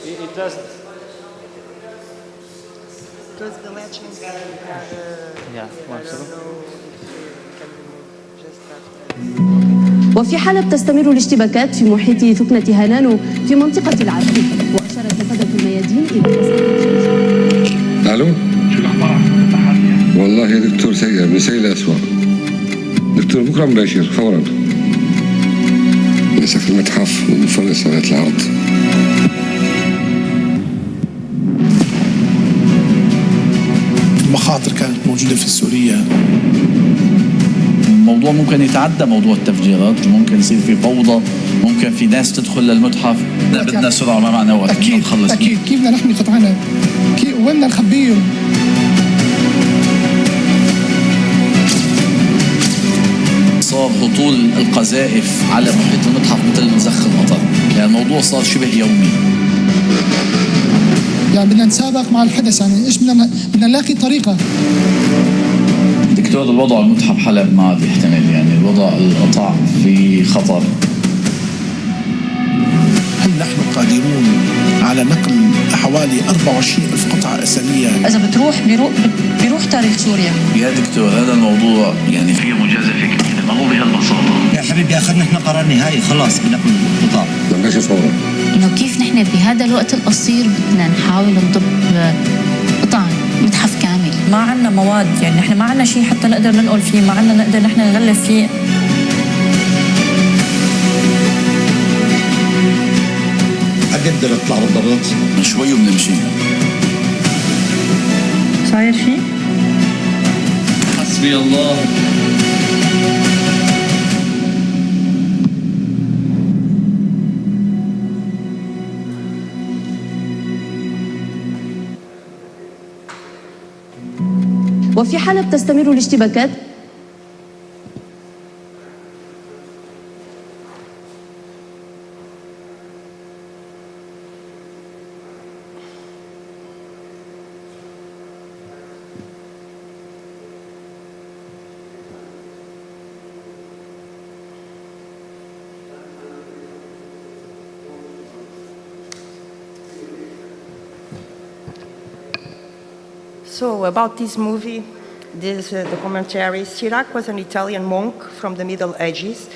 It doesn't. Because the legends Yeah, one second. وفي حالة تستمر الاشتباكات في محيط ثكنة هانانو في منطقة العريق، وأشارت كفادة الميادين إلى الو، شو الاخبار؟ والله يا دكتور سيء من سيء لأسوأ. دكتور بكره مباشر فورا. للاسف المتحف منفرد سنة العرض. المخاطر كانت موجودة في سوريا. الموضوع ممكن يتعدى موضوع التفجيرات، ممكن يصير في فوضى، ممكن في ناس تدخل للمتحف. بدنا سرعة ما معنا وقت. أكيد نخلص. أكيد. كيف بدنا نحمي قطعنا؟ وين بدنا نخبيهم؟ صار هطول القذائف على محيط المتحف مثل مزخ المطر، يعني الموضوع صار شبه يومي. يعني بدنا نسابق مع الحدث، يعني ايش بدنا نلاقي طريقة. دكتور الوضع المتحف حلب ما عاد يحتمل، يعني الوضع القطع في خطر. هل نحن قادرون على نقل حوالي 24,000 قطعة أثرية؟ إذا بيروح تاريخ سوريا. يا دكتور هذا الموضوع يعني فيه مجازفة كثيرة، ما هو بهالبساطة. يا حبيبي أخذنا نحن قرار نهائي، خلاص بناكل القطع. نباشر فورا. إنه كيف نحن بهذا الوقت القصير بدنا نحاول نضب قطع متحف كامل. ما عندنا مواد، يعني نحن ما عندنا شيء حتى نقدر ننقل فيه، ما عندنا نقدر نحن نغلف فيه. قد نقدر نطلع بالضبط؟ شوي وبنمشي. صاير شيء؟ حسبي الله. وفي حالة تستمر الاشتباكات So about this movie, this documentary, Sirac was an Italian monk from the Middle Ages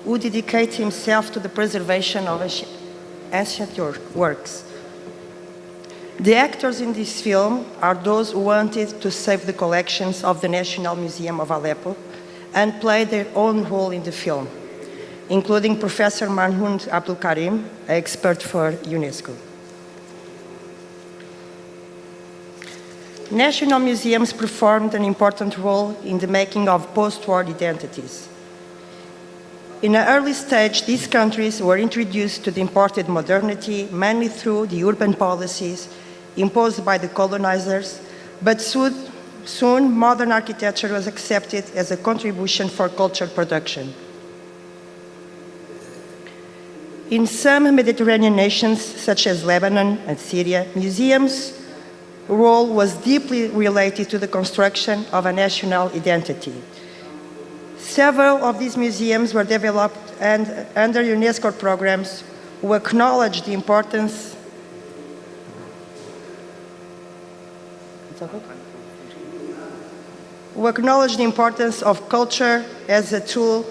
who dedicated himself to the preservation of ancient works. The actors in this film are those who wanted to save the collections of the National Museum of Aleppo and played their own role in the film, including Professor Marhound Abdul Karim, an expert for UNESCO. National museums performed an important role in the making of post-war identities. In an early stage, these countries were introduced to the imported modernity mainly through the urban policies imposed by the colonizers, but soon modern architecture was accepted as a contribution for cultural production. In some Mediterranean nations, such as Lebanon and Syria, museums' role was deeply related to the construction of a national identity. Several of these museums were developed under UNESCO programs who acknowledge the importance of culture as a tool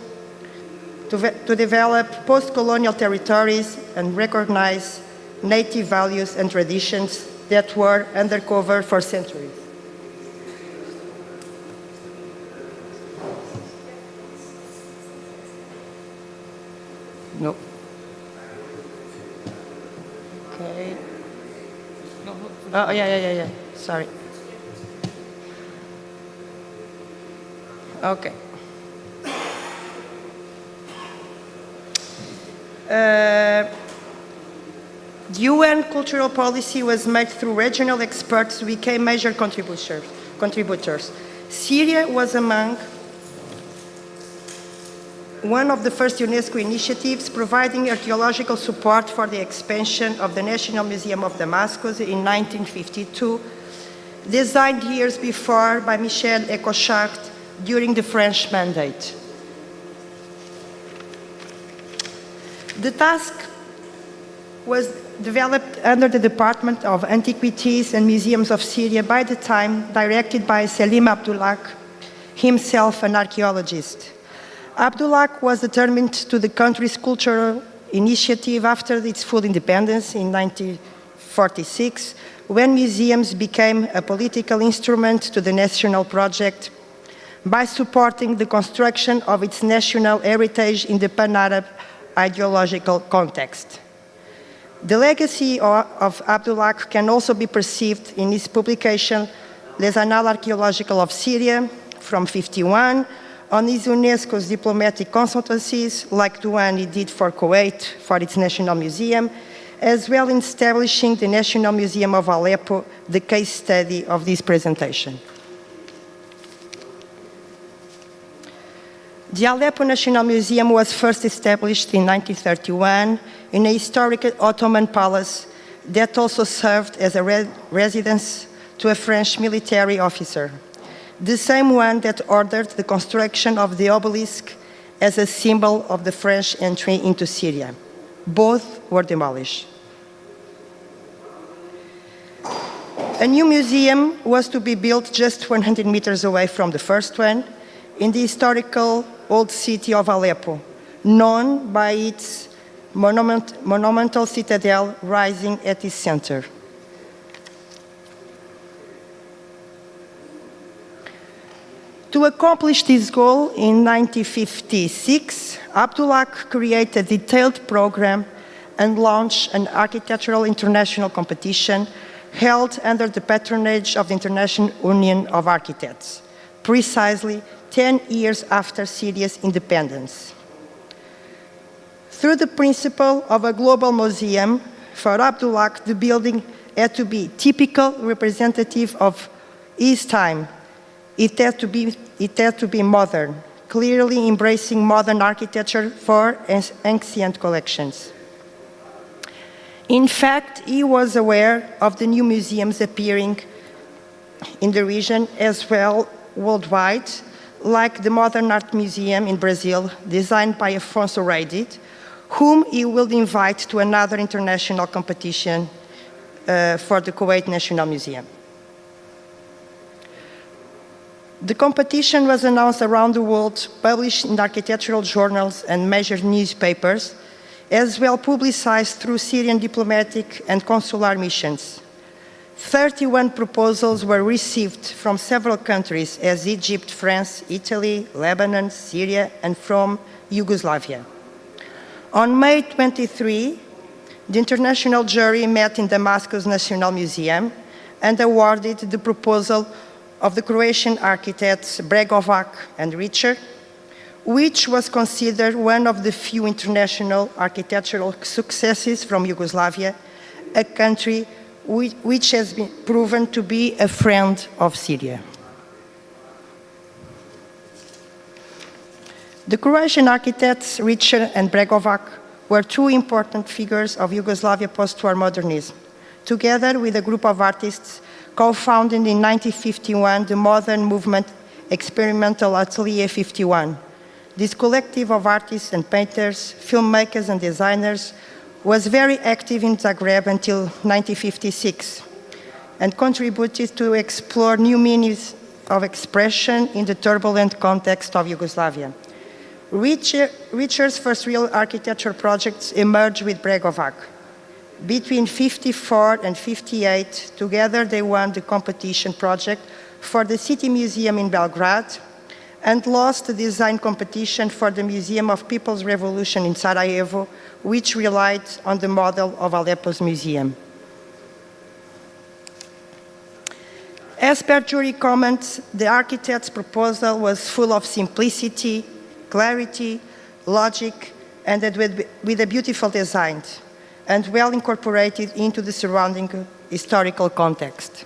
to develop post-colonial territories and recognize native values and traditions that were undercover for centuries. No. Okay. Oh, yeah. Sorry. Okay. The UN cultural policy was made through regional experts who became major contributors. Syria was among one of the first UNESCO initiatives providing archaeological support for the expansion of the National Museum of Damascus in 1952, designed years before by Michel Ecochart during the French Mandate. The task was developed under the Department of Antiquities and Museums of Syria by the time directed by Selim Abdullah, himself an archaeologist. Abdullah was determined to the country's cultural initiative after its full independence in 1946, when museums became a political instrument to the national project by supporting the construction of its national heritage in the pan-Arab ideological context. The legacy of Abdullah can also be perceived in his publication, Les Annales Archaeologiques of Syria, from 1951, on his UNESCO's diplomatic consultancies, like the one he did for Kuwait for its National Museum, as well in establishing the National Museum of Aleppo, the case study of this presentation. The Aleppo National Museum was first established in 1931 in a historic Ottoman palace that also served as a residence to a French military officer, the same one that ordered the construction of the obelisk as a symbol of the French entry into Syria. Both were demolished. A new museum was to be built just 100 meters away from the first one in the historical old city of Aleppo, known by its monumental citadel rising at its center. To accomplish this goal, in 1956, Abdullah created a detailed program and launched an architectural international competition held under the patronage of the International Union of Architects, precisely 10 years after Syria's independence. Through the principle of a global museum, for Abdullah, the building had to be typical representative of his time. It had to be modern, clearly embracing modern architecture for ancient collections. In fact, he was aware of the new museums appearing in the region as well worldwide, like the Modern Art Museum in Brazil, designed by Afonso Reidit, whom he will invite to another international competition for the Kuwait National Museum. The competition was announced around the world, published in architectural journals and major newspapers, as well publicized through Syrian diplomatic and consular missions. 31 proposals were received from several countries as Egypt, France, Italy, Lebanon, Syria, and from Yugoslavia. On May 23, the international jury met in Damascus National Museum and awarded the proposal of the Croatian architects Bregovac and Richer, which was considered one of the few international architectural successes from Yugoslavia, a country which has been proven to be a friend of Syria. The Croatian architects Richer and Bregovac were two important figures of Yugoslavia post-war modernism, together with a group of artists co-founded in 1951 the modern movement Experimental Atelier 51. This collective of artists and painters, filmmakers and designers was very active in Zagreb until 1956 and contributed to explore new means of expression in the turbulent context of Yugoslavia. Richer's first real architecture projects emerged with Bregovac. Between 1954 and 1958, together they won the competition project for the City Museum in Belgrade and lost the design competition for the Museum of People's Revolution in Sarajevo, which relied on the model of Aleppo's museum. As per jury comments, the architect's proposal was full of simplicity, clarity, logic, and with a beautiful design, and well incorporated into the surrounding historical context.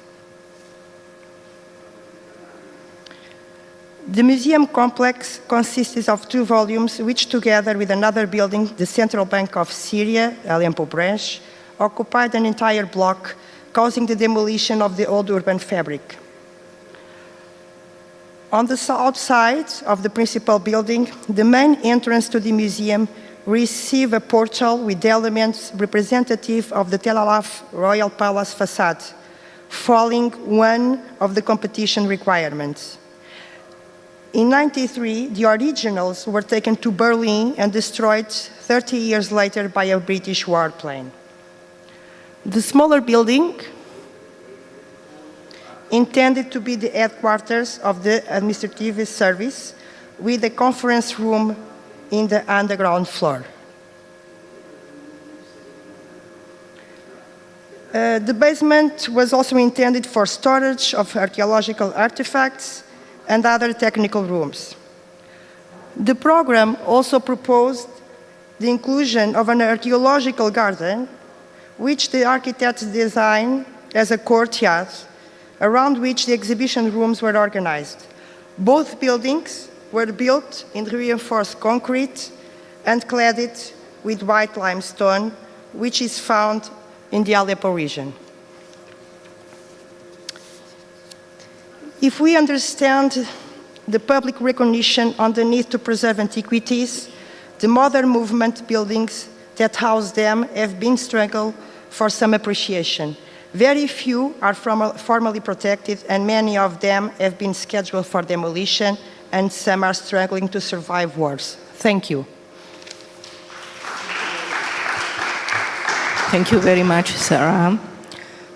The museum complex consists of 2 volumes, which together with another building, the Central Bank of Syria, Aleppo branch, occupied an entire block, causing the demolition of the old urban fabric. On the south side of the principal building, the main entrance to the museum receive a portal with elements representative of the Tel Aviv Royal Palace facade, following one of the competition requirements. In 1993, the originals were taken to Berlin and destroyed 30 years later by a British warplane. The smaller building, intended to be the headquarters of the administrative service, with a conference room in the underground floor. The basement was also intended for storage of archaeological artifacts and other technical rooms. The program also proposed the inclusion of an archaeological garden, which the architects designed as a courtyard around which the exhibition rooms were organized. Both buildings were built in reinforced concrete and cladded with white limestone, which is found in the Aleppo region. If we understand the public recognition on the need to preserve antiquities, the modern movement buildings that house them have been struggled for some appreciation. Very few are formally protected, and many of them have been scheduled for demolition, and some are struggling to survive wars. Thank you. Thank you very much, Sarah.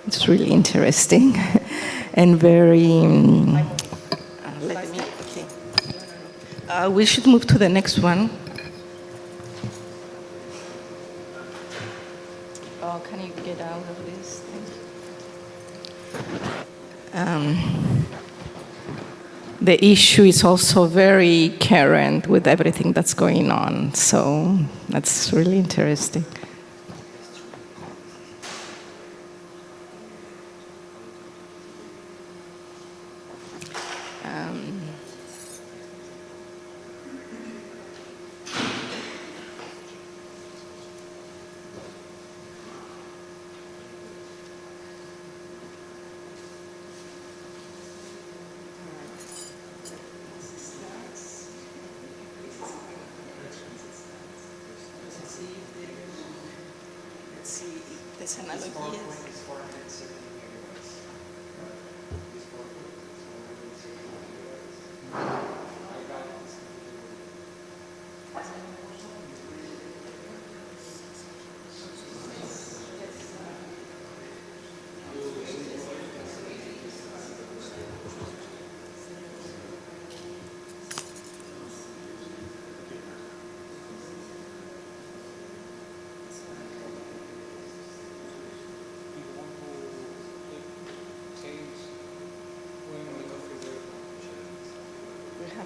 It's really interesting and very... we should move to the next one. Oh, can you get out of this? The issue is also very current with everything that's going on, so that's really interesting.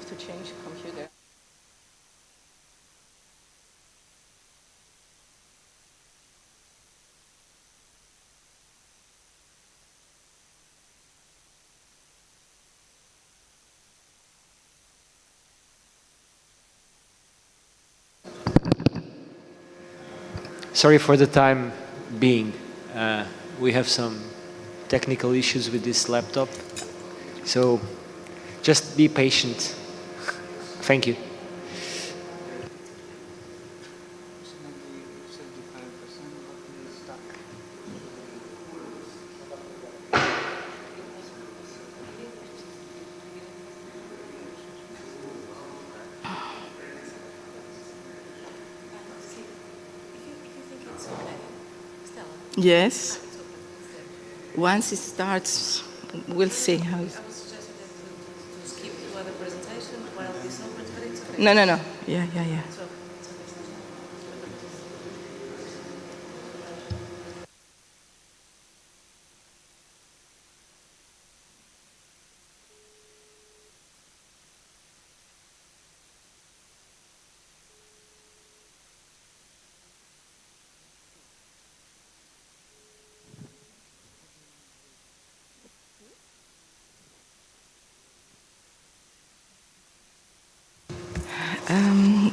To change the computer. Sorry for the time being. We have some technical issues with this laptop, so just be patient. Thank you. Yes. Once it starts, we'll see how. No. Yeah.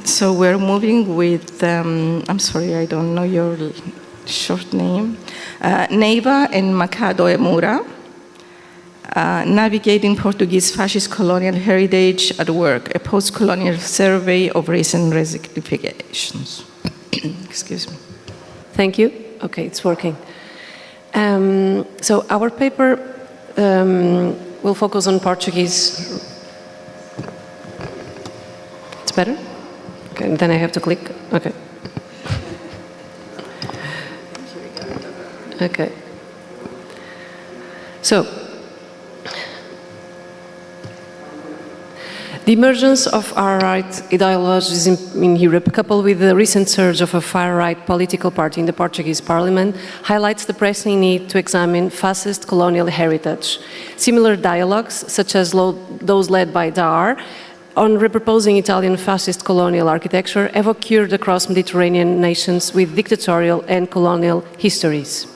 So we're moving with, I'm sorry, I don't know your short name, Neiva and Macado Emura, Navigating Portuguese Fascist Colonial Heritage at Work, a post-colonial survey of recent resignifications. Excuse me. Thank you. Okay, it's working. So our paper will focus on Portuguese. It's better? Okay, then I have to click. Okay. Okay. So, the emergence of far-right ideologies in Europe, coupled with the recent surge of a far-right political party in the Portuguese parliament, highlights the pressing need to examine fascist colonial heritage. Similar dialogues, such as those led by Dar, on repurposing Italian fascist colonial architecture, have occurred across Mediterranean nations with dictatorial and colonial histories.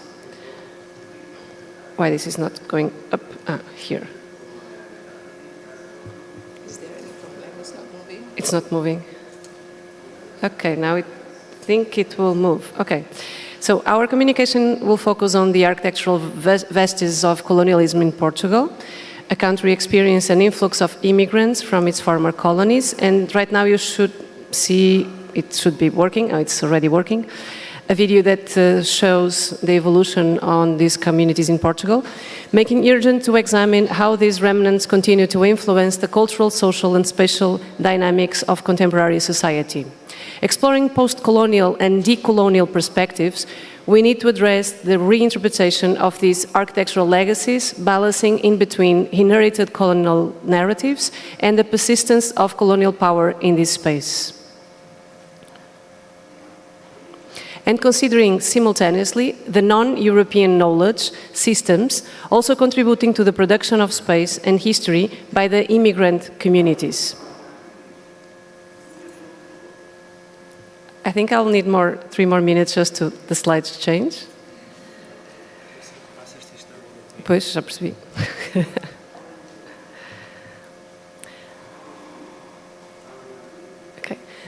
Why this is not going up? Here. It's not moving. Okay, now I think it will move. Okay. So our communication will focus on the architectural vestiges of colonialism in Portugal. A country experienced an influx of immigrants from its former colonies, and right now you should see, it should be working, it's already working, a video that shows the evolution on these communities in Portugal, making urgent to examine how these remnants continue to influence the cultural, social and spatial dynamics of contemporary society. Exploring post-colonial and decolonial perspectives, we need to address the reinterpretation of these architectural legacies, balancing in between inherited colonial narratives and the persistence of colonial power in this space. And considering simultaneously the non-European knowledge systems also contributing to the production of space and history by the immigrant communities. I think I'll need 3 more minutes just to the slides change. Pois, já percebi.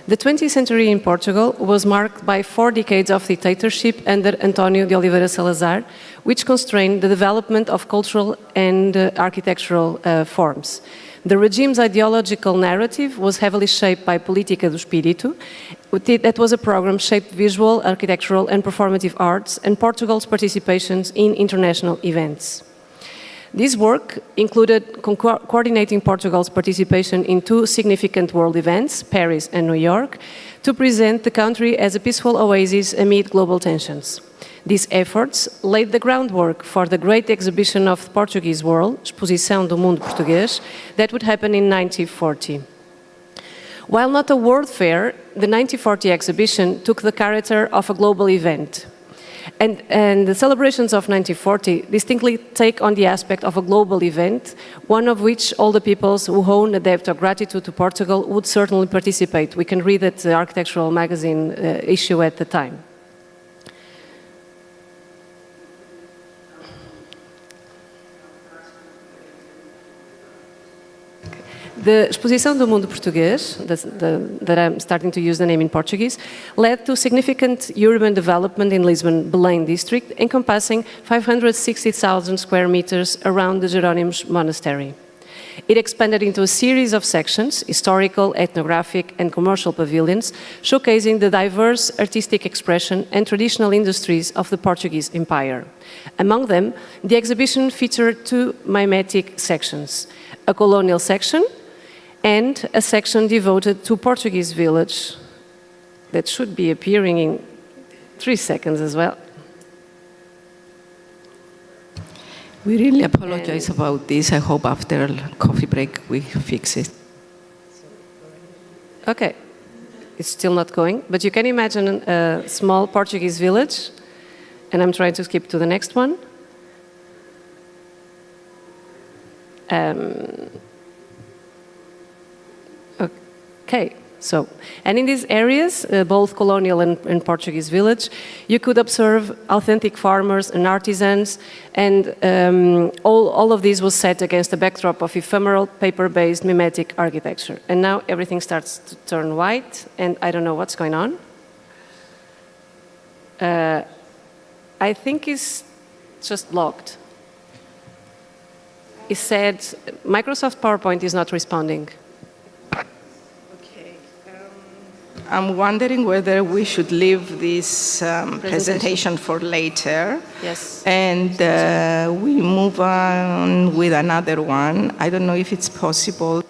The 20th century in Portugal was marked by 4 decades of dictatorship under António de Oliveira Salazar, which constrained the development of cultural and architectural forms. The regime's ideological narrative was heavily shaped by Política do Espírito. That was a program shaped visual, architectural and performative arts and Portugal's participations in international events. This work included coordinating Portugal's participation in 2 significant world events, Paris and New York, to present the country as a peaceful oasis amid global tensions. These efforts laid the groundwork for the great exhibition of the Portuguese world, Exposição do Mundo Português, that would happen in 1940. While not a world fair, the 1940 exhibition took the character of a global event. And the celebrations of 1940 distinctly take on the aspect of a global event, one of which all the peoples who own a debt of gratitude to Portugal would certainly participate. We can read it, the architectural magazine issue at the time. The Exposição do Mundo Português, that I'm starting to use the name in Portuguese, led to significant urban development in Lisbon, Belém district, encompassing 560,000 square meters around the Jerónimos Monastery. It expanded into a series of sections, historical, ethnographic and commercial pavilions, showcasing the diverse artistic expression and traditional industries of the Portuguese Empire. Among them, the exhibition featured 2 mimetic sections, a colonial section and a section devoted to Portuguese village that should be appearing in 3 seconds as well. We really apologize about this. I hope after a coffee break we fix it. Okay, it's still not going, but you can imagine a small Portuguese village, and I'm trying to skip to the next one. Okay, so, and in these areas, both colonial and Portuguese village, you could observe authentic farmers and artisans, and all of this was set against a backdrop of ephemeral, paper-based mimetic architecture. And now everything starts to turn white, and I don't know what's going on. I think it's just locked. It said Microsoft PowerPoint is not responding. Okay. I'm wondering whether we should leave this presentation for later. Yes. And we move on with another one. I don't know if it's possible.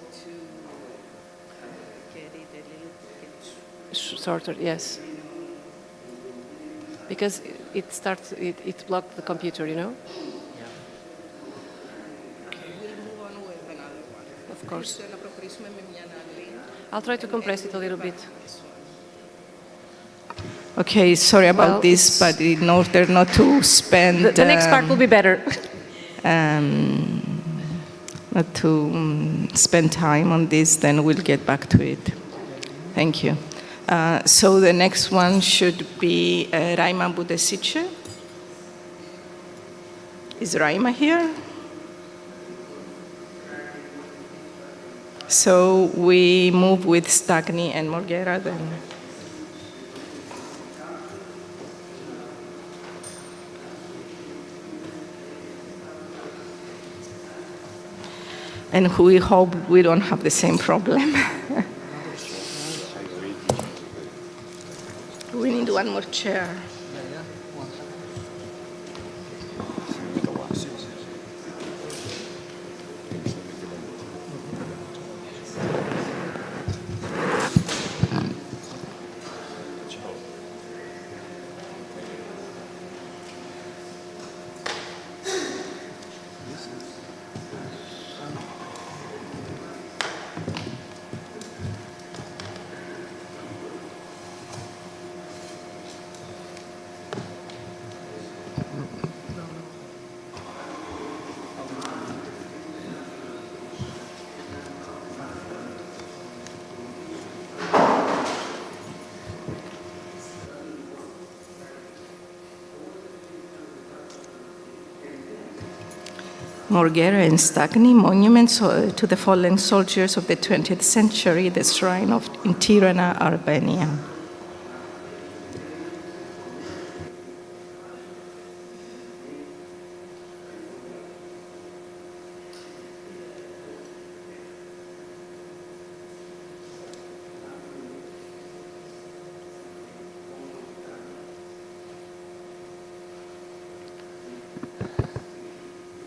Shorter, yes. Because it blocked the computer, you know? We'll move on with another one. Of course. I'll try to compress it a little bit. Okay, sorry about this, but in order not to spend... The next part will be better. Not to spend time on this, then we'll get back to it. Thank you. So the next one should be Raima Budesice. Is Raima here? So we move with Stagni and Morgera then. And we hope we don't have the same problem. We need one more chair. Morgera and Stagni, monuments to the fallen soldiers of the 20th century, the shrine in Tirana, Albania.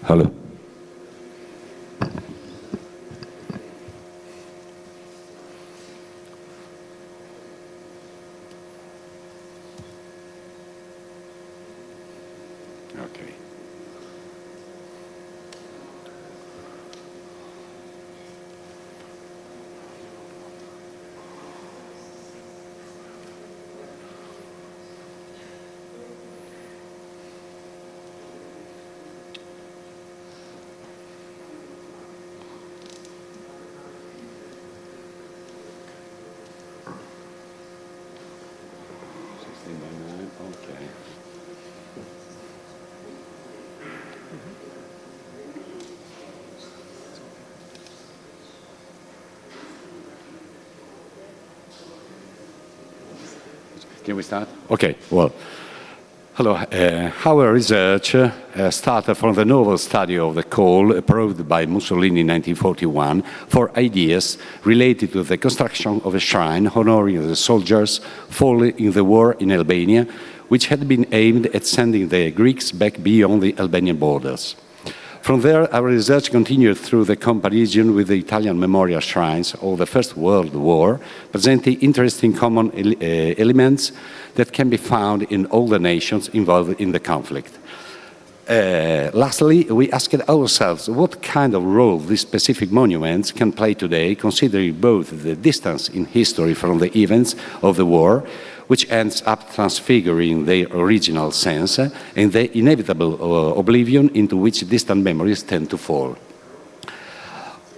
Hello. Okay. Okay. Can we start? Okay, well, hello. Our research started from the novel study of the call approved by Mussolini in 1941 for ideas related to the construction of a shrine honoring the soldiers fallen in the war in Albania, which had been aimed at sending the Greeks back beyond the Albanian borders. From there, our research continued through the comparison with the Italian memorial shrines of the First World War, presenting interesting common elements that can be found in all the nations involved in the conflict. Lastly, we asked ourselves what kind of role these specific monuments can play today, considering both the distance in history from the events of the war, which ends up transfiguring their original sense, and the inevitable oblivion into which distant memories tend to fall.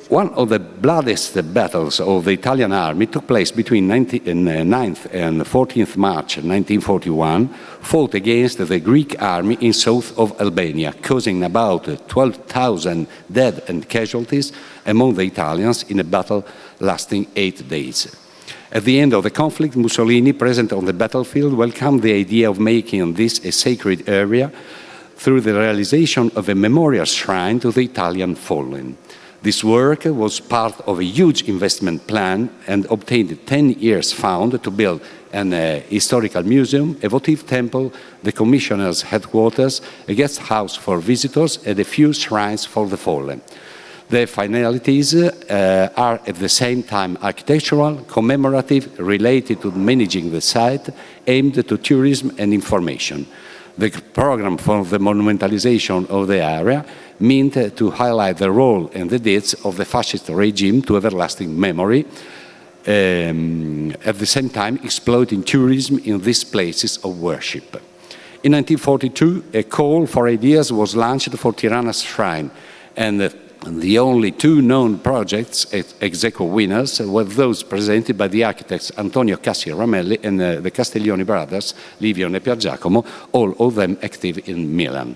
One of the bloodiest battles of the Italian army took place between 9th and 14th March 1941, fought against the Greek army in south of Albania, causing about 12,000 dead and casualties among the Italians in a battle lasting 8 days. At the end of the conflict, Mussolini, present on the battlefield, welcomed the idea of making this a sacred area through the realization of a memorial shrine to the Italian fallen. This work was part of a huge investment plan and obtained 10 years fund to build an historical museum, a votive temple, the commissioner's headquarters, a guest house for visitors, and a few shrines for the fallen. The finalities are at the same time architectural, commemorative, related to managing the site, aimed to tourism and information. The program for the monumentalization of the area meant to highlight the role and the deeds of the fascist regime to everlasting memory, at the same time exploiting tourism in these places of worship. In 1942, a call for ideas was launched for Tirana's shrine, and the only two known projects, ex-aequo winners, were those presented by the architects Antonio Cassi Ramelli and the Castiglioni brothers, Livio and Piergiacomo, all of them active in Milan.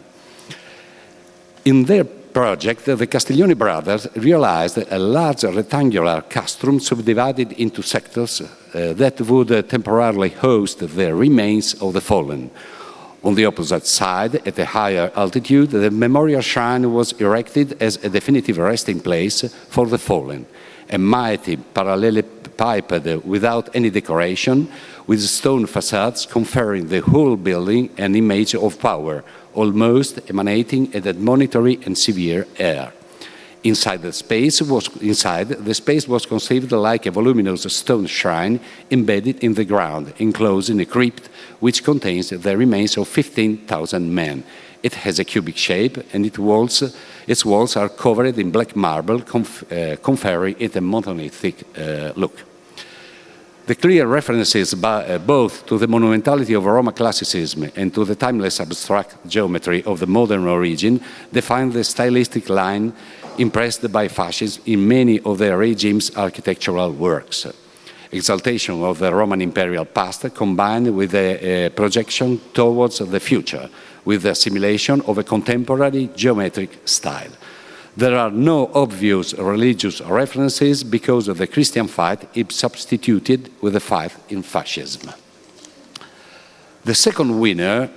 In their project, the Castiglioni brothers realized a large rectangular castrum subdivided into sectors that would temporarily host the remains of the fallen. On the opposite side, at a higher altitude, the memorial shrine was erected as a definitive resting place for the fallen. A mighty parallelepiped without any decoration, with stone facades conferring the whole building an image of power, almost emanating an admonitory and severe air. Inside the space was conceived like a voluminous stone shrine embedded in the ground, enclosed in a crypt which contains the remains of 15,000 men. It has a cubic shape, and its walls are covered in black marble, conferring it a monolithic look. The clear references both to the monumentality of Roman classicism and to the timeless abstract geometry of the modern origin define the stylistic line impressed by fascism in many of the regime's architectural works. Exaltation of the Roman imperial past combined with a projection towards the future, with the assimilation of a contemporary geometric style. There are no obvious religious references because the Christian faith is substituted with the faith in fascism. The second winner,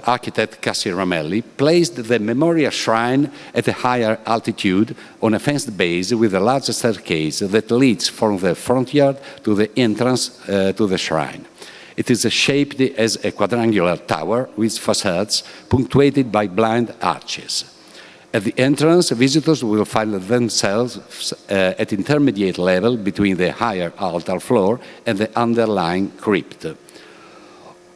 architect Cassi Ramelli, placed the memorial shrine at a higher altitude on a fenced base with a large staircase that leads from the front yard to the entrance to the shrine. It is shaped as a quadrangular tower with facades punctuated by blind arches. At the entrance, visitors will find themselves at intermediate level between the higher altar floor and the underlying crypt.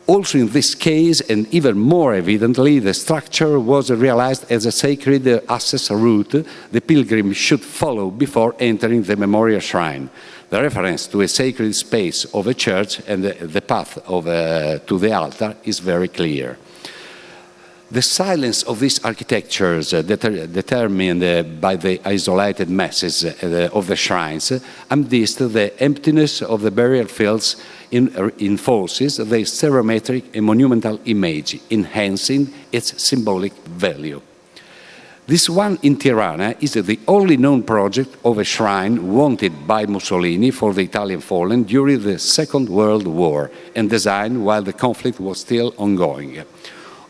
Also in this case, and even more evidently, the structure was realized as a sacred access route the pilgrim should follow before entering the memorial shrine. The reference to a sacred space of a church and the path to the altar is very clear. The silence of these architectures, determined by the isolated masses of the shrines, amidst the emptiness of the burial fields, enforces the stereometric and monumental image, enhancing its symbolic value. This one in Tirana is the only known project of a shrine wanted by Mussolini for the Italian fallen during the Second World War and designed while the conflict was still ongoing.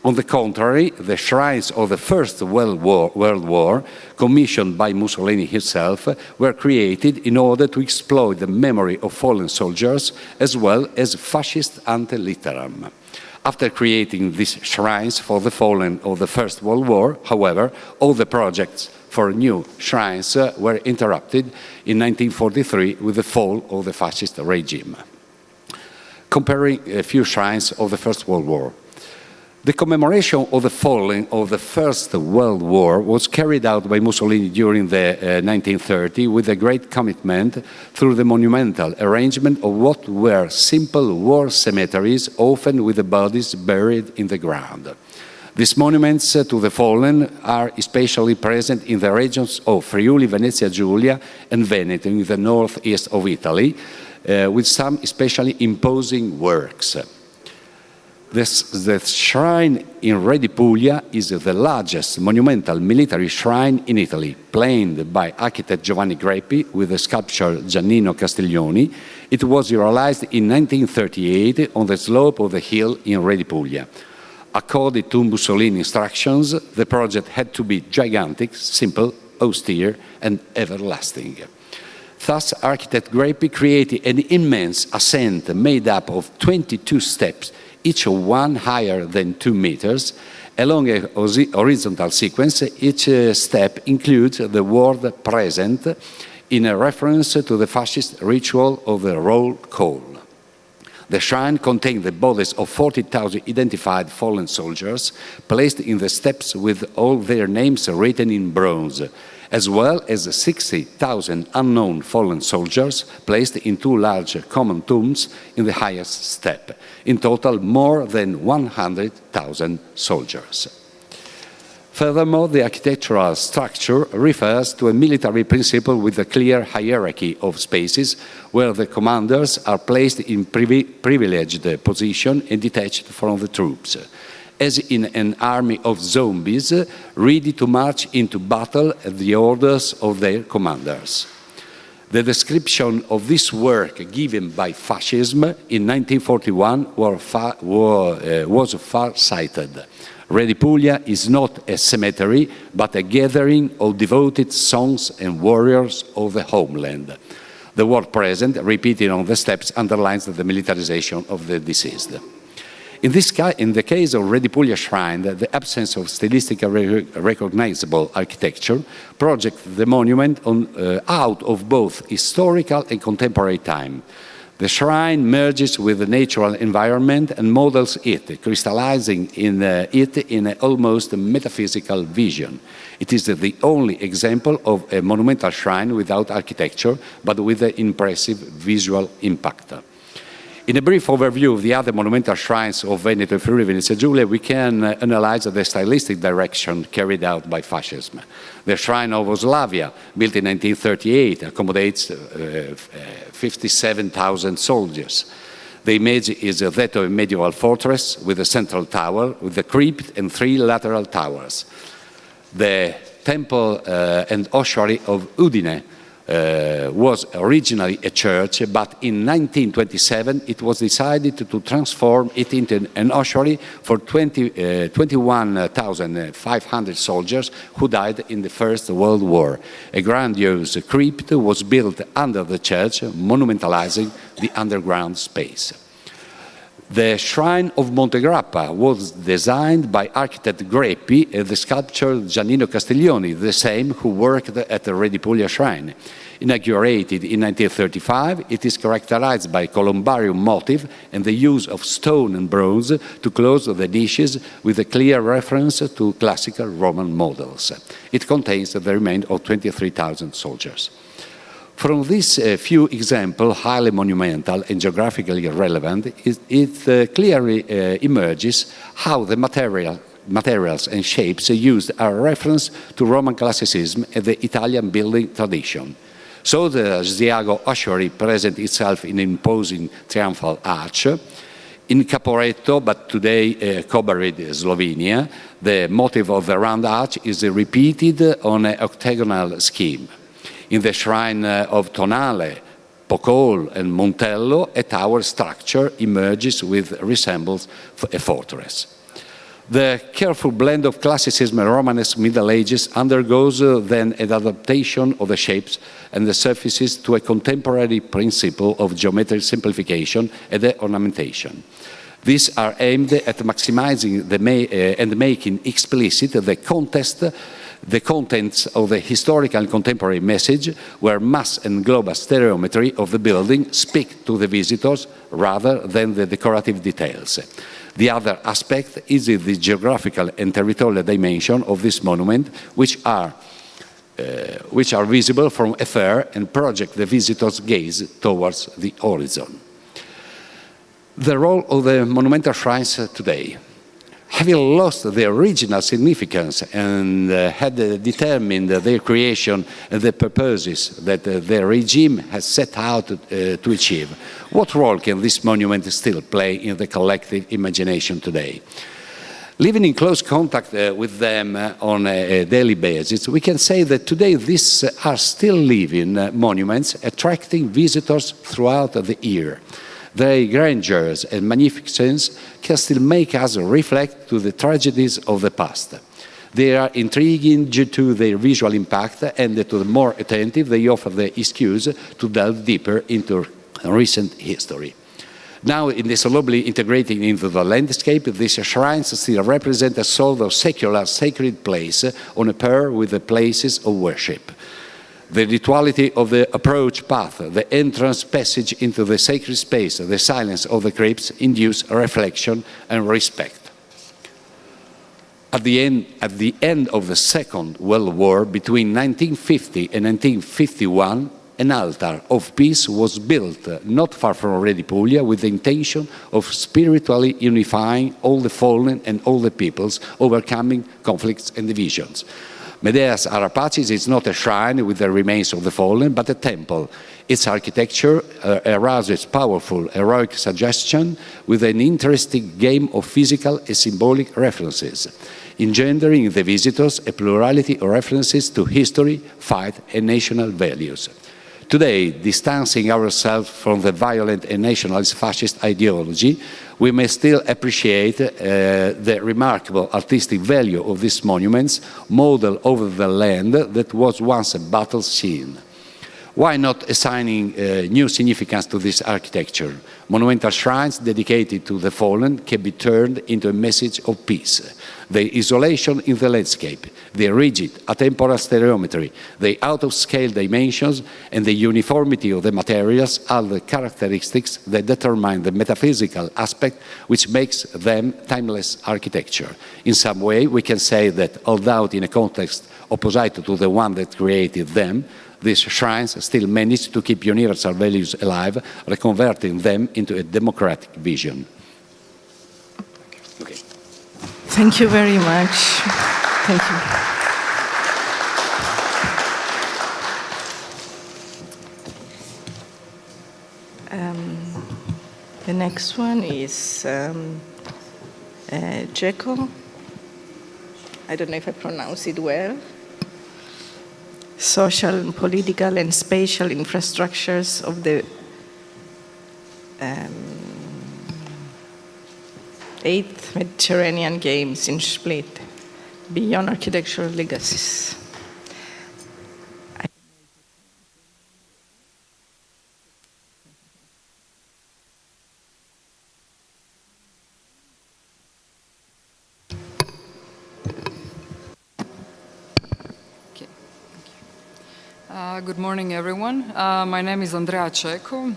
On the contrary, the shrines of the First World War, commissioned by Mussolini himself, were created in order to exploit the memory of fallen soldiers as well as fascist ante litteram. After creating these shrines for the fallen of the First World War, however, all the projects for new shrines were interrupted in 1943 with the fall of the fascist regime. Comparing a few shrines of the First World War. The commemoration of the fallen of the First World War was carried out by Mussolini during the 1930 with a great commitment through the monumental arrangement of what were simple war cemeteries, often with the bodies buried in the ground. These monuments to the fallen are especially present in the regions of Friuli, Venezia Giulia and Veneto in the northeast of Italy, with some especially imposing works. The shrine in Re di Puglia is the largest monumental military shrine in Italy, planned by architect Giovanni Greppi with the sculptor Giannino Castiglioni. It was realized in 1938 on the slope of the hill in Re di Puglia. According to Mussolini's instructions, the project had to be gigantic, simple, austere and everlasting. Thus, architect Greppi created an immense ascent made up of 22 steps, each one higher than 2 meters. Along a horizontal sequence, each step includes the word present in a reference to the fascist ritual of the roll call. The shrine contained the bodies of 40,000 identified fallen soldiers placed in the steps with all their names written in bronze, as well as 60,000 unknown fallen soldiers placed in 2 large common tombs in the highest step. In total, more than 100,000 soldiers. Furthermore, the architectural structure refers to a military principle with a clear hierarchy of spaces where the commanders are placed in privileged position and detached from the troops, as in an army of zombies ready to march into battle at the orders of their commanders. The description of this work given by fascism in 1941 was far-sighted. Redipulia is not a cemetery, but a gathering of devoted sons and warriors of the homeland. The word present, repeated on the steps, underlines the militarization of the deceased. In the case of Redipulia Shrine, the absence of stylistically recognizable architecture projects the monument out of both historical and contemporary time. The shrine merges with the natural environment and models it, crystallizing in it in an almost metaphysical vision. It is the only example of a monumental shrine without architecture, but with an impressive visual impact. In a brief overview of the other monumental shrines of Veneto and Friuli Venezia Giulia, we can analyze the stylistic direction carried out by fascism. The Shrine of Oslavia, built in 1938, accommodates 57,000 soldiers. The image is that of a medieval fortress with a central tower, with a crypt and 3 lateral towers. The temple and ossuary of Udine was originally a church, but in 1927 it was decided to transform it into an ossuary for 21,500 soldiers who died in the First World War. A grandiose crypt was built under the church, monumentalizing the underground space. The Shrine of Montegrappa was designed by architect Greppi and the sculptor Giannino Castiglioni, the same who worked at the Redipulia Shrine. Inaugurated in 1935, it is characterized by columbarium motif and the use of stone and bronze to close the niches with a clear reference to classical Roman models. It contains the remains of 23,000 soldiers. From these few examples, highly monumental and geographically relevant, it clearly emerges how the materials and shapes used are a reference to Roman classicism and the Italian building tradition. So the Asiago ossuary presents itself in an imposing triumphal arch. In Caporetto, but today Kobarid, Slovenia, the motif of the round arch is repeated on an octagonal scheme. In the shrine of Tonale, Pocol and Montello, a tower structure emerges with resembles a fortress. The careful blend of classicism and Romanesque Middle Ages undergoes then an adaptation of the shapes and the surfaces to a contemporary principle of geometric simplification and ornamentation. These are aimed at maximizing and making explicit the contents of the historical and contemporary message, where mass and global stereometry of the building speak to the visitors rather than the decorative details. The other aspect is the geographical and territorial dimension of this monument, which are visible from afar and project the visitor's gaze towards the horizon. The role of the monumental shrines today. Having lost their original significance and had determined their creation and the purposes that the regime has set out to achieve, what role can this monument still play in the collective imagination today? Living in close contact with them on a daily basis, we can say that today these are still living monuments attracting visitors throughout the year. Their grandeurs and magnificence can still make us reflect to the tragedies of the past. They are intriguing due to their visual impact, and to the more attentive, they offer the excuse to delve deeper into recent history. Now, indissolubly integrating into the landscape, these shrines still represent a sort of secular sacred place on a par with the places of worship. The rituality of the approach path, the entrance passage into the sacred space, the silence of the crypts induce reflection and respect. At the end of the Second World War, between 1950 and 1951, an altar of peace was built not far from Redipulia with the intention of spiritually unifying all the fallen and all the peoples, overcoming conflicts and divisions. Medea's Arapacis is not a shrine with the remains of the fallen, but a temple. Its architecture arouses powerful, heroic suggestion with an interesting game of physical and symbolic references, engendering in the visitors a plurality of references to history, fight, and national values. Today, distancing ourselves from the violent and nationalist fascist ideology, we may still appreciate the remarkable artistic value of these monuments modeled over the land that was once a battle scene. Why not assigning new significance to this architecture? Monumental shrines dedicated to the fallen can be turned into a message of peace. The isolation in the landscape, the rigid atemporal stereometry, the out-of-scale dimensions, and the uniformity of the materials are the characteristics that determine the metaphysical aspect which makes them timeless architecture. In some way, we can say that, although in a context opposite to the one that created them, these shrines still manage to keep universal values alive, reconverting them into a democratic vision. Okay. Thank you very much. Thank you. The next one is Jeko. I don't know if I pronounce it well. Social, political, and spatial infrastructures of the 8th Mediterranean Games in Split, beyond architectural legacies. Good morning, everyone. My name is Andrea Cecco,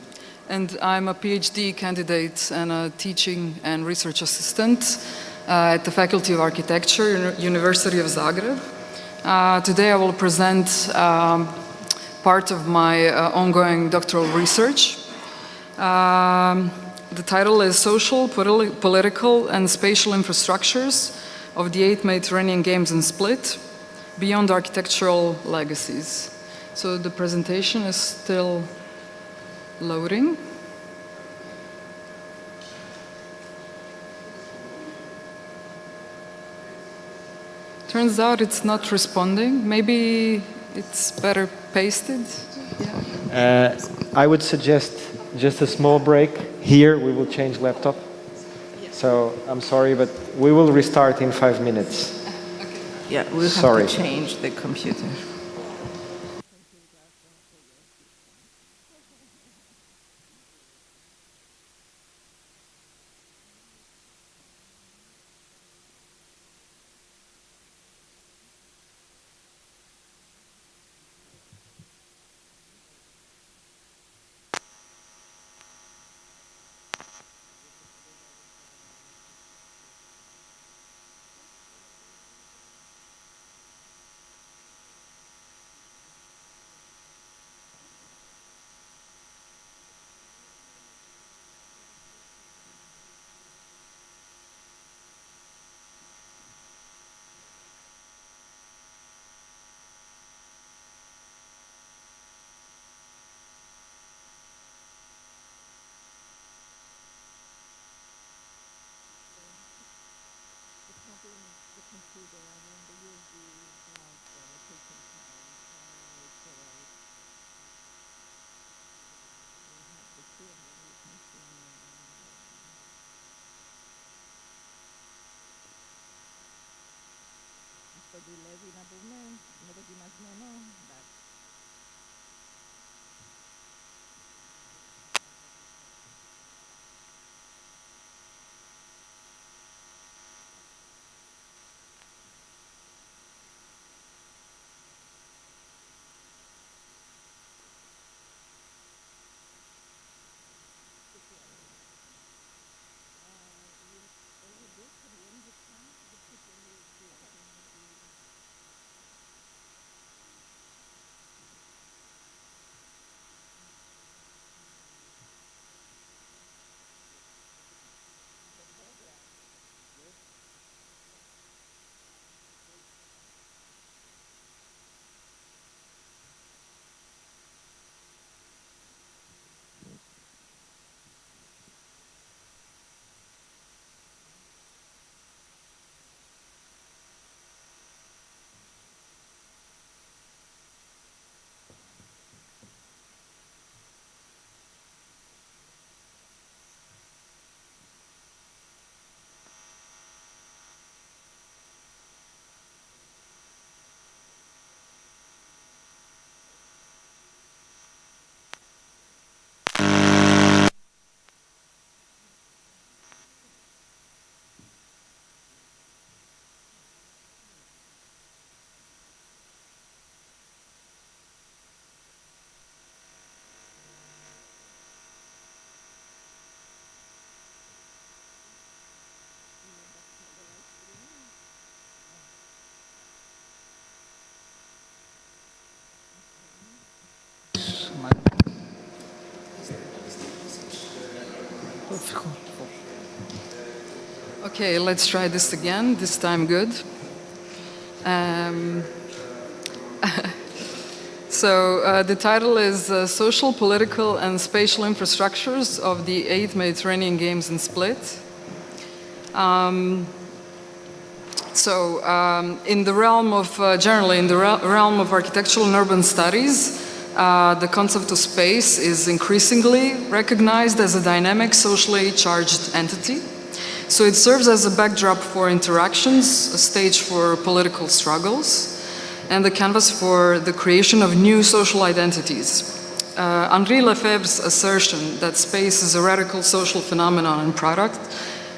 and I'm a PhD candidate and a teaching and research assistant at the Faculty of Architecture, University of Zagreb. Today I will present part of my ongoing doctoral research. The title is Social, Political, and Spatial Infrastructures of the 8th Mediterranean Games in Split, Beyond Architectural Legacies. So the presentation is still loading. Turns out it's not responding. Maybe it's better pasted. Yeah. I would suggest just a small break. Here we will change laptop. So I'm sorry, but we will restart in 5 minutes. Okay. Yeah, we'll have to change the computer. Okay, let's try this again, this time good. The title is Social, Political and Spatial Infrastructures of the 8th Mediterranean Games in Split. In the realm of, generally in the realm of architectural and urban studies, the concept of space is increasingly recognized as a dynamic, socially charged entity. So it serves as a backdrop for interactions, a stage for political struggles, and the canvas for the creation of new social identities. Henri Lefebvre's assertion that space is a radical social phenomenon and product,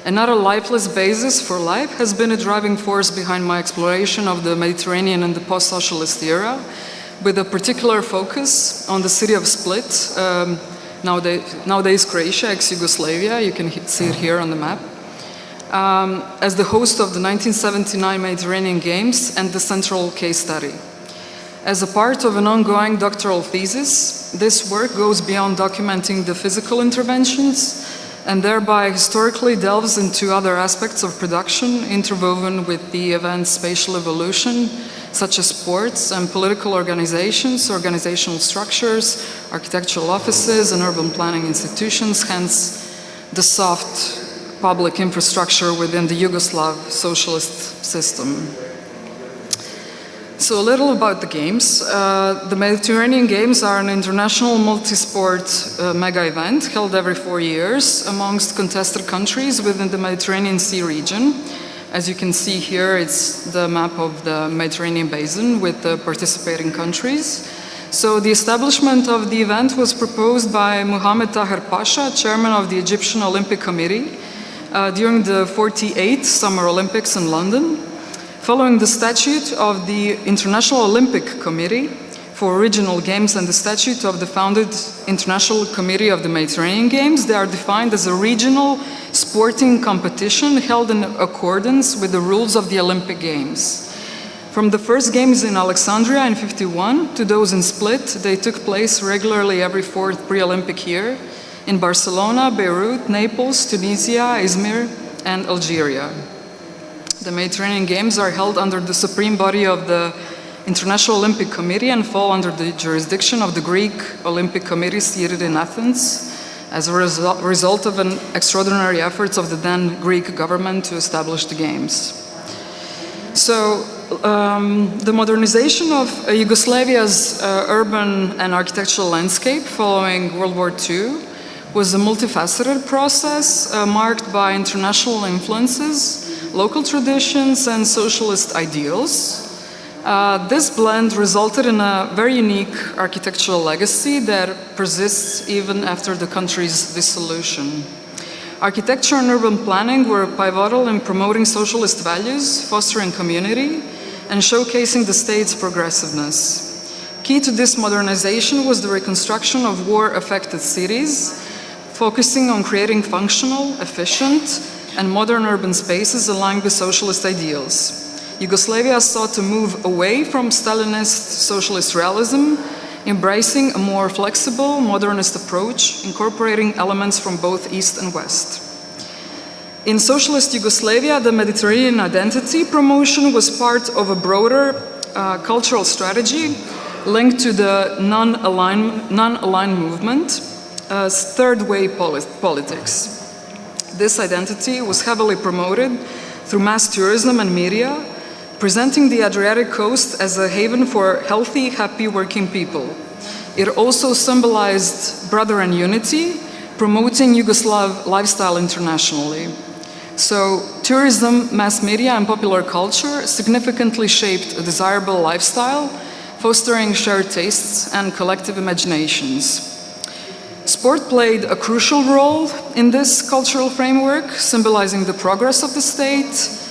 and not a lifeless basis for life, has been a driving force behind my exploration of the Mediterranean and the post-socialist era, with a particular focus on the city of Split, nowadays Croatia, ex-Yugoslavia. You can see it here on the map. As the host of the 1979 Mediterranean Games and the central case study. As a part of an ongoing doctoral thesis, this work goes beyond documenting the physical interventions and thereby historically delves into other aspects of production interwoven with the event's spatial evolution, such as sports and political organizations, organizational structures, architectural offices, and urban planning institutions, hence the soft public infrastructure within the Yugoslav socialist system. So a little about the Games. The Mediterranean Games are an international multi-sport mega event held every 4 years amongst contested countries within the Mediterranean Sea region. As you can see here, it's the map of the Mediterranean basin with the participating countries. So the establishment of the event was proposed by Mohammed Taher Pasha, chairman of the Egyptian Olympic Committee, during the 48th Summer Olympics in London. Following the statute of the International Olympic Committee for Regional Games and the statute of the founded International Committee of the Mediterranean Games, they are defined as a regional sporting competition held in accordance with the rules of the Olympic Games. From the first games in Alexandria in '51 to those in Split, they took place regularly every fourth pre-Olympic year in Barcelona, Beirut, Naples, Tunisia, Izmir, and Algeria. The Mediterranean Games are held under the supreme body of the International Olympic Committee and fall under the jurisdiction of the Greek Olympic Committee seated in Athens as a result of an extraordinary efforts of the then Greek government to establish the Games. So the modernization of Yugoslavia's urban and architectural landscape following World War II was a multifaceted process marked by international influences, local traditions, and socialist ideals. This blend resulted in a very unique architectural legacy that persists even after the country's dissolution. Architecture and urban planning were pivotal in promoting socialist values, fostering community, and showcasing the state's progressiveness. Key to this modernization was the reconstruction of war-affected cities, focusing on creating functional, efficient, and modern urban spaces aligned with socialist ideals. Yugoslavia sought to move away from Stalinist socialist realism, embracing a more flexible, modernist approach, incorporating elements from both East and West. In socialist Yugoslavia, the Mediterranean identity promotion was part of a broader cultural strategy linked to the non-aligned movement, third way politics. This identity was heavily promoted through mass tourism and media, presenting the Adriatic coast as a haven for healthy, happy working people. It also symbolized brotherhood and unity, promoting Yugoslav lifestyle internationally. So tourism, mass media, and popular culture significantly shaped a desirable lifestyle, fostering shared tastes and collective imaginations. Sport played a crucial role in this cultural framework, symbolizing the progress of the state.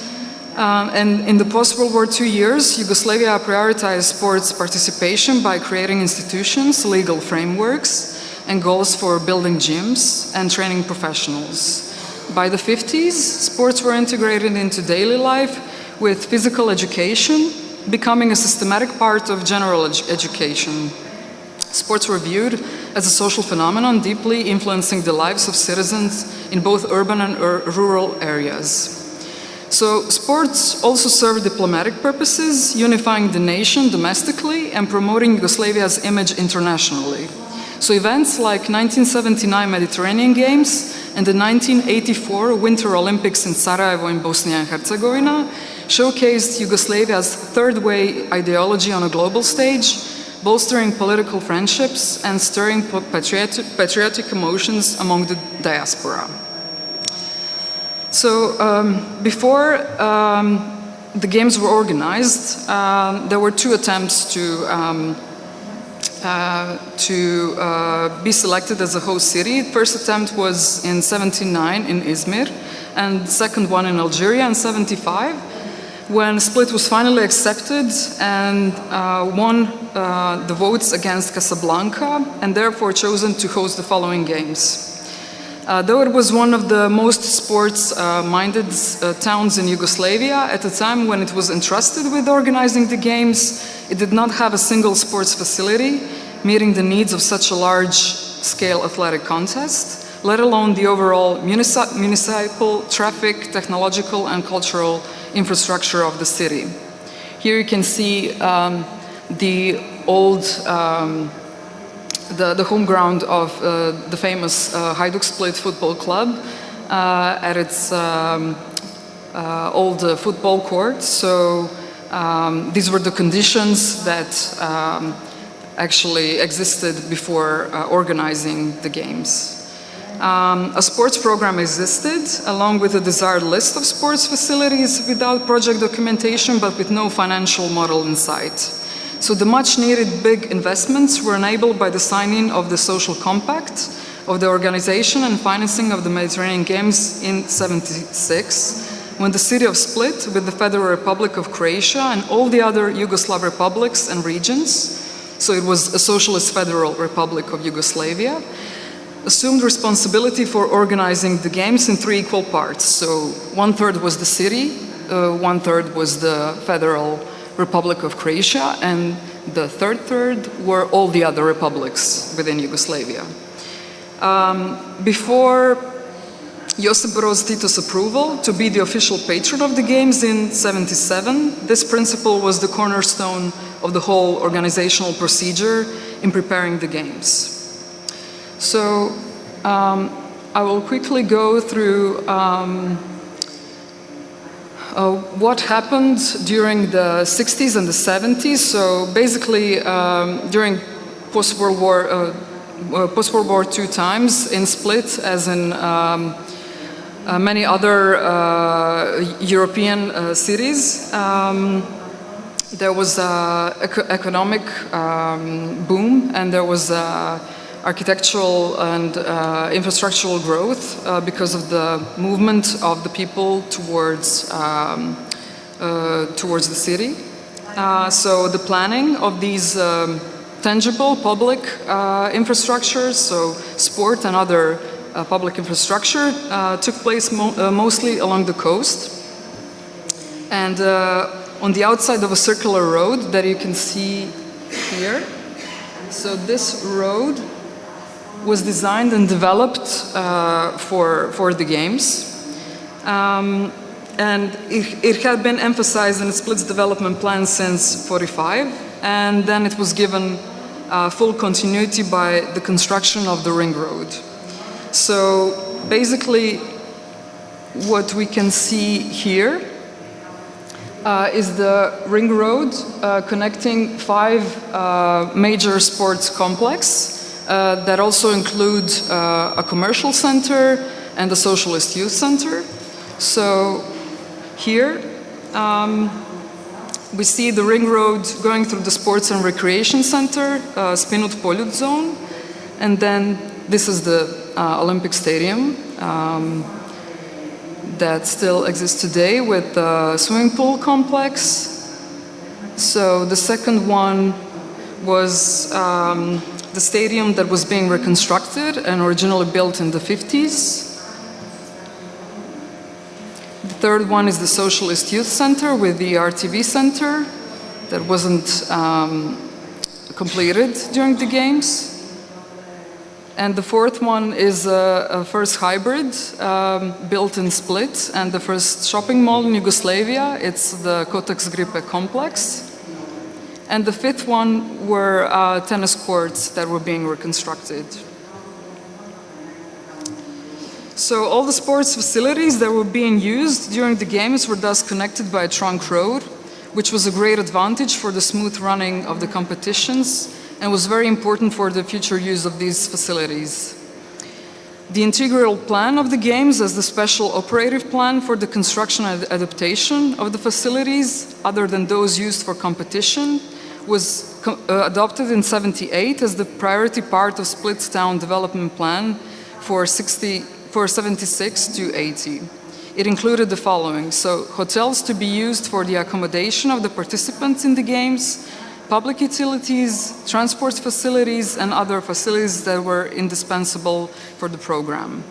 And in the post-World War II years, Yugoslavia prioritized sports participation by creating institutions, legal frameworks, and goals for building gyms and training professionals. By the 50s, sports were integrated into daily life with physical education becoming a systematic part of general education. Sports were viewed as a social phenomenon deeply influencing the lives of citizens in both urban and rural areas. So sports also serve diplomatic purposes, unifying the nation domestically and promoting Yugoslavia's image internationally. So events like 1979 Mediterranean Games and the 1984 Winter Olympics in Sarajevo in Bosnia and Herzegovina showcased Yugoslavia's third way ideology on a global stage, bolstering political friendships and stirring patriotic emotions among the diaspora. So before the games were organized, there were two attempts to be selected as a host city. The first attempt was in '79 in Izmir, and the second one in Algeria in '75, when Split was finally accepted and won the votes against Casablanca, and therefore chosen to host the following games. Though it was one of the most sports-minded towns in Yugoslavia, at the time when it was entrusted with organizing the games, it did not have a single sports facility meeting the needs of such a large-scale athletic contest, let alone the overall municipal, traffic, technological, and cultural infrastructure of the city. Here you can see the old the home ground of the famous Hajduk Split football club at its old football court. So these were the conditions that actually existed before organizing the games. A sports program existed, along with a desired list of sports facilities without project documentation, but with no financial model in sight. So the much-needed big investments were enabled by the signing of the social compact of the organization and financing of the Mediterranean Games in '76, when the city of Split, with the Federal Republic of Croatia and all the other Yugoslav republics and regions, so it was a socialist federal republic of Yugoslavia, assumed responsibility for organizing the games in 3 equal parts. So 1/3 was the city, 1/3 was the Federal Republic of Croatia, and the third were all the other republics within Yugoslavia. Before Josip Broz Tito's approval to be the official patron of the games in '77, this principle was the cornerstone of the whole organizational procedure in preparing the games. So I will quickly go through what happened during the 60s and the 70s. So basically, during post-World War II times in Split, as in many other European cities, there was economic boom, and there was architectural and infrastructural growth because of the movement of the people towards the city. So the planning of these tangible public infrastructures, so sport and other public infrastructure, took place mostly along the coast. And on the outside of a circular road that you can see here. So this road was designed and developed for the games. And it had been emphasized in Split's development plan since 45, and then it was given full continuity by the construction of the ring road. So basically, what we can see here is the ring road connecting 5 major sports complexes that also include a commercial center and a socialist youth center. So here we see the ring road going through the sports and recreation center, Spinut Poljud zone, and then this is the Olympic Stadium that still exists today with the swimming pool complex. So the second one was the stadium that was being reconstructed and originally built in the 50s. The third one is the Socialist Youth Center with the RTV Center that wasn't completed during the games. And the fourth one is a first hybrid built in Split, and the first shopping mall in Yugoslavia. It's the Kotex Gripe complex. And the fifth one were tennis courts that were being reconstructed. So all the sports facilities that were being used during the games were thus connected by a trunk road, which was a great advantage for the smooth running of the competitions and was very important for the future use of these facilities. The integral plan of the games as the special operative plan for the construction and adaptation of the facilities, other than those used for competition, was adopted in '78 as the priority part of Split's town development plan for 76 to 80. It included the following: so hotels to be used for the accommodation of the participants in the games, public utilities, transport facilities, and other facilities that were indispensable for the program.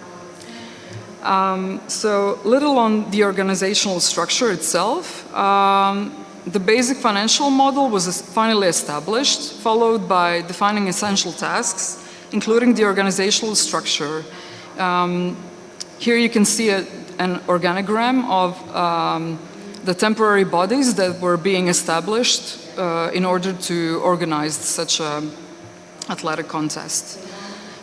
So little on the organizational structure itself. The basic financial model was finally established, followed by defining essential tasks, including the organizational structure. Here you can see an organogram of the temporary bodies that were being established in order to organize such an athletic contest.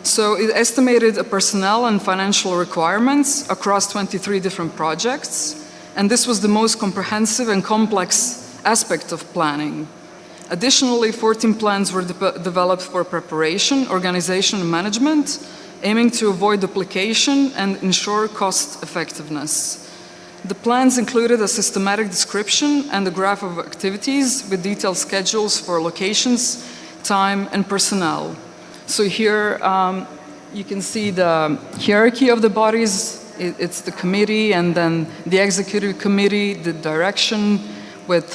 So it estimated a personnel and financial requirements across 23 different projects, and this was the most comprehensive and complex aspect of planning. Additionally, 14 plans were developed for preparation, organization, and management, aiming to avoid duplication and ensure cost effectiveness. The plans included a systematic description and a graph of activities with detailed schedules for locations, time, and personnel. So here you can see the hierarchy of the bodies. It's the committee and then the executive committee, the direction with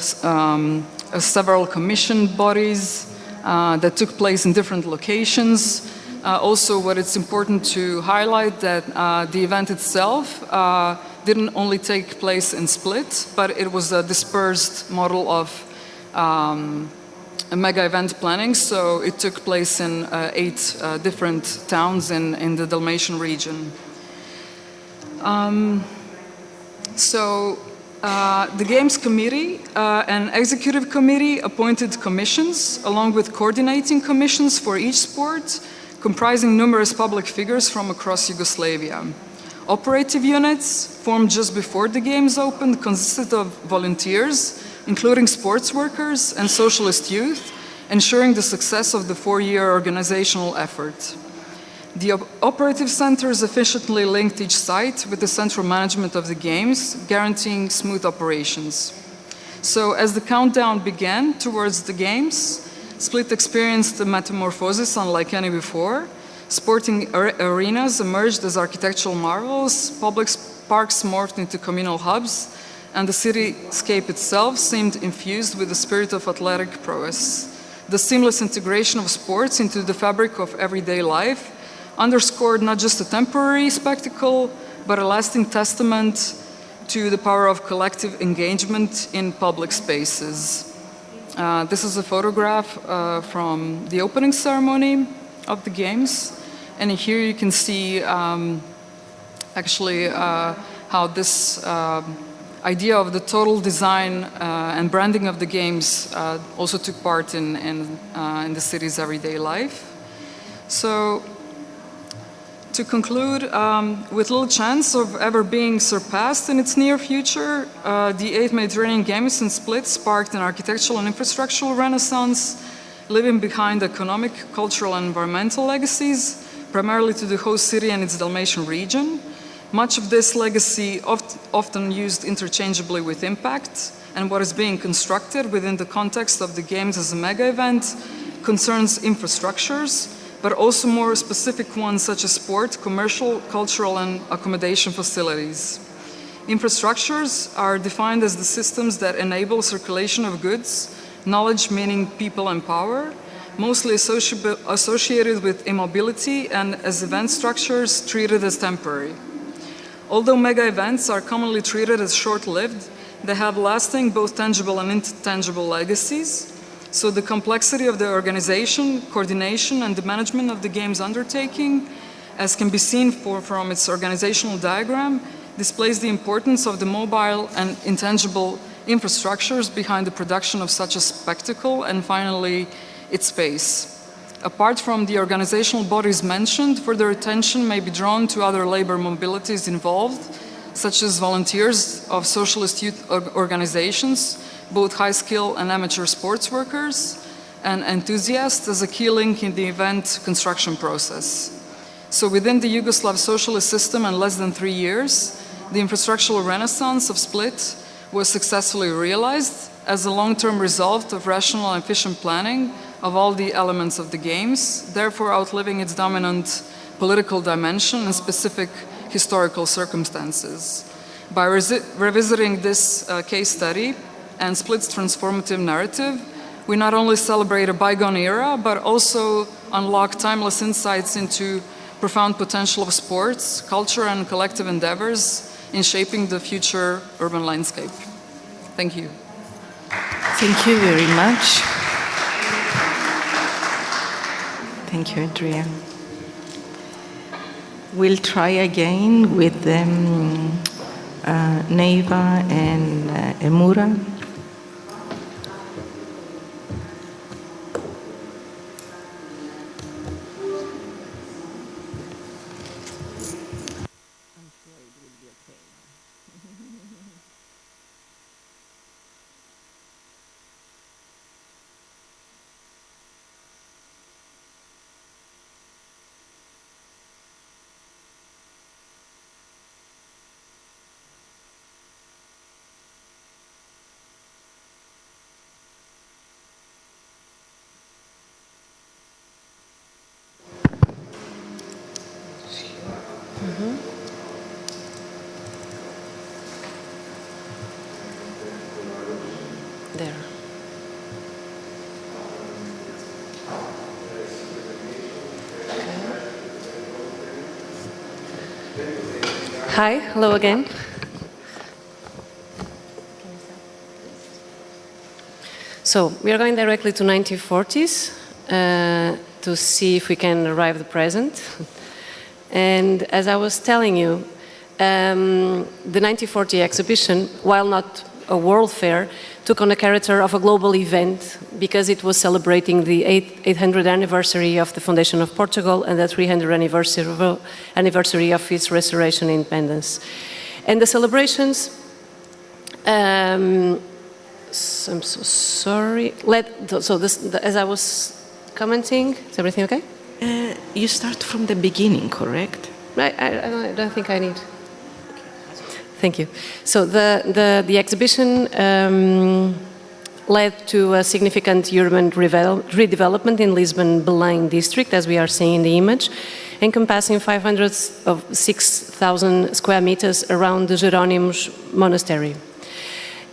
several commissioned bodies that took place in different locations. Also, what it's important to highlight that the event itself didn't only take place in Split, but it was a dispersed model of a mega event planning. So it took place in 8 different towns in the Dalmatian region. The Games Committee and Executive Committee appointed commissions along with coordinating commissions for each sport, comprising numerous public figures from across Yugoslavia. Operative units, formed just before the games opened, consisted of volunteers, including sports workers and socialist youth, ensuring the success of the 4-year organizational effort. The operative centers efficiently linked each site with the central management of the games, guaranteeing smooth operations. So as the countdown began towards the games, Split experienced a metamorphosis unlike any before. Sporting arenas emerged as architectural marvels, public parks morphed into communal hubs, and the cityscape itself seemed infused with the spirit of athletic prowess. The seamless integration of sports into the fabric of everyday life underscored not just a temporary spectacle, but a lasting testament to the power of collective engagement in public spaces. This is a photograph from the opening ceremony of the Games. And here you can see actually how this idea of the total design and branding of the Games also took part in the city's everyday life. So to conclude, with little chance of ever being surpassed in its near future, the 8th Mediterranean Games in Split sparked an architectural and infrastructural renaissance, leaving behind economic, cultural, and environmental legacies, primarily to the host city and its Dalmatian region. Much of this legacy, often used interchangeably with impact, and what is being constructed within the context of the Games as a mega event, concerns infrastructures, but also more specific ones such as sport, commercial, cultural, and accommodation facilities. Infrastructures are defined as the systems that enable circulation of goods, knowledge, meaning, people, and power, mostly associated with immobility and as event structures treated as temporary. Although mega events are commonly treated as short-lived, they have lasting both tangible and intangible legacies. So the complexity of the organization, coordination, and the management of the Games undertaking, as can be seen from its organizational diagram, displays the importance of the mobile and intangible infrastructures behind the production of such a spectacle, and finally, its space. Apart from the organizational bodies mentioned, further attention may be drawn to other labor mobilities involved, such as volunteers of socialist youth organizations, both high-skill and amateur sports workers, and enthusiasts as a key link in the event construction process. So within the Yugoslav socialist system in less than 3 years, the infrastructural renaissance of Split was successfully realized as a long-term result of rational and efficient planning of all the elements of the Games, therefore outliving its dominant political dimension and specific historical circumstances. By revisiting this case study and Split's transformative narrative, we not only celebrate a bygone era, but also unlock timeless insights into profound potential of sports, culture, and collective endeavors in shaping the future urban landscape. Thank you. Thank you very much. Thank you, Andrea. We'll try again with Neva and Emura. There. Hi, hello again. So we are going directly to 1940s to see if we can arrive the present. And as I was telling you, the 1940 exhibition, while not a world fair, took on the character of a global event because it was celebrating the 800th anniversary of the foundation of Portugal and the 300th anniversary of its restoration independence. And the celebrations, I'm so sorry. As I was commenting, is everything okay? You start from the beginning, correct? I don't think I need. Thank you. So the exhibition led to a significant urban redevelopment in Lisbon Belém district, as we are seeing in the image, encompassing 506,000 square meters around the Jerónimos monastery.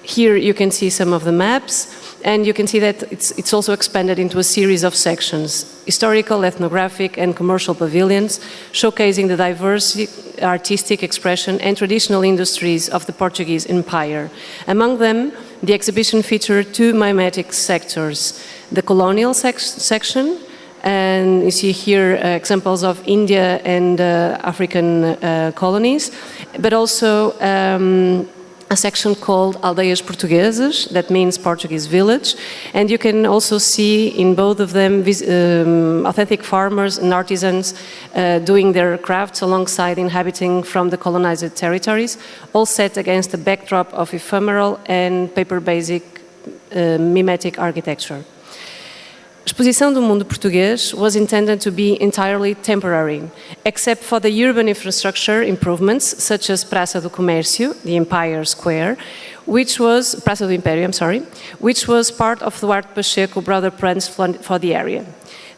Here you can see some of the maps, and you can see that it's also expanded into a series of sections: historical, ethnographic, and commercial pavilions, showcasing the diverse artistic expression and traditional industries of the Portuguese Empire. Among them, the exhibition featured two mimetic sectors: the colonial section, and you see here examples of India and African colonies, but also a section called Aldeias Portuguesas, that means Portuguese village, and you can also see in both of them authentic farmers and artisans doing their crafts alongside inhabiting from the colonized territories, all set against a backdrop of ephemeral and paper-basic mimetic architecture. A exposição do mundo português was intended to be entirely temporary, except for the urban infrastructure improvements such as Praça do Comércio, the Empire Square, Praça do Império, which was part of Duarte Pacheco broader plans for the area.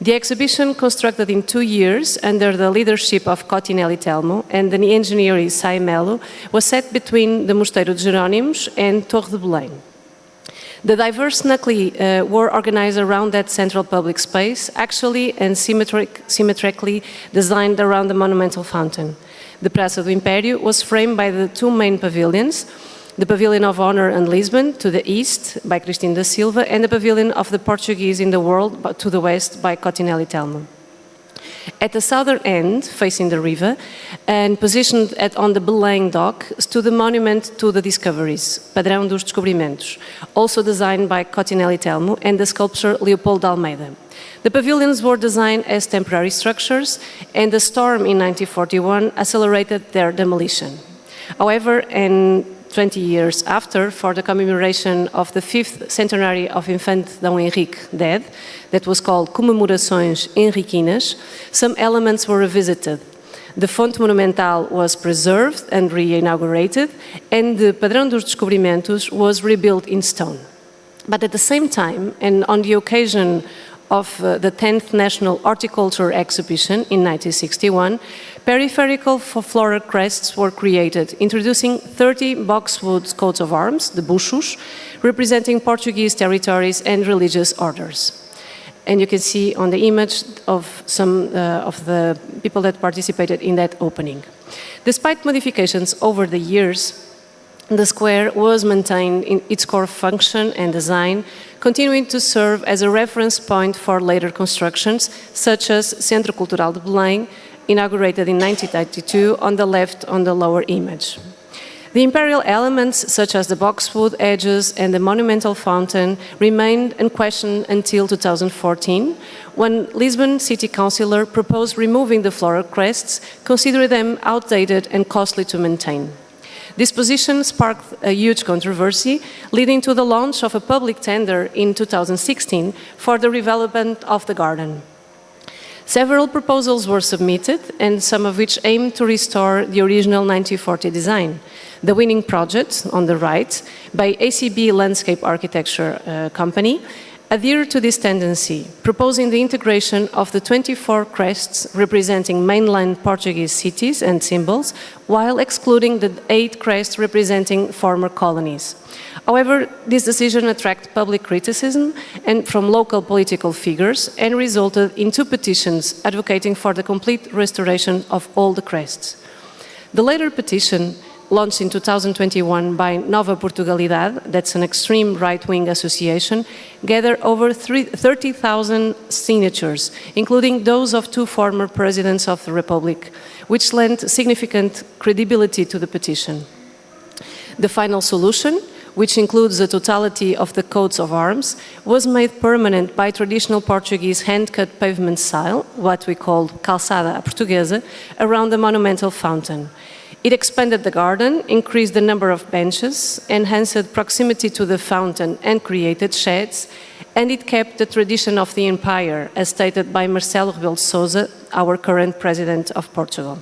The exhibition, constructed in 2 years under the leadership of Cotinelli Telmo and the engineer Sai Melo, was set between the Mosteiro de Jerónimos and Torre de Belém. The diverse nuclei were organized around that central public space, actually and symmetrically designed around the monumental fountain. The Praça do Império was framed by the two main pavilions, the Pavilion of Honor and Lisbon to the east by Cristina da Silva, and the Pavilion of the Portuguese in the World to the west by Cotinelli Telmo. At the southern end, facing the river, and positioned on the Belém dock, stood the monument to the discoveries, Padrão dos Descobrimentos, also designed by Cotinelli Telmo and the sculptor Leopoldo Almeida. The pavilions were designed as temporary structures, and the storm in 1941 accelerated their demolition. However, 20 years after, for the commemoration of the 5th centenary of Infante Dom Henrique dead, that was called Comemorações Henriquinas, some elements were revisited. The Fonte Monumental was preserved and re-inaugurated, and the Padrão dos Descobrimentos was rebuilt in stone. But at the same time, and on the occasion of the 10th National Horticulture Exhibition in 1961, peripheral floral crests were created, introducing 30 boxwood coats of arms, the buchos, representing Portuguese territories and religious orders. And you can see on the image of some of the people that participated in that opening. Despite modifications over the years, the square was maintained in its core function and design, continuing to serve as a reference point for later constructions, such as Centro Cultural de Belém, inaugurated in 1992 on the left on the lower image. The imperial elements, such as the boxwood edges and the monumental fountain, remained unquestioned until 2014, when Lisbon City Councillor proposed removing the floral crests, considering them outdated and costly to maintain. This position sparked a huge controversy, leading to the launch of a public tender in 2016 for the redevelopment of the garden. Several proposals were submitted, and some of which aimed to restore the original 1940 design. The winning project, on the right, by ACB Landscape Architecture Company, adhered to this tendency, proposing the integration of the 24 crests representing mainland Portuguese cities and symbols, while excluding the 8 crests representing former colonies. However, this decision attracted public criticism and from local political figures and resulted in 2 petitions advocating for the complete restoration of all the crests. The later petition, launched in 2021 by Nova Portugalidade, that's an extreme right-wing association, gathered over 30,000 signatures, including those of 2 former presidents of the Republic, which lent significant credibility to the petition. The final solution, which includes the totality of the coats of arms, was made permanent by traditional Portuguese hand-cut pavement style, what we call calçada à portuguesa, around the monumental fountain. It expanded the garden, increased the number of benches, enhanced proximity to the fountain and created sheds, and it kept the tradition of the empire, as stated by Marcelo Rebelo de Sousa, our current president of Portugal.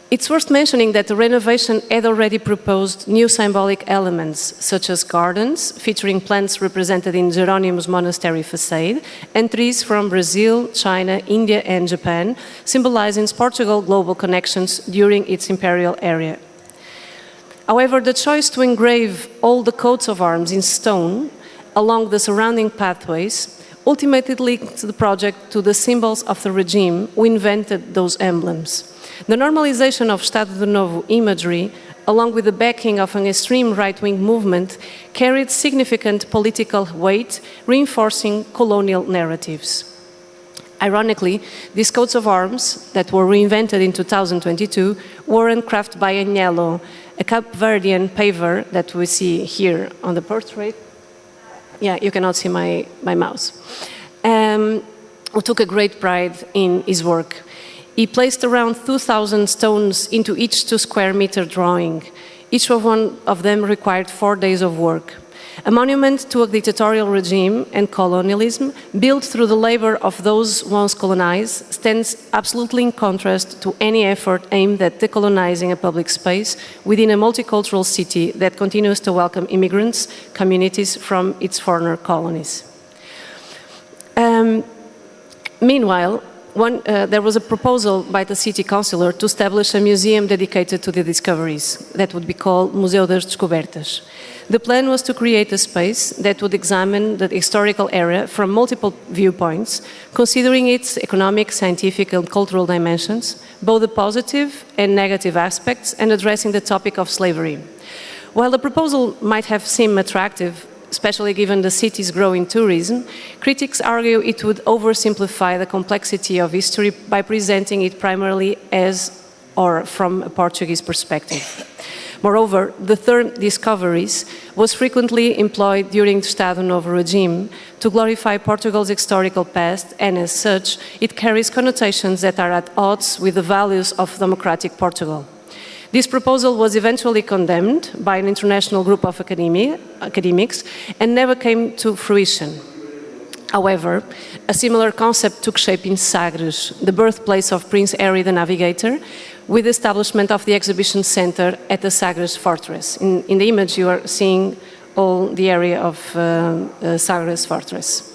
It's worth mentioning that the renovation had already proposed new symbolic elements, such as gardens featuring plants represented in Jerónimo's monastery facade, and trees from Brazil, China, India, and Japan, symbolizing Portugal's global connections during its imperial era. However, the choice to engrave all the coats of arms in stone along the surrounding pathways ultimately linked the project to the symbols of the regime who invented those emblems. The normalization of Estado de Novo imagery, along with the backing of an extreme right-wing movement, carried significant political weight, reinforcing colonial narratives. Ironically, these coats of arms that were reinvented in 2022 were crafted by Agnello, a Cape Verdean paver that we see here on the portrait. Yeah, you cannot see my mouse. Who took a great pride in his work. He placed around 2,000 stones into each 2 square meter drawing. Each one of them required 4 days of work. A monument to a dictatorial regime and colonialism built through the labor of those once colonized stands absolutely in contrast to any effort aimed at decolonizing a public space within a multicultural city that continues to welcome immigrants, communities from its former colonies. Meanwhile, there was a proposal by the city councillor to establish a museum dedicated to the discoveries that would be called Museu das Descobertas. The plan was to create a space that would examine the historical area from multiple viewpoints, considering its economic, scientific and cultural dimensions, both the positive and negative aspects, and addressing the topic of slavery. While the proposal might have seemed attractive, especially given the city's growing tourism, critics argue it would oversimplify the complexity of history by presenting it primarily as or from a Portuguese perspective. Moreover, the term discoveries was frequently employed during the Estado Novo regime to glorify Portugal's historical past, and as such, it carries connotations that are at odds with the values of democratic Portugal. This proposal was eventually condemned by an international group of academics and never came to fruition. However, a similar concept took shape in Sagres, the birthplace of Prince Henry the Navigator, with the establishment of the exhibition center at the Sagres Fortress. In the image you are seeing all the area of Sagres Fortress.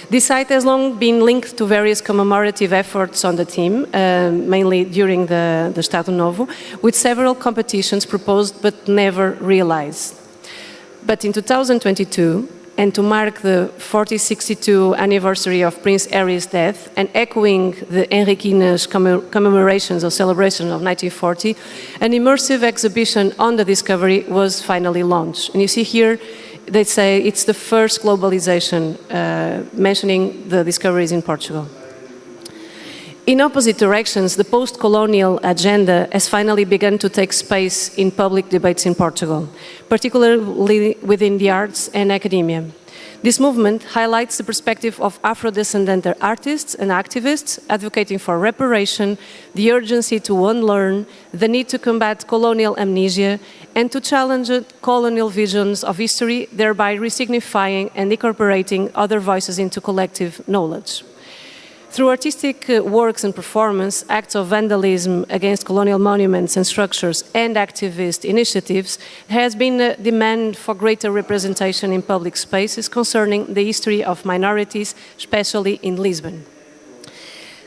This site has long been linked to various commemorative efforts on the theme, mainly during the Estado Novo, with several competitions proposed but never realized. But in 2022, and to mark the 4062 anniversary of Prince Henry's death, and echoing the Henriquina's commemorations or celebration of 1940, an immersive exhibition on the discovery was finally launched. And you see here, they say it's the first globalization mentioning the discoveries in Portugal. In opposite directions, the post-colonial agenda has finally begun to take space in public debates in Portugal, particularly within the arts and academia. This movement highlights the perspective of Afro-descendant artists and activists advocating for reparation, the urgency to unlearn, the need to combat colonial amnesia, and to challenge colonial visions of history, thereby resignifying and incorporating other voices into collective knowledge. Through artistic works and performance, acts of vandalism against colonial monuments and structures, and activist initiatives, there has been a demand for greater representation in public spaces concerning the history of minorities, especially in Lisbon.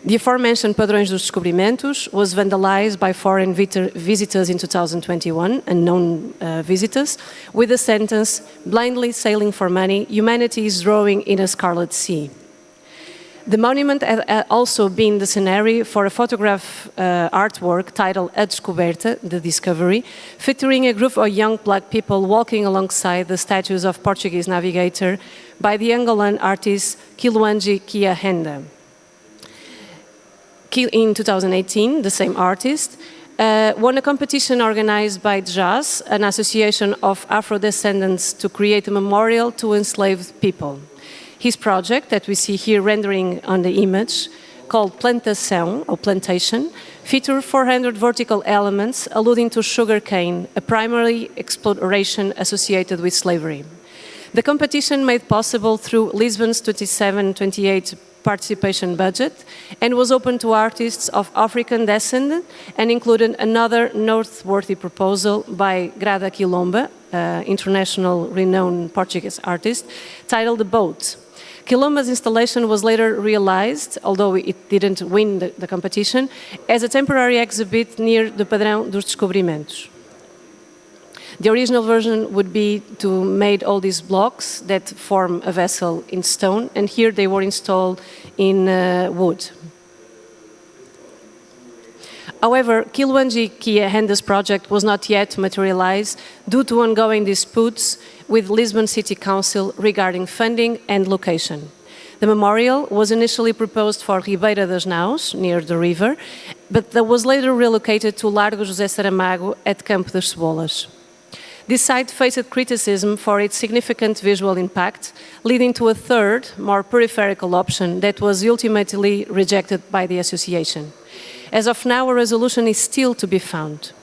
The aforementioned Padrões dos Descobrimentos was vandalized by foreign visitors in 2021, unknown visitors, with the sentence, "Blindly sailing for money, humanity is drawing in a scarlet sea." The monument had also been the scenario for a photograph artwork titled A Descoberta, The Discovery, featuring a group of young black people walking alongside the statues of Portuguese navigator by the Angolan artist Quiloange Kia Renda. In 2018, the same artist won a competition organized by JAS, an association of Afro-descendants, to create a memorial to enslaved people. His project, that we see here rendering on the image, called Plantação, or Plantation, featured 400 vertical elements alluding to sugarcane, a primary exploration associated with slavery. The competition made possible through Lisbon's 27-28 participation budget and was open to artists of African descent and included another noteworthy proposal by Grada Quilomba, international renowned Portuguese artist, titled The Boat. Quilomba's installation was later realized, although it didn't win the competition, as a temporary exhibit near the Padrão dos Descobrimentos. The original version would be to make all these blocks that form a vessel in stone, and here they were installed in wood. However, Quilwangi Kia Henda's project was not yet materialized due to ongoing disputes with Lisbon City Council regarding funding and location. The memorial was initially proposed for Ribeira das Naus, near the river, but that was later relocated to Largo José Saramago at Campo das Cebolas. This site faced criticism for its significant visual impact, leading to a third, more peripheral option that was ultimately rejected by the association. As of now, a resolution is still to be found.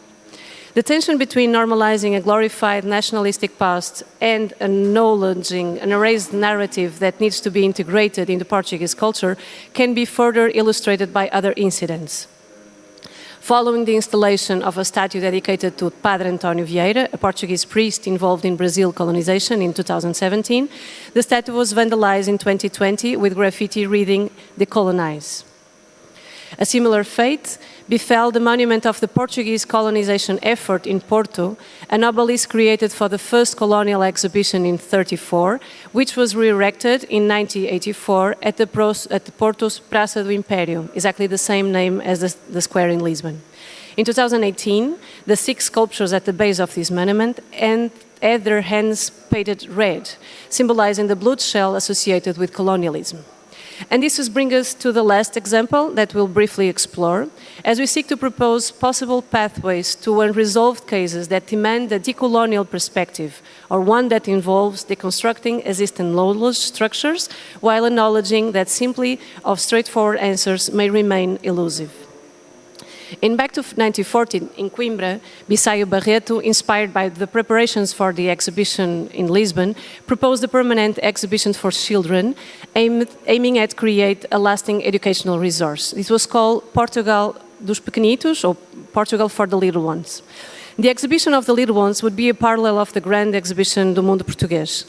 The tension between normalizing a glorified nationalistic past and acknowledging an erased narrative that needs to be integrated into Portuguese culture can be further illustrated by other incidents. Following the installation of a statue dedicated to Padre António Vieira, a Portuguese priest involved in Brazil colonization in 2017, the statue was vandalized in 2020 with graffiti reading "Decolonize." A similar fate befell the monument of the Portuguese colonization effort in Porto, an obelisk created for the first colonial exhibition in 1934, which was re-erected in 1984 at the Porto's Praça do Império, exactly the same name as the square in Lisbon. In 2018, the 6 sculptures at the base of this monument had their hands painted red, symbolizing the blood shell associated with colonialism. And this brings us to the last example that we'll briefly explore, as we seek to propose possible pathways to unresolved cases that demand a decolonial perspective, or one that involves deconstructing existing knowledge structures while acknowledging that simply of straightforward answers may remain elusive. In Back to 1914, in Coimbra, Bissaio Barreto, inspired by the preparations for the exhibition in Lisbon, proposed a permanent exhibition for children, aiming at create a lasting educational resource. This was called Portugal dos Pequenitos, or Portugal for the Little Ones. The exhibition of the little ones would be a parallel of the grand exhibition do Mundo Português,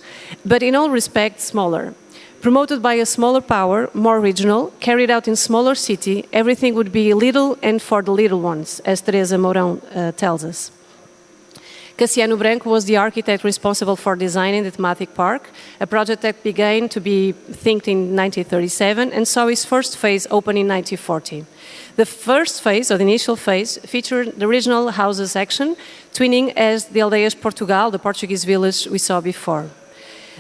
but in all respects smaller. Promoted by a smaller power, more regional, carried out in smaller city, everything would be little and for the little ones, as Teresa Mourão tells us. Cassiano Branco was the architect responsible for designing the thematic park, a project that began to be thinked in 1937 and saw its first phase open in 1940. The first phase, or the initial phase, featured the regional houses section, twinning as the Aldeias Portugal, the Portuguese village we saw before.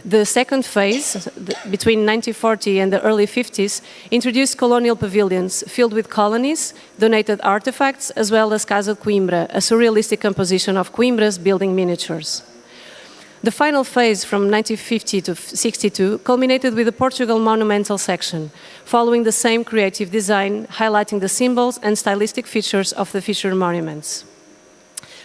The second phase, between 1940 and the early 50s, introduced colonial pavilions filled with colonies, donated artifacts, as well as Casa de Coimbra, a surrealistic composition of Coimbra's building miniatures. The final phase, from 1950 to 62, culminated with the Portugal monumental section, following the same creative design, highlighting the symbols and stylistic features of the featured monuments.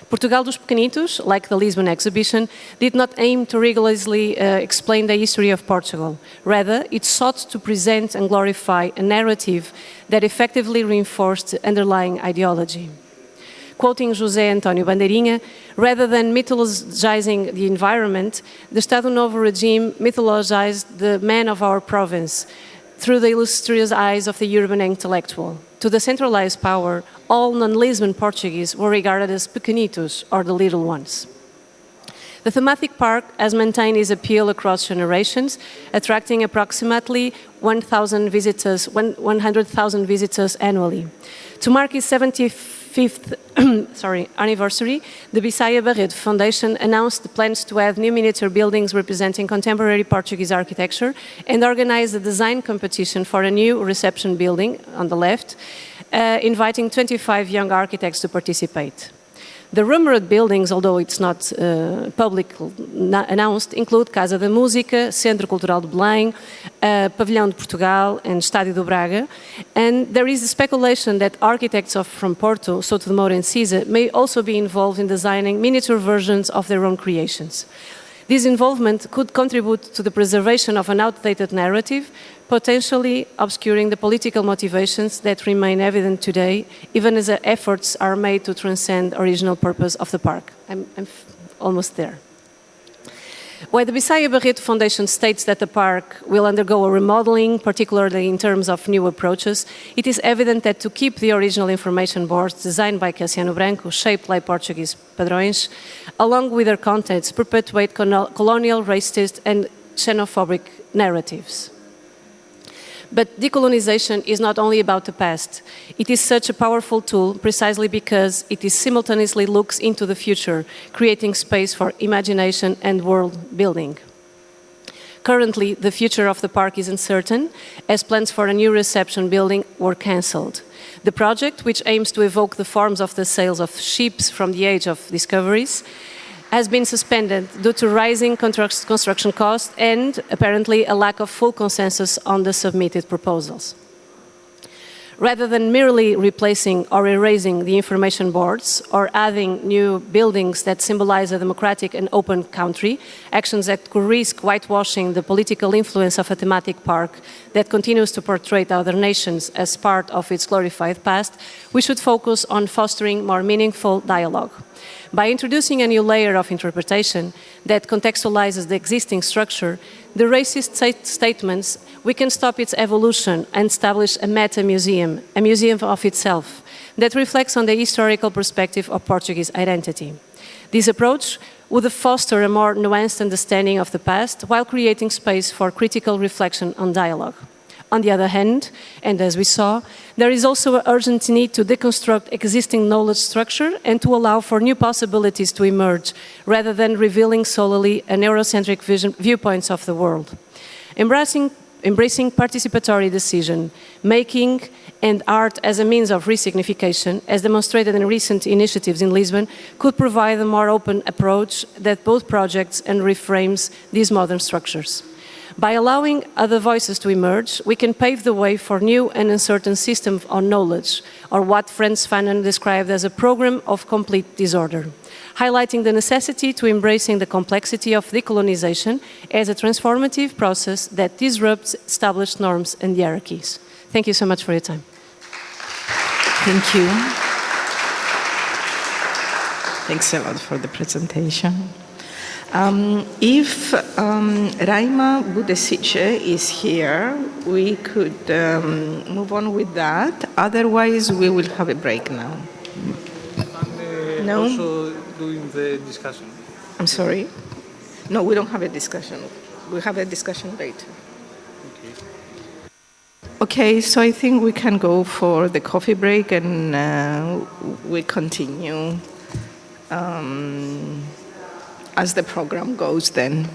Portugal dos Pequenitos, like the Lisbon exhibition, did not aim to rigorously explain the history of Portugal. Rather, it sought to present and glorify a narrative that effectively reinforced the underlying ideology. Quoting José António Bandeirinha, rather than mythologizing the environment, the Estado Novo regime mythologized the man of our province through the illustrious eyes of the urban intellectual. To the centralized power, all non-Lisbon Portuguese were regarded as pequenitos, or the little ones. The thematic park has maintained its appeal across generations, attracting approximately 100,000 visitors annually. To mark its 75th anniversary, the Bissaio Barreto Foundation announced the plans to add new miniature buildings representing contemporary Portuguese architecture and organized a design competition for a new reception building on the left, inviting 25 young architects to participate. The rumored buildings, although it's not publicly announced, include Casa da Música, Centro Cultural de Belém, Pavilhão de Portugal, and Estádio do Braga. And there is a speculation that architects from Porto, Souto de Moura and Cisa may also be involved in designing miniature versions of their own creations. This involvement could contribute to the preservation of an outdated narrative, potentially obscuring the political motivations that remain evident today, even as efforts are made to transcend the original purpose of the park. I'm almost there. While the Bisaya Barreto Foundation states that the park will undergo a remodeling, particularly in terms of new approaches, it is evident that to keep the original information boards designed by Cassiano Branco, shaped like Portuguese padrões, along with their contents, perpetuate colonial, racist and xenophobic narratives. But decolonization is not only about the past. It is such a powerful tool precisely because it simultaneously looks into the future, creating space for imagination and world building. Currently, the future of the park is uncertain, as plans for a new reception building were cancelled. The project, which aims to evoke the forms of the sails of ships from the age of discoveries, has been suspended due to rising construction costs and, apparently, a lack of full consensus on the submitted proposals. Rather than merely replacing or erasing the information boards or adding new buildings that symbolize a democratic and open country, actions that could risk whitewashing the political influence of a thematic park that continues to portray other nations as part of its glorified past, we should focus on fostering more meaningful dialogue. By introducing a new layer of interpretation that contextualizes the existing structure, the racist statements, we can stop its evolution and establish a meta-museum, a museum of itself, that reflects on the historical perspective of Portuguese identity. This approach would foster a more nuanced understanding of the past while creating space for critical reflection on dialogue. On the other hand, and as we saw, there is also an urgent need to deconstruct existing knowledge structure and to allow for new possibilities to emerge, rather than revealing solely a Eurocentric viewpoints of the world. Embracing participatory decision-making and art as a means of resignification, as demonstrated in recent initiatives in Lisbon, could provide a more open approach that both projects and reframes these modern structures. By allowing other voices to emerge, we can pave the way for new and uncertain systems of knowledge, or what Frantz Fanon described as a program of complete disorder, highlighting the necessity to embracing the complexity of decolonization as a transformative process that disrupts established norms and hierarchies. Thank you so much for your time. Thank you. Thanks a lot for the presentation. If Raima Budesice is here, we could move on with that. Otherwise, we will have a break now. No? Also doing the discussion. I'm sorry? No, we don't have a discussion. We have a discussion later. Okay, so I think we can go for the coffee break and we continue as the program goes then.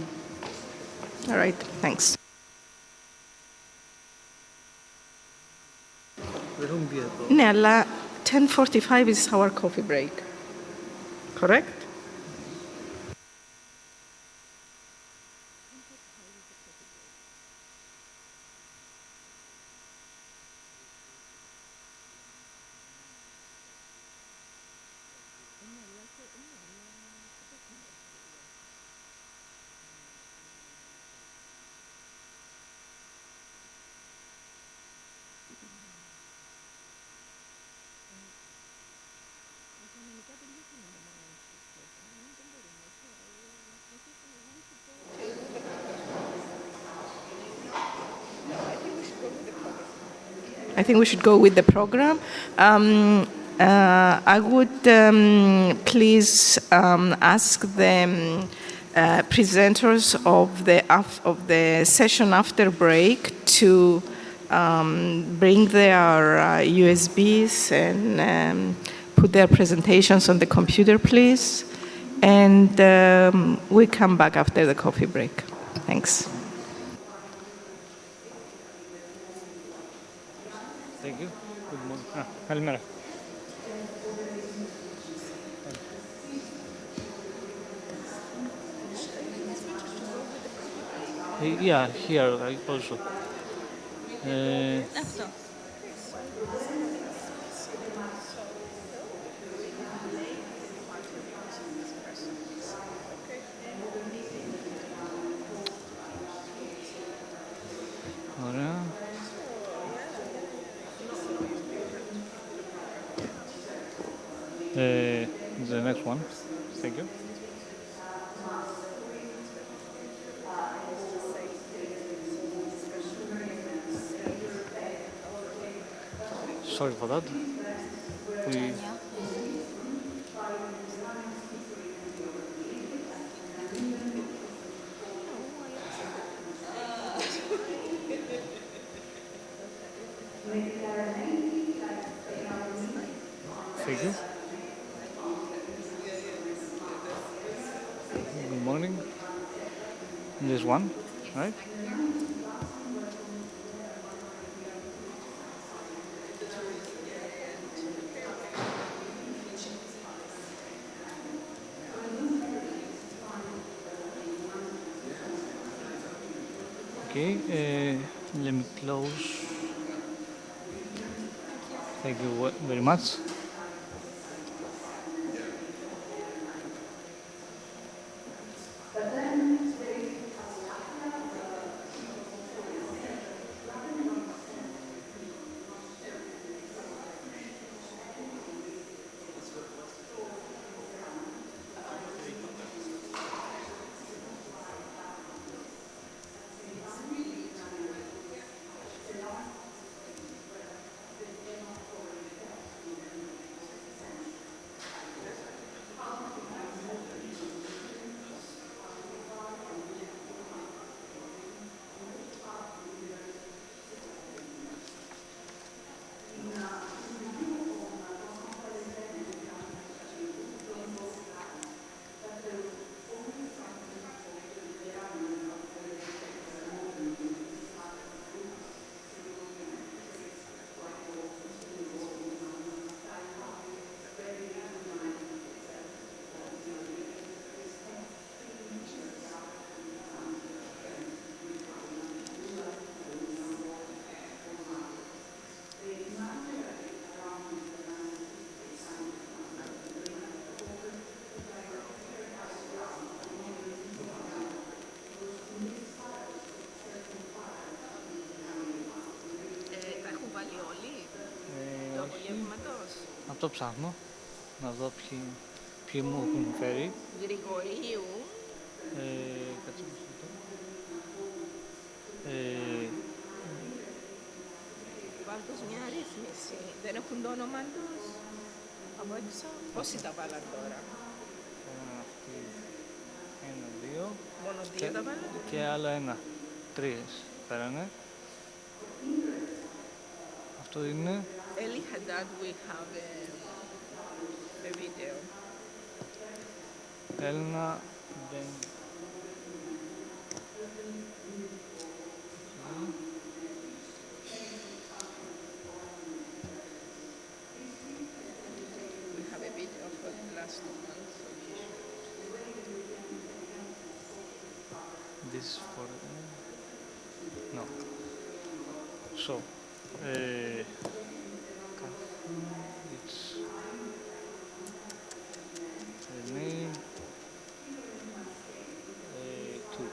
All right, thanks. Nella, 10:45 is our coffee break, correct? I think we should go with the program. I would please ask the presenters of the session after break to bring their USBs and put their presentations on the computer, please. And we come back after the coffee break. Thanks. Thank you. Good morning. Καλημέρα. Yeah, here also. the next one. Thank you. Sorry for that. We... Thank you. Good morning. This one, right? Okay, let me close. Thank you very much. Αυτό ψάχνω, να δω ποιοι μου έχουν φέρει. Γρηγορίου. Κάτσε μισό λεπτό. Πάντως μια ρύθμιση. Δεν έχουν το όνομα τους από έξω. Πόσοι τα βάλαν τώρα? Ένα, δύο. Μόνο δύο τα βάλαν? Και άλλα ένα. Τρεις φέρανε. Αυτό είναι... Eli Haddad, we have a video. Έλληνα δεν... We have a video for the last 2 months. This is for... No. So, it's the name 2.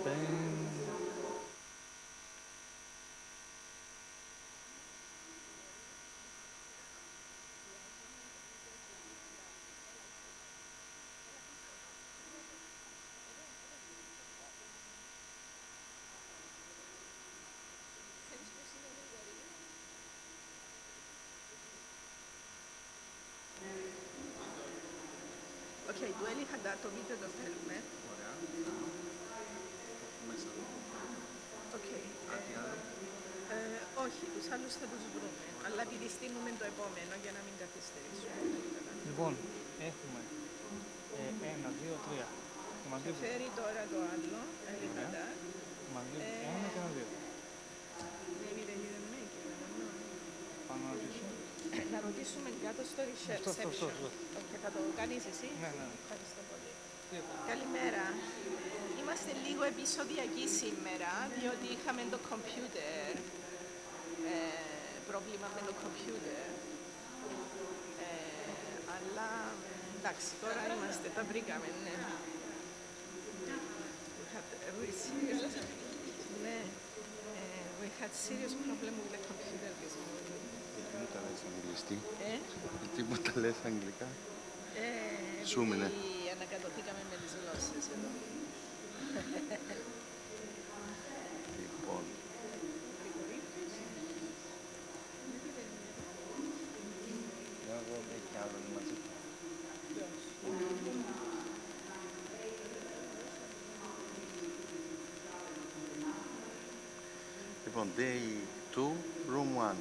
Then Okay, του Eli Haddad το βίντεο το θέλουμε. Okay. Όχι, τους άλλους θα τους βρούμε, αλλά επειδή στείλουμε το επόμενο για να μην καθυστερήσουμε. λοιπόν, έχουμε 1, 2, 3. Θα φέρει τώρα το άλλο, Eli Haddad. Μας λείπει 1 και 1, 2. Maybe they didn't make it, I don't know. Πάμε να ρωτήσουμε. Να ρωτήσουμε κάτω στο reception. Okay, θα το κάνεις εσύ? Ναι. Ευχαριστώ πολύ. Καλημέρα. Είμαστε λίγο επεισοδιακοί σήμερα, διότι είχαμε το computer, πρόβλημα με το computer. Αλλά εντάξει, τώρα είμαστε, τα βρήκαμε, ναι. We had serious problem with the computer this morning. μου τα λες αγγλιστή. Τίποτα λες αγγλικά. Σου μείνε. Ανακατοθήκαμε με τις γλώσσες εδώ. Λοιπόν. Εγώ δεν έχει άλλο μαζί. Λοιπόν, day 2, room 1.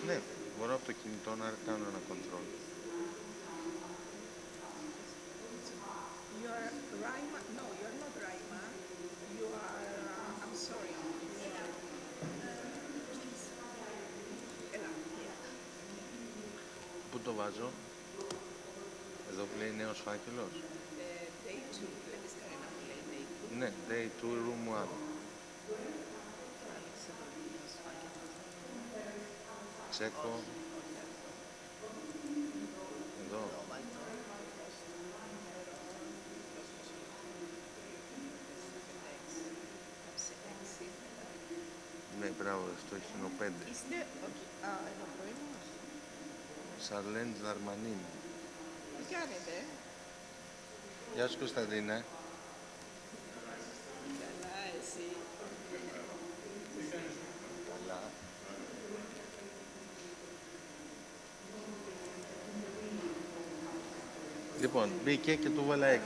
Ναι, μπορώ από το κινητό να κάνω ένα control. You are Raima? No, you are not Raima. You are, I'm sorry. Έλα, Πού το βάζω? Εδώ που λέει νέος φάκελος. Day 2, βλέπεις κανένα που λέει Day 2. Ναι, day 2, room 1. Τσέκο. Εδώ. Ναι, μπράβο, αυτό έχει είναι ο 5. Είστε, εδώ πρωινός. Σαρλέν Ζαρμανίν. Τι κάνετε? Γεια σου Κωνσταντίνα. Καλά, εσύ. Καλά. Λοιπόν, μπήκε και του βάλα 6.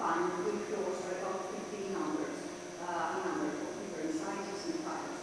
Find good floors for about 15 numbers, in number of different sizes and types.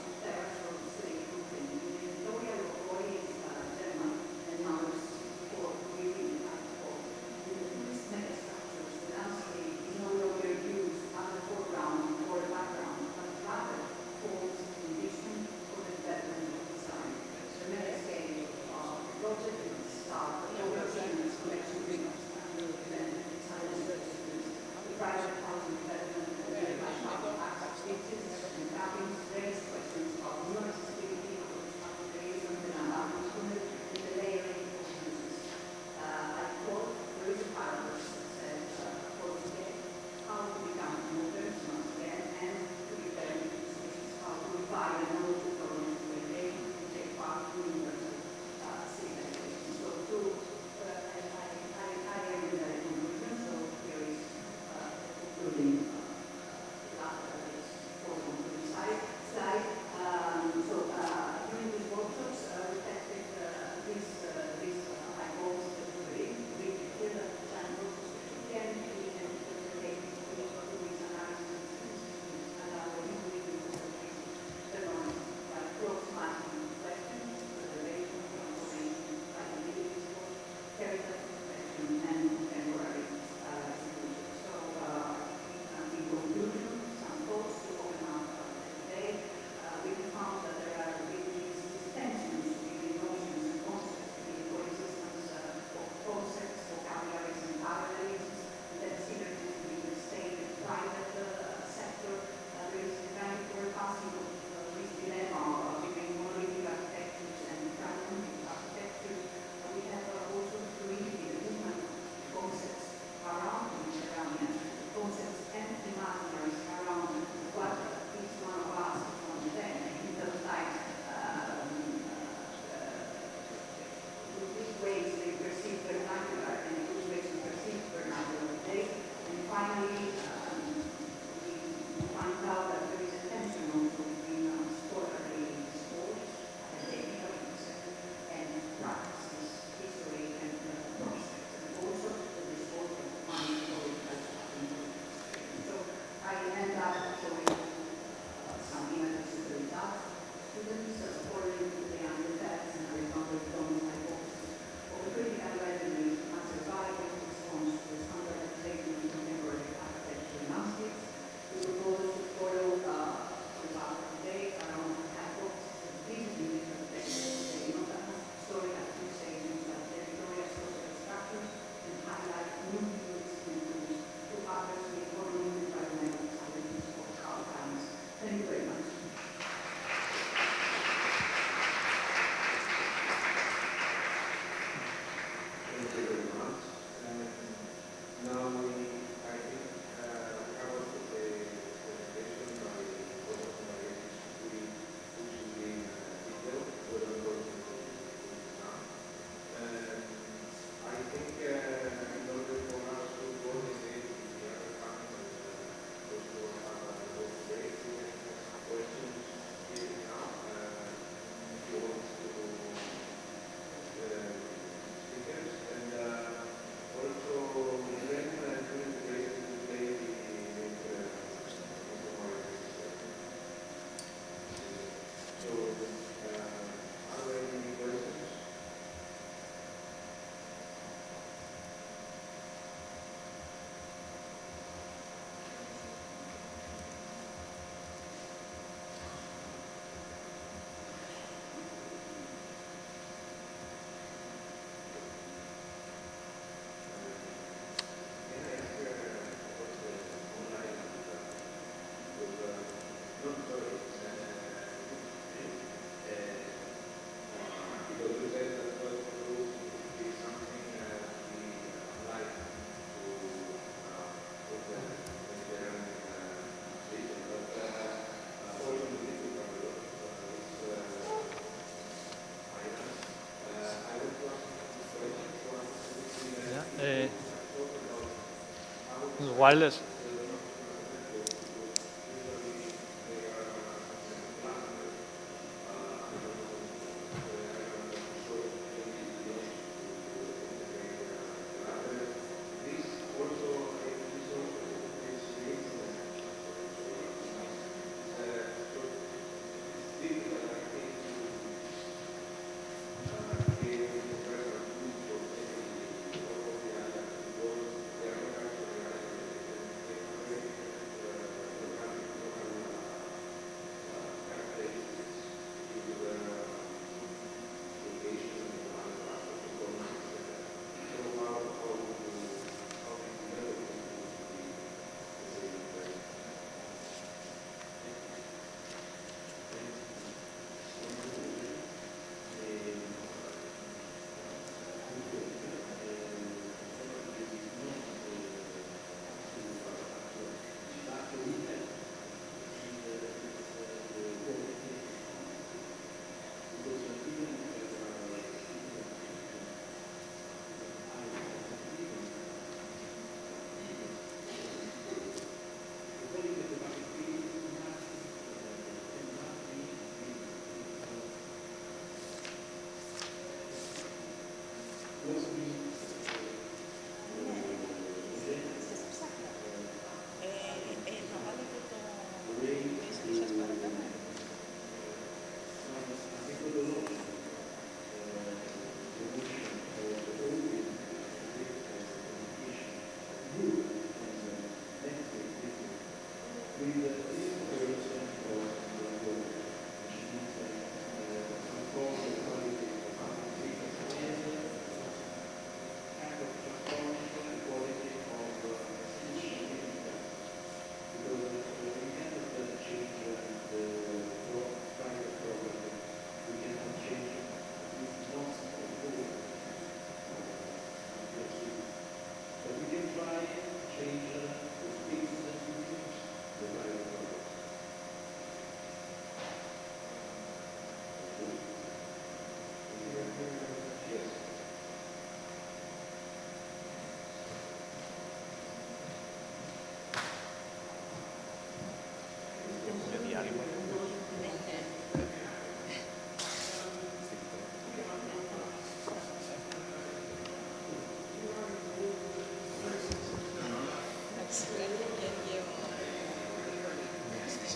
wireless.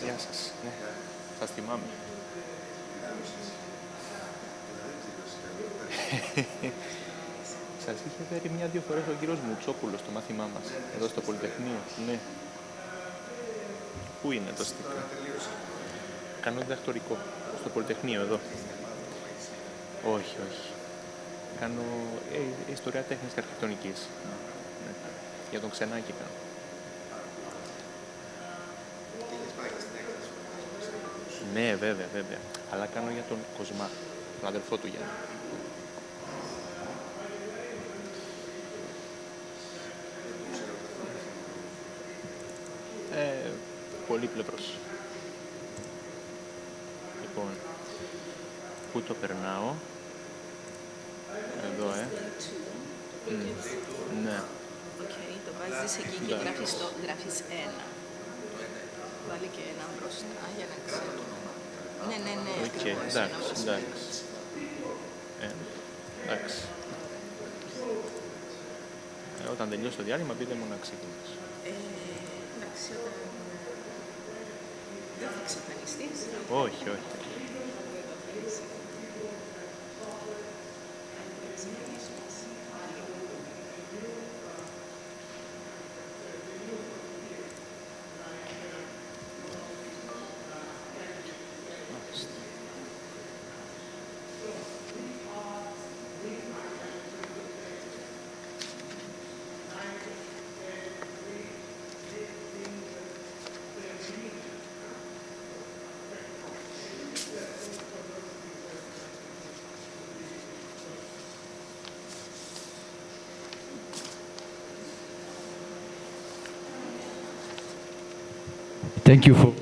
Γεια σας. Ναι, σας θυμάμαι. Σας είχε φέρει μια-δύο φορές ο κύριος Μουτσόπουλος στο μάθημά μας, εδώ στο Πολυτεχνείο. Ναι. Πού είναι το στήριο? Κάνω διδακτορικό, στο Πολυτεχνείο εδώ. Όχι, όχι. Κάνω ιστορία τέχνης και αρχιτεκτονικής. Ναι. Για τον Ξενάκη κάνω. Ναι, βέβαια, βέβαια. Αλλά κάνω για τον Κοσμά, τον αδελφό του Γιάννη. Πολύπλευρος. Λοιπόν, πού το περνάω? Εδώ, Ναι. Οκ, το βάζεις εκεί και γράφεις ένα. Βάλει και ένα μπροστά για να ξέρω. Ναι, ακριβώς. Εντάξει. Όταν τελειώσει το διάλειμμα, πείτε μου να ξεκινήσω. Εντάξει, δεν θα εξαφανιστείς. Όχι, όχι. Thank you for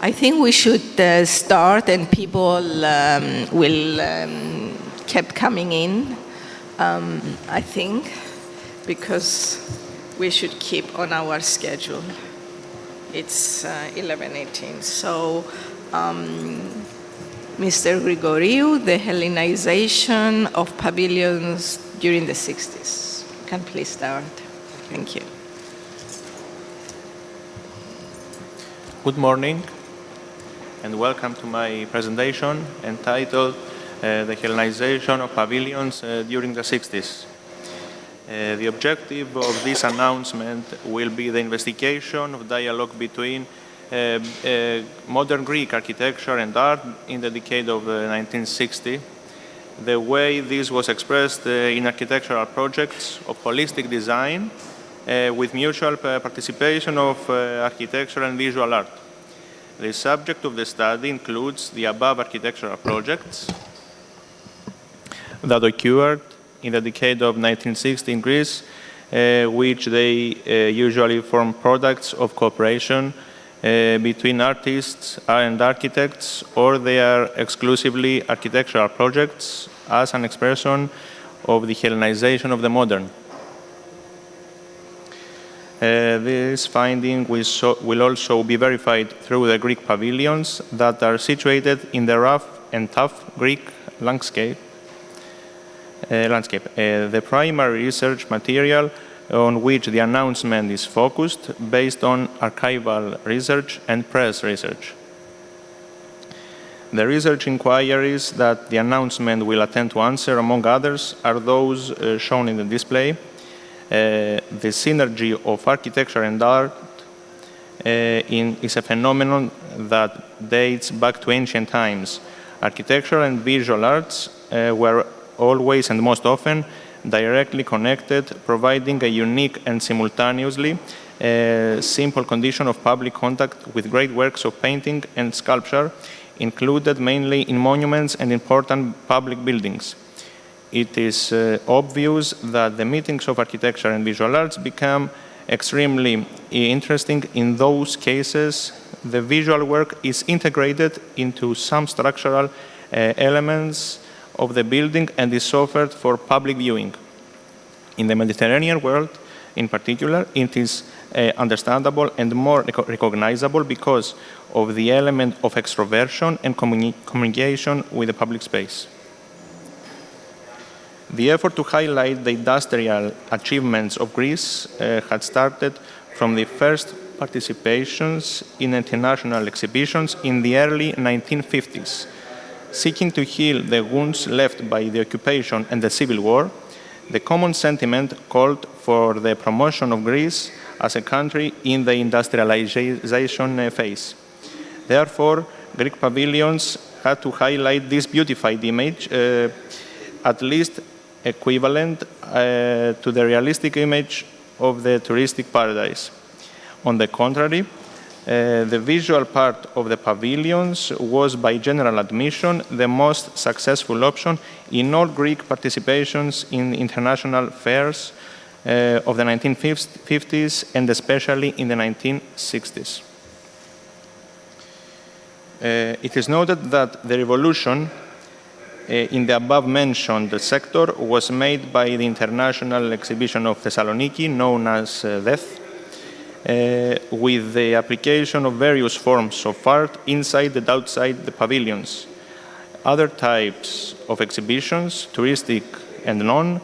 I think we should start, and people will keep coming in, I think, because we should keep on our schedule. It's 11:18. So, Mr. Grigoriou, the Hellenization of pavilions during the 60s. Can please start? Thank you. Good morning, and welcome to my presentation entitled The Hellenization of Pavilions During the 60s. The objective of this announcement will be the investigation of dialogue between modern Greek architecture and art in the decade of 1960, the way this was expressed in architectural projects of holistic design with mutual participation of architecture and visual art. The subject of the study includes the above architectural projects that occurred in the decade of 1960 in Greece, which they usually form products of cooperation between artists and architects, or they are exclusively architectural projects as an expression of the Hellenization of the modern. This finding will also be verified through the Greek pavilions that are situated in the rough and tough Greek landscape. The primary research material on which the announcement is focused based on archival research and press research. The research inquiries that the announcement will attempt to answer, among others, are those shown in the display. The synergy of architecture and art is a phenomenon that dates back to ancient times. Architecture and visual arts were always and most often directly connected, providing a unique and simultaneously simple condition of public contact with great works of painting and sculpture, included mainly in monuments and important public buildings. It is obvious that the meetings of architecture and visual arts become extremely interesting in those cases the visual work is integrated into some structural elements of the building and is offered for public viewing. In the Mediterranean world, in particular, it is understandable and more recognizable because of the element of extroversion and communication with the public space. The effort to highlight the industrial achievements of Greece had started from the first participations in international exhibitions in the early 1950s. Seeking to heal the wounds left by the occupation and the civil war, the common sentiment called for the promotion of Greece as a country in the industrialization phase. Therefore, Greek pavilions had to highlight this beautified image, at least equivalent to the realistic image of the touristic paradise. On the contrary, the visual part of the pavilions was, by general admission, the most successful option in all Greek participations in international fairs of the 1950s and especially in the 1960s. It is noted that the revolution in the above-mentioned sector was made by the International Exhibition of Thessaloniki, known as DETH, with the application of various forms of art inside and outside the pavilions. Other types of exhibitions, touristic and non,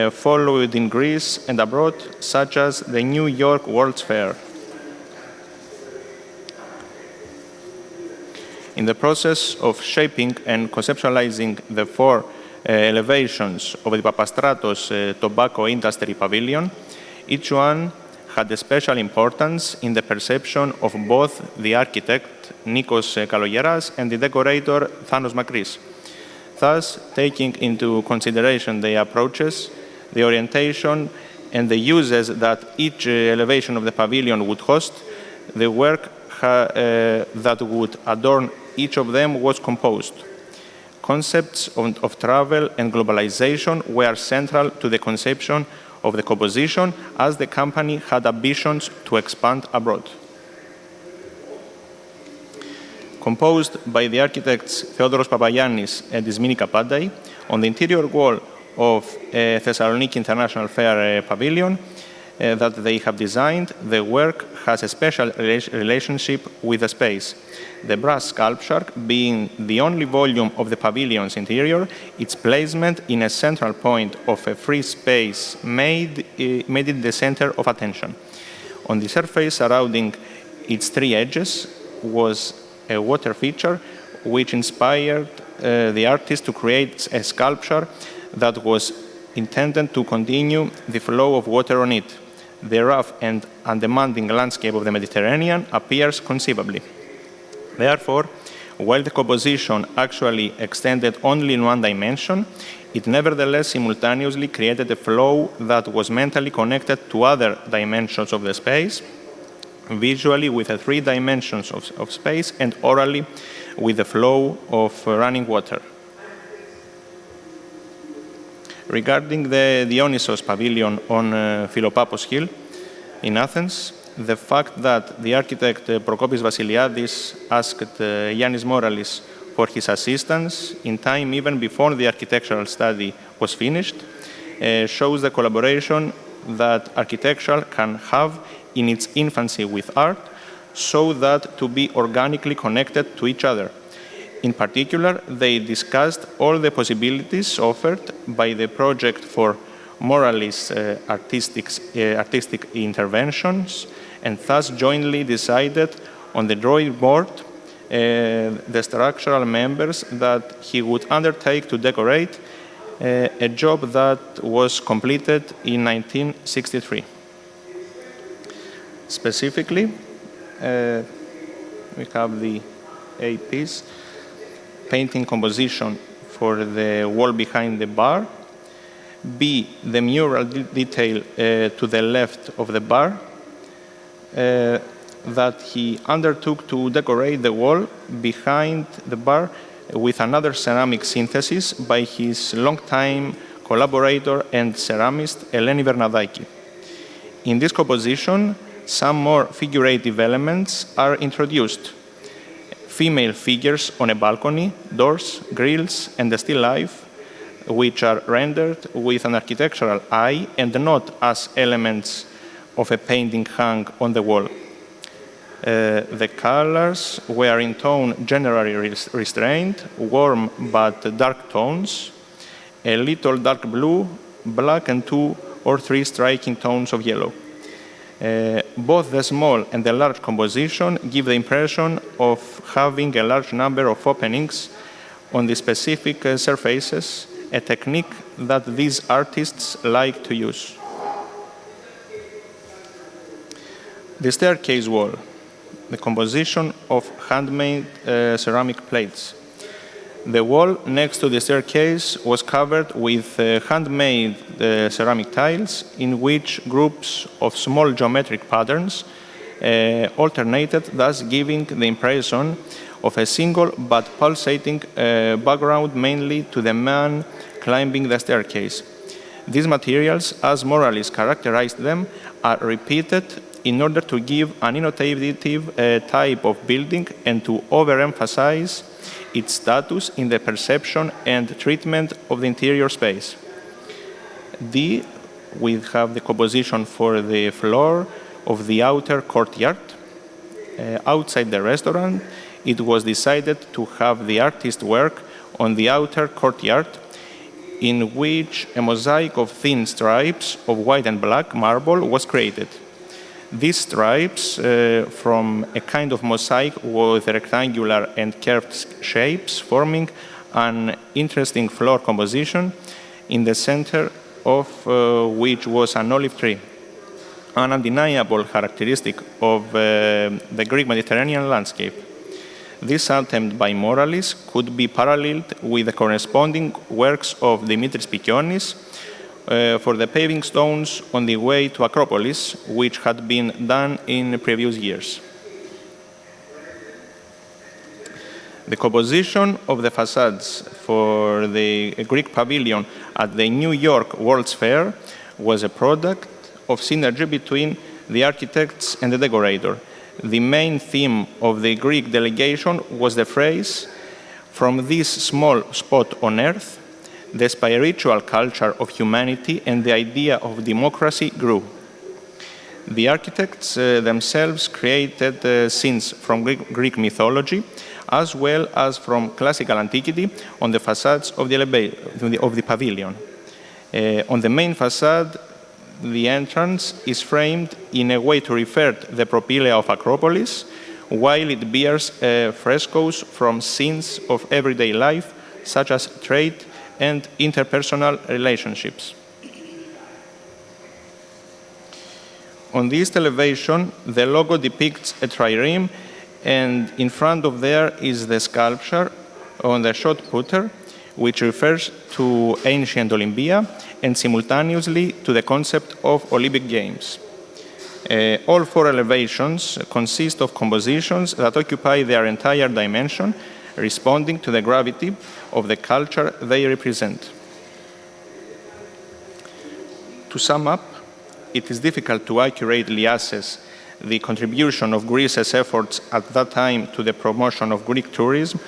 followed in Greece and abroad, such as the New York World's Fair. In the process of shaping and conceptualizing the four elevations of the Papastratos Tobacco Industry Pavilion, each one had a special importance in the perception of both the architect Nikos Kalogeras and the decorator Thanos Makris. Thus, taking into consideration the approaches, the orientation, and the uses that each elevation of the pavilion would host, the work that would adorn each of them was composed. Concepts of travel and globalization were central to the conception of the composition, as the company had ambitions to expand abroad. Composed by the architects Theodoros Papagiannis and Ismini Kapadai, on the interior wall of Thessaloniki International Fair Pavilion that they have designed, the work has a special relationship with the space. The brass sculpture being the only volume of the pavilion's interior, its placement in a central point of a free space made it the center of attention. On the surface surrounding its three edges was a water feature which inspired the artist to create a sculpture that was intended to continue the flow of water on it. The rough and undemanding landscape of the Mediterranean appears conceivably. Therefore, while the composition actually extended only in one dimension, it nevertheless simultaneously created a flow that was mentally connected to other dimensions of the space, visually with the three dimensions of space, and orally with the flow of running water. Regarding the Dionysos pavilion on Philopapos Hill in Athens, the fact that the architect Prokopis Vasiliadis asked Yannis Moralis for his assistance in time even before the architectural study was finished shows the collaboration that architecture can have in its infancy with art, so that to be organically connected to each other. In particular, they discussed all the possibilities offered by the project for Moralis' artistic interventions, and thus jointly decided on the drawing board the structural members that he would undertake to decorate, a job that was completed in 1963. Specifically, we have the A piece, painting composition for the wall behind the bar. B, the mural detail to the left of the bar that he undertook to decorate the wall behind the bar with another ceramic synthesis by his longtime collaborator and ceramist Eleni Vernadaki. In this composition, some more figurative elements are introduced. Female figures on a balcony, doors, grills, and a still life, which are rendered with an architectural eye and not as elements of a painting hung on the wall. The colors were in tone generally restrained, warm but dark tones, a little dark blue, black, and 2 or 3 striking tones of yellow. Both the small and the large composition give the impression of having a large number of openings on the specific surfaces, a technique that these artists like to use. The staircase wall, the composition of handmade ceramic plates. The wall next to the staircase was covered with handmade ceramic tiles in which groups of small geometric patterns alternated, thus giving the impression of a single but pulsating background, mainly to the man climbing the staircase. These materials, as Moralis characterized them, are repeated in order to give an innovative type of building and to overemphasize its status in the perception and treatment of the interior space. D, we have the composition for the floor of the outer courtyard. Outside the restaurant, it was decided to have the artist work on the outer courtyard, in which a mosaic of thin stripes of white and black marble was created. These stripes, from a kind of mosaic with rectangular and curved shapes, forming an interesting floor composition, in the center of which was an olive tree, an undeniable characteristic of the Greek Mediterranean landscape. This attempt by Moralis could be paralleled with the corresponding works of Dimitris Pikionis, for the paving stones on the way to Acropolis, which had been done in previous years. The composition of the facades for the Greek pavilion at the New York World's Fair was a product of synergy between the architects and the decorator. The main theme of the Greek delegation was the phrase, "From this small spot on earth, the spiritual culture of humanity and the idea of democracy grew." The architects themselves created scenes from Greek mythology, as well as from classical antiquity, on the facades of the pavilion. On the main facade, the entrance is framed in a way to refer to the propylaea of Acropolis, while it bears frescoes from scenes of everyday life, such as trade and interpersonal relationships. On this elevation, the logo depicts a trireme, and in front of there is the sculpture on the shot putter, which refers to ancient Olympia and simultaneously to the concept of Olympic Games. All four elevations consist of compositions that occupy their entire dimension, responding to the gravity of the culture they represent. To sum up, it is difficult to accurately assess the contribution of Greece's efforts at that time to the promotion of Greek tourism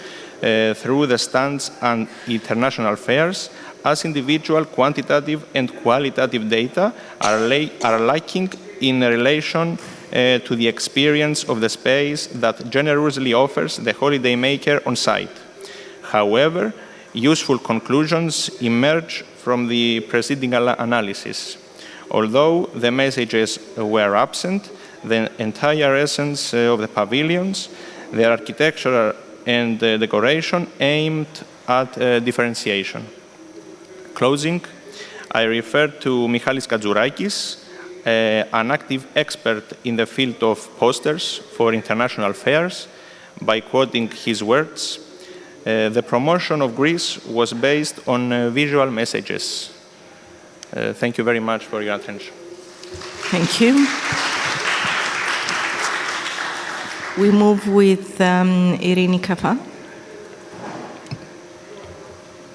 through the stands and international fairs, as individual quantitative and qualitative data are lacking in relation to the experience of the space that generously offers the holidaymaker on site. However, useful conclusions emerge from the preceding analysis. Although the messages were absent, the entire essence of the pavilions, their architecture and decoration aimed at differentiation. Closing, I refer to Michalis Katsourakis, an active expert in the field of posters for international fairs, by quoting his words, "The promotion of Greece was based on visual messages." Thank you very much for your attention. Thank you. We move with Irini Kafa.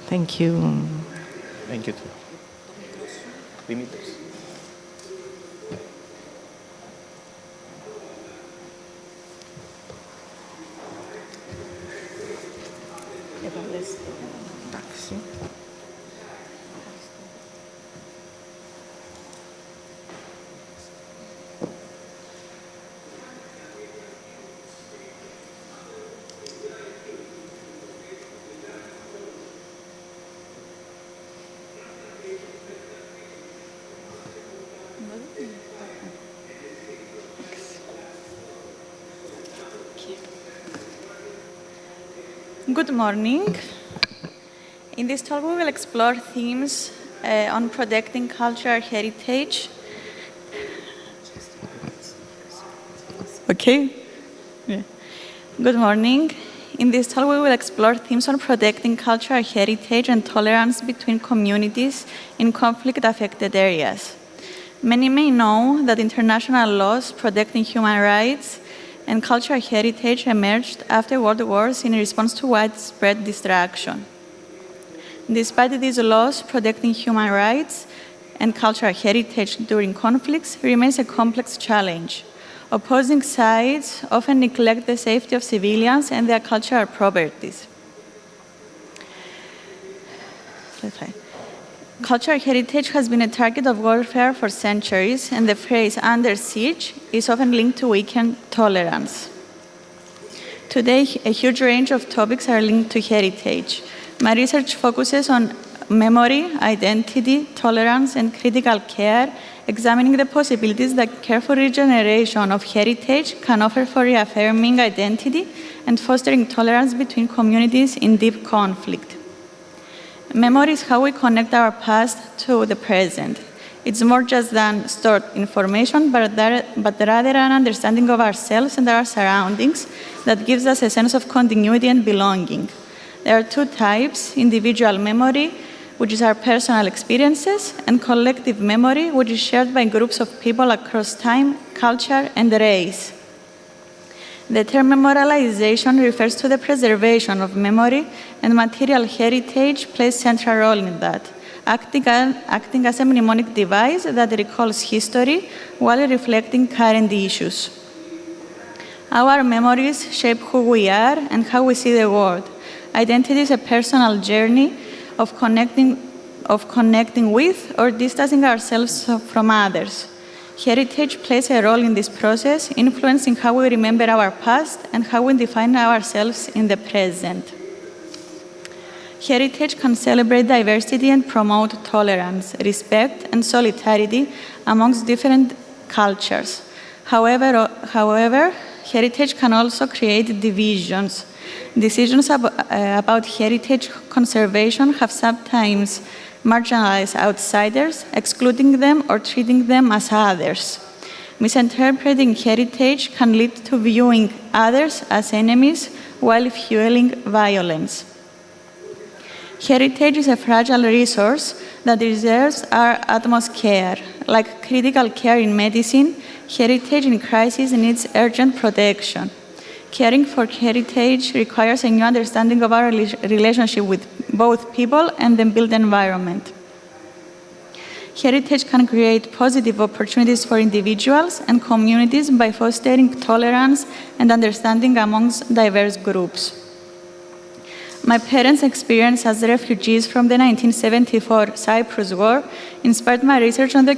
Thank you. Thank you. Dimitris. Good morning. In this talk, we will explore themes on protecting cultural heritage. Okay. Yeah. Good morning. In this talk, we will explore themes on protecting cultural heritage and tolerance between communities in conflict-affected areas. Many may know that international laws protecting human rights and cultural heritage emerged after world wars in response to widespread destruction. Despite these laws protecting human rights and cultural heritage during conflicts remains a complex challenge. Opposing sides often neglect the safety of civilians and their cultural properties. Cultural heritage has been a target of warfare for centuries, and the phrase "under siege" is often linked to weakened tolerance. Today, a huge range of topics are linked to heritage. My research focuses on memory, identity, tolerance, and critical care, examining the possibilities that careful regeneration of heritage can offer for reaffirming identity and fostering tolerance between communities in deep conflict. Memory is how we connect our past to the present. It's more just than stored information, but rather an understanding of ourselves and our surroundings that gives us a sense of continuity and belonging. There are two types: individual memory, which is our personal experiences, and collective memory, which is shared by groups of people across time, culture, and race. The term memorialization refers to the preservation of memory, and material heritage plays a central role in that, acting as a mnemonic device that recalls history while reflecting current issues. Our memories shape who we are and how we see the world. Identity is a personal journey of connecting with or distancing ourselves from others. Heritage plays a role in this process, influencing how we remember our past and how we define ourselves in the present. Heritage can celebrate diversity and promote tolerance, respect, and solidarity amongst different cultures. However, heritage can also create divisions. Decisions about heritage conservation have sometimes marginalized outsiders, excluding them or treating them as others. Misinterpreting heritage can lead to viewing others as enemies while fueling violence. Heritage is a fragile resource that deserves our utmost care. Like critical care in medicine, heritage in crisis needs urgent protection. Caring for heritage requires a new understanding of our relationship with both people and the built environment. Heritage can create positive opportunities for individuals and communities by fostering tolerance and understanding amongst diverse groups. My parents' experience as refugees from the 1974 Cyprus War inspired my research on the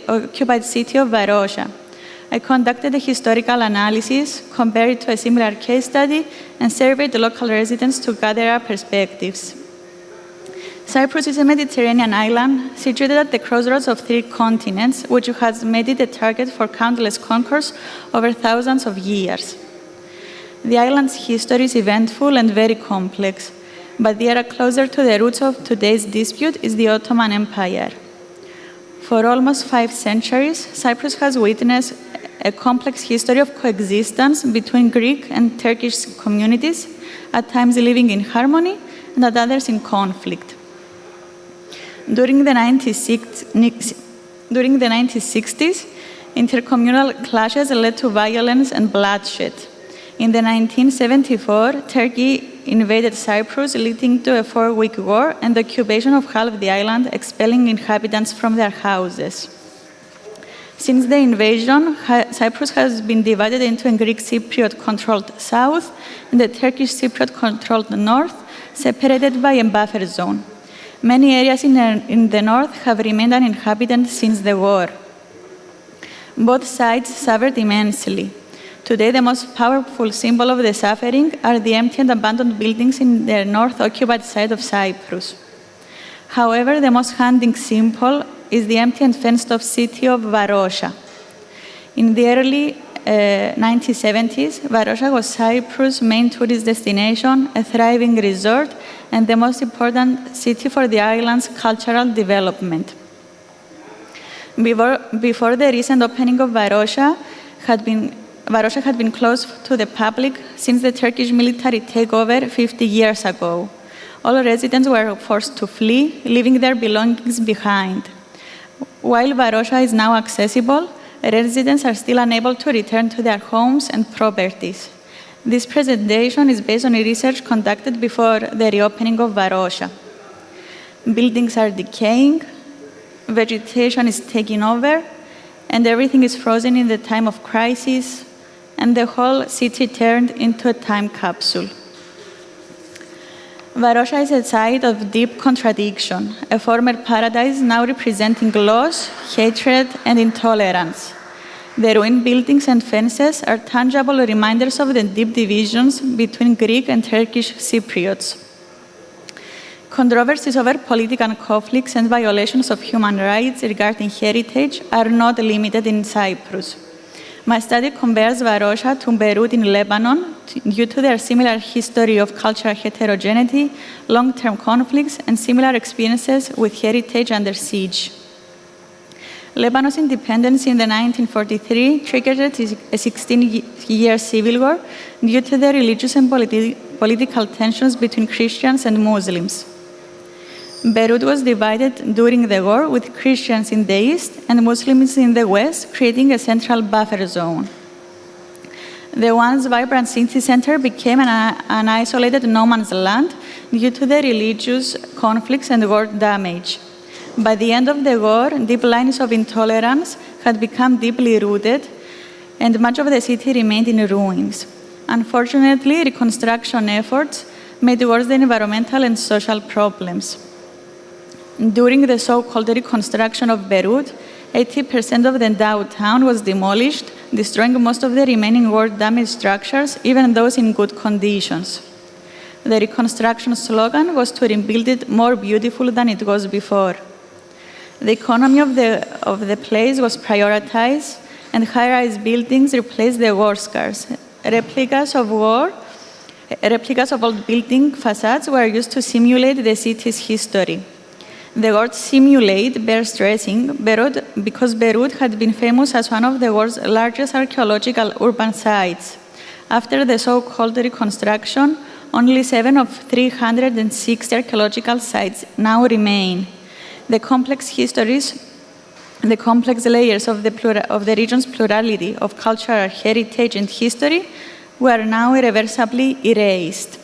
occupied city of Varosha. I conducted a historical analysis, compared it to a similar case study, and surveyed the local residents to gather our perspectives. Cyprus is a Mediterranean island situated at the crossroads of 3 continents, which has made it a target for countless conquerors over thousands of years. The island's history is eventful and very complex, but the area closer to the roots of today's dispute is the Ottoman Empire. For almost 5 centuries, Cyprus has witnessed a complex history of coexistence between Greek and Turkish communities, at times living in harmony and at others in conflict. During the 1960s, intercommunal clashes led to violence and bloodshed. In the 1974, Turkey invaded Cyprus, leading to a 4-week war and the occupation of half of the island, expelling inhabitants from their houses. Since the invasion, Cyprus has been divided into a Greek Cypriot-controlled south and a Turkish Cypriot-controlled north, separated by a buffer zone. Many areas in the north have remained uninhabited since the war. Both sides suffered immensely. Today, the most powerful symbol of the suffering are the empty and abandoned buildings in the north-occupied side of Cyprus. However, the most haunting symbol is the empty and fenced-off city of Varosha. In the early 1970s, Varosha was Cyprus' main tourist destination, a thriving resort, and the most important city for the island's cultural development. Before the recent opening of Varosha had been closed to the public since the Turkish military takeover 50 years ago. All residents were forced to flee, leaving their belongings behind. While Varosha is now accessible, residents are still unable to return to their homes and properties. This presentation is based on research conducted before the reopening of Varosha. Buildings are decaying, vegetation is taking over, and everything is frozen in the time of crisis, and the whole city turned into a time capsule. Varosha is a site of deep contradiction, a former paradise now representing loss, hatred, and intolerance. The ruined buildings and fences are tangible reminders of the deep divisions between Greek and Turkish Cypriots. Controversies over political conflicts and violations of human rights regarding heritage are not limited in Cyprus. My study compares Varosha to Beirut in Lebanon due to their similar history of cultural heterogeneity, long-term conflicts, and similar experiences with heritage under siege. Lebanon's independence in 1943 triggered a 16-year civil war due to the religious and political tensions between Christians and Muslims. Beirut was divided during the war, with Christians in the east and Muslims in the west, creating a central buffer zone. The once vibrant city center became an isolated no man's land due to the religious conflicts and war damage. By the end of the war, deep lines of intolerance had become deeply rooted, and much of the city remained in ruins. Unfortunately, reconstruction efforts made worse the environmental and social problems. During the so-called reconstruction of Beirut, 80% of the downtown was demolished, destroying most of the remaining war-damaged structures, even those in good conditions. The reconstruction slogan was to rebuild it more beautiful than it was before. The economy of the place was prioritized, and high-rise buildings replaced the war scars. Replicas of old building facades were used to simulate the city's history. The word simulate bears stressing because Beirut had been famous as one of the world's largest archaeological urban sites. After the so-called reconstruction, only 7 of 360 archaeological sites now remain. The complex layers of the region's plurality of cultural heritage and history were now irreversibly erased.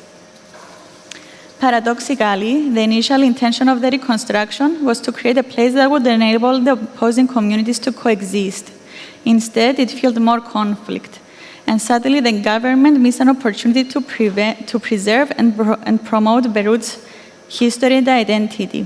Paradoxically, the initial intention of the reconstruction was to create a place that would enable the opposing communities to coexist. Instead, it fueled more conflict. And sadly, the government missed an opportunity to preserve and promote Beirut's history and identity.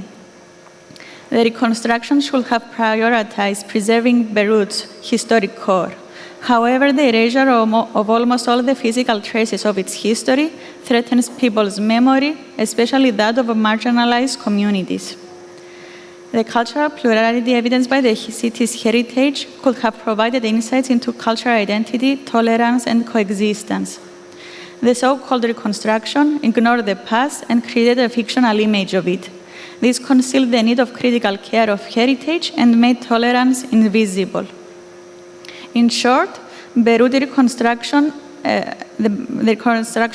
The reconstruction should have prioritized preserving Beirut's historic core. However, the erasure of almost all the physical traces of its history threatens people's memory, especially that of marginalized communities. The cultural plurality evidenced by the city's heritage could have provided insights into cultural identity, tolerance, and coexistence. The so-called reconstruction ignored the past and created a fictional image of it. This concealed the need of critical care of heritage and made tolerance invisible. In short, the reconstruction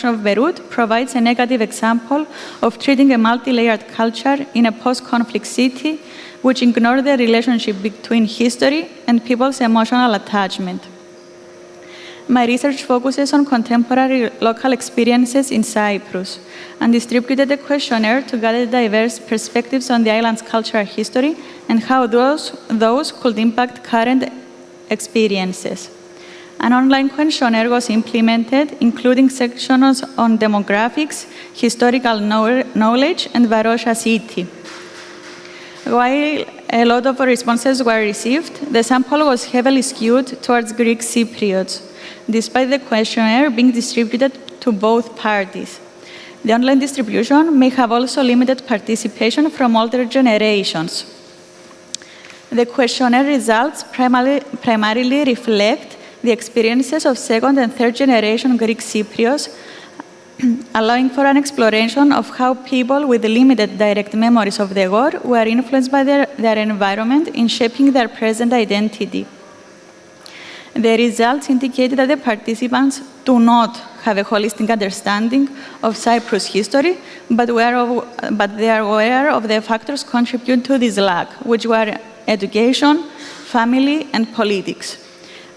of Beirut provides a negative example of treating a multi-layered culture in a post-conflict city which ignored the relationship between history and people's emotional attachment. My research focuses on contemporary local experiences in Cyprus and distributed a questionnaire to gather diverse perspectives on the island's cultural history and how those could impact current experiences. An online questionnaire was implemented, including sections on demographics, historical knowledge, and Varosha city. While a lot of responses were received, the sample was heavily skewed towards Greek Cypriots, despite the questionnaire being distributed to both parties. The online distribution may have also limited participation from older generations. The questionnaire results primarily reflect the experiences of second and third generation Greek Cypriots, allowing for an exploration of how people with limited direct memories of the war were influenced by their environment in shaping their present identity. The results indicate that the participants do not have a holistic understanding of Cyprus' history, but they are aware of the factors contributing to this lack, which were education, family, and politics.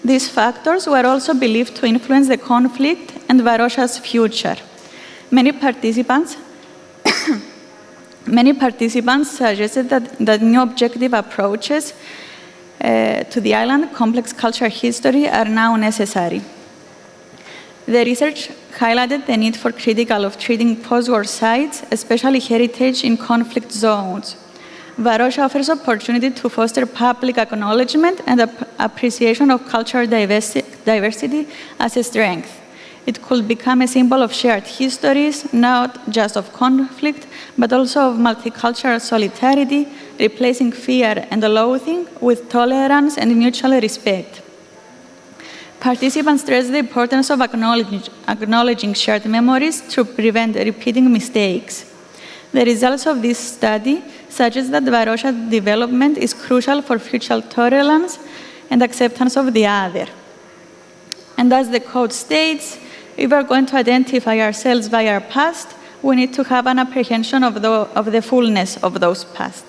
These factors were also believed to influence the conflict and Varosha's future. Many participants suggested that new objective approaches to the island's complex cultural history are now necessary. The research highlighted the need for critical of treating post-war sites, especially heritage in conflict zones. Varosha offers opportunity to foster public acknowledgement and appreciation of cultural diversity as a strength. It could become a symbol of shared histories, not just of conflict, but also of multicultural solidarity, replacing fear and loathing with tolerance and mutual respect. Participants stress the importance of acknowledging shared memories to prevent repeating mistakes. The results of this study suggest that Varosha development is crucial for future tolerance and acceptance of the other. And as the quote states, if we are going to identify ourselves by our past, we need to have an apprehension of the fullness of those past.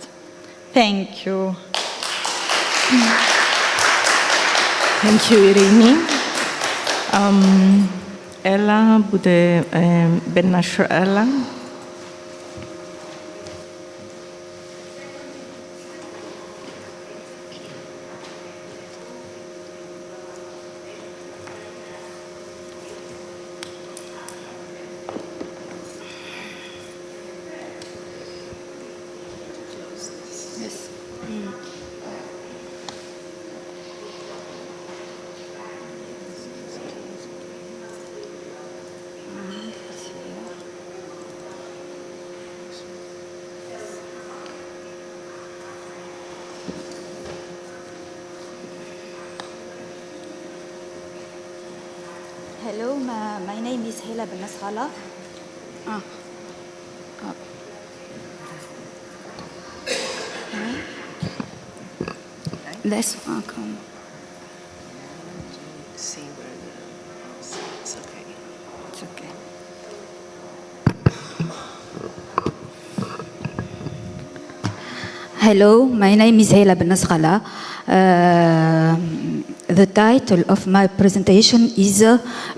Thank you. Thank you, Irini. Ella bude Benashir Ella. Hello, my name is Hela Ben Nasrallah. This one come. See where it's okay. It's okay. Hello, my name is Hela Ben Nasrallah. The title of my presentation is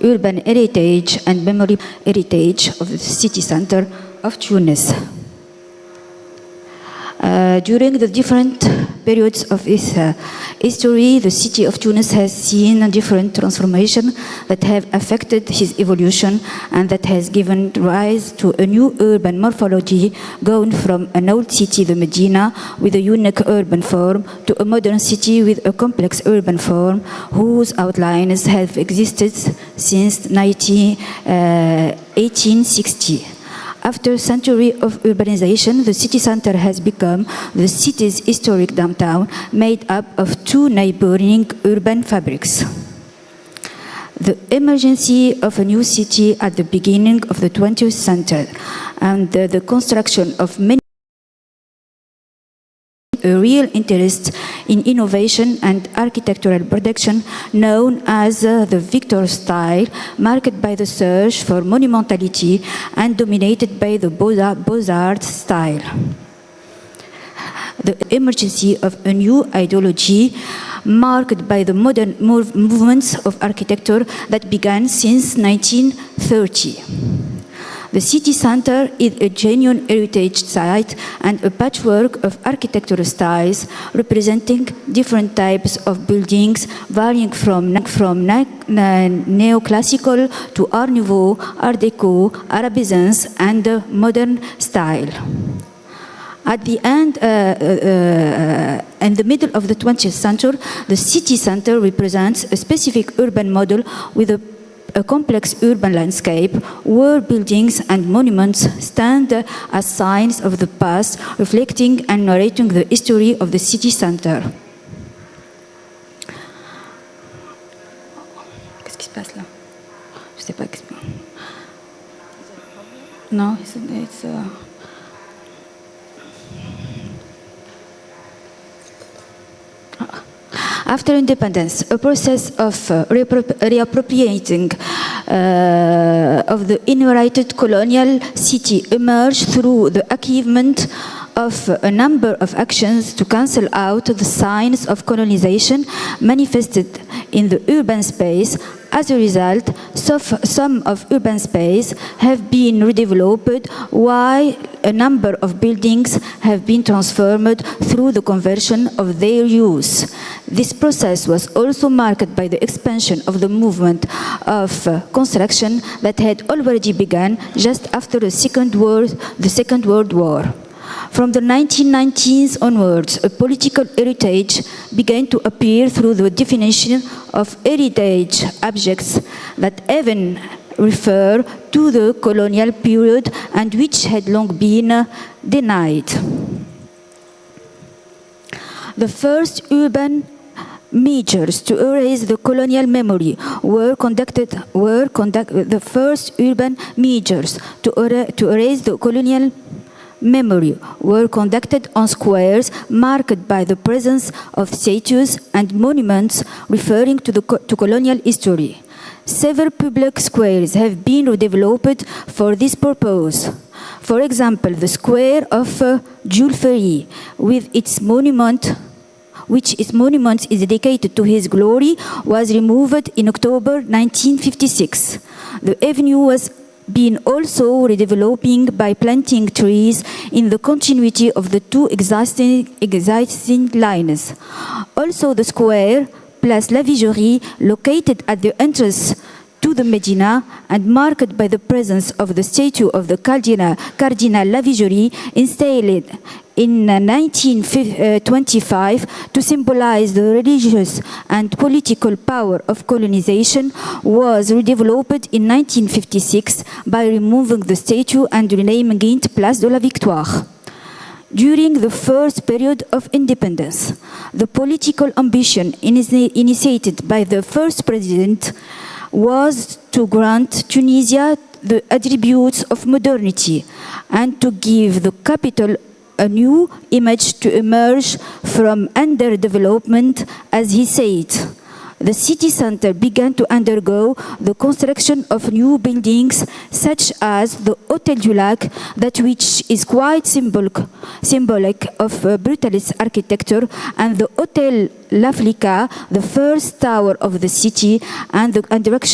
Urban Heritage and Memory Heritage of the City Center of Tunis. During the different periods of its history, the city of Tunis has seen different transformations that have affected its evolution and that has given rise to a new urban morphology, going from an old city, the Medina, with a unique urban form, to a modern city with a complex urban form, whose outlines have existed since 1860. After a century of urbanization, the city center has become the city's historic downtown, made up of two neighboring urban fabrics. The emergence of a new city at the beginning of the 20th century and the construction of many a real interest in innovation and architectural production known as the Victor style, marked by the search for monumentality and dominated by the Beaux-Arts style. The emergence of a new ideology marked by the modern movements of architecture that began since 1930. The city center is a genuine heritage site and a patchwork of architectural styles representing different types of buildings, varying from neoclassical to Art Nouveau, Art Deco, Arabesque, and modern style. At the end, in the middle of the 20th century, the city center represents a specific urban model with a complex urban landscape where buildings and monuments stand as signs of the past, reflecting and narrating the history of the city center. Qu'est-ce qui se passe là? Je sais pas. Non, it's After independence, a process of reappropriating of the inherited colonial city emerged through the achievement of a number of actions to cancel out the signs of colonization manifested in the urban space. As a result, some of urban space have been redeveloped, while a number of buildings have been transformed through the conversion of their use. This process was also marked by the expansion of the movement of construction that had already begun just after the Second World War. From the 1990s onwards, a political heritage began to appear through the definition of heritage objects that even refer to the colonial period and which had long been denied. The first urban measures to erase the colonial memory were conducted. The first urban measures to erase the colonial memory were conducted on squares marked by the presence of statues and monuments referring to colonial history. several public squares have been redeveloped for this purpose. For example, the square of Jules Ferry, with its monument, which its monument is dedicated to his glory, was removed in October 1956. The avenue was been also redeveloping by planting trees in the continuity of the two existing lines. Also, the square, Place La Vigerie, located at the entrance to the Medina and marked by the presence of the statue of the Cardinal La Vigerie, installed in 1925 to symbolize the religious and political power of colonization, was redeveloped in 1956 by removing the statue and renaming it Place de la Victoire. During the first period of independence, the political ambition initiated by the first president was to grant Tunisia the attributes of modernity and to give the capital a new image to emerge from underdevelopment, as he said. The city center began to undergo the construction of new buildings, such as the Hôtel du Lac, that which is quite symbolic of brutalist architecture, and the Hôtel L'Africa, the first tower of the city, and the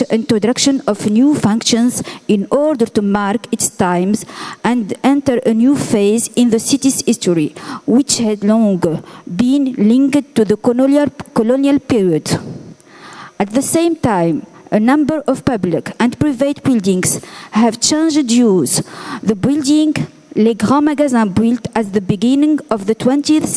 introduction of new functions in order to mark its times and enter a new phase in the city's history, which had long been linked to the colonial period. At the same time, a number of public and private buildings have changed use. The building Les Grands Magasins, built at the beginning of the 20th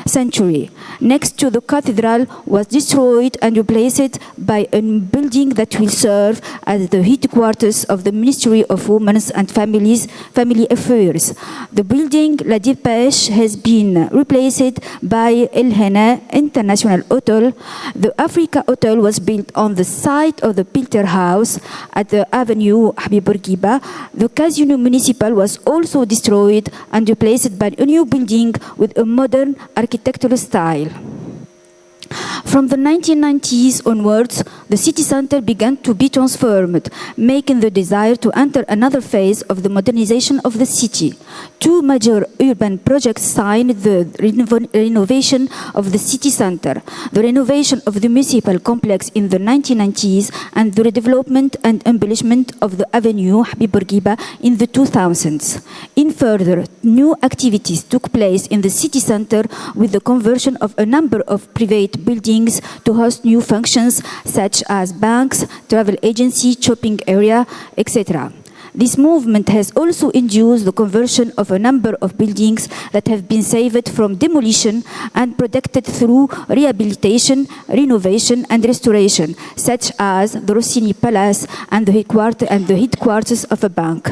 century, next to the cathedral, was destroyed and replaced by a building that will serve as the headquarters of the Ministry of Women's and Family Affairs. The building La Dépêche has been replaced by El Hena International Hotel. The Africa Hotel was built on the site of the Pilter House at the Avenue Habib Bourguiba. The Casino Municipal was also destroyed and replaced by a new building with a modern architectural style. From the 1990s onwards, the city center began to be transformed, making the desire to enter another phase of the modernization of the city. Two major urban projects signed the renovation of the city center, the renovation of the municipal complex in the 1990s, and the redevelopment and embellishment of the Avenue Habib Bourguiba in the 2000s. In further, new activities took place in the city center with the conversion of a number of private buildings to host new functions such as banks, travel agency, shopping area, etc. This movement has also induced the conversion of a number of buildings that have been saved from demolition and protected through rehabilitation, renovation and restoration, such as the Rossini Palace and the headquarters of a bank.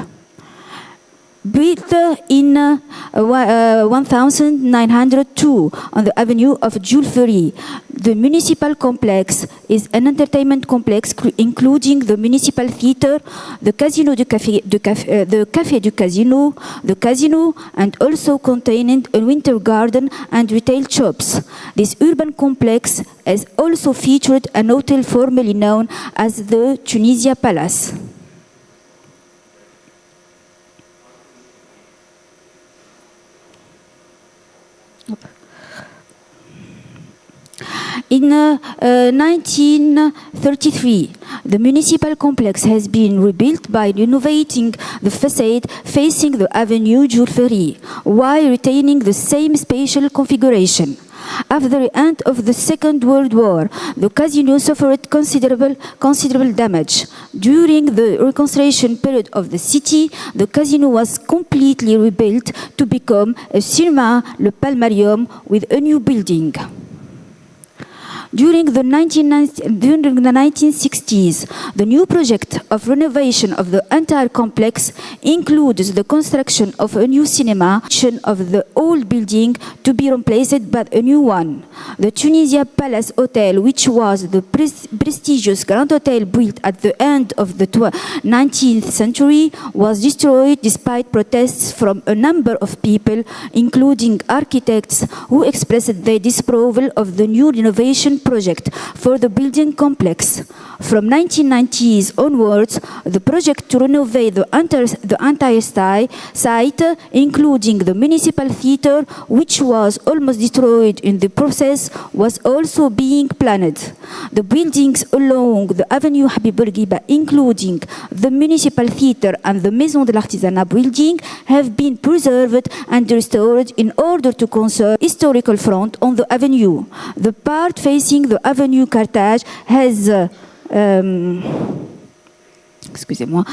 Built in 1902 on the avenue of Jules Ferry, the municipal complex is an entertainment complex including the municipal theater, the Casino du Café, the Café du Casino, the casino, and also containing a winter garden and retail shops. This urban complex has also featured an hotel formerly known as the Tunisia Palace. In 1933, the municipal complex has been rebuilt by renovating the facade facing the Avenue Jules Ferry, while retaining the same spatial configuration. After the end of the Second World War, the casino suffered considerable damage. During the reconstruction period of the city, the casino was completely rebuilt to become a cinema, Le Palmarium, with a new building. During the 1960s, the new project of renovation of the entire complex includes the construction of a new cinema, of the old building to be replaced by a new one. The Tunisia Palace Hotel, which was the prestigious Grand Hotel built at the end of the 19th century, was destroyed despite protests from a number of people, including architects, who expressed their disapproval of the new renovation project for the building complex. From 1990s onwards, the project to renovate the entire site, including the municipal theater, which was almost destroyed in the process, was also being planned. The buildings along the Avenue Habib Bourguiba, including the municipal theater and the Maison de l'Artisanat building, have been preserved and restored in order to conserve historical front on the avenue. The part facing the Avenue Carthage has excusez-moi,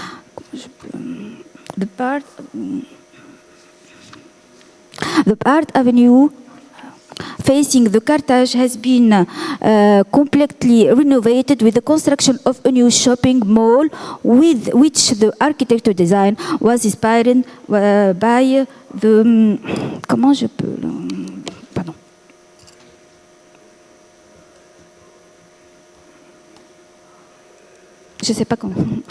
the part avenue facing the Carthage has been completely renovated with the construction of a new shopping mall, with which the architecture design was inspired by the comment je peux pardon. Je sais pas comment.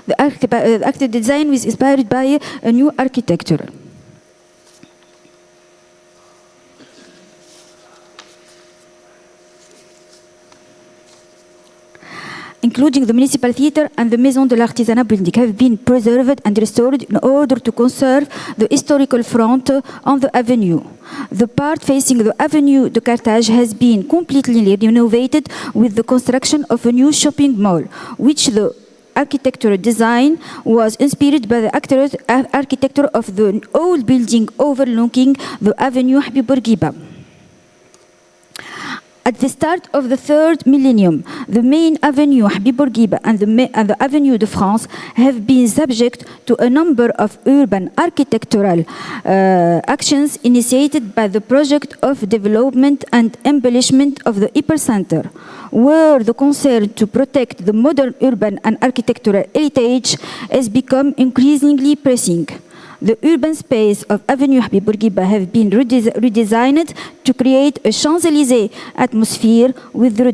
The architecture design was inspired by a new architecture. Including the municipal theater and the Maison de l'Artisanat building, have been preserved and restored in order to conserve the historical front on the avenue. The part facing the Avenue de Carthage has been completely renovated with the construction of a new shopping mall, which the architectural design was inspired by the architecture of the old building overlooking the Avenue Habib Bourguiba. At the start of the third millennium, the main Avenue Habib Bourguiba and the Avenue de France have been subject to a number of urban architectural actions initiated by the project of development and embellishment of the hypercenter, where the concern to protect the modern urban and architectural heritage has become increasingly pressing. The urban space of Avenue Habib Bourguiba have been redesigned to create a Champs-Élysées atmosphere with the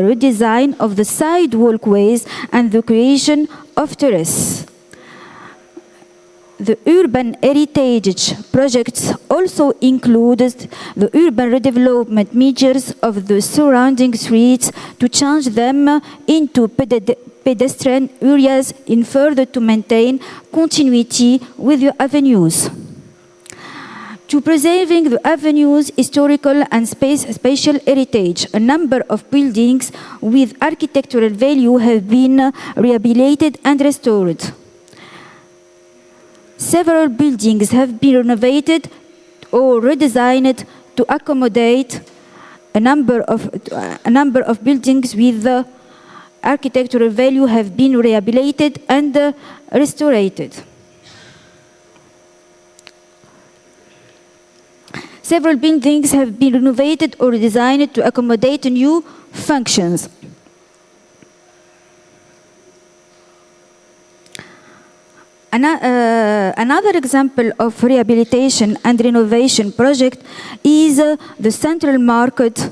redesign of the side walkways and the creation of terraces. The urban heritage projects also included the urban redevelopment measures of the surrounding streets to change them into pedestrian areas in order to maintain continuity with the avenues. To preserving the avenue's historical and spatial heritage, a number of buildings with architectural value have been rehabilitated and restored. Several buildings have been renovated or redesigned to accommodate a number of buildings with the architectural value have been rehabilitated and restored. Several buildings have been renovated or redesigned to accommodate new functions. Another example of rehabilitation and renovation project is the Central Market.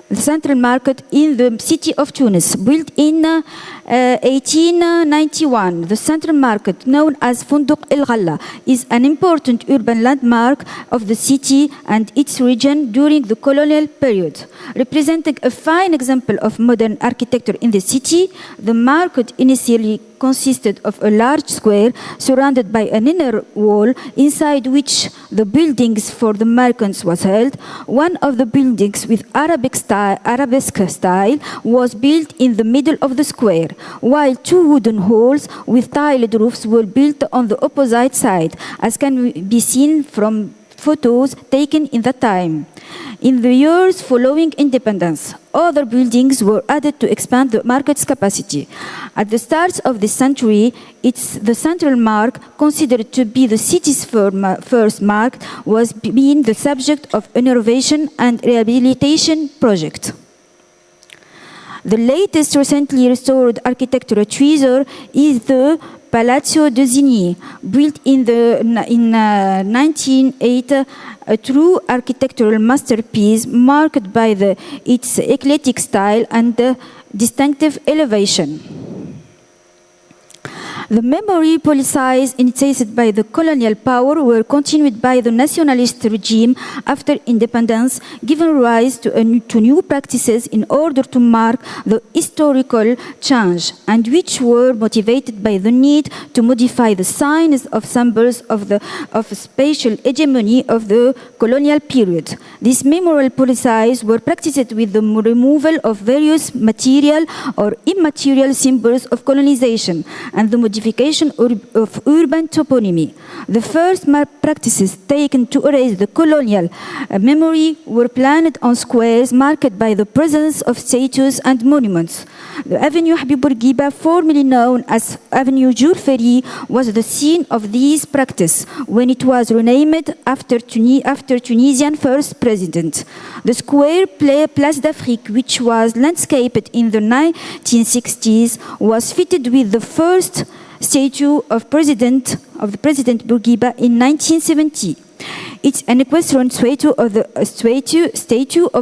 The Central Market in the city of Tunis, built in 1891. The Central Market, known as Funduq El Ghalla, is an important urban landmark of the city and its region during the colonial period. Representing a fine example of modern architecture in the city, the market initially consisted of a large square surrounded by an inner wall, inside which the buildings for the merchants was held. One of the buildings with Arabesque style was built in the middle of the square, while two wooden halls with tiled roofs were built on the opposite side, as can be seen from photos taken in that time. In the years following independence, other buildings were added to expand the market's capacity. At the start of this century, the Central Market, considered to be the city's first market, was being the subject of an innovation and rehabilitation project. The latest recently restored architectural treasure is the Palazzo de Zigny, built in 1908, a true architectural masterpiece marked by its eclectic style and distinctive elevation. The memory policies initiated by the colonial power were continued by the nationalist regime after independence, giving rise to new practices in order to mark the historical change, and which were motivated by the need to modify the signs of symbols of spatial hegemony of the colonial period. These memorial policies were practiced with the removal of various material or immaterial symbols of colonization and the modification of urban toponymy. The first practices taken to erase the colonial memory were planned on squares marked by the presence of statues and monuments. The Avenue Habib Bourguiba, formerly known as Avenue Jules Ferry, was the scene of this practice when it was renamed after Tunisian first president. The square Place d'Afrique, which was landscaped in the 1960s, was fitted with the first statue of President Bourguiba in 1970. It's an equestrian statue of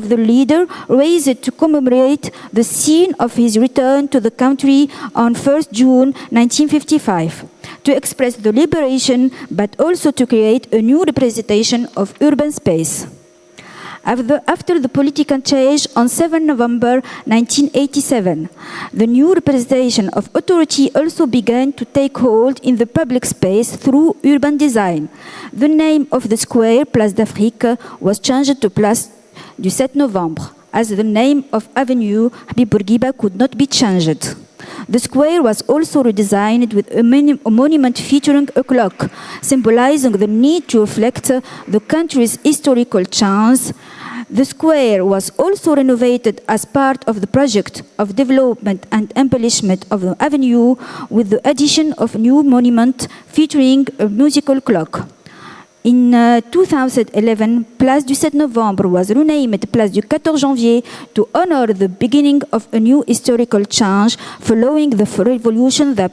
the leader raised to commemorate the scene of his return to the country on 1st June 1955, to express the liberation, but also to create a new representation of urban space. After the political change on 7 November 1987, the new representation of authority also began to take hold in the public space through urban design. The name of the square, Place d'Afrique, was changed to Place du 7 Novembre, as the name of Avenue Habib Bourguiba could not be changed. The square was also redesigned with a monument featuring a clock, symbolizing the need to reflect the country's historical change. The square was also renovated as part of the project of development and embellishment of the avenue, with the addition of a new monument featuring a musical clock. In 2011, Place du 7 Novembre was renamed Place du 14 Janvier to honor the beginning of a new historical change following the revolution that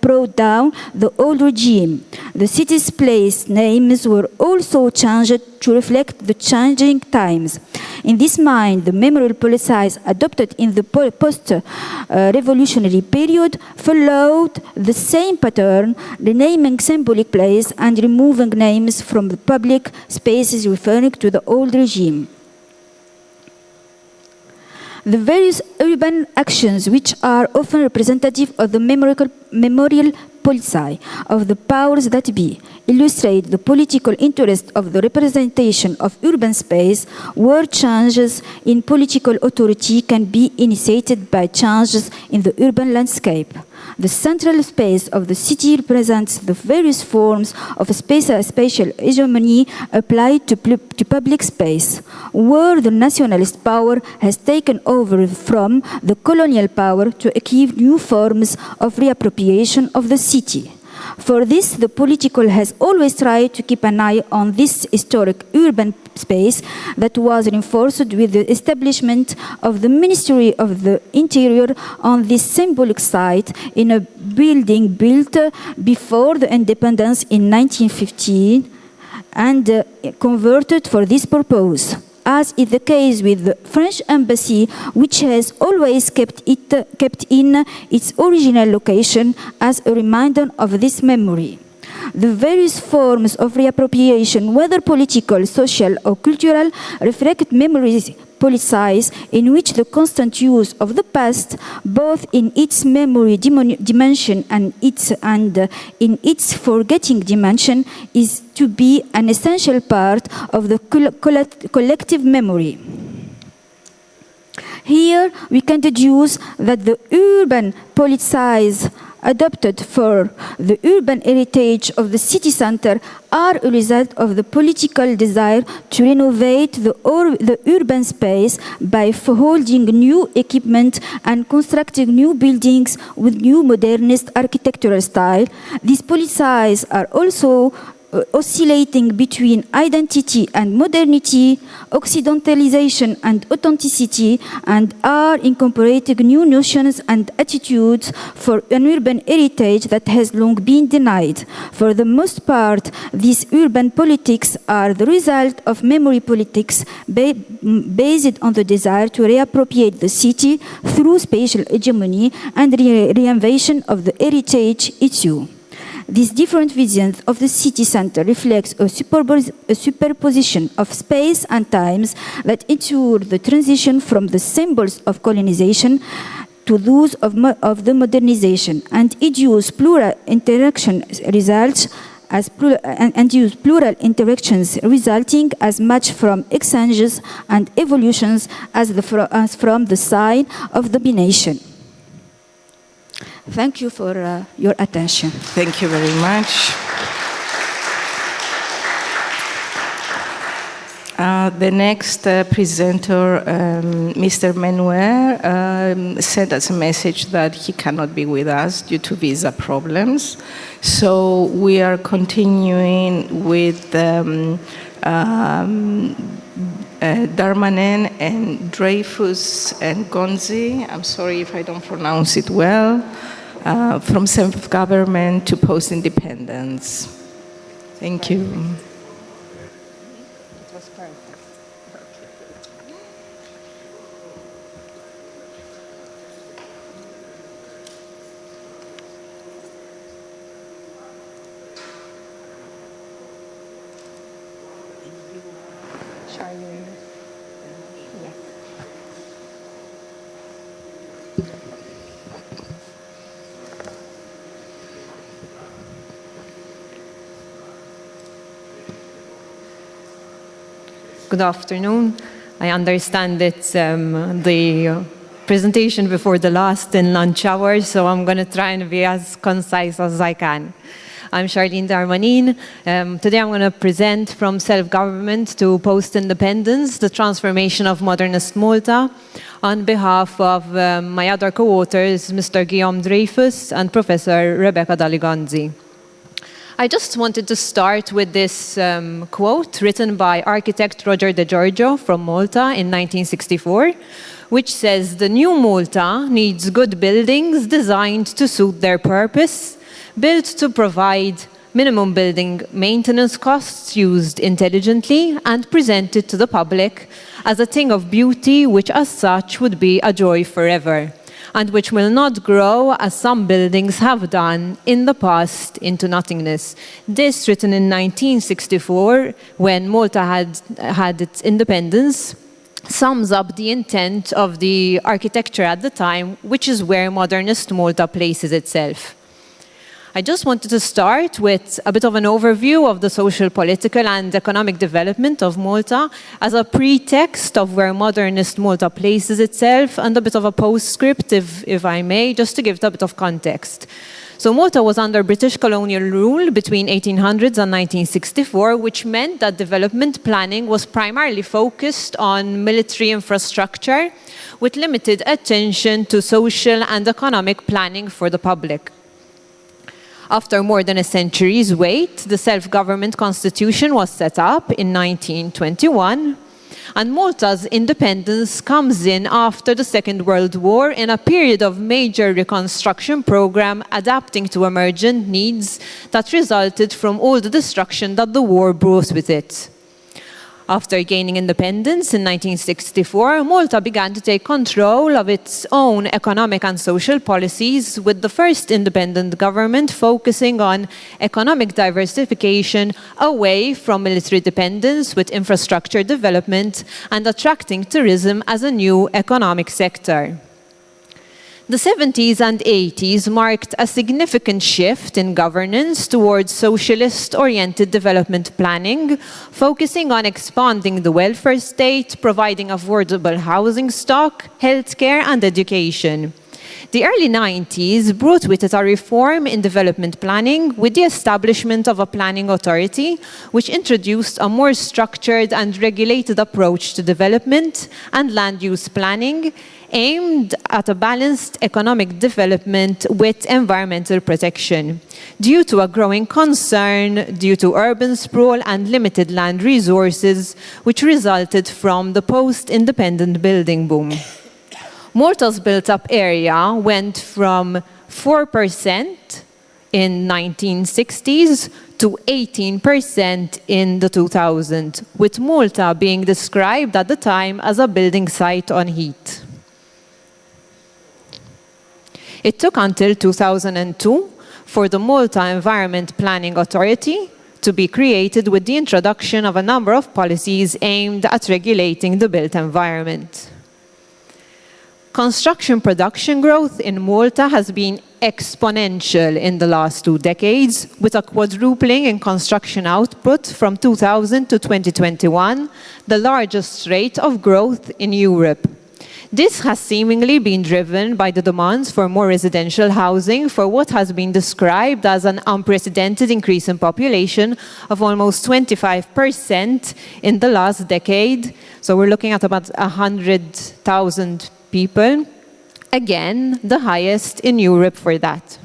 brought down the old regime. The city's place names were also changed to reflect the changing times. In this mind, the memorial policies adopted in the post-revolutionary period followed the same pattern, renaming symbolic places and removing names from the public spaces referring to the old regime. The various urban actions, which are often representative of the memorial policy of the powers that be, illustrate the political interest of the representation of urban space, where changes in political authority can be initiated by changes in the urban landscape. The central space of the city represents the various forms of spatial hegemony applied to public space, where the nationalist power has taken over from the colonial power to achieve new forms of reappropriation of the city. For this, the political has always tried to keep an eye on this historic urban space that was reinforced with the establishment of the Ministry of the Interior on this symbolic site in a building built before the independence in 1915 and converted for this purpose, as is the case with the French embassy, which has always kept in its original location as a reminder of this memory. The various forms of reappropriation, whether political, social, or cultural, reflect memory policies in which the constant use of the past, both in its memory dimension and in its forgetting dimension, is to be an essential part of the collective memory. Here we can deduce that the urban policies adopted for the urban heritage of the city center are a result of the political desire to renovate the urban space by holding new equipment and constructing new buildings with new modernist architectural style. These policies are also oscillating between identity and modernity, occidentalization and authenticity, and are incorporating new notions and attitudes for an urban heritage that has long been denied. For the most part, these urban politics are the result of memory politics based on the desire to reappropriate the city through spatial hegemony and reinvention of the heritage issue. These different visions of the city center reflects a superposition of space and times that ensure the transition from the symbols of colonization to those of the modernization, and induce plural interaction results as plural interactions resulting as much from exchanges and evolutions as from the sign of domination. Thank you for your attention. Thank you very much. The next presenter, Mr. Menuer, sent us a message that he cannot be with us due to visa problems. So we are continuing with Darmanin and Dreyfus and Gonzi. I'm sorry if I don't pronounce it well. From self-government to post-independence. Thank you. Good afternoon. I understand it's the presentation before the last in lunch hour, so I'm going to try and be as concise as I can. I'm Charlene Darmanin. Today I'm going to present From Self-Government to Post-Independence, the Transformation of Modernist Malta, on behalf of my other co-authors, Mr. Guillaume Dreyfus and Professor Rebecca Daligonzi. I just wanted to start with this quote written by architect Roger De Giorgio from Malta in 1964, which says, "The new Malta needs good buildings designed to suit their purpose, built to provide minimum building maintenance costs used intelligently and presented to the public as a thing of beauty which as such would be a joy forever, and which will not grow as some buildings have done in the past into nothingness." This written in 1964, when Malta had its independence, sums up the intent of the architecture at the time, which is where modernist Malta places itself. I just wanted to start with a bit of an overview of the social, political and economic development of Malta as a pretext of where modernist Malta places itself, and a bit of a postscript, if I may, just to give it a bit of context. So Malta was under British colonial rule between 1800s and 1964, which meant that development planning was primarily focused on military infrastructure, with limited attention to social and economic planning for the public. After more than a century's wait, the self-government constitution was set up in 1921, and Malta's independence comes in after the Second World War in a period of major reconstruction program adapting to emergent needs that resulted from all the destruction that the war brought with it. After gaining independence in 1964, Malta began to take control of its own economic and social policies, with the first independent government focusing on economic diversification away from military dependence with infrastructure development and attracting tourism as a new economic sector. The 70s and 80s marked a significant shift in governance towards socialist-oriented development planning, focusing on expanding the welfare state, providing affordable housing stock, healthcare and education. The early 90s brought with it a reform in development planning with the establishment of a planning authority, which introduced a more structured and regulated approach to development and land use planning, aimed at a balanced economic development with environmental protection. Due to a growing concern due to urban sprawl and limited land resources, which resulted from the post-independent building boom. Malta's built-up area went from 4% in 1960s to 18% in the 2000s, with Malta being described at the time as a building site on heat. It took until 2002 for the Malta Environment Planning Authority to be created with the introduction of a number of policies aimed at regulating the built environment. Construction production growth in Malta has been exponential in the last 2 decades, with a quadrupling in construction output from 2000 to 2021, the largest rate of growth in Europe. This has seemingly been driven by the demands for more residential housing for what has been described as an unprecedented increase in population of almost 25% in the last decade. So we're looking at about 100,000 people. Again, the highest in Europe for that.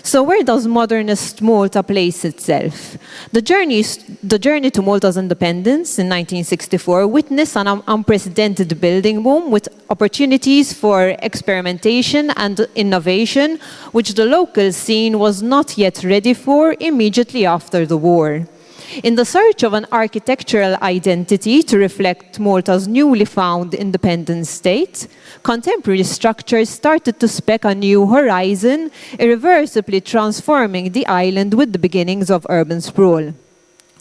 So where does modernist Malta place itself? The journey to Malta's independence in 1964 witnessed an unprecedented building boom with opportunities for experimentation and innovation, which the local scene was not yet ready for immediately after the war. In the search of an architectural identity to reflect Malta's newly found independent state, contemporary structures started to spec a new horizon, irreversibly transforming the island with the beginnings of urban sprawl.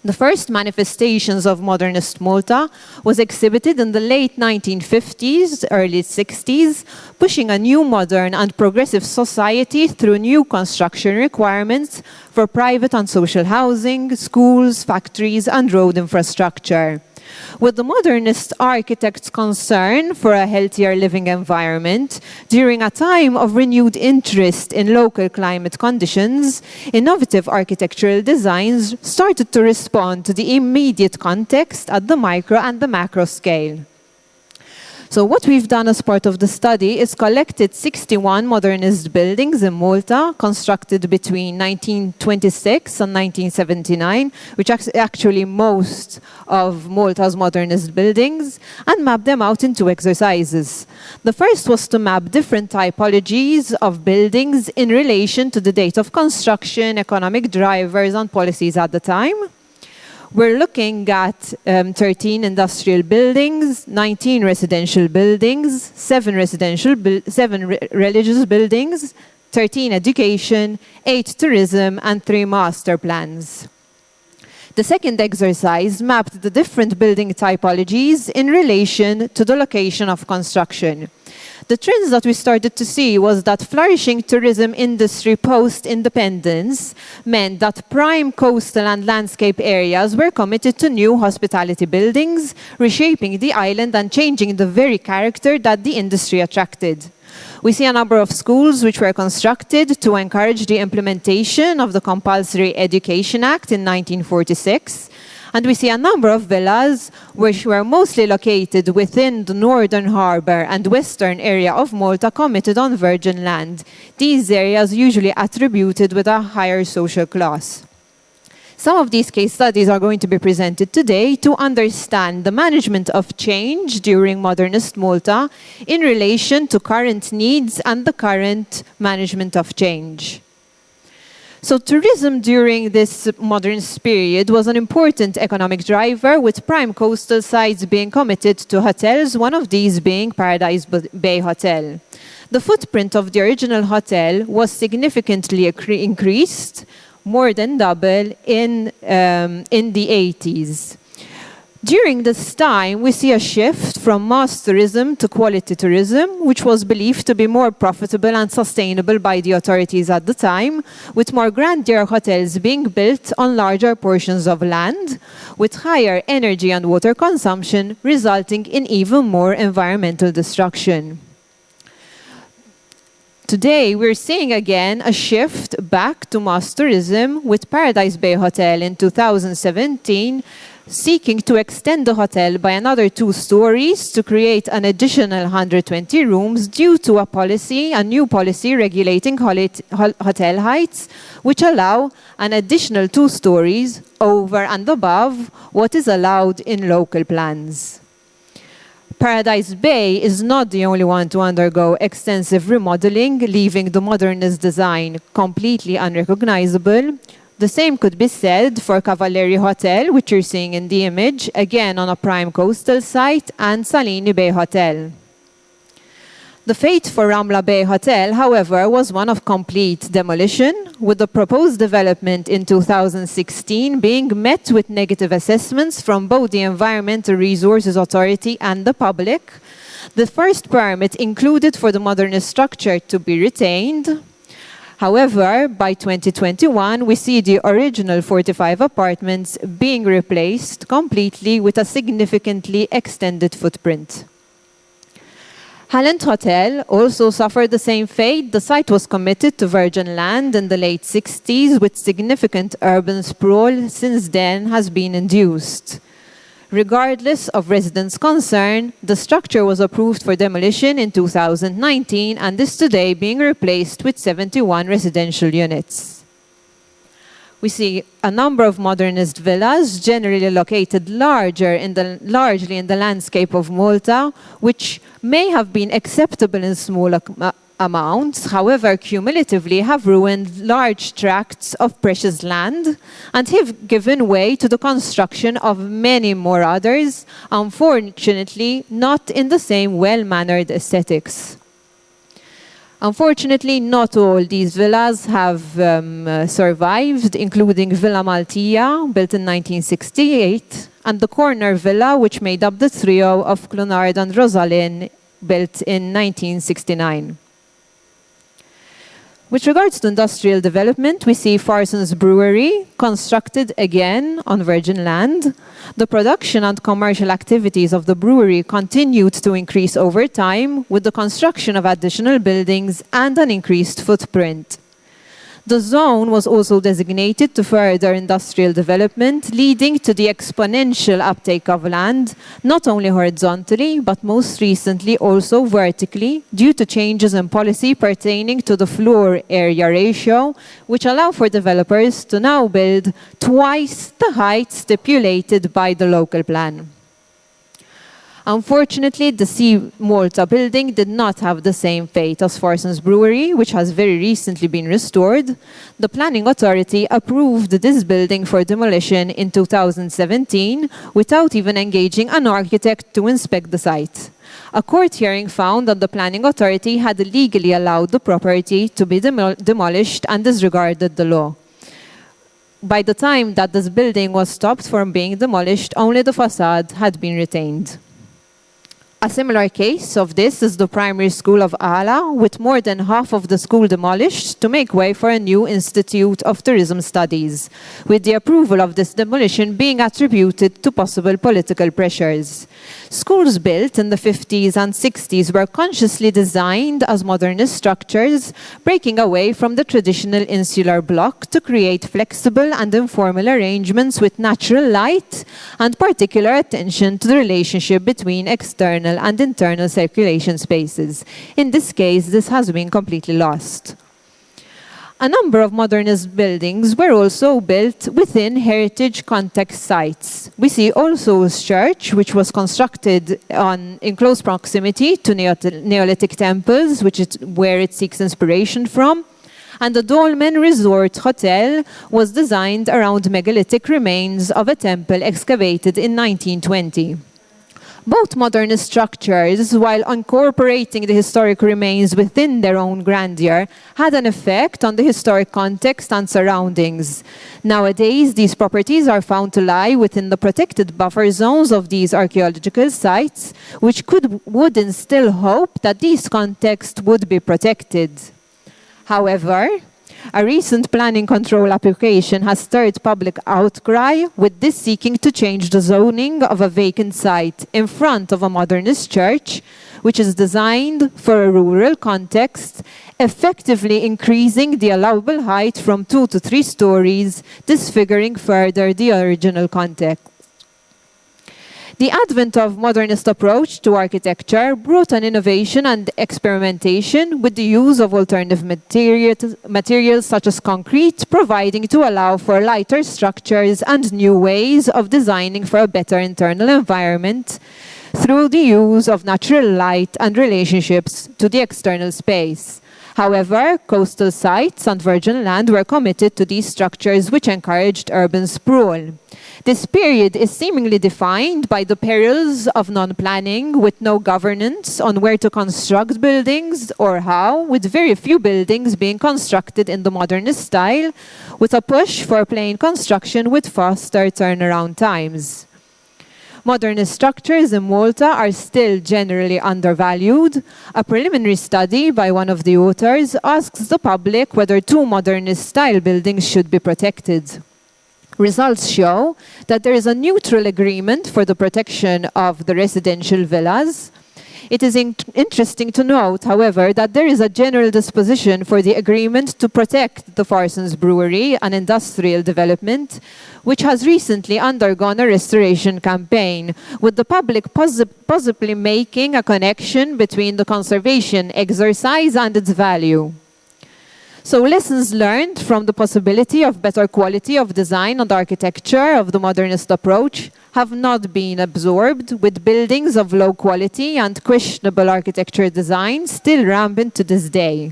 The first manifestations of modernist Malta was exhibited in the late 1950s, early 60s, pushing a new modern and progressive society through new construction requirements for private and social housing, schools, factories, and road infrastructure. With the modernist architects' concern for a healthier living environment, during a time of renewed interest in local climate conditions, innovative architectural designs started to respond to the immediate context at the micro and the macro scale. So what we've done as part of the study is collected 61 modernist buildings in Malta, constructed between 1926 and 1979, which actually most of Malta's modernist buildings, and mapped them out into exercises. The first was to map different typologies of buildings in relation to the date of construction, economic drivers, and policies at the time. We're looking at 13 industrial buildings, 19 residential buildings, 7 religious buildings, 13 education, 8 tourism, and 3 master plans. The second exercise mapped the different building typologies in relation to the location of construction. The trends that we started to see was that flourishing tourism industry post-independence meant that prime coastal and landscape areas were committed to new hospitality buildings, reshaping the island and changing the very character that the industry attracted. We see a number of schools which were constructed to encourage the implementation of the Compulsory Education Act in 1946. And we see a number of villas which were mostly located within the northern harbour and western area of Malta committed on virgin land. These areas usually attributed with a higher social class. Some of these case studies are going to be presented today to understand the management of change during modernist Malta in relation to current needs and the current management of change. So tourism during this modernist period was an important economic driver, with prime coastal sites being committed to hotels, one of these being Paradise Bay Hotel. The footprint of the original hotel was significantly increased, more than double, in the 80s. During this time, we see a shift from mass tourism to quality tourism, which was believed to be more profitable and sustainable by the authorities at the time, with more grandeur hotels being built on larger portions of land, with higher energy and water consumption, resulting in even more environmental destruction. Today, we're seeing again a shift back to mass tourism with Paradise Bay Hotel in 2017 seeking to extend the hotel by another 2 stories to create an additional 120 rooms due to a new policy regulating hotel heights, which allow an additional 2 stories over and above what is allowed in local plans. Paradise Bay is not the only one to undergo extensive remodeling, leaving the modernist design completely unrecognizable. The same could be said for Cavalieri Hotel, which you're seeing in the image, again on a prime coastal site, and Salini Bay Hotel. The fate for Ramla Bay Hotel, however, was one of complete demolition, with the proposed development in 2016 being met with negative assessments from both the Environmental Resources Authority and the public. The first permit included for the modernist structure to be retained. However, by 2021, we see the original 45 apartments being replaced completely with a significantly extended footprint. Halland Hotel also suffered the same fate. The site was committed to virgin land in the late 60s, with significant urban sprawl since then has been induced. Regardless of residents' concern, the structure was approved for demolition in 2019 and is today being replaced with 71 residential units. We see a number of modernist villas, generally located largely in the landscape of Malta, which may have been acceptable in small amounts, however, cumulatively have ruined large tracts of precious land and have given way to the construction of many more others, unfortunately not in the same well-mannered aesthetics. Unfortunately, not all these villas have survived, including Villa Maltia, built in 1968, and the corner villa, which made up the trio of Clonard and Rosalind, built in 1969. With regards to industrial development, we see Farson's Brewery, constructed again on virgin land. The production and commercial activities of the brewery continued to increase over time with the construction of additional buildings and an increased footprint. The zone was also designated to further industrial development, leading to the exponential uptake of land, not only horizontally, but most recently also vertically, due to changes in policy pertaining to the floor area ratio, which allow for developers to now build twice the height stipulated by the local plan. Unfortunately, the Sea Malta building did not have the same fate as Farson's Brewery, which has very recently been restored. The planning authority approved this building for demolition in 2017 without even engaging an architect to inspect the site. A court hearing found that the planning authority had illegally allowed the property to be demolished and disregarded the law. By the time that this building was stopped from being demolished, only the facade had been retained. A similar case of this is the primary school of Ala, with more than half of the school demolished to make way for a new Institute of Tourism Studies, with the approval of this demolition being attributed to possible political pressures. Schools built in the 50s and 60s were consciously designed as modernist structures, breaking away from the traditional insular block to create flexible and informal arrangements with natural light and particular attention to the relationship between external and internal circulation spaces. In this case, this has been completely lost. A number of modernist buildings were also built within heritage context sites. We see All Souls Church, which was constructed in close proximity to Neolithic temples, which is where it seeks inspiration from. And the Dolmen Resort Hotel was designed around megalithic remains of a temple excavated in 1920. Both modernist structures, while incorporating the historic remains within their own grandeur, had an effect on the historic context and surroundings. Nowadays, these properties are found to lie within the protected buffer zones of these archaeological sites, which would instill hope that these contexts would be protected. However, a recent planning control application has stirred public outcry, with this seeking to change the zoning of a vacant site in front of a modernist church, which is designed for a rural context, effectively increasing the allowable height from 2 to 3 stories, disfiguring further the original context. The advent of modernist approach to architecture brought an innovation and experimentation with the use of alternative materials such as concrete, providing to allow for lighter structures and new ways of designing for a better internal environment through the use of natural light and relationships to the external space. However, coastal sites and virgin land were committed to these structures which encouraged urban sprawl. This period is seemingly defined by the perils of non-planning with no governance on where to construct buildings or how, with very few buildings being constructed in the modernist style, with a push for plain construction with faster turnaround times. Modernist structures in Malta are still generally undervalued. A preliminary study by one of the authors asks the public whether 2 modernist-style buildings should be protected. Results show that there is a neutral agreement for the protection of the residential villas. It is interesting to note, however, that there is a general disposition for the agreement to protect the Farsons Brewery, an industrial development, which has recently undergone a restoration campaign, with the public possibly making a connection between the conservation exercise and its value. So lessons learned from the possibility of better quality of design and architecture of the modernist approach have not been absorbed, with buildings of low quality and questionable architecture design still rampant to this day.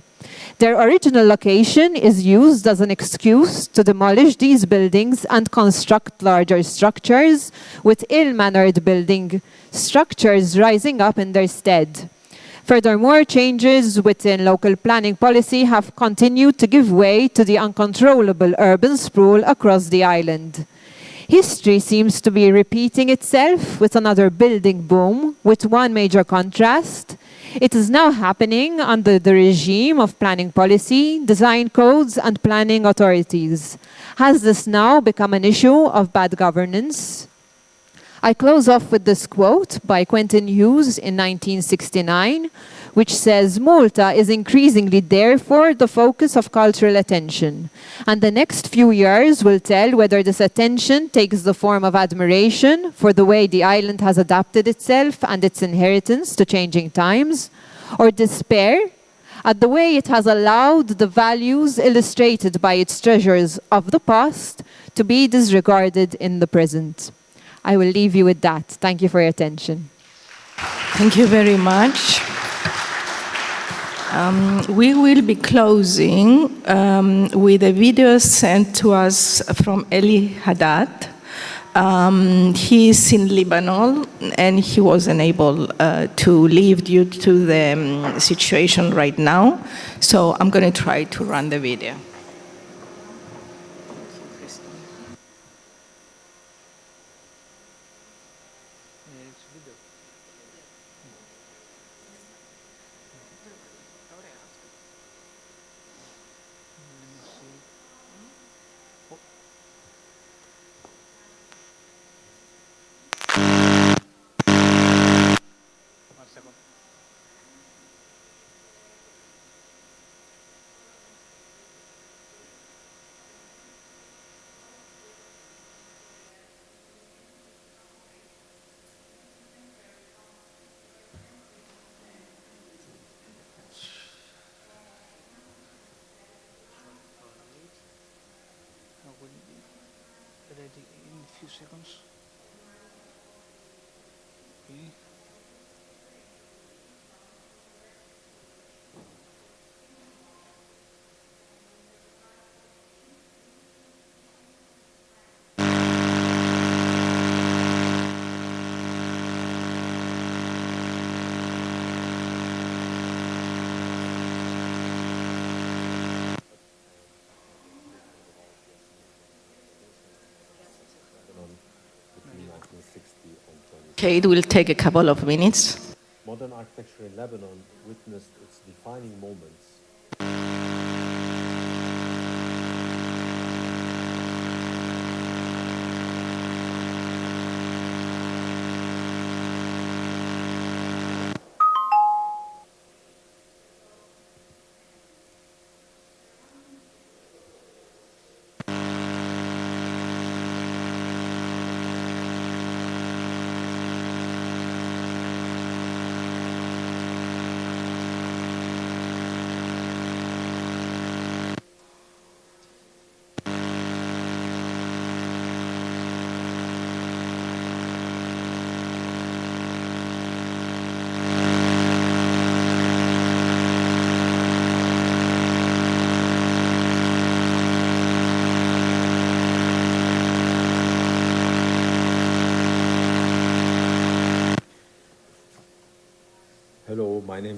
Their original location is used as an excuse to demolish these buildings and construct larger structures, with ill-mannered building structures rising up in their stead. Furthermore, changes within local planning policy have continued to give way to the uncontrollable urban sprawl across the island. History seems to be repeating itself with another building boom, with one major contrast. It is now happening under the regime of planning policy, design codes, and planning authorities. Has this now become an issue of bad governance? I close off with this quote by Quentin Hughes in 1969, which says, "Malta is increasingly therefore the focus of cultural attention, and the next few years will tell whether this attention takes the form of admiration for the way the island has adapted itself and its inheritance to changing times, or despair at the way it has allowed the values illustrated by its treasures of the past to be disregarded in the present." I will leave you with that. Thank you for your attention. Thank you very much. We will be closing with a video sent to us from Eli Haddad. He is in Lebanon and he wasn't able to leave due to the situation right now. So I'm going to try to run the video. Ready in a few seconds. Okay. Okay, it will take a couple of minutes. Modern architecture in Lebanon witnessed its defining moments.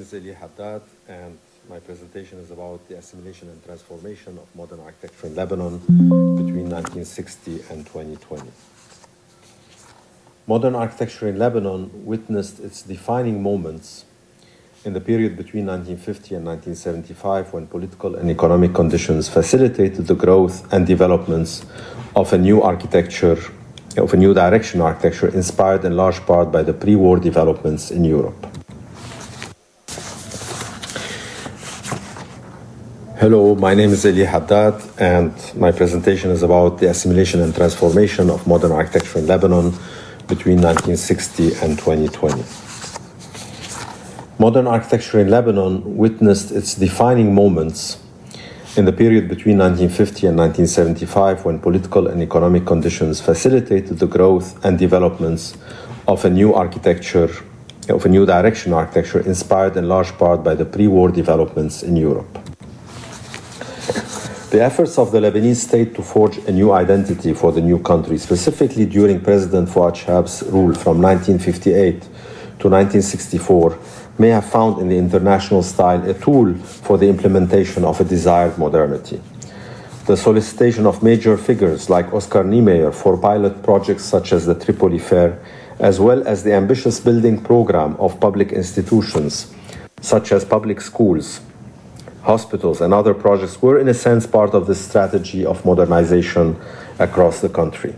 is Eli Haddad, and my presentation is about the assimilation and transformation of modern architecture in Lebanon between 1960 and 2020. Modern architecture in Lebanon witnessed its defining moments in the period between 1950 and 1975, when political and economic conditions facilitated the growth and developments of a new architecture, of a new direction architecture, inspired in large part by the pre-war developments in Europe. Hello, my name is Eli Haddad, and my presentation is about the assimilation and transformation of modern architecture in Lebanon between 1960 and 2020. Modern architecture in Lebanon witnessed its defining moments in the period between 1950 and 1975, when political and economic conditions facilitated the growth and developments of a new architecture, of a new direction architecture, inspired in large part by the pre-war developments in Europe. The efforts of the Lebanese state to forge a new identity for the new country, specifically during President Fuad Shahab's rule from 1958 to 1964, may have found in the international style a tool for the implementation of a desired modernity. The solicitation of major figures like Oscar Niemeyer for pilot projects such as the Tripoli Fair, as well as the ambitious building program of public institutions such as public schools, hospitals, and other projects, were in a sense part of the strategy of modernization across the country.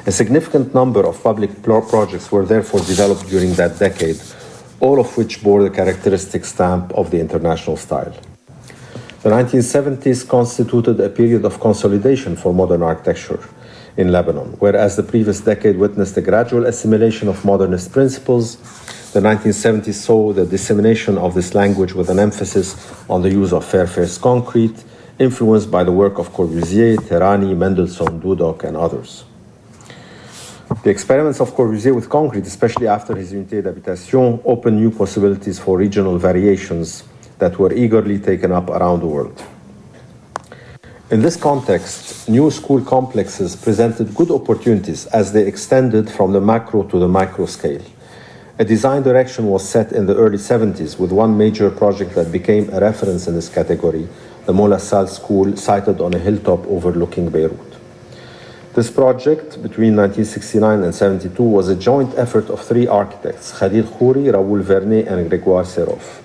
A significant number of public projects were therefore developed during that decade, all of which bore the characteristic stamp of the international style. The 1970s constituted a period of consolidation for modern architecture in Lebanon, whereas the previous decade witnessed a gradual assimilation of modernist principles. The 1970s saw the dissemination of this language with an emphasis on the use of fair-faced concrete, influenced by the work of Corbusier, Terrani, Mendelssohn, Dudok, and others. The experiments of Corbusier with concrete, especially after his Unité d'Habitation, opened new possibilities for regional variations that were eagerly taken up around the world. In this context, new school complexes presented good opportunities as they extended from the macro to the micro scale. A design direction was set in the early 70s with one major project that became a reference in this category, the Mola Sal School, sited on a hilltop overlooking Beirut. This project, between 1969 and 72, was a joint effort of three architects, Khalil Khouri, Raoul Vernet, and Grégoire Serov.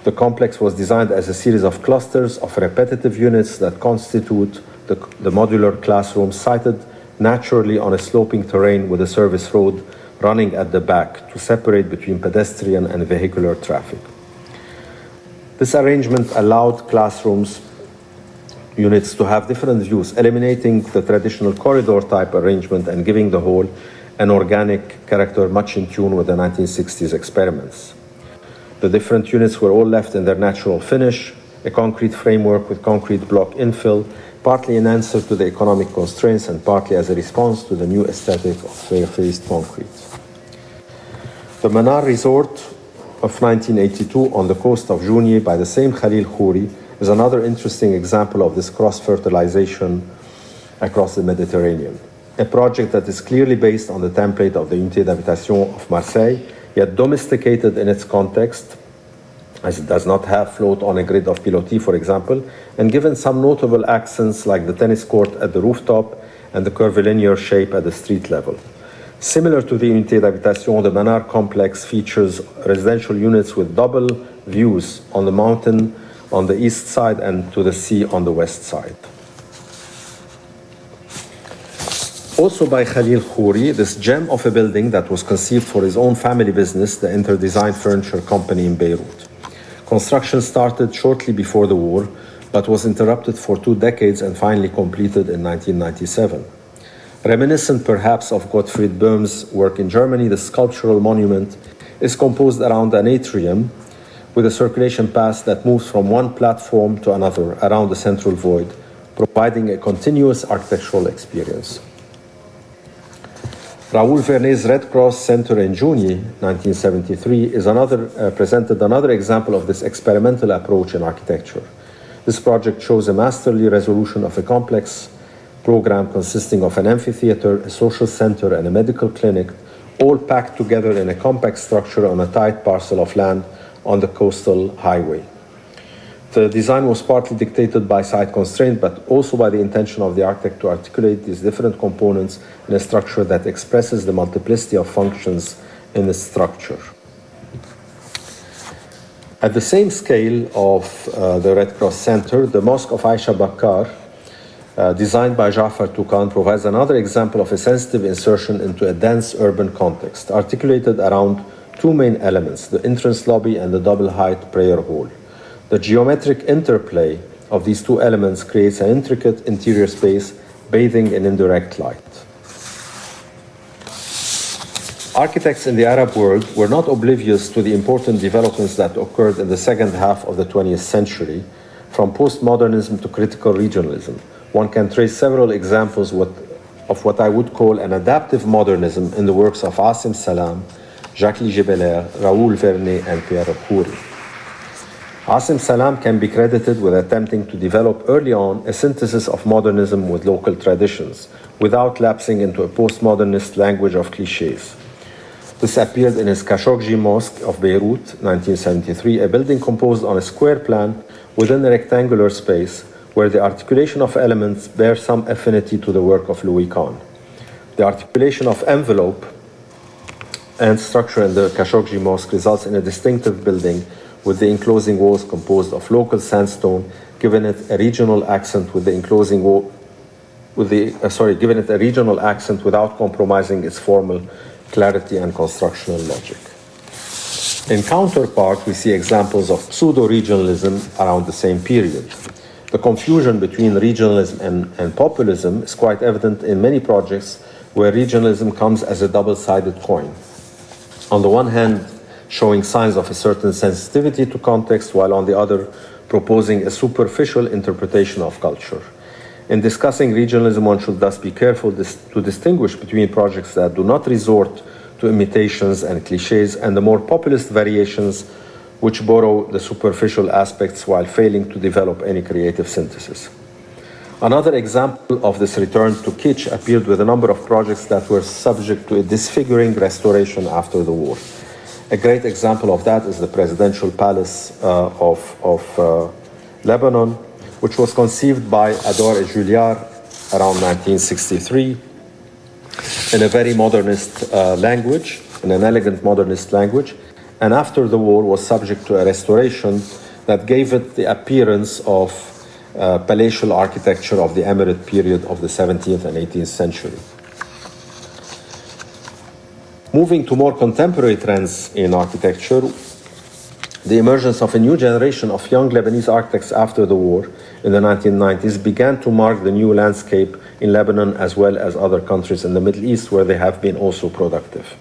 The complex was designed as a series of clusters of repetitive units that constitute the modular classroom, sited naturally on a sloping terrain with a service road running at the back to separate between pedestrian and vehicular traffic. This arrangement allowed classrooms units to have different views, eliminating the traditional corridor type arrangement and giving the whole an organic character much in tune with the 1960s experiments. The different units were all left in their natural finish, a concrete framework with concrete block infill, partly in answer to the economic constraints and partly as a response to the new aesthetic of fair-faced concrete. The Manar Resort of 1982 on the coast of Jounieh by the same Khalil Khouri is another interesting example of this cross-fertilization across the Mediterranean. A project that is clearly based on the template of the Unité d'Habitation of Marseille, yet domesticated in its context, as it does not have float on a grid of pilotis, for example, and given some notable accents like the tennis court at the rooftop and the curvilinear shape at the street level. Similar to the Unité d'Habitation, the Manar complex features residential units with double views on the mountain on the east side and to the sea on the west side. Also by Khalil Khouri, this gem of a building that was conceived for his own family business, the Interdesign Furniture Company in Beirut. Construction started shortly before the war, but was interrupted for 2 decades and finally completed in 1997. Reminiscent perhaps of Gottfried Böhm's work in Germany, the sculptural monument is composed around an atrium with a circulation path that moves from one platform to another around the central void, providing a continuous architectural experience. Raoul Vernet's Red Cross Center in Jounieh, 1973, is presented another example of this experimental approach in architecture. This project shows a masterly resolution of a complex program consisting of an amphitheater, a social center, and a medical clinic, all packed together in a compact structure on a tight parcel of land on the coastal highway. The design was partly dictated by site constraint, but also by the intention of the architect to articulate these different components in a structure that expresses the multiplicity of functions in the structure. At the same scale of the Red Cross Center, the Mosque of Aisha Bakkar, designed by Jafar Toukan, provides another example of a sensitive insertion into a dense urban context, articulated around two main elements, the entrance lobby and the double-height prayer hall. The geometric interplay of these two elements creates an intricate interior space bathing in indirect light. Architects in the Arab world were not oblivious to the important developments that occurred in the second half of the 20th century, from postmodernism to critical regionalism. One can trace several examples of what I would call an adaptive modernism in the works of Asim Salam, Jacques-Lie Gibelaire, Raoul Vernet, and Pierre Khoury. Asim Salam can be credited with attempting to develop early on a synthesis of modernism with local traditions, without lapsing into a postmodernist language of cliches. This appeared in his Khashoggi Mosque of Beirut, 1973, a building composed on a square plan within a rectangular space, where the articulation of elements bears some affinity to the work of Louis Kahn. The articulation of envelope and structure in the Khashoggi Mosque results in a distinctive building with the enclosing walls composed of local sandstone, giving it a regional accent with the enclosing wall, giving it a regional accent without compromising its formal clarity and constructional logic. In counterpart, we see examples of pseudo-regionalism around the same period. The confusion between regionalism and populism is quite evident in many projects where regionalism comes as a double-sided coin. On the one hand, showing signs of a certain sensitivity to context, while on the other, proposing a superficial interpretation of culture. In discussing regionalism, one should thus be careful to distinguish between projects that do not resort to imitations and cliches and the more populist variations which borrow the superficial aspects while failing to develop any creative synthesis. Another example of this return to kitsch appeared with a number of projects that were subject to a disfiguring restoration after the war. A great example of that is the presidential palace of Lebanon, which was conceived by Ador et Julliard around 1963 in a very modernist language, in an elegant modernist language, and after the war was subject to a restoration that gave it the appearance of palatial architecture of the Emirate period of the 17th and 18th century. Moving to more contemporary trends in architecture, the emergence of a new generation of young Lebanese architects after the war in the 1990s began to mark the new landscape in Lebanon as well as other countries in the Middle East where they have been also productive.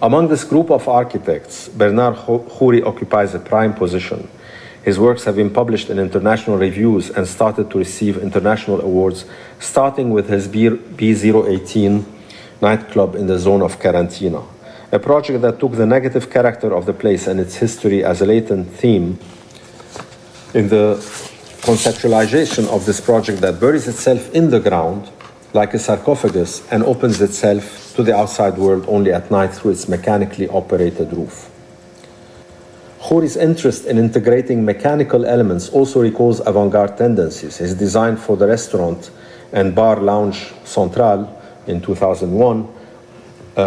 Among this group of architects, Bernard Khoury occupies a prime position. His works have been published in international reviews and started to receive international awards, starting with his B018 nightclub in the zone of Karantina, a project that took the negative character of the place and its history as a latent theme in the conceptualization of this project that buries itself in the ground like a sarcophagus and opens itself to the outside world only at night through its mechanically operated roof. Khoury's interest in integrating mechanical elements also recalls avant-garde tendencies. His design for the restaurant and bar lounge Central in 2001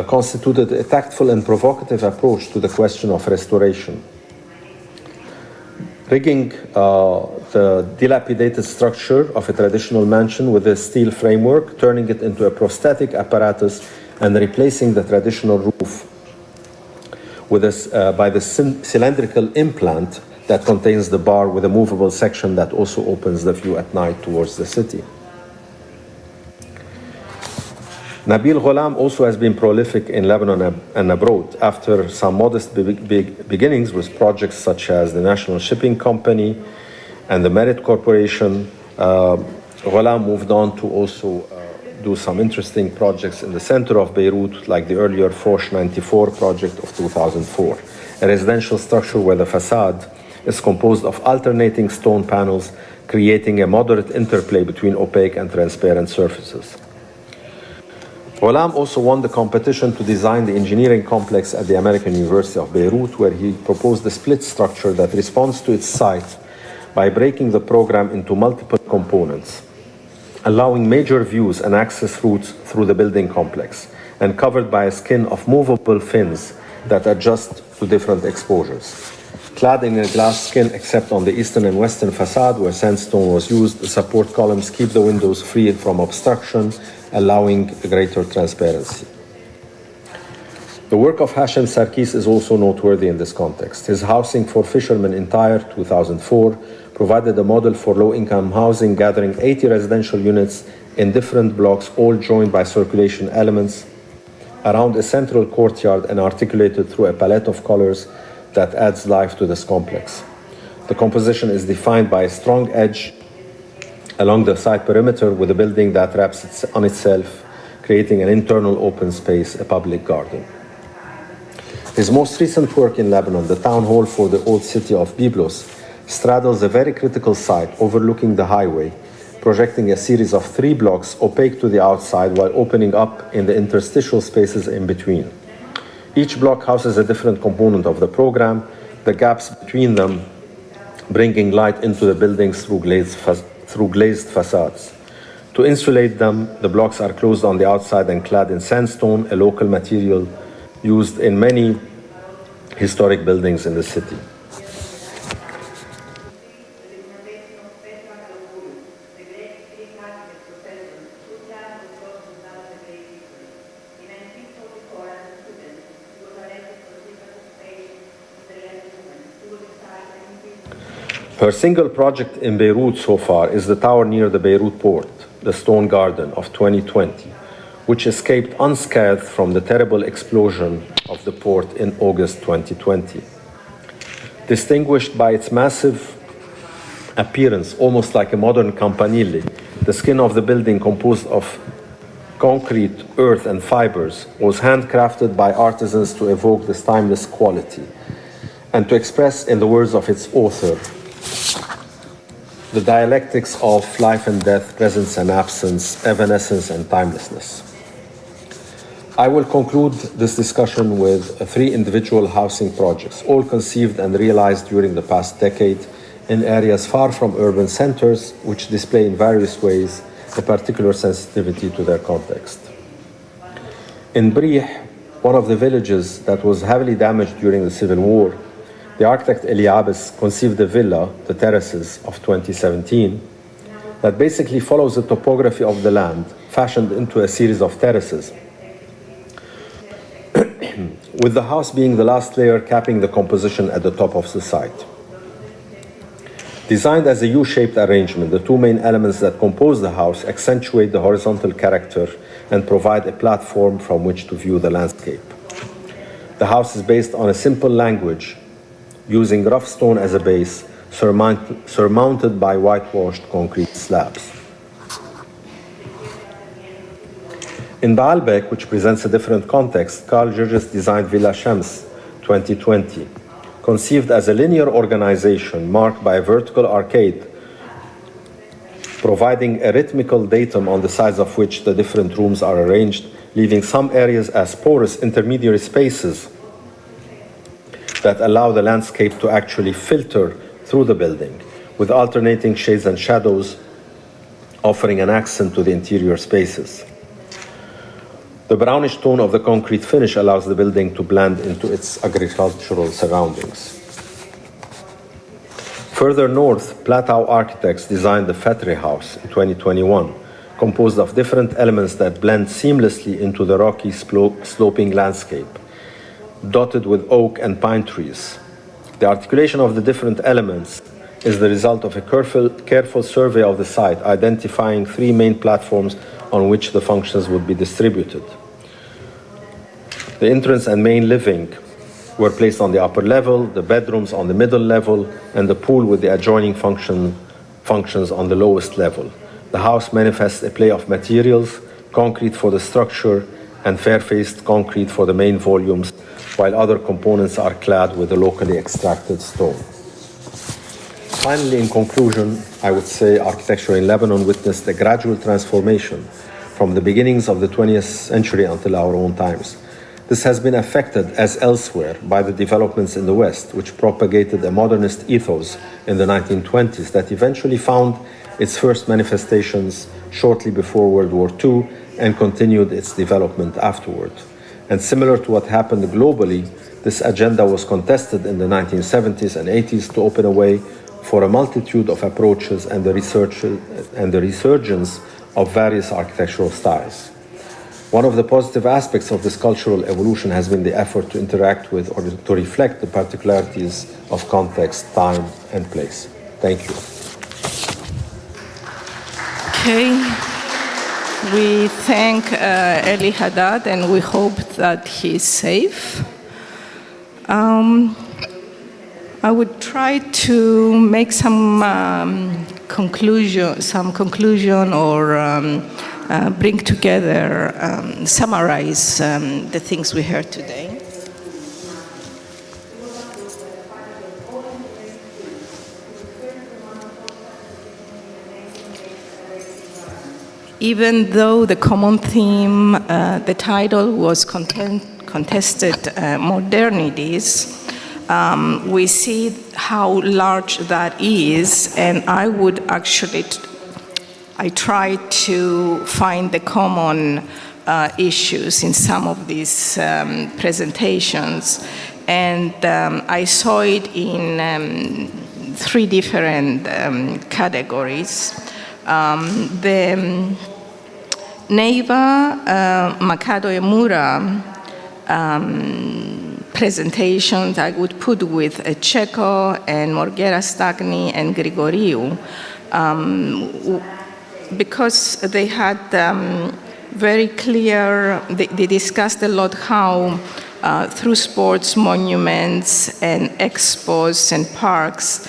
constituted a tactful and provocative approach to the question of restoration. Rigging the dilapidated structure of a traditional mansion with a steel framework, turning it into a prosthetic apparatus, and replacing the traditional roof with by the cylindrical implant that contains the bar with a movable section that also opens the view at night towards the city. Nabil Gholam also has been prolific in Lebanon and abroad. After some modest beginnings with projects such as the National Shipping Company and the Merit Corporation, Gholam moved on to also do some interesting projects in the center of Beirut, like the earlier Foch 94 project of 2004, a residential structure where the facade is composed of alternating stone panels, creating a moderate interplay between opaque and transparent surfaces. Ghulam also won the competition to design the engineering complex at the American University of Beirut, where he proposed a split structure that responds to its site by breaking the program into multiple components, allowing major views and access routes through the building complex, and covered by a skin of movable fins that adjust to different exposures. Clad in a glass skin except on the eastern and western facade where sandstone was used, the support columns keep the windows free from obstruction, allowing greater transparency. The work of Hashem Sarkis is also noteworthy in this context. His Housing for Fishermen in Tyre, 2004, provided a model for low-income housing, gathering 80 residential units in different blocks, all joined by circulation elements, around a central courtyard and articulated through a palette of colors that adds life to this complex. The composition is defined by a strong edge along the site perimeter with a building that wraps on itself, creating an internal open space, a public garden. His most recent work in Lebanon, the town hall for the old city of Byblos, straddles a very critical site overlooking the highway, projecting a series of 3 blocks opaque to the outside while opening up in the interstitial spaces in between. Each block houses a different component of the program, the gaps between them bringing light into the buildings through glazed facades. To insulate them, the blocks are closed on the outside and clad in sandstone, a local material used in many historic buildings in the city. Her single project in Beirut so far is the tower near the Beirut port, the Stone Garden of 2020, which escaped unscathed from the terrible explosion of the port in August 2020. Distinguished by its massive appearance, almost like a modern campanile, the skin of the building, composed of concrete, earth, and fibers, was handcrafted by artisans to evoke this timeless quality and to express, in the words of its author, the dialectics of life and death, presence and absence, evanescence and timelessness. I will conclude this discussion with 3 individual housing projects, all conceived and realized during the past decade in areas far from urban centers, which display in various ways a particular sensitivity to their context. In Brih, one of the villages that was heavily damaged during the Civil War, the architect Eli Abes conceived a villa, the Terraces of 2017, that basically follows the topography of the land, fashioned into a series of terraces, with the house being the last layer capping the composition at the top of the site. Designed as a U-shaped arrangement, the 2 main elements that compose the house accentuate the horizontal character and provide a platform from which to view the landscape. The house is based on a simple language, using rough stone as a base, surmounted by whitewashed concrete slabs. In Baalbek, which presents a different context, Carl Georges designed Villa Shams 2020, conceived as a linear organization marked by a vertical arcade, providing a rhythmical datum on the sides of which the different rooms are arranged, leaving some areas as porous intermediary spaces that allow the landscape to actually filter through the building, with alternating shades and shadows offering an accent to the interior spaces. The brownish tone of the concrete finish allows the building to blend into its agricultural surroundings. Further north, Platou architects designed the Fatri House in 2021, composed of different elements that blend seamlessly into the rocky sloping landscape, dotted with oak and pine trees. The articulation of the different elements is the result of a careful survey of the site, identifying 3 main platforms on which the functions would be distributed. The entrance and main living were placed on the upper level, the bedrooms on the middle level, and the pool with the adjoining functions on the lowest level. The house manifests a play of materials, concrete for the structure and fair-faced concrete for the main volumes, while other components are clad with a locally extracted stone. Finally, in conclusion, I would say architecture in Lebanon witnessed a gradual transformation from the beginnings of the 20th century until our own times. This has been affected, as elsewhere, by the developments in the West, which propagated a modernist ethos in the 1920s that eventually found its first manifestations shortly before World War II and continued its development afterward. And similar to what happened globally, this agenda was contested in the 1970s and 80s to open a way for a multitude of approaches and the resurgence of various architectural styles. One of the positive aspects of this cultural evolution has been the effort to interact with or to reflect the particularities of context, time, and place. Thank you. Okay. We thank Eli Haddad and we hope that he is safe. I would try to make some conclusion or bring together, summarize the things we heard today. Even though the common theme, the title was contested modernities, we see how large that is, and I would actually, I try to find the common issues in some of these presentations, and I saw it in 3 different categories. The Neiva, Makado Emura presentations I would put with Checo and Morghera Stagni and Grigoriou, because they had very clear, they discussed a lot how through sports, monuments, and expos and parks,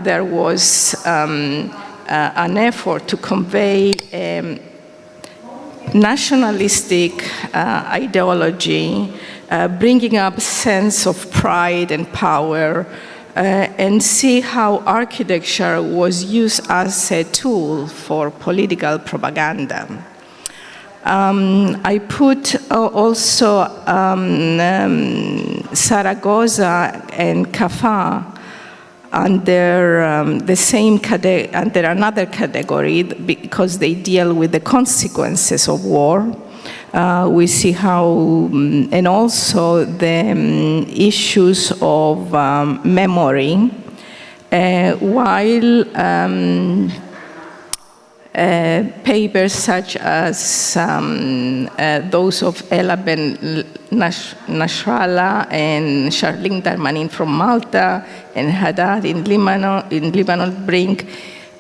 there was an effort to convey nationalistic ideology, bringing up a sense of pride and power, and see how architecture was used as a tool for political propaganda. I put also Zaragoza and Kaffa under the same under another category because they deal with the consequences of war. We see how, and also the issues of memory, while papers such as those of Ella Ben Nasrallah and Charlene Darmanin from Malta and Haddad in Lebanon bring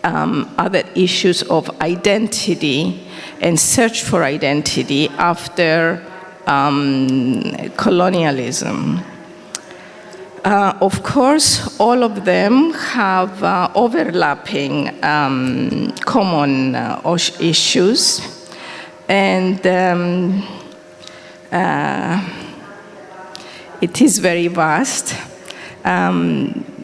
other issues of identity and search for identity after colonialism. Of course, all of them have overlapping common issues, and it is very vast.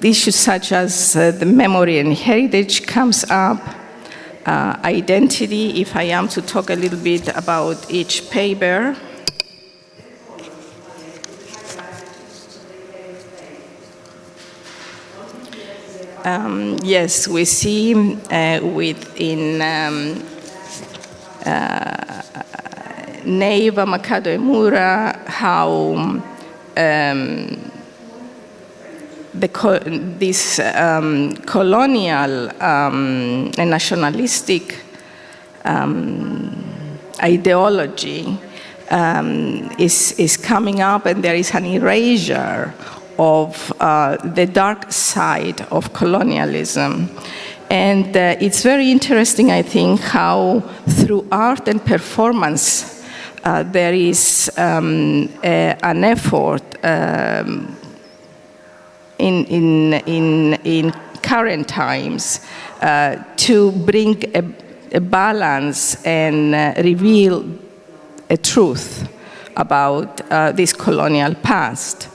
Issues such as the memory and heritage comes up, identity, if I am to talk a little bit about each paper. Yes, we see within Neiva, Makado Emura, how this colonial and nationalistic ideology is coming up, and there is an erasure of the dark side of colonialism. And it's very interesting, I think, how through art and performance there is an effort in current times to bring a balance and reveal a truth about this colonial past.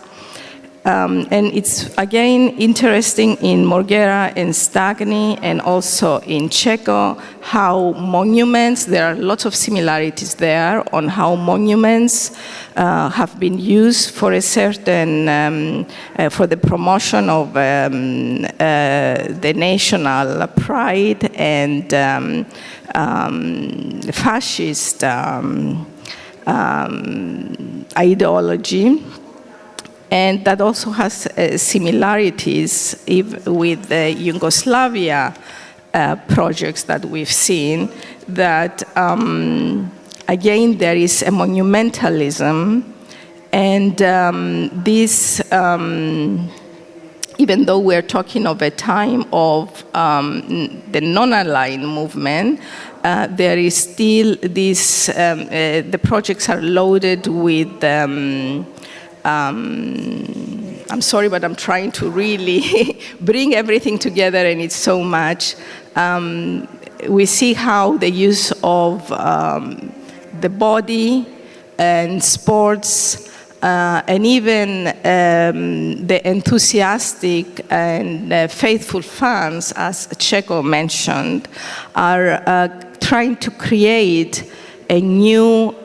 And it's, again, interesting in Morghera and Stagni and also in Checo, how monuments, there are lots of similarities there on how monuments have been used for a certain, for the promotion of the national pride and fascist ideology. And that also has similarities with the Yugoslavia projects that we've seen, that again there is a monumentalism, and this, even though we're talking of a time of the non-aligned movement, there is still this, the projects are loaded with I'm sorry, but I'm trying to really bring everything together, and it's so much. We see how the use of the body and sports and even the enthusiastic and faithful fans, as Checo mentioned, are trying to create a new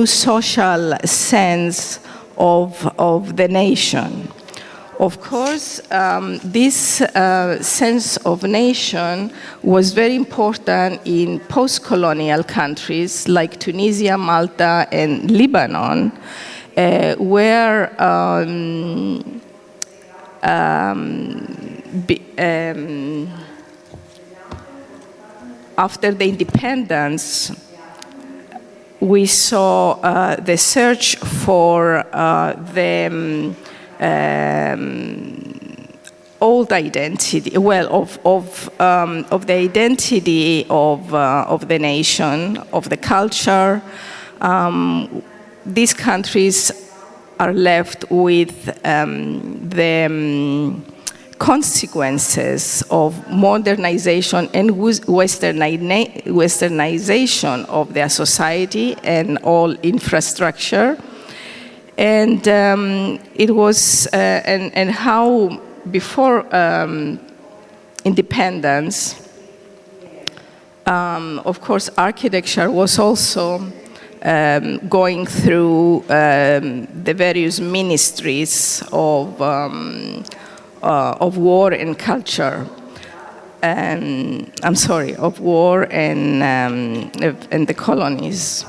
social sense of the nation. Of course, this sense of nation was very important in post-colonial countries like Tunisia, Malta, and Lebanon, where after the independence, we saw the search for the old identity, of the identity of the nation, of the culture. These countries are left with the consequences of modernization and westernization of their society and all infrastructure. And it was, and how before independence, of course, architecture was also going through the various ministries of war and culture, I'm sorry, of war and the colonies.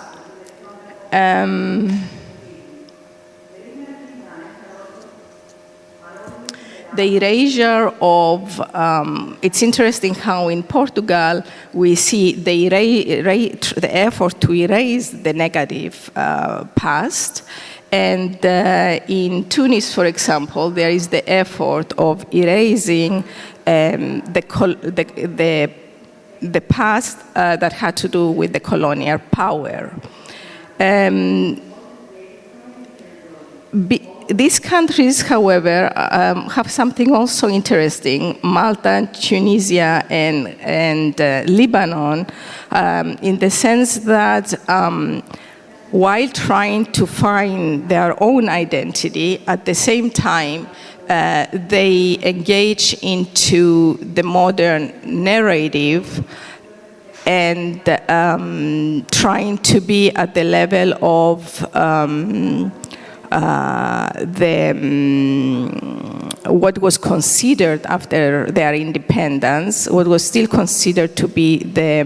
The erasure of, it's interesting how in Portugal we see the effort to erase the negative past. And in Tunis, for example, there is the effort of erasing the past that had to do with the colonial power. These countries, however, have something also interesting. Malta, Tunisia, and Lebanon, in the sense that while trying to find their own identity, at the same time, they engage into the modern narrative and trying to be at the level of what was considered after their independence, what was still considered to be the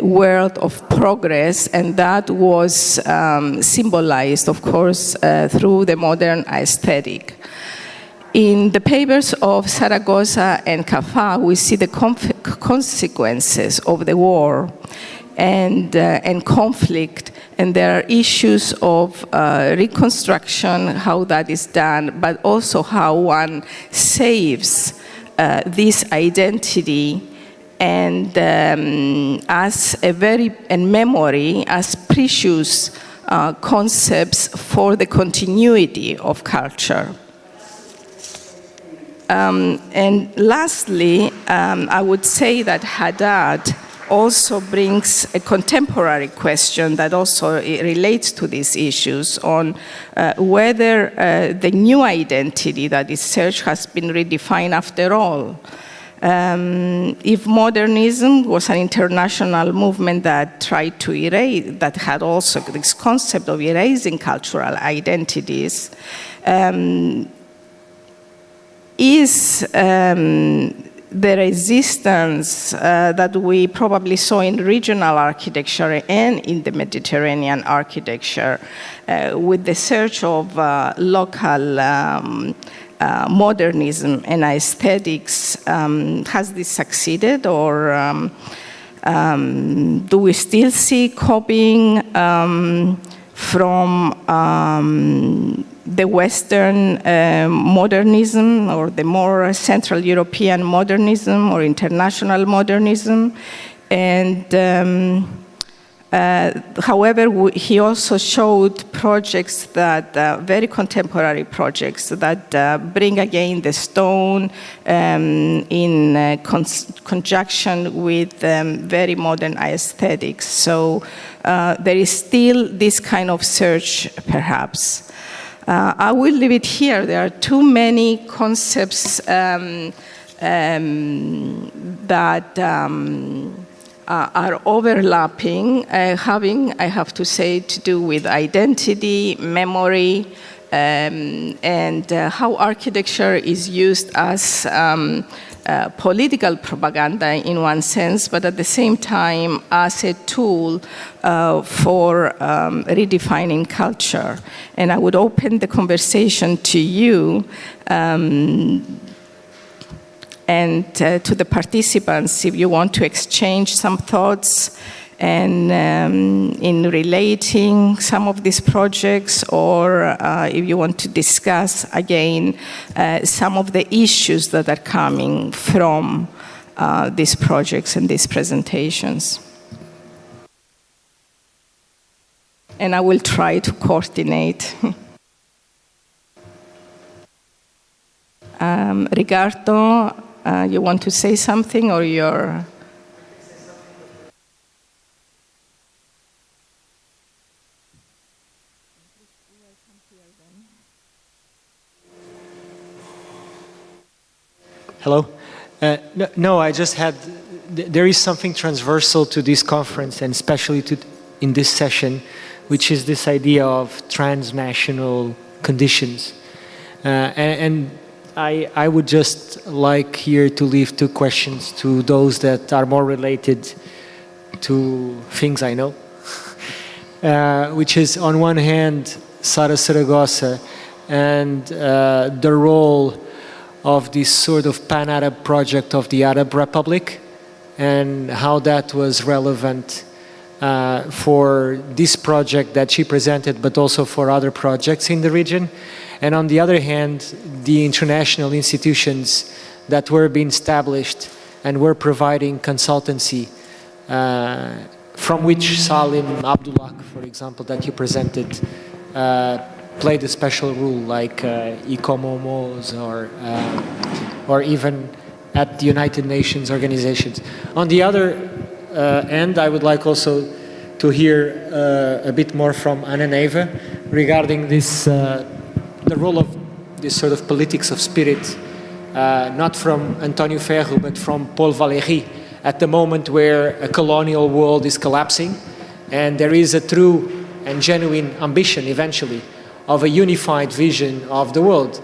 world of progress, and that was symbolized, of course, through the modern aesthetic. In the papers of Zaragoza and Kaffa, we see the consequences of the war and conflict, and there are issues of reconstruction, how that is done, but also how one saves this identity and as a and memory as precious concepts for the continuity of culture. And lastly, I would say that Haddad also brings a contemporary question that also relates to these issues on whether the new identity that is searched has been redefined after all. If modernism was an international movement that tried to erase, that had also this concept of erasing cultural identities, is the resistance that we probably saw in regional architecture and in the Mediterranean architecture with the search of local modernism and aesthetics, has this succeeded, or do we still see copying from the Western modernism, or the more Central European modernism, or international modernism? And however, he also showed projects that, very contemporary projects that bring again the stone in conjunction with very modern aesthetics. So there is still this kind of search, perhaps. I will leave it here. There are too many concepts that are overlapping, having, I have to say, to do with identity, memory, and how architecture is used as political propaganda in one sense, but at the same time as a tool for redefining culture. And I would open the conversation to you and to the participants, if you want to exchange some thoughts and in relating some of these projects, or if you want to discuss again some of the issues that are coming from these projects and these presentations. And I will try to coordinate. Ricardo, you want to say something, or you're... Hello? No, I just had, there is something transversal to this conference, and especially in this session, which is this idea of transnational conditions. And I would just like here to leave two questions to those that are more related to things I know, which is, on one hand, Sara Saragossa and the role of this sort of pan-Arab project of the Arab Republic, and how that was relevant for this project that she presented, but also for other projects in the region. And on the other hand, the international institutions that were being established and were providing consultancy, from which Salim Abdullah, for example, that you presented, played a special role, like ICOMOMOs, or even at the United Nations organizations. On the other end, I would like also to hear a bit more from Anna Neva regarding this, the role of this sort of politics of spirit, not from António Ferro, but from Paul Valéry, at the moment where a colonial world is collapsing, and there is a true and genuine ambition, eventually, of a unified vision of the world.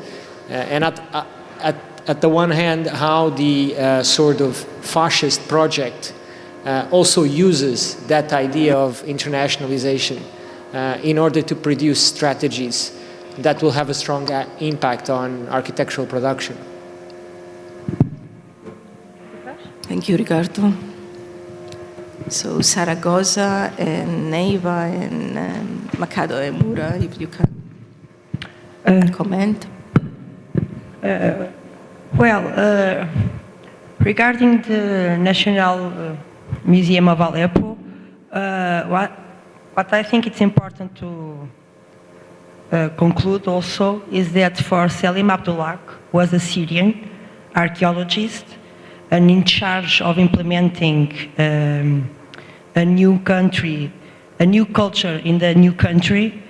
And at the one hand, how the sort of fascist project also uses that idea of internationalization in order to produce strategies that will have a strong impact on architectural production. Thank you, Ricardo. So Zaragoza and Neiva and Macado and Mura, if you can comment. Regarding the National Museum of Aleppo, what I think it's important to conclude also is that for Salim Abdullah was a Syrian archaeologist, and in charge of implementing a new country, a new culture in the new country.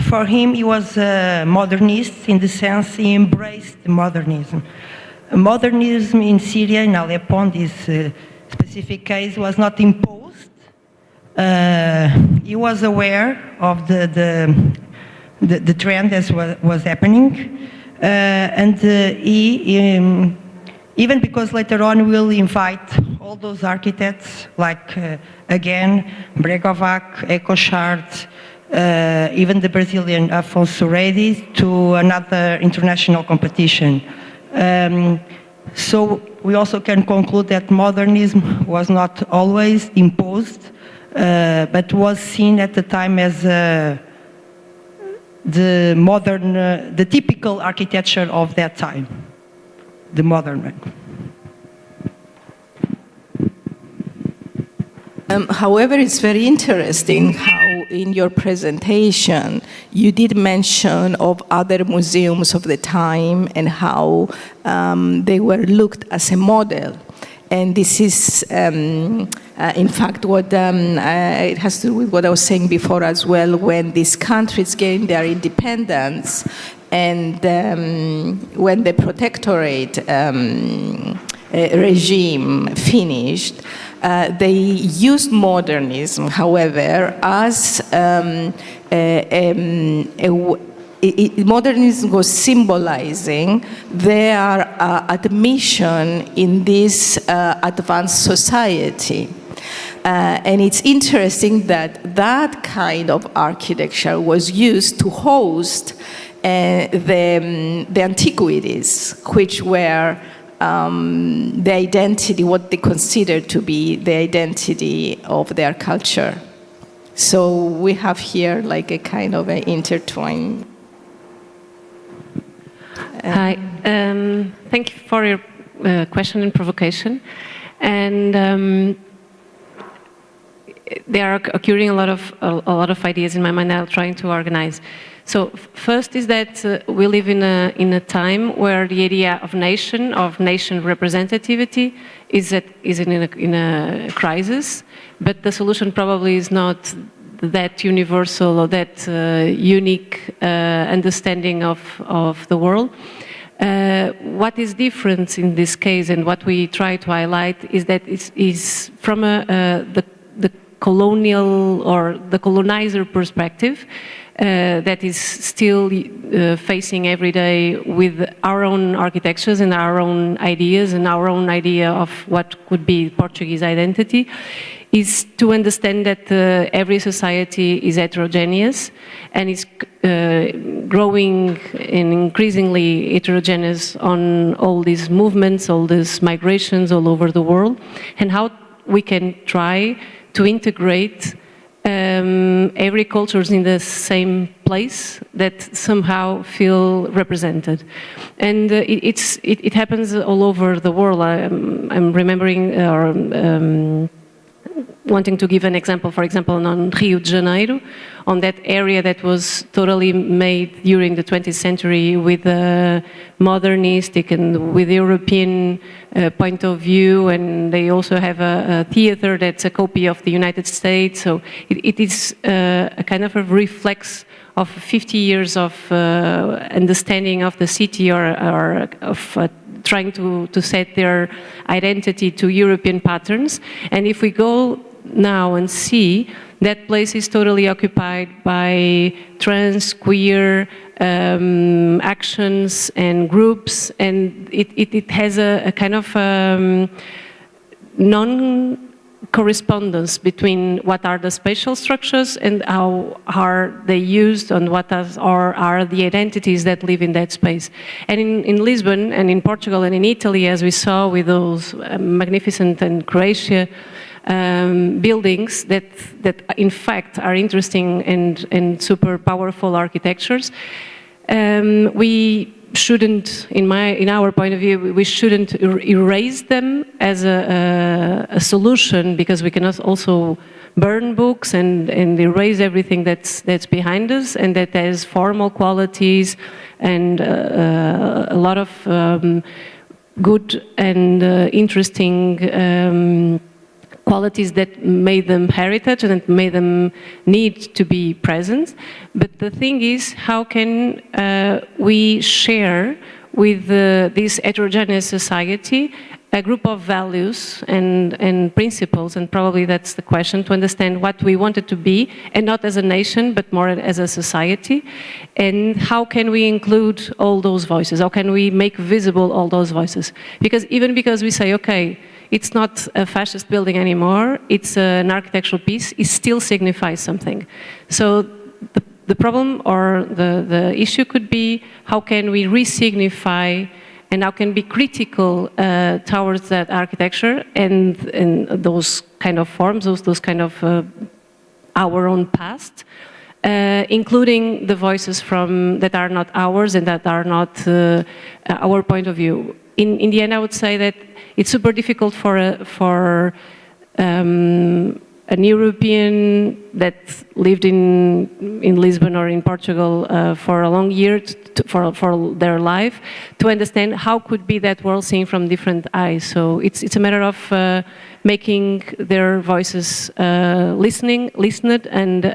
For him, he was a modernist in the sense he embraced modernism. Modernism in Syria, in Aleppo, in this specific case, was not imposed. He was aware of the trend as was happening, and he, even because later on we'll invite all those architects like, again, Bregovac, Ecochart, even the Brazilian Afonso Reis to another international competition. So we also can conclude that modernism was not always imposed, but was seen at the time as the modern, the typical architecture of that time, the modern one. However, it's very interesting how in your presentation you did mention of other museums of the time and how they were looked as a model. And this is, in fact, what it has to do with what I was saying before as well, when these countries gained their independence and when the protectorate regime finished, they used modernism, however, as modernism was symbolizing their admission in this advanced society. And it's interesting that that kind of architecture was used to host the antiquities, which were the identity, what they considered to be the identity of their culture. So we have here like a kind of an intertwine. Hi, thank you for your question and provocation. And they are occurring a lot of ideas in my mind. I'll try to organize. So first is that we live in a time where the idea of nation representativity is in a crisis, but the solution probably is not that universal or that unique understanding of the world. What is different in this case, and what we try to highlight, is that it is from the colonial or the colonizer perspective that is still facing every day with our own architectures and our own ideas and our own idea of what could be Portuguese identity, is to understand that every society is heterogeneous and is growing and increasingly heterogeneous on all these movements, all these migrations all over the world, and how we can try to integrate every culture in the same place that somehow feel represented. And it happens all over the world. I'm remembering wanting to give an example, for example, on Rio de Janeiro, on that area that was totally made during the 20th century with a modernistic and with European point of view, and they also have a theater that's a copy of the United States. So it is a kind of a reflex of 50 years of understanding of the city or of trying to set their identity to European patterns. And if we go now and see, that place is totally occupied by trans, queer actions and groups, and it has a kind of non-correspondence between what are the spatial structures and how are they used and what are the identities that live in that space. And in Lisbon and in Portugal and in Italy, as we saw with those magnificent and Croatia buildings that in fact are interesting and super powerful architectures, we shouldn't, in our point of view, we shouldn't erase them as a solution, because we cannot also burn books and erase everything that's behind us and that has formal qualities and a lot of good and interesting qualities that made them heritage and that made them need to be present. But the thing is, how can we share with this heterogeneous society a group of values and principles, and probably that's the question, to understand what we want it to be, and not as a nation, but more as a society. And how can we include all those voices? How can we make visible all those voices? Because even because we say, okay, it's not a fascist building anymore, it's an architectural piece, it still signifies something. So the problem or the issue could be, how can we re-signify and how can be critical towards that architecture and those kind of forms, those kind of our own past, including the voices that are not ours and that are not our point of view. In the end, I would say that it's super difficult for an European that lived in Lisbon or in Portugal for a long year, for their life, to understand how could be that world seen from different eyes. So it's a matter of making their voices listened and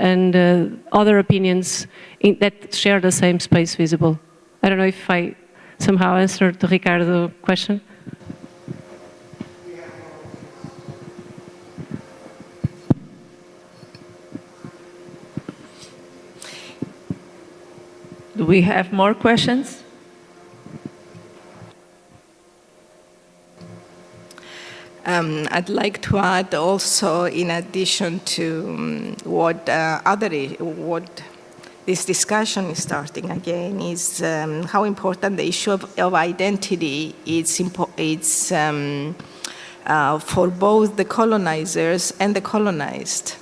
other opinions that share the same space visible. I don't know if I somehow answered to Ricardo's question. Do we have more questions? I'd like to add also, in addition to what this discussion is starting again, is how important the issue of identity is for both the colonizers and the colonized.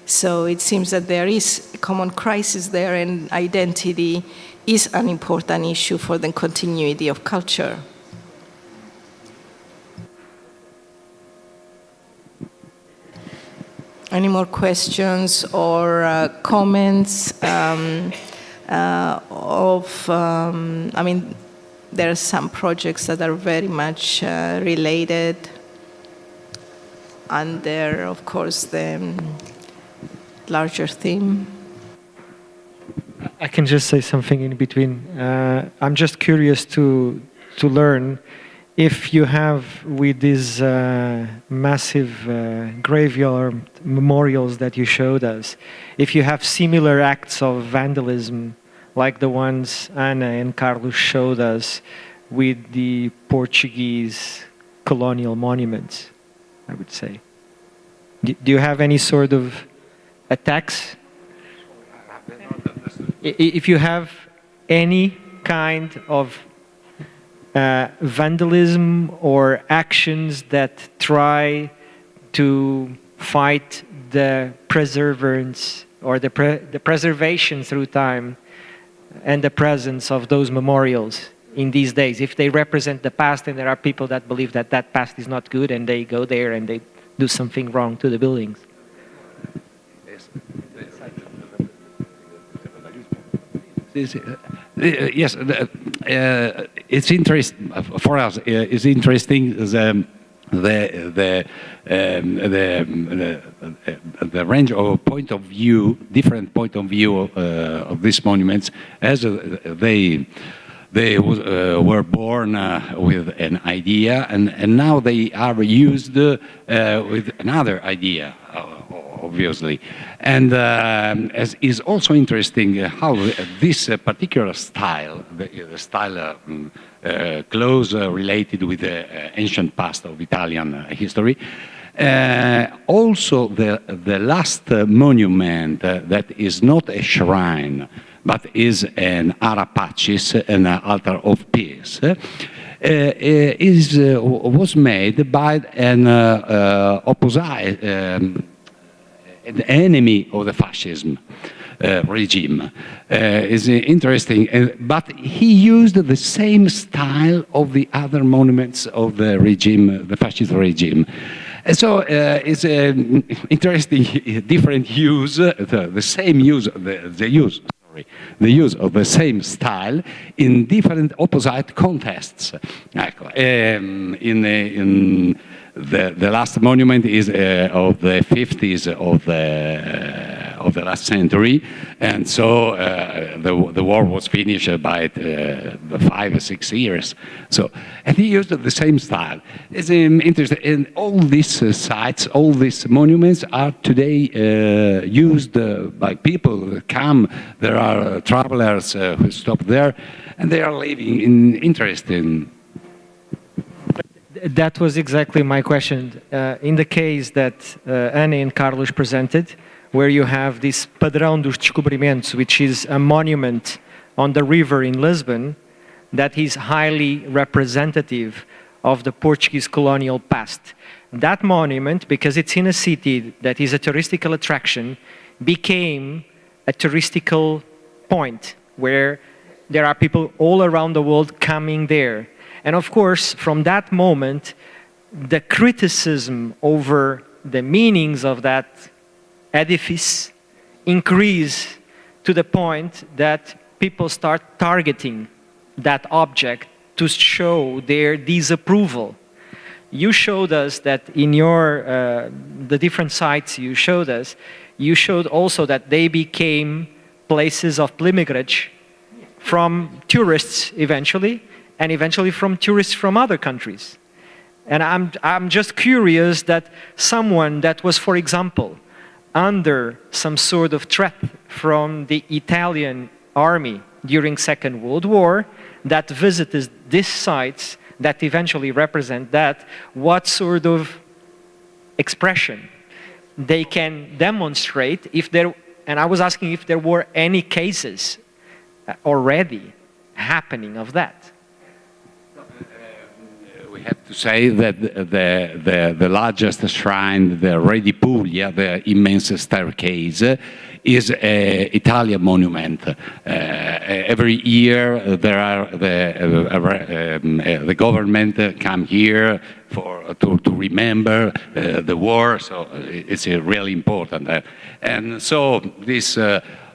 So it seems that there is a common crisis there, and identity is an important issue for the continuity of culture. Any more questions or comments? I mean, there are some projects that are very much related, and there, of course, the larger theme. I can just say something in between. I'm just curious to learn if you have, with these massive graveyard memorials that you showed us, if you have similar acts of vandalism like the ones Ana and Carlos showed us with the Portuguese colonial monuments, I would say. Do you have any sort of attacks? If you have any kind of vandalism or actions that try to fight the preservance or the preservation through time and the presence of those memorials in these days, if they represent the past and there are people that believe that that past is not good and they go there and they do something wrong to the buildings. Yes, it's interesting for us. It's interesting the range of point of view, different point of view of these monuments, as they were born with an idea, and now they are used with another idea. Obviously, and as is also interesting how this particular style, the style close related with the ancient past of Italian history, also the last monument that is not a shrine but is an Ara Pacis, an altar of peace, was made by an opposite. The enemy of the fascism regime is interesting, but he used the same style of the other monuments of the regime, the fascist regime. And so it's an interesting different use, the same use, the use the use of the same style in different opposite contexts. In the last monument is of the 50s of the last century, and so the war was finished by 5 or 6 years. So, and he used the same style. It's interesting. And all these sites, all these monuments are today used by people who come. There are travelers who stop there, and they are living in interest in. That was exactly my question. In the case that Ana and Carlos presented, where you have this Padrão dos Descobrimentos, which is a monument on the river in Lisbon that is highly representative of the Portuguese colonial past. That monument, because it's in a city that is a touristical attraction, became a touristical point where there are people all around the world coming there. And of course, from that moment, the criticism over the meanings of that edifice increase to the point that people start targeting that object to show their disapproval. You showed us that in your, the different sites you showed us, you showed also that they became places of pilgrimage from tourists eventually, and eventually from tourists from other countries. And I'm just curious that someone that was, for example, under some sort of threat from the Italian army during Second World War, that visited these sites that eventually represent that, what sort of expression they can demonstrate if there, and I was asking if there were any cases already happening of that. We have to say that the largest shrine, the Re di Puglia, the immense staircase, is an Italian monument. Every year there are the government come here to remember the war, so it's really important. And so this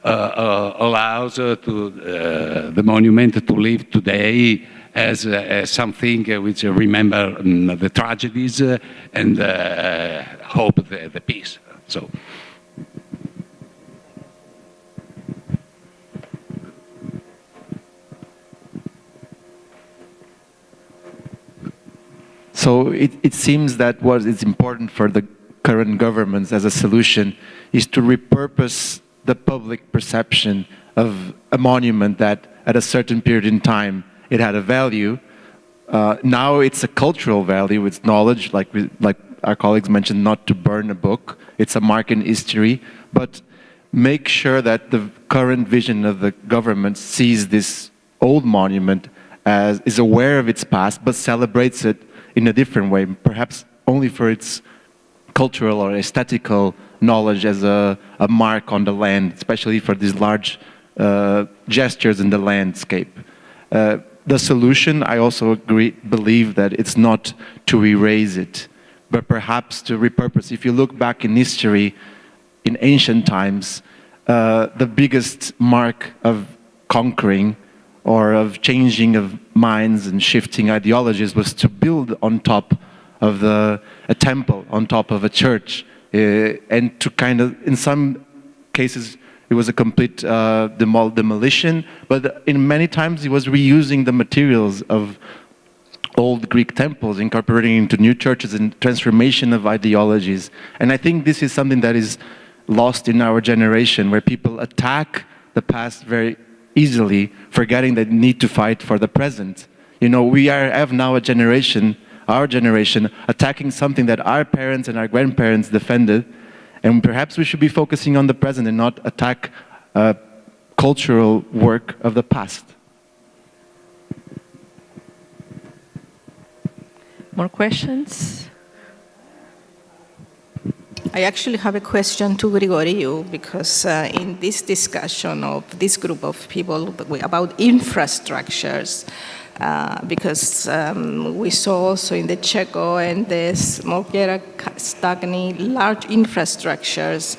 allows the monument to live today as something which remember the tragedies and hope the peace. So. So it seems that what is important for the current governments as a solution is to repurpose the public perception of a monument that at a certain period in time it had a value. Now it's a cultural value, it's knowledge, like our colleagues mentioned, not to burn a book. It's a mark in history, but make sure that the current vision of the government sees this old monument as, is aware of its past, but celebrates it in a different way, perhaps only for its cultural or aesthetical knowledge as a mark on the land, especially for these large gestures in the landscape. The solution, I also believe that it's not to erase it, but perhaps to repurpose. If you look back in history, in ancient times, the biggest mark of conquering or of changing of minds and shifting ideologies was to build on top of a temple, on top of a church, and to kind of, in some cases, it was a complete demolition, but in many times it was reusing the materials of old Greek temples, incorporating into new churches and transformation of ideologies. And I think this is something that is lost in our generation, where people attack the past very easily, forgetting that they need to fight for the present. You know, we have now a generation, our generation, attacking something that our parents and our grandparents defended. And perhaps we should be focusing on the present and not attack cultural work of the past. More questions? I actually have a question to Grigoriou, because in this discussion of this group of people about infrastructures, because we saw also in the Checo and the Smokiera Stagni large infrastructures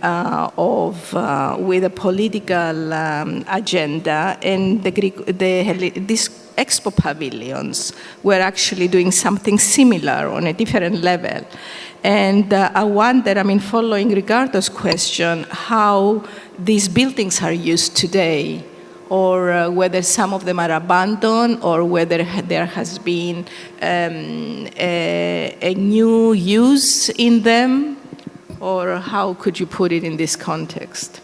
with a political agenda, and these expo pavilions were actually doing something similar on a different level. And I wonder, following Ricardo's question, how these buildings are used today, or whether some of them are abandoned, or whether there has been a new use in them, or how could you put it in this context?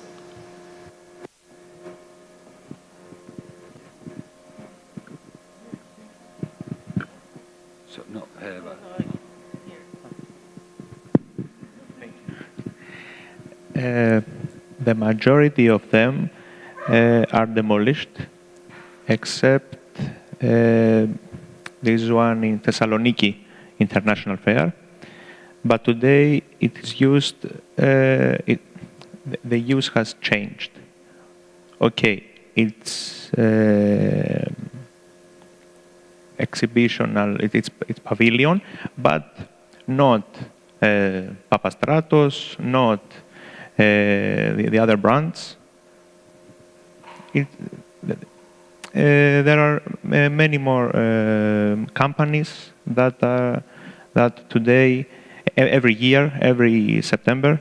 So, no, the majority of them are demolished, except this one in Thessaloniki International Fair. But today it is used, the use has changed. Okay, it's exhibitional, it's pavilion, but not Papastratos, not the other brands. There are many more companies that today, every year, every September,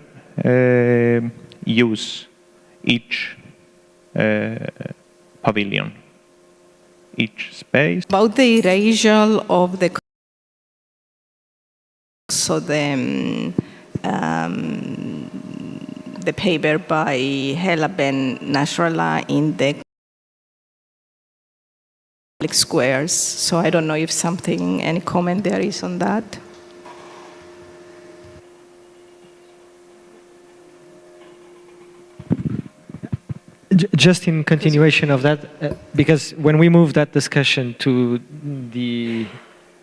use each pavilion, each space. About the erasure of the paper by Hela Ben Nasrallah in the public squares. So I don't know if any comment there is on that. Just in continuation of that, because when we move that discussion to the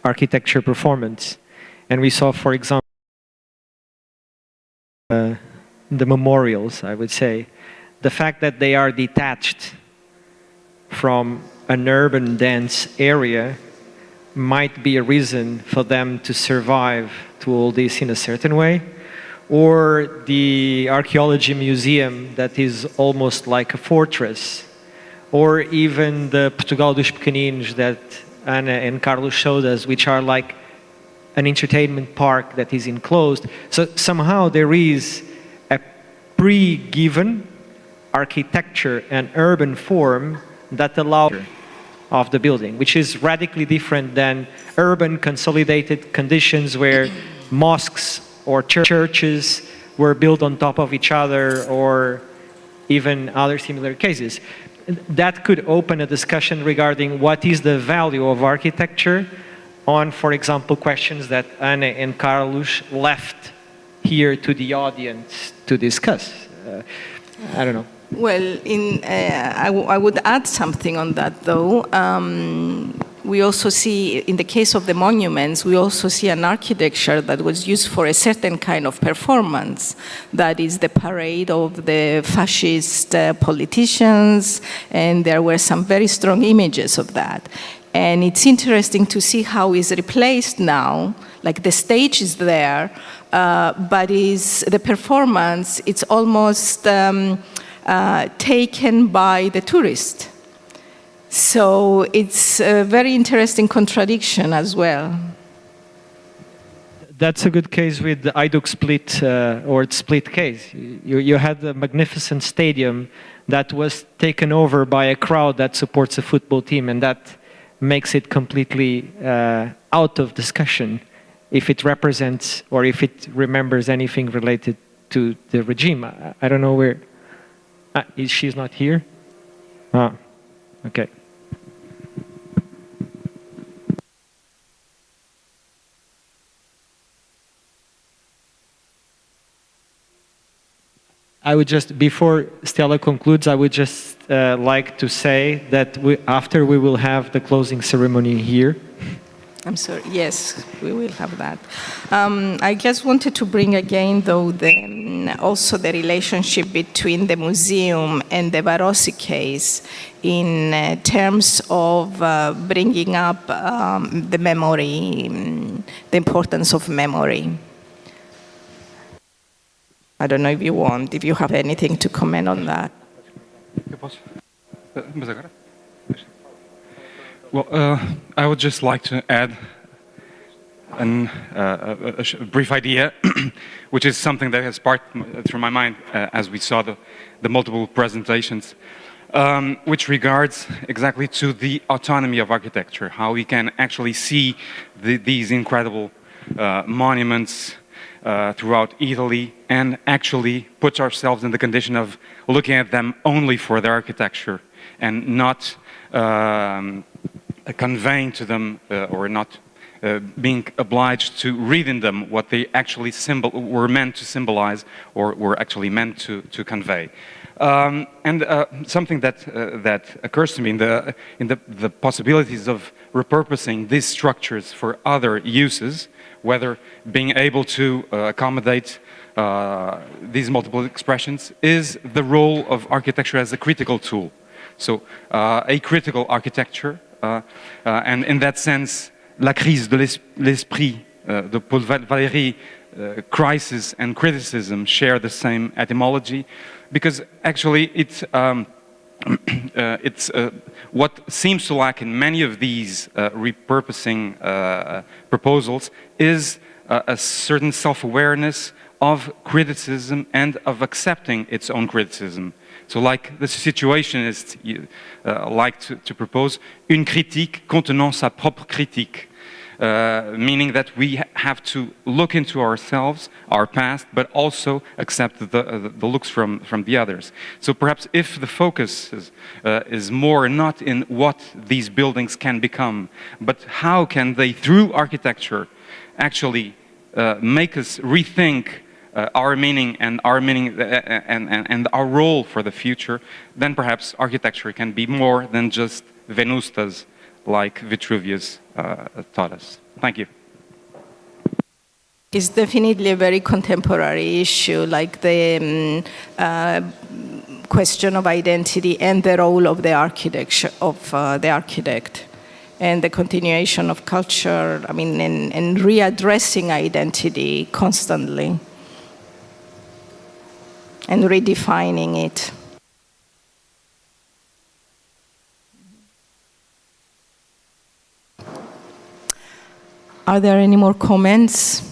architecture performance, and we saw, for example, the memorials, I would say, the fact that they are detached from an urban dense area might be a reason for them to survive to all this in a certain way. Or the archaeology museum that is almost like a fortress, or even the Portugal dos Pequeninos that Ana and Carlos showed us, which are like an entertainment park that is enclosed. So somehow there is a pre-given architecture and urban form that allows of the building, which is radically different than urban consolidated conditions where mosques or churches were built on top of each other, or even other similar cases. That could open a discussion regarding what is the value of architecture on, for example, questions that Ana and Carlos left here to the audience to discuss. I don't know. Well, I would add something on that, though. We also see, in the case of the monuments, we also see an architecture that was used for a certain kind of performance. That is the parade of the fascist politicians, and there were some very strong images of that. And it's interesting to see how it's replaced now. Like the stage is there, but the performance, it's almost taken by the tourist. So it's a very interesting contradiction as well. That's a good case with the Hajduk Split, or Split case. You had a magnificent stadium that was taken over by a crowd that supports a football team, and that makes it completely out of discussion if it represents or if it remembers anything related to the regime. I don't know where. She's not here? Okay. I would just, before Stella concludes, I would just like to say that after we will have the closing ceremony here. I'm sorry, yes, we will have that. I just wanted to bring again, though, also the relationship between the museum and the Barossi case in terms of bringing up the memory, the importance of memory. I don't know if you have anything to comment on that. Well, I would just like to add a brief idea, which is something that has sparked through my mind as we saw the multiple presentations, which regards exactly to the autonomy of architecture, how we can actually see these incredible monuments throughout Italy and actually put ourselves in the condition of looking at them only for their architecture and not conveying to them or not being obliged to read in them what they actually were meant to symbolize or were actually meant to convey. And something that occurs to me in the possibilities of repurposing these structures for other uses, whether being able to accommodate these multiple expressions, is the role of architecture as a critical tool. So a critical architecture, and in that sense, La crise de l'esprit de Paul Valéry, crisis and criticism share the same etymology, because actually it's what seems to lack in many of these repurposing proposals is a certain self-awareness of criticism and of accepting its own criticism. So like the situationists like to propose, une critique contenant sa propre critique, meaning that we have to look into ourselves, our past, but also accept the looks from the others. So perhaps if the focus is more not in what these buildings can become, but how can they, through architecture, actually make us rethink our meaning and our role for the future, then perhaps architecture can be more than just Venustas like Vitruvius taught us. Thank you. It's definitely a very contemporary issue, like the question of identity and the role of the architecture of the architect, and the continuation of culture. I mean, and readdressing identity constantly and redefining it. Are there any more comments?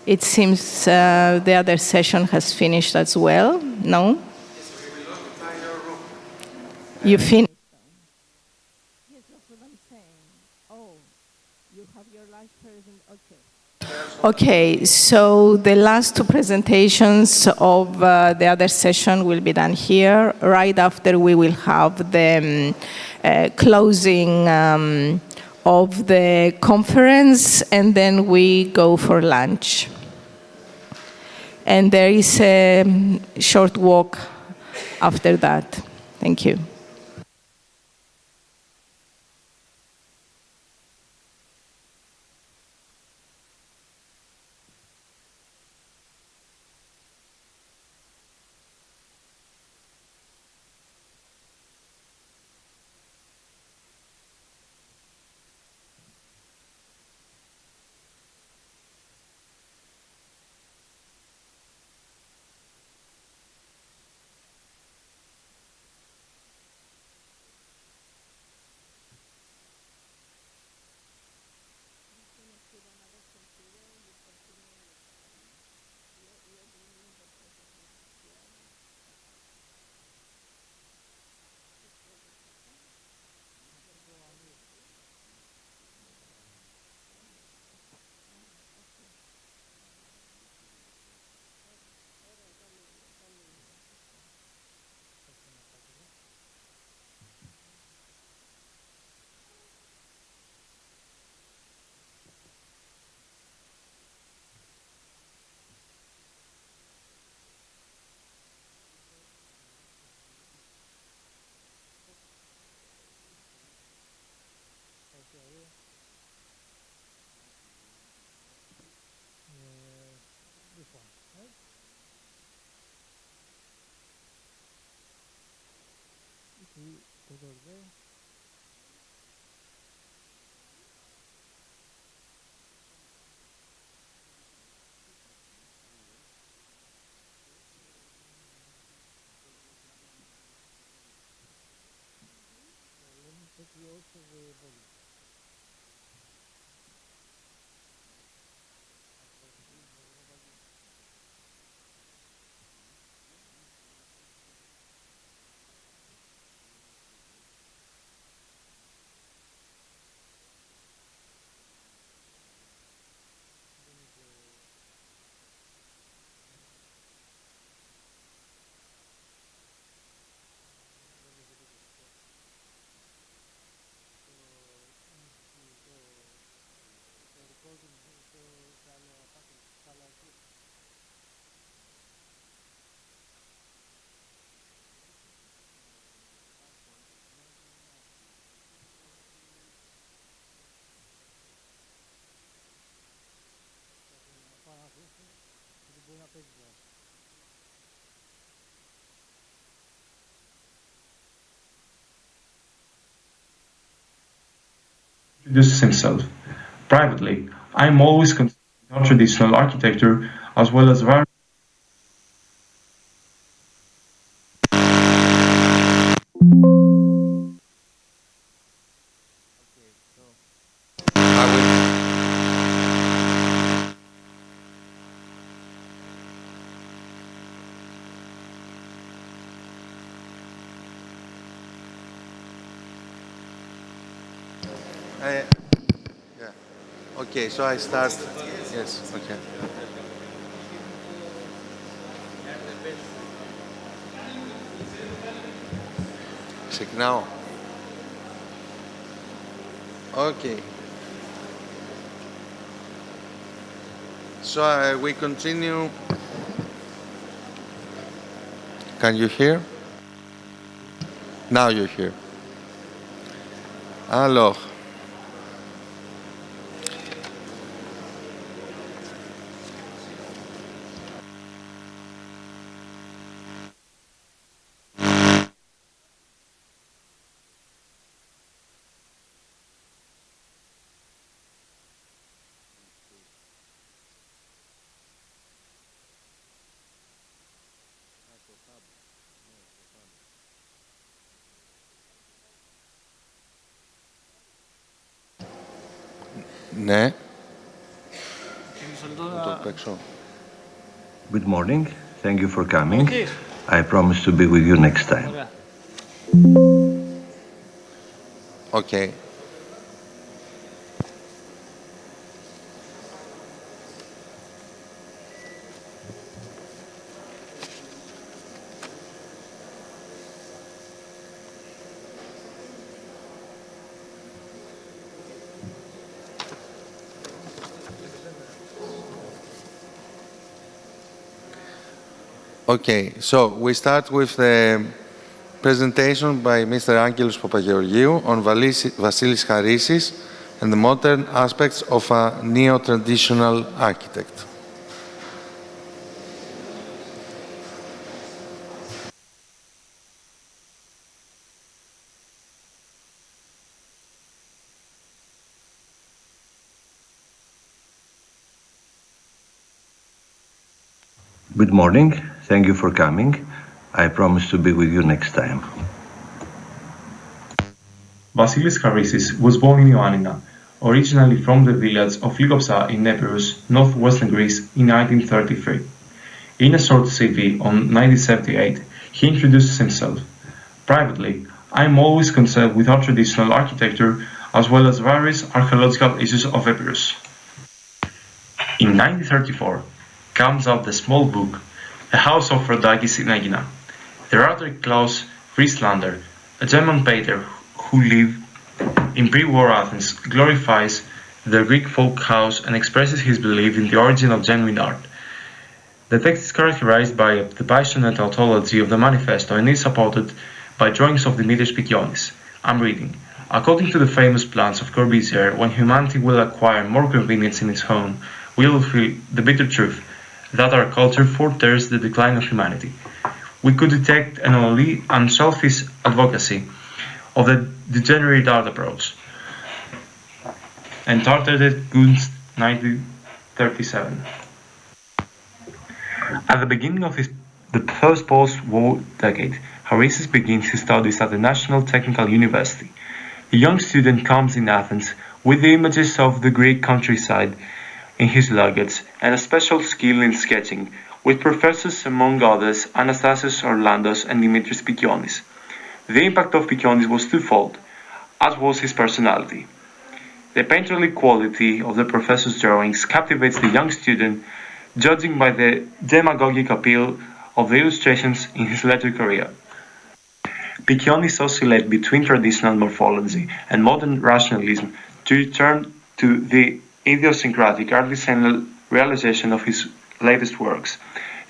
It seems the other session has finished as well. No? You finished? Yes, that's what I'm saying. Oh, you have your live present. Okay, so the last two presentations of the other session will be done here. Right after we will have the closing of the conference, and then we go for lunch. And there is a short walk after that. Thank you. Introduces himself. Privately, I am always concerned with traditional architecture as well as various Yeah. Okay, so I start. Yes, okay. Ξεκινάω. Okay. So we continue. Can you hear? Now you hear. Alors. Ναι. Good morning. Thank you for coming. I promise to be with you next time. Okay. Okay, so we start with the presentation by Mr. Angelos Papageorgiou on Vasilis Charissis and the modern aspects of a neo-traditional architect. Good morning. Thank you for coming. I promise to be with you next time. Vasilis Charissis was born in Ioannina, originally from the village of Ligopsa in Epirus, northwestern Greece, in 1933. In a short CV on 1978, he introduces himself. Privately, I am always concerned with our traditional architecture as well as various archaeological issues of Epirus. In 1934, comes out the small book, The House of Aphrodite in Aegina. The writer Klaus Frieslander, a German painter who lived in pre-war Athens, glorifies the Greek folk house and expresses his belief in the origin of genuine art. The text is characterized by the passionate tautology of the manifesto and is supported by drawings of Dimitris Pikionis. I'm reading. According to the famous plans of Corbusier, when humanity will acquire more convenience in its home, we will feel the bitter truth that our culture foretells the decline of humanity. We could detect an unselfish advocacy of the degenerate art approach. And Tartaret Gunst, 1937. At the beginning of the first post-war decade, Charissis begins his studies at the National Technical University. A young student comes in Athens with the images of the Greek countryside in his luggage and a special skill in sketching, with professors among others Anastasios Orlandos and Dimitris Pikionis. The impact of Pikionis was twofold, as was his personality. The painterly quality of the professor's drawings captivates the young student, judging by the demagogic appeal of the illustrations in his later career. Pikionis oscillate between traditional morphology and modern rationalism to return to the idiosyncratic artisanal realization of his latest works.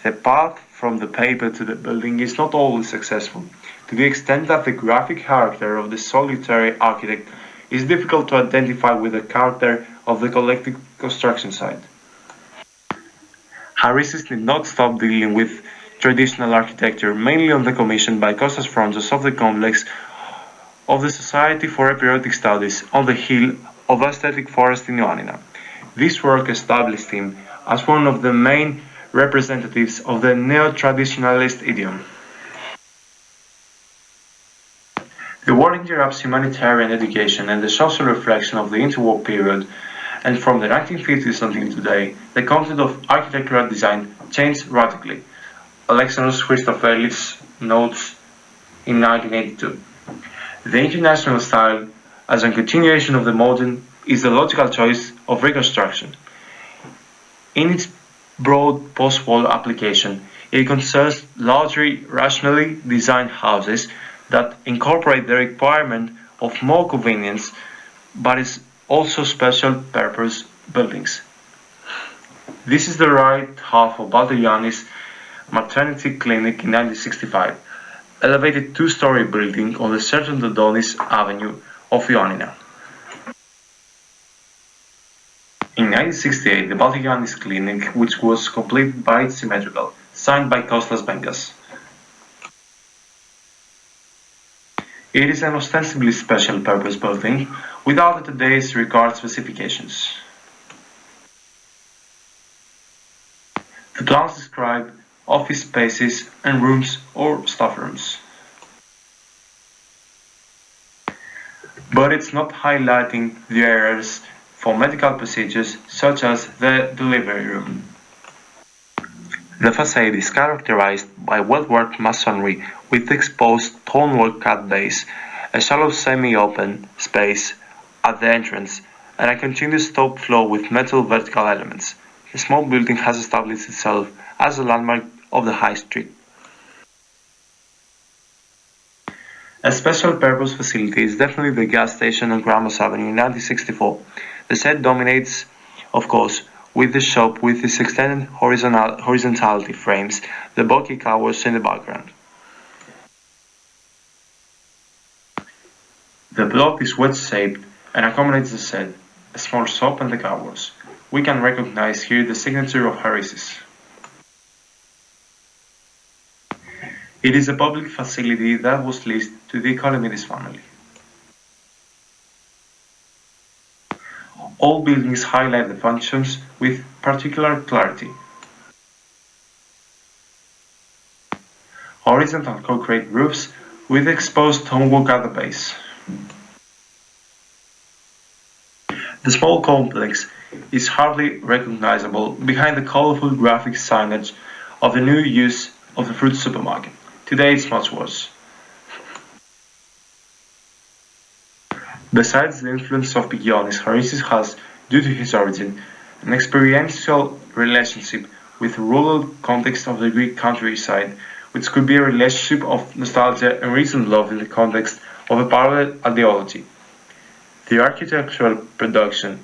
The path from the paper to the building is not always successful, to the extent that the graphic character of the solitary architect is difficult to identify with the character of the collective construction site. Harissis did not stop dealing with traditional architecture, mainly on the commission by Kostas Frontos of the complex of the Society for Epireutic Studies on the hill of Aesthetic Forest in Ioannina. This work established him as one of the main representatives of the neo-traditionalist idiom. The war interrupts humanitarian education and the social reflection of the interwar period, and from the 1950s until today, the content of architectural design changed radically. Alexandros Christofelis notes in 1982. The international style, as a continuation of the modern, is the logical choice of reconstruction. In its broad post-war application, it concerns largely rationally designed houses that incorporate the requirement of more convenience, but is also special purpose buildings. This is the right half of Balterianis maternity clinic in 1965, elevated two-story building on the Sertontodonis Avenue of Ioannina. In 1968, the Balterianis clinic, which was completed by its symmetrical, signed by Kostas Bengas. It is an ostensibly special purpose building without today's regard specifications. The plans describe office spaces and rooms or staff rooms. But it's not highlighting the areas for medical procedures such as the delivery room. The facade is characterized by well-worked masonry with exposed stonework cut base, a shallow semi-open space at the entrance, and a continuous top floor with metal vertical elements. The small building has established itself as a landmark of the high street. A special purpose facility is definitely the gas station on Gramos Avenue in 1964. The set dominates, of course, with the shop with its extended horizontality frames, the bulky covers in the background. The block is wedge-shaped and accommodates the set, a small shop and the covers. We can recognize here the signature of Harissis. It is a public facility that was leased to the Economides family. All buildings highlight the functions with particular clarity. Horizontal concrete roofs with exposed stonework at the base. The small complex is hardly recognizable behind the colorful graphic signage of the new use of the fruit supermarket. Today it's much worse. Besides the influence of Pikionis, Harissis has, due to his origin, an experiential relationship with the rural context of the Greek countryside, which could be a relationship of nostalgia and recent love in the context of a parallel ideology. The architectural production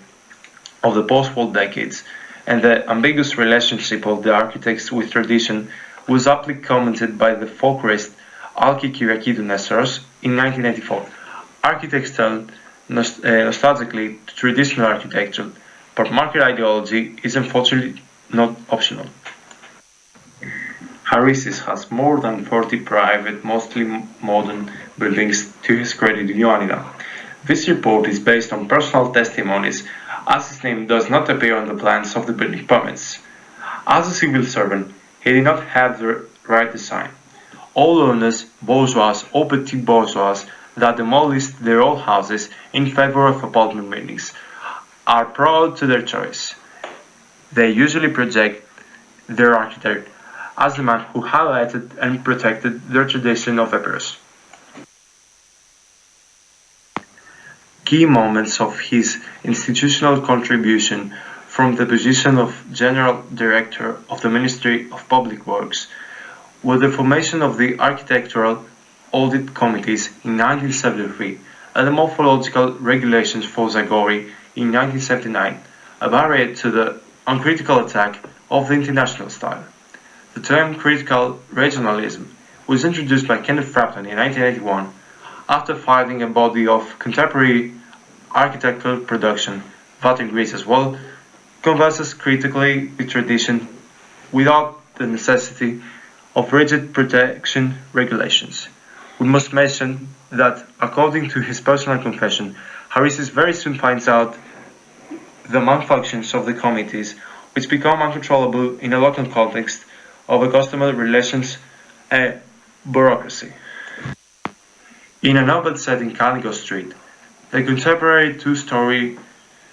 of the post-war decades and the ambiguous relationship of the architects with tradition was aptly commented by the folklorist Alki Kyriakidou Nessoros in 1994. Architects turn nostalgically to traditional architecture, but market ideology is unfortunately not optional. Harissis has more than 40 private, mostly modern buildings to his credit in Ioannina. This report is based on personal testimonies, as his name does not appear on the plans of the building permits. As a civil servant, he did not have the right design. All owners, bourgeois or petit bourgeois, that demolished their old houses in favor of apartment buildings, are proud to their choice. They usually project their architect as the man who highlighted and protected their tradition of Epirus. Key moments of his institutional contribution from the position of General Director of the Ministry of Public Works were the formation of the Architectural Audit Committees in 1973 and the Morphological Regulations for Zagori in 1979, a barrier to the uncritical attack of the international style. The term critical regionalism was introduced by Kenneth Frampton in 1981 after finding a body of contemporary architectural production, that in Greece as well, converses critically with tradition without the necessity of rigid protection regulations. We must mention that, according to his personal confession, Harissis very soon finds out the malfunctions of the committees, which become uncontrollable in a local context of a customer relations and bureaucracy. In a novel set in Caligo Street, the contemporary two-story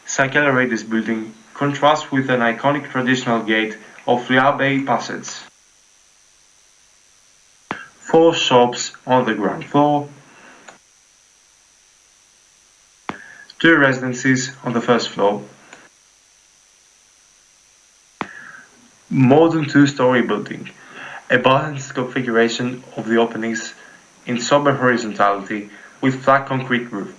Saint-Clair building contrasts with an iconic traditional gate of Liabe Passage. 4 shops on the ground floor, 2 residences on the first floor, modern 2-story building, a balanced configuration of the openings in sober horizontality with flat concrete roof.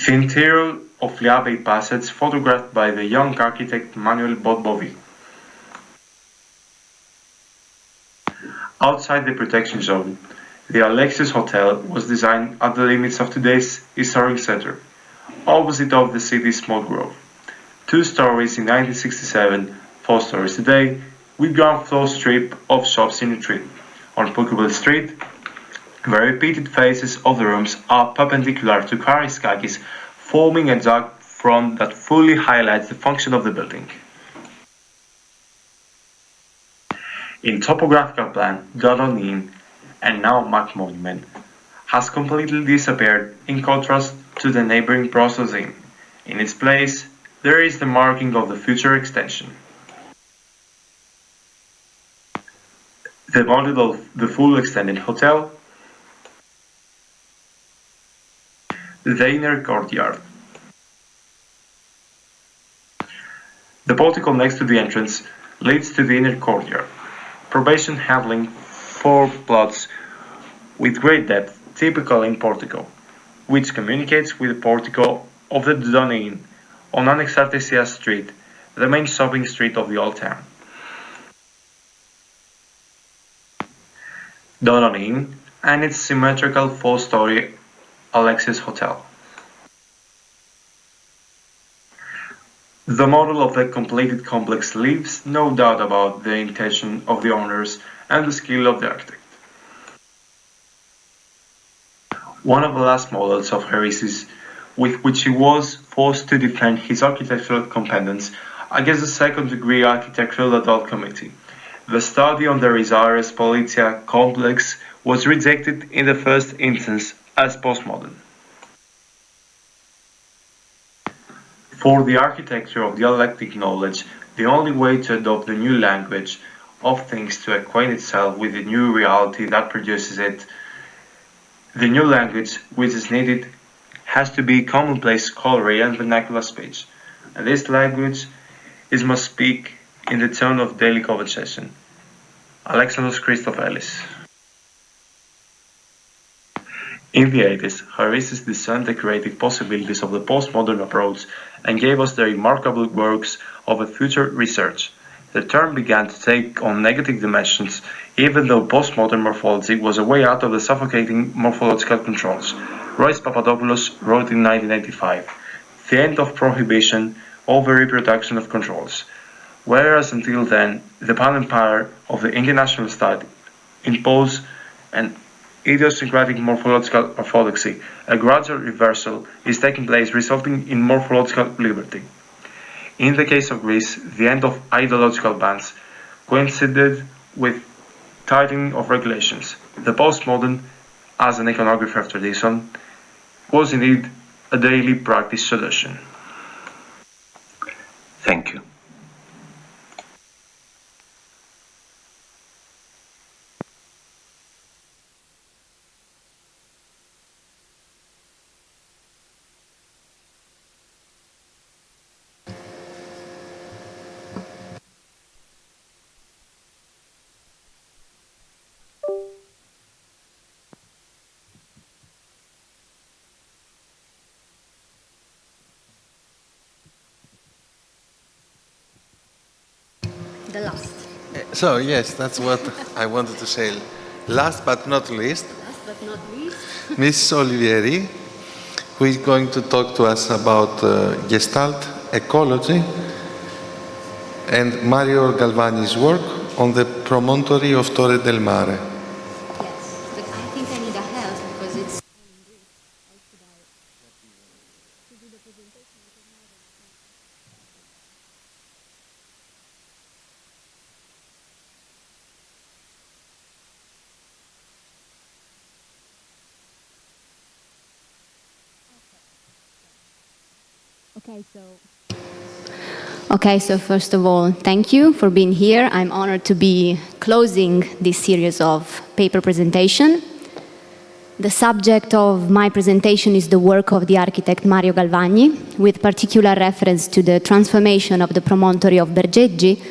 The interior of Liabe Passage photographed by the young architect Manuel Botbovi. Outside the protection zone, the Alexios Hotel was designed at the limits of today's historic center, opposite of the city's small grove. 2 stories in 1967, 4 stories today, with ground floor strip of shops in retreat. On Pukable Street, the repeated faces of the rooms are perpendicular to Kariskakis, forming a dark front that fully highlights the function of the building. In topographical plan, Dodonin, and now Mac Monument, has completely disappeared in contrast to the neighboring Prosozine. In its place, there is the marking of the future extension. The model of the full extended hotel, the inner courtyard. The portico next to the entrance leads to the inner courtyard. Probation handling 4 plots with great depth, typical in portico, which communicates with the portico of the Dodona Inn on Anexartesia Street, the main shopping street of the old town. Dodona Inn and its symmetrical 4-story Alexios Hotel. The model of the completed complex leaves no doubt about the intention of the owners and the skill of the architect. One of the last models of Harissis with which he was forced to defend his architectural competence against the second-degree architectural adult committee. The study on the Rizares Politia complex was rejected in the first instance as postmodern. For the architecture of dialectic knowledge, the only way to adopt the new language of things to acquaint itself with the new reality that produces it, the new language which is needed has to be commonplace scholarly and vernacular speech, and this language must speak in the tone of daily conversation. Alexandros Christophelis. In the 80s, Harissis discerned the creative possibilities of the postmodern approach and gave us the remarkable works of a future research. The term began to take on negative dimensions, even though postmodern morphology was a way out of the suffocating morphological controls. Royce Papadopoulos wrote in 1985, "The end of prohibition over reproduction of controls." Whereas until then, the pan-empire of the international study imposed an idiosyncratic morphological orthodoxy, a gradual reversal is taking place, resulting in morphological liberty. In the case of Greece, the end of ideological bans coincided with tightening of regulations. The postmodern, as an iconography of tradition, was indeed a daily practice solution. Thank you. The last. So yes, that's what I wanted to say. Last but not least, Mrs. Olivieri, who is going to talk to us about Gestalt ecology and Mario Galvani's work on the promontory of Torre del Mare. Yes, but I think I need a help because it's... Okay, so first of all, thank you for being here. I'm honored to be closing this series of paper presentation. The subject of my presentation is the work of the architect Mario Galvani, with particular reference to the transformation of the promontory of Bergeggi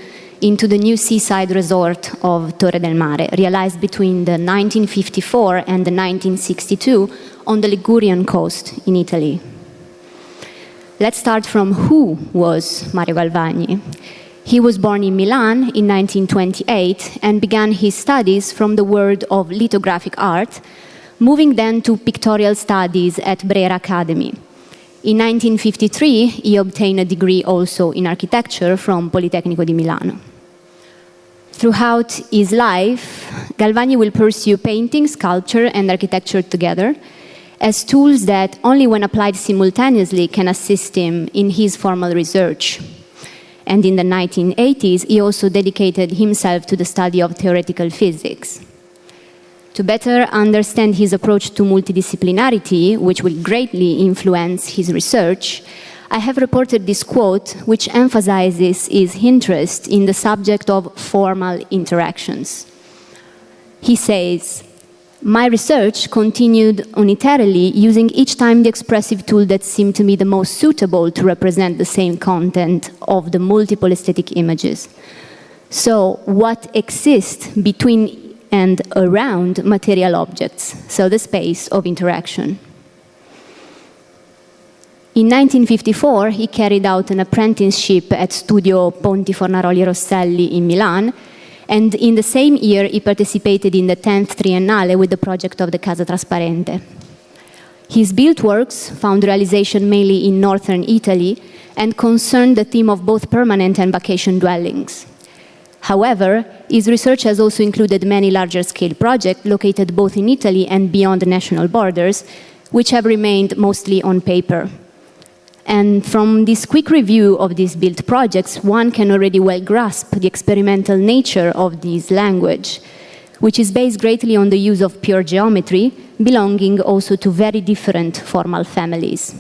into the new seaside resort of Torre del Mare, realized between the 1954 and the 1962 on the Ligurian coast in Italy. Let's start from who was Mario Galvani. He was born in Milan in 1928 and began his studies from the world of lithographic art, moving then to pictorial studies at Brera Academy. In 1953, he obtained a degree also in architecture from Politecnico di Milano. Throughout his life, Galvani will pursue painting, sculpture, and architecture together as tools that, only when applied simultaneously, can assist him in his formal research. And in the 1980s, he also dedicated himself to the study of theoretical physics. To better understand his approach to multidisciplinarity, which will greatly influence his research, I have reported this quote, which emphasizes his interest in the subject of formal interactions. He says, "My research continued unitarily, using each time the expressive tool that seemed to me the most suitable to represent the same content of the multiple aesthetic images. So, what exists between and around material objects, so the space of interaction." In 1954, he carried out an apprenticeship at Studio Ponti Fornaroli Rosselli in Milan, and in the same year, he participated in the 10th Triennale with the project of the Casa Trasparente. His built works found realization mainly in northern Italy and concerned the theme of both permanent and vacation dwellings. However, his research has also included many larger-scale projects located both in Italy and beyond national borders, which have remained mostly on paper. And from this quick review of these built projects, one can already well grasp the experimental nature of this language, which is based greatly on the use of pure geometry, belonging also to very different formal families.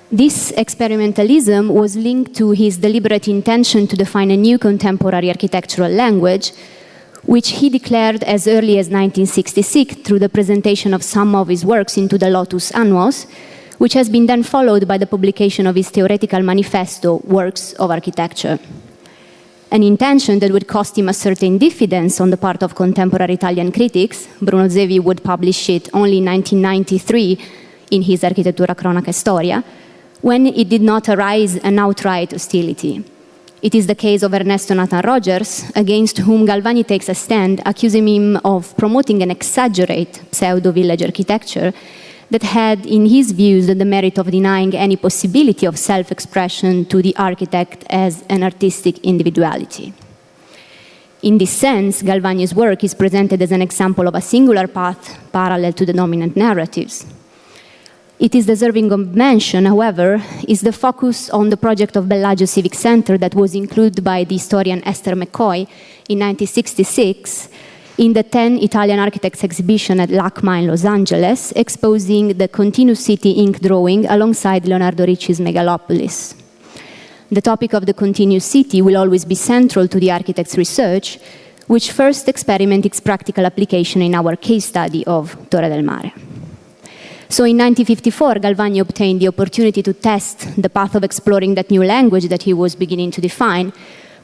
This experimentalism was linked to his deliberate intention to define a new contemporary architectural language, which he declared as early as 1966 through the presentation of some of his works into the Lotus Annuos, which has been then followed by the publication of his theoretical manifesto, Works of Architecture. An intention that would cost him a certain diffidence on the part of contemporary Italian critics. Bruno Zevi would publish it only in 1993 in his Architettura Cronaca e Storia, when it did not arise an outright hostility. It is the case of Ernesto Nathan Rogers, against whom Galvani takes a stand, accusing him of promoting an exaggerate pseudo-village architecture that had, in his views, the merit of denying any possibility of self-expression to the architect as an artistic individuality. In this sense, Galvani's work is presented as an example of a singular path parallel to the dominant narratives. It is deserving of mention, however, is the focus on the project of Bellagio Civic Center that was included by the historian Esther McCoy in 1966 in the 10 Italian Architects exhibition at LACMA in Los Angeles, exposing the Continuous City ink drawing alongside Leonardo Ricci's Megalopolis. The topic of the Continuous City will always be central to the architect's research, which first experiment its practical application in our case study of Torre del Mare. So in 1954, Galvani obtained the opportunity to test the path of exploring that new language that he was beginning to define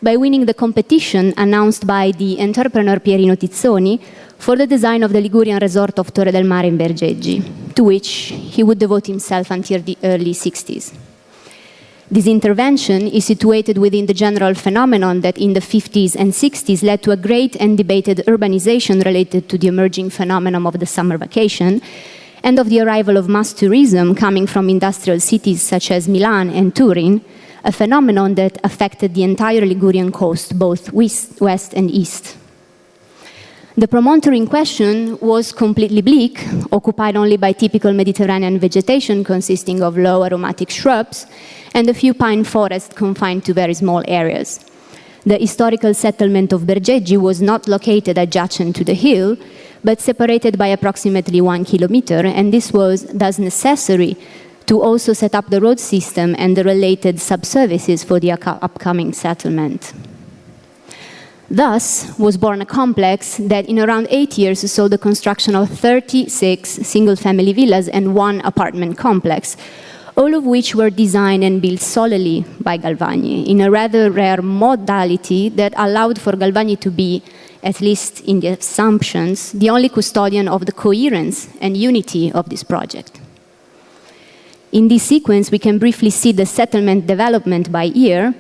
by winning the competition announced by the entrepreneur Pierino Tizzoni for the design of the Ligurian resort of Torre del Mare in Bergeggi, to which he would devote himself until the early 60s. This intervention is situated within the general phenomenon that in the 50s and 60s led to a great and debated urbanization related to the emerging phenomenon of the summer vacation, and of the arrival of mass tourism coming from industrial cities such as Milan and Turin, a phenomenon that affected the entire Ligurian coast, both west and east. The promontory in question was completely bleak, occupied only by typical Mediterranean vegetation consisting of low aromatic shrubs and a few pine forests confined to very small areas. The historical settlement of Bergeggi was not located adjacent to the hill, but separated by approximately 1 kilometer, and this was thus necessary to also set up the road system and the related sub-services for the upcoming settlement. Thus was born a complex that in around 8 years saw the construction of 36 single-family villas and 1 apartment complex, all of which were designed and built solely by Galvani, in a rather rare modality that allowed for Galvani to be, at least in the assumptions, the only custodian of the coherence and unity of this project. In this sequence, we can briefly see the settlement development by year.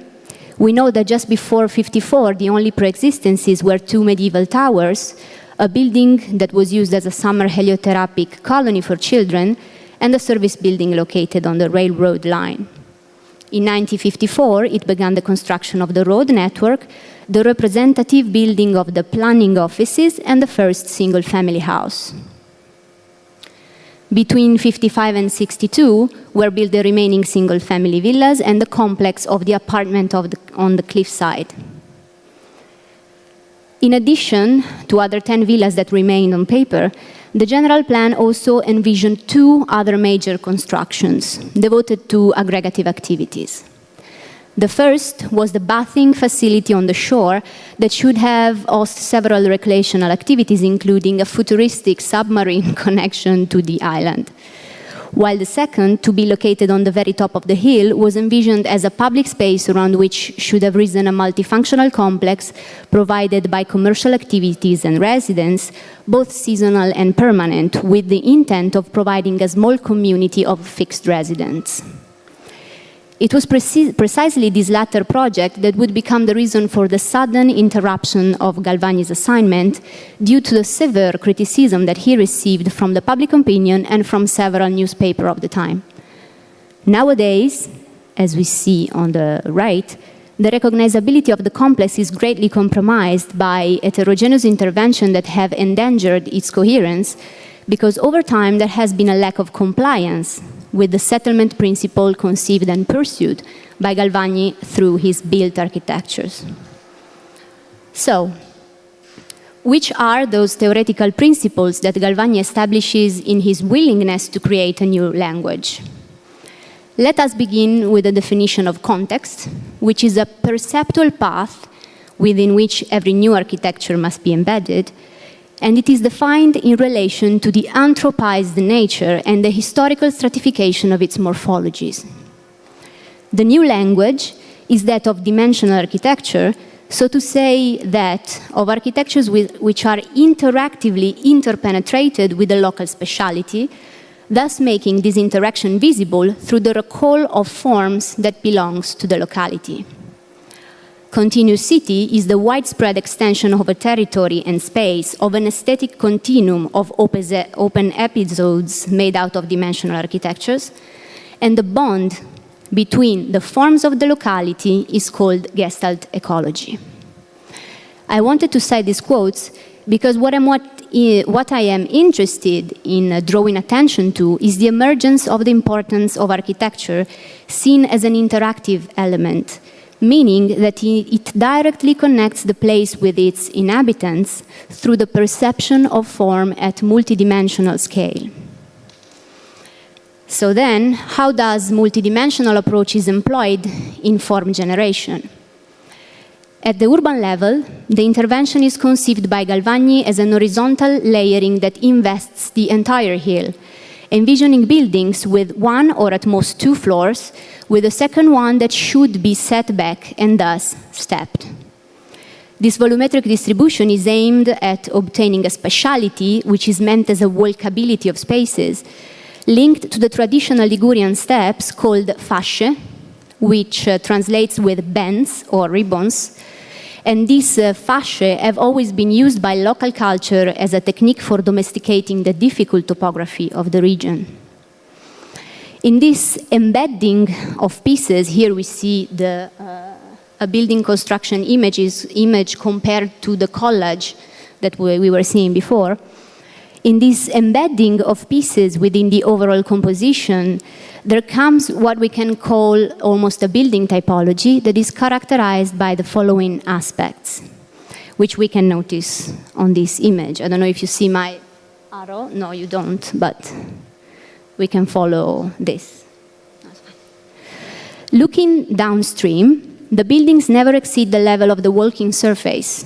We know that just before 54, the only pre-existences were 2 medieval towers, a building that was used as a summer heliotherapy colony for children, and a service building located on the railroad line. In 1954, it began the construction of the road network, the representative building of the planning offices, and the first single-family house. Between 55 and 62 were built the remaining single-family villas and the complex of the apartment on the cliffside. In addition to other 10 villas that remained on paper, the general plan also envisioned 2 other major constructions devoted to aggregative activities. The first was the bathing facility on the shore that should have hosted several recreational activities, including a futuristic submarine connection to the island. While the second, to be located on the very top of the hill, was envisioned as a public space around which should have risen a multifunctional complex provided by commercial activities and residents, both seasonal and permanent, with the intent of providing a small community of fixed residents. It was precisely this latter project that would become the reason for the sudden interruption of Galvani's assignment due to the severe criticism that he received from the public opinion and from several newspapers of the time. Nowadays, as we see on the right, the recognizability of the complex is greatly compromised by heterogeneous interventions that have endangered its coherence, because over time there has been a lack of compliance with the settlement principle conceived and pursued by Galvani through his built architectures. So, which are those theoretical principles that Galvani establishes in his willingness to create a new language? Let us begin with the definition of context, which is a perceptual path within which every new architecture must be embedded, and it is defined in relation to the anthropized nature and the historical stratification of its morphologies. The new language is that of dimensional architecture, so to say that of architectures which are interactively interpenetrated with the local speciality, thus making this interaction visible through the recall of forms that belongs to the locality. Continuous city is the widespread extension of a territory and space of an aesthetic continuum of open episodes made out of dimensional architectures, and the bond between the forms of the locality is called Gestalt ecology. I wanted to cite these quotes because what what I am interested in drawing attention to is the emergence of the importance of architecture seen as an interactive element, meaning that it directly connects the place with its inhabitants through the perception of form at multidimensional scale. So then, how does multidimensional approaches employed in form generation? At the urban level, the intervention is conceived by Galvani as an horizontal layering that invests the entire hill, envisioning buildings with one or at most two floors, with a second one that should be set back and thus stepped. This volumetric distribution is aimed at obtaining a spatiality, which is meant as a walkability of spaces, linked to the traditional Ligurian steps called fasce, which translates with bends or ribbons. And these fasce have always been used by local culture as a technique for domesticating the difficult topography of the region. In this embedding of pieces, here we see a building construction image compared to the collage that we were seeing before. In this embedding of pieces within the overall composition, there comes what we can call almost a building typology that is characterized by the following aspects, which we can notice on this image. I don't know if you see my arrow. No, you don't, but we can follow this. Looking downstream, the buildings never exceed the level of the walking surface.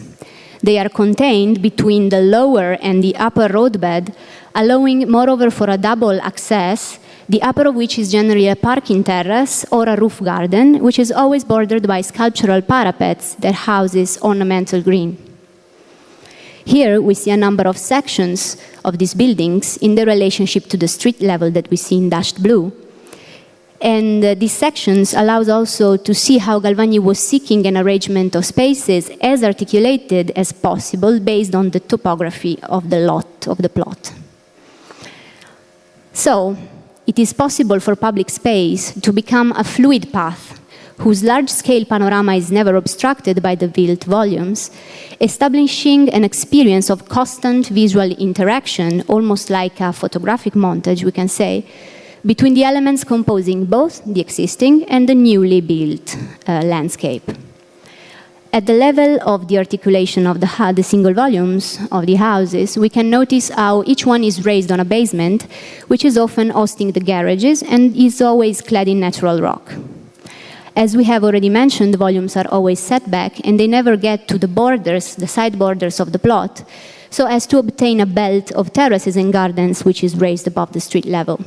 They are contained between the lower and the upper roadbed, allowing, moreover, for a double access, the upper of which is generally a parking terrace or a roof garden, which is always bordered by sculptural parapets that houses ornamental green. Here we see a number of sections of these buildings in their relationship to the street level that we see in dashed blue. And these sections allows also to see how Galvani was seeking an arrangement of spaces as articulated as possible based on the topography of the lot, of the plot. So, it is possible for public space to become a fluid path whose large-scale panorama is never obstructed by the built volumes, establishing an experience of constant visual interaction, almost like a photographic montage, we can say, between the elements composing both the existing and the newly built landscape. At the level of the articulation of the single volumes of the houses, we can notice how each one is raised on a basement, which is often hosting the garages and is always clad in natural rock. As we have already mentioned, the volumes are always set back and they never get to the borders, the side borders of the plot, so as to obtain a belt of terraces and gardens which is raised above the street level.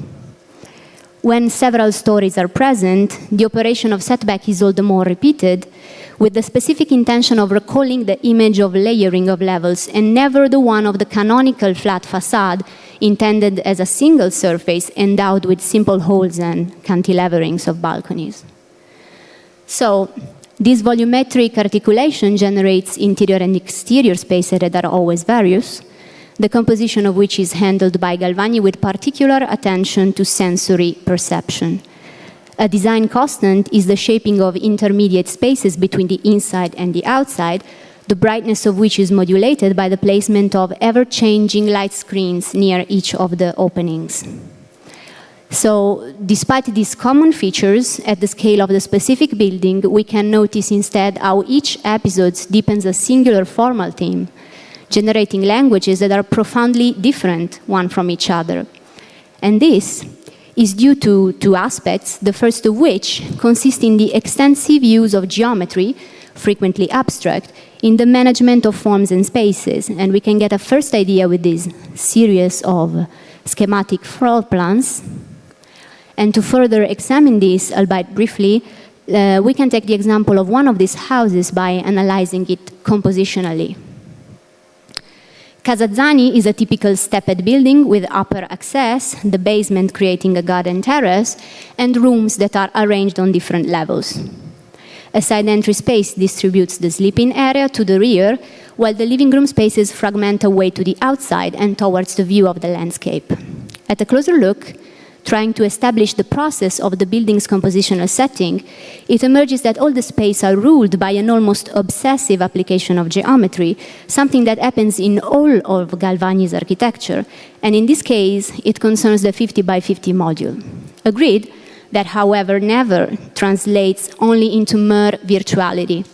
When several stories are present, the operation of setback is all the more repeated, with the specific intention of recalling the image of layering of levels and never the one of the canonical flat facade intended as a single surface endowed with simple holes and cantileverings of balconies. So, this volumetric articulation generates interior and exterior spaces that are always various, the composition of which is handled by Galvani with particular attention to sensory perception. A design constant is the shaping of intermediate spaces between the inside and the outside, the brightness of which is modulated by the placement of ever-changing light screens near each of the openings. So, despite these common features, at the scale of the specific building, we can notice instead how each episode deepens a singular formal theme, generating languages that are profoundly different one from each other. And this is due to two aspects, the first of which consists in the extensive use of geometry, frequently abstract, in the management of forms and spaces. And we can get a first idea with this series of schematic floor plans. And to further examine this, albeit briefly, we can take the example of one of these houses by analyzing it compositionally. Casazzani is a typical stepped building with upper access, the basement creating a garden terrace, and rooms that are arranged on different levels. A side entry space distributes the sleeping area to the rear, while the living room spaces fragment away to the outside and towards the view of the landscape. At a closer look, trying to establish the process of the building's compositional setting, it emerges that all the spaces are ruled by an almost obsessive application of geometry, something that happens in all of Galvani's architecture, and in this case, it concerns the 50 by 50 module. A grid that, however, never translates only into mere virtuality.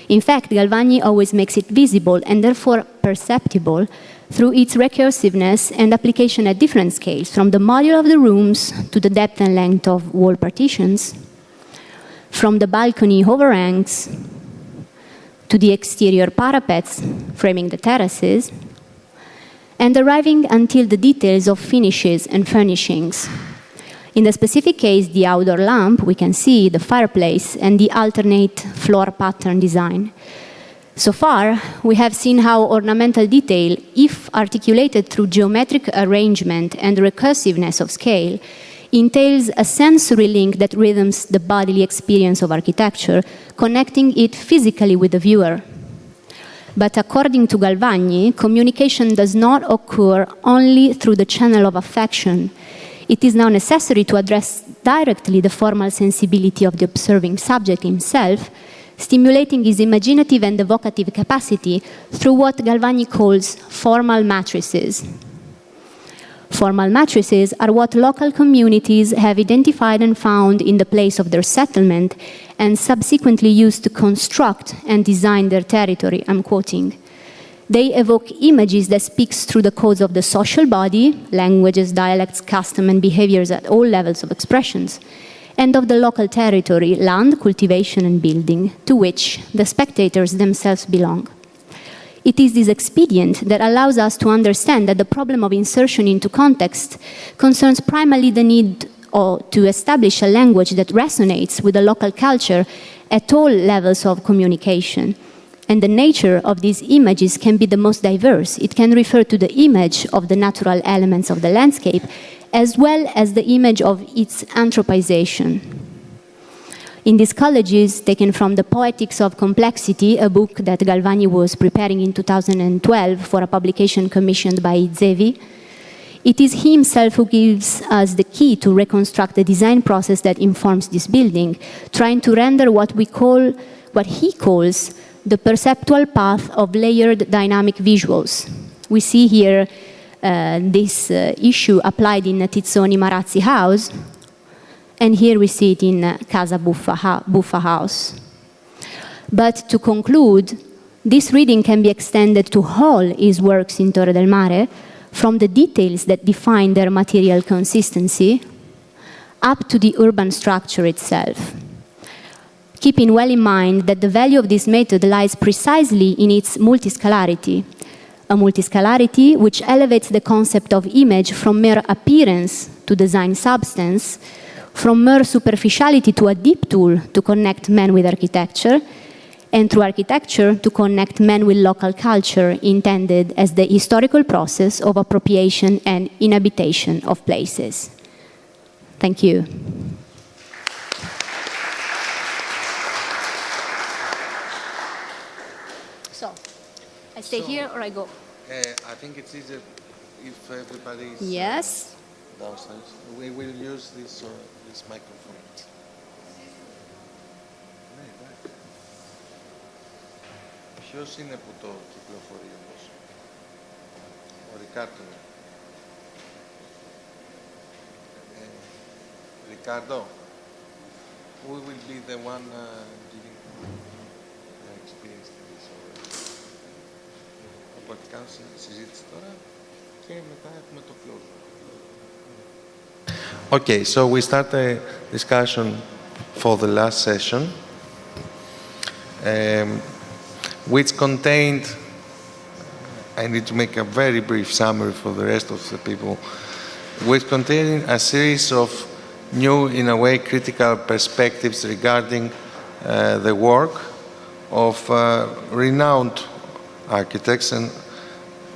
In fact, Galvani always makes it visible and therefore perceptible through its recursiveness and application at different scales, from the module of the rooms to the depth and length of wall partitions, from the balcony overhangs to the exterior parapets framing the terraces, and arriving until the details of finishes and furnishings. In the specific case, the outdoor lamp, we can see the fireplace and the alternate floor pattern design. So far, we have seen how ornamental detail, if articulated through geometric arrangement and recursiveness of scale, entails a sensory link that rhythms the bodily experience of architecture, connecting it physically with the viewer. But according to Galvani, communication does not occur only through the channel of affection. It is now necessary to address directly the formal sensibility of the observing subject himself, stimulating his imaginative and evocative capacity through what Galvani calls formal matrices. Formal matrices are what local communities have identified and found in the place of their settlement and subsequently used to construct and design their territory, I'm quoting. They evoke images that speak through the codes of the social body, languages, dialects, customs, and behaviors at all levels of expressions, and of the local territory, land, cultivation, and building, to which the spectators themselves belong. It is this expedient that allows us to understand that the problem of insertion into context concerns primarily the need to establish a language that resonates with the local culture at all levels of communication. And the nature of these images can be the most diverse. It can refer to the image of the natural elements of the landscape, as well as the image of its anthropization. In these colleges, taken from the Poetics of Complexity, a book that Galvani was preparing in 2012 for a publication commissioned by Zevi, it is he himself who gives us the key to reconstruct the design process that informs this building, trying to render what he calls the perceptual path of layered dynamic visuals. We see here this issue applied in Tizzoni Marazzi house, and here we see it in Casa Buffa house. But to conclude, this reading can be extended to all his works in Torre del Mare, from the details that define their material consistency up to the urban structure itself. Keeping well in mind that the value of this method lies precisely in its multiscalarity, a multiscalarity which elevates the concept of image from mere appearance to design substance, from mere superficiality to a deep tool to connect man with architecture, and through architecture to connect man with local culture, intended as the historical process of appropriation and inhabitation of places. Thank you. So, I stay here or I go? I think it's easier if everybody is yes. Downstairs. We will use this microphone. Ποιος είναι που το κυκλοφορεί όμως? Ο Ρικάρντο. Ricardo, who will be the one giving the experience to this already? Από ό,τι κάνω συζήτηση τώρα και μετά έχουμε το close. Okay, so we start the discussion for the last session, which contained, I need to make a very brief summary for the rest of the people, which contained a series of new, in a way, critical perspectives regarding the work of renowned architects, and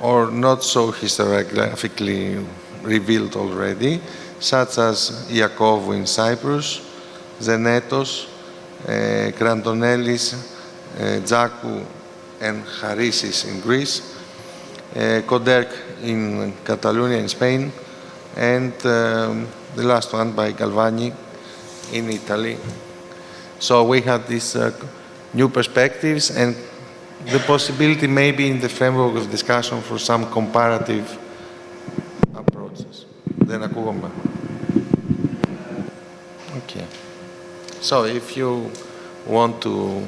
or not so historiographically revealed already, such as Iakovou in Cyprus, Zenetos, Krantonellis, Tzakou and Harissis in Greece, Koderk in Catalonia in Spain, and the last one by Galvani in Italy. So we had these new perspectives and the possibility maybe in the framework of discussion for some comparative approaches. Δεν ακούγομαι. Okay. So if you want to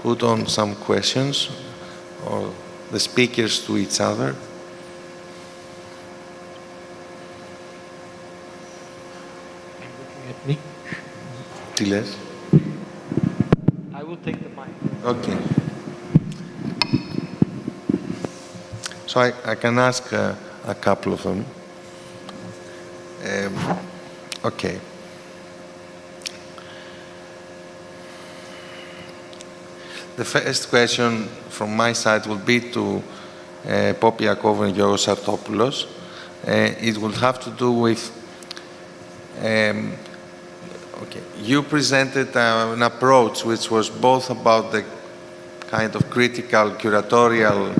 put on some questions or the speakers to each other. Me? Τι λες? I will take the mic. Okay. So I can ask a couple of them. Okay. The first question from my side will be to Poppy Iakovou and Giorgos Sartopoulos. It will have to do with okay. You presented an approach which was both about the kind of critical, curatorial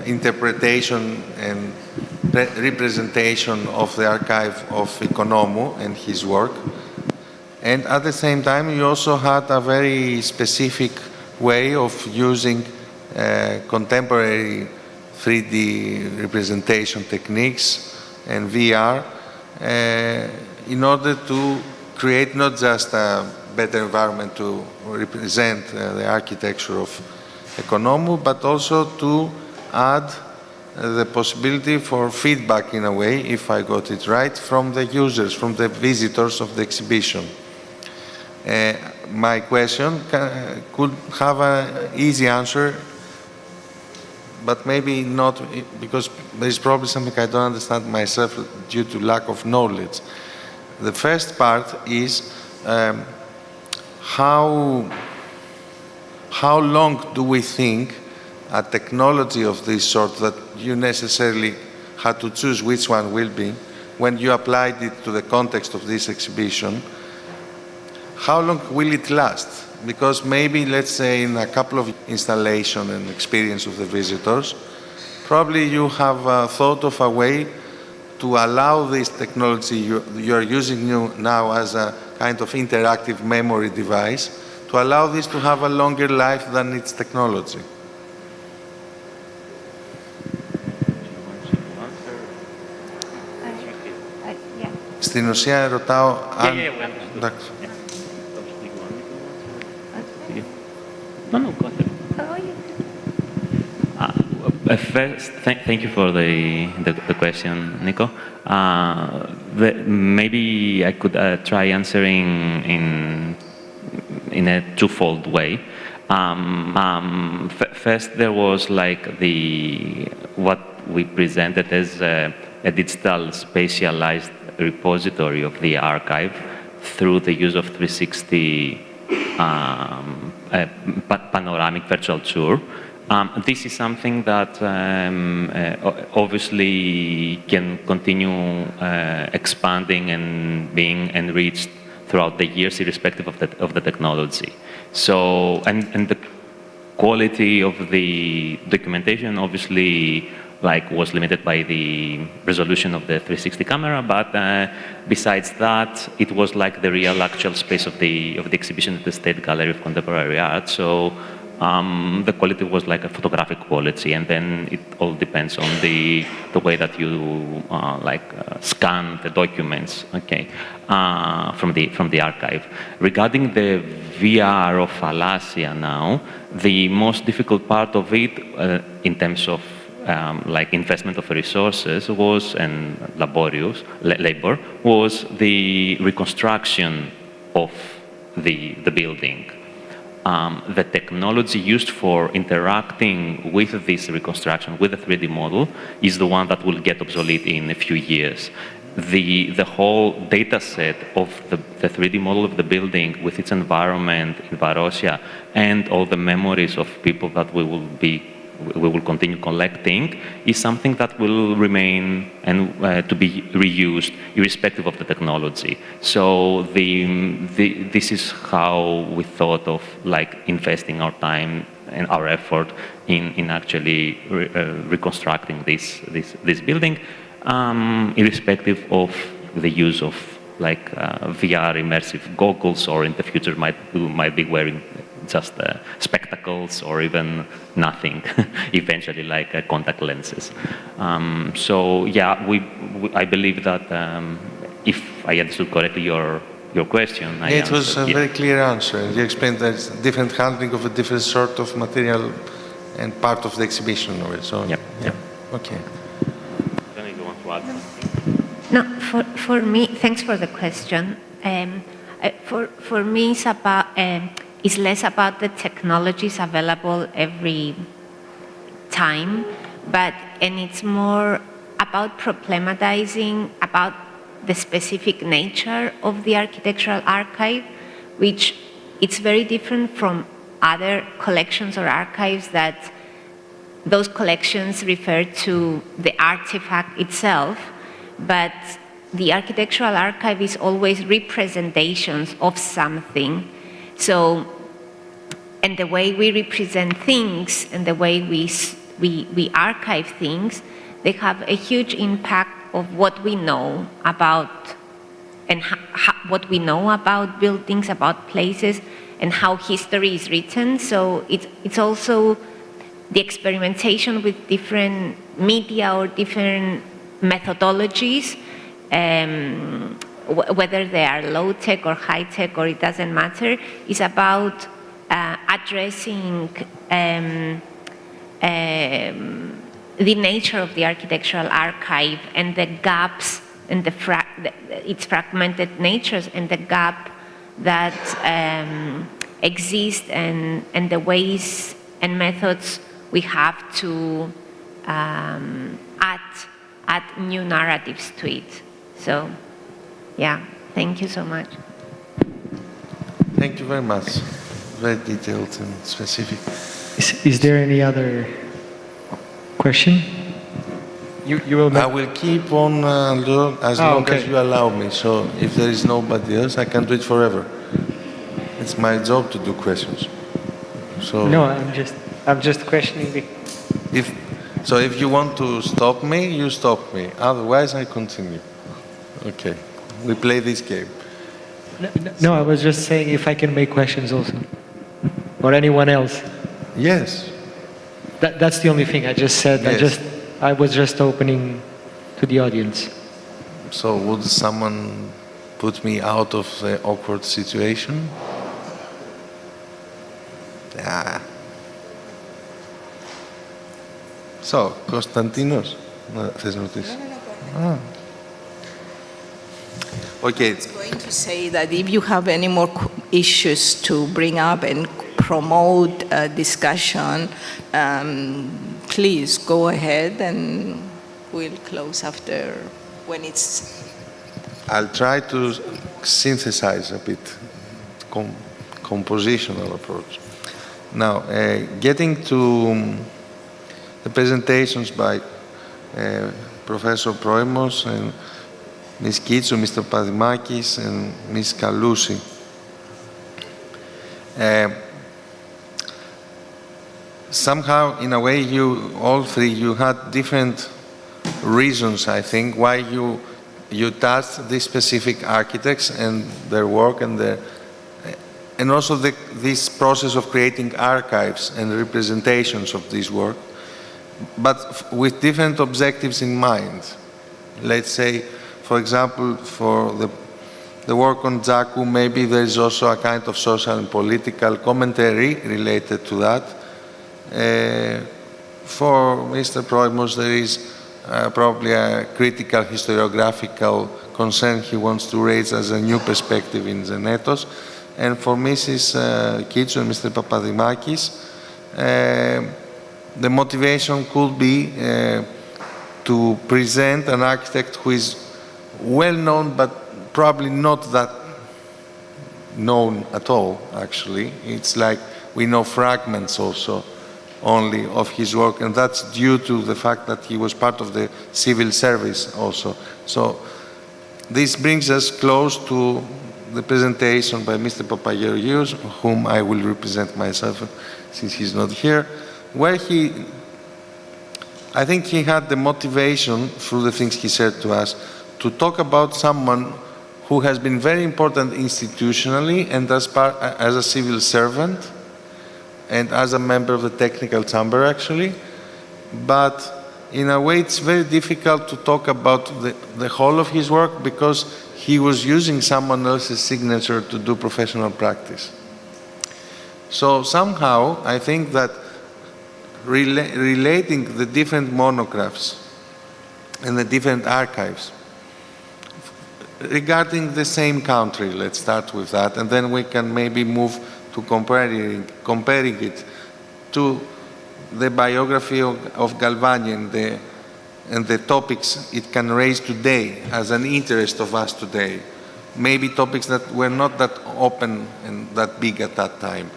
interpretation and representation of the archive of Economou and his work. And at the same time, you also had a very specific way of using contemporary 3D representation techniques and VR in order to create not just a better environment to represent the architecture of Economou, but also to add the possibility for feedback in a way, if I got it right, from the users, from the visitors of the exhibition. My question could have an easy answer, but maybe not, because there is probably something I don't understand myself due to lack of knowledge. The first part is how long do we think a technology of this sort that you necessarily had to choose which one will be, when you applied it to the context of this exhibition, how long will it last? Because maybe, let's say, in a couple of installation and experience of the visitors, probably you have thought of a way to allow this technology you're using now as a kind of interactive memory device, to allow this to have a longer life than its technology. Στην ουσία ρωτάω αν... First, thank you for the question, Nico. Maybe I could try answering in a twofold way. First, there was like what we presented as a digital spatialized repository of the archive through the use of 360 panoramic virtual tour. This is something that obviously can continue expanding and being enriched throughout the years, irrespective of the technology. So, and the quality of the documentation obviously was limited by the resolution of the 360 camera, but besides that, it was like the real actual space of the exhibition at the State Gallery of Contemporary Art. So the quality was like a photographic quality, and then it all depends on the way that you scan the documents, okay, from the archive. Regarding the VR of Alasia now, the most difficult part of it, in terms of investment of resources and labor, was the reconstruction of the building. The technology used for interacting with this reconstruction, with the 3D model, is the one that will get obsolete in a few years. The whole data set of the 3D model of the building with its environment in Varosia and all the memories of people that we will continue collecting is something that will remain and to be reused irrespective of the technology. So this is how we thought of investing our time and our effort in actually reconstructing this building, irrespective of the use of like VR immersive goggles, or in the future might be wearing just spectacles or even nothing, eventually like contact lenses. So yeah, I believe that if I understood correctly your question, it was a very clear answer. You explained that it's different handling of a different sort of material and part of the exhibition of it. So, yeah. Okay. Then I go on to add something. No, for me, thanks for the question. For me, it's less about the technologies available every time, and it's more about problematizing about the specific nature of the architectural archive, which it's very different from other collections or archives that those collections refer to the artifact itself, but the architectural archive is always representations of something. So, and the way we represent things and the way we archive things, they have a huge impact of what we know about and what we know about buildings, about places, and how history is written. So it's also the experimentation with different media or different methodologies, whether they are low-tech or high-tech, or it doesn't matter, is about addressing the nature of the architectural archive and the gaps and its fragmented natures and the gap that exist and the ways and methods we have to add new narratives to it. So, yeah, thank you so much. Thank you very much. Very detailed and specific. Is there any other question? You will. I will keep on as long as you allow me. So if there is nobody else, I can do it forever. It's my job to do questions. So no, I'm just questioning the. If you want to stop me, you stop me. Otherwise, I continue. Okay, we play this game. No, I was just saying if I can make questions also, or anyone else. Yes. That's the only thing I just said. Yes. I was just opening to the audience. So would someone put me out of the awkward situation? Yeah. So, Konstantinos, θες να ρωτήσεις? Okay. I was going to say that if you have any more issues to bring up and promote a discussion, please go ahead and we'll close after when it's... I'll try to synthesize a bit, compositional approach. Now, getting to the presentations by Professor Proimos and Ms. Kitsou, Mr. Padimakis, and Ms. Kalousi. Somehow, in a way, all three, you had different reasons, I think, why you touched these specific architects and their work and also this process of creating archives and representations of this work, but with different objectives in mind. Let's say, for example, for the work on Zaku, maybe there is also a kind of social and political commentary related to that. For Mr. Proimos, there is probably a critical historiographical concern he wants to raise as a new perspective in Zenetos. And for Mrs. Kitsou and Mr. Papadimakis, the motivation could be to present an architect who is well known, but probably not that known at all, actually. It's like we know fragments also only of his work, and that's due to the fact that he was part of the civil service also. So this brings us close to the presentation by Mr. Papageorgiou, whom I will represent myself since he's not here, where I think he had the motivation through the things he said to us to talk about someone who has been very important institutionally and as a civil servant and as a member of the technical chamber actually, but in a way it's very difficult to talk about the whole of his work because he was using someone else's signature to do professional practice. So somehow I think that relating the different monographs and the different archives regarding the same country, let's start with that, and then we can maybe move to comparing it to the biography of Galvani and the topics it can raise today as an interest of us today. Maybe topics that were not that open and that big at that time.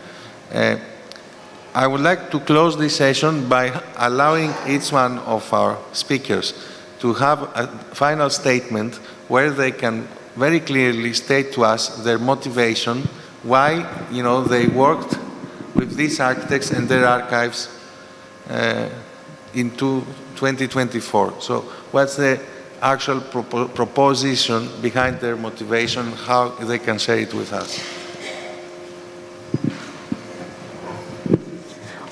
I would like to close this session by allowing each one of our speakers to have a final statement where they can very clearly state to us their motivation, why they worked with these architects and their archives into 2024. So what's the actual proposition behind their motivation, how they can share it with us?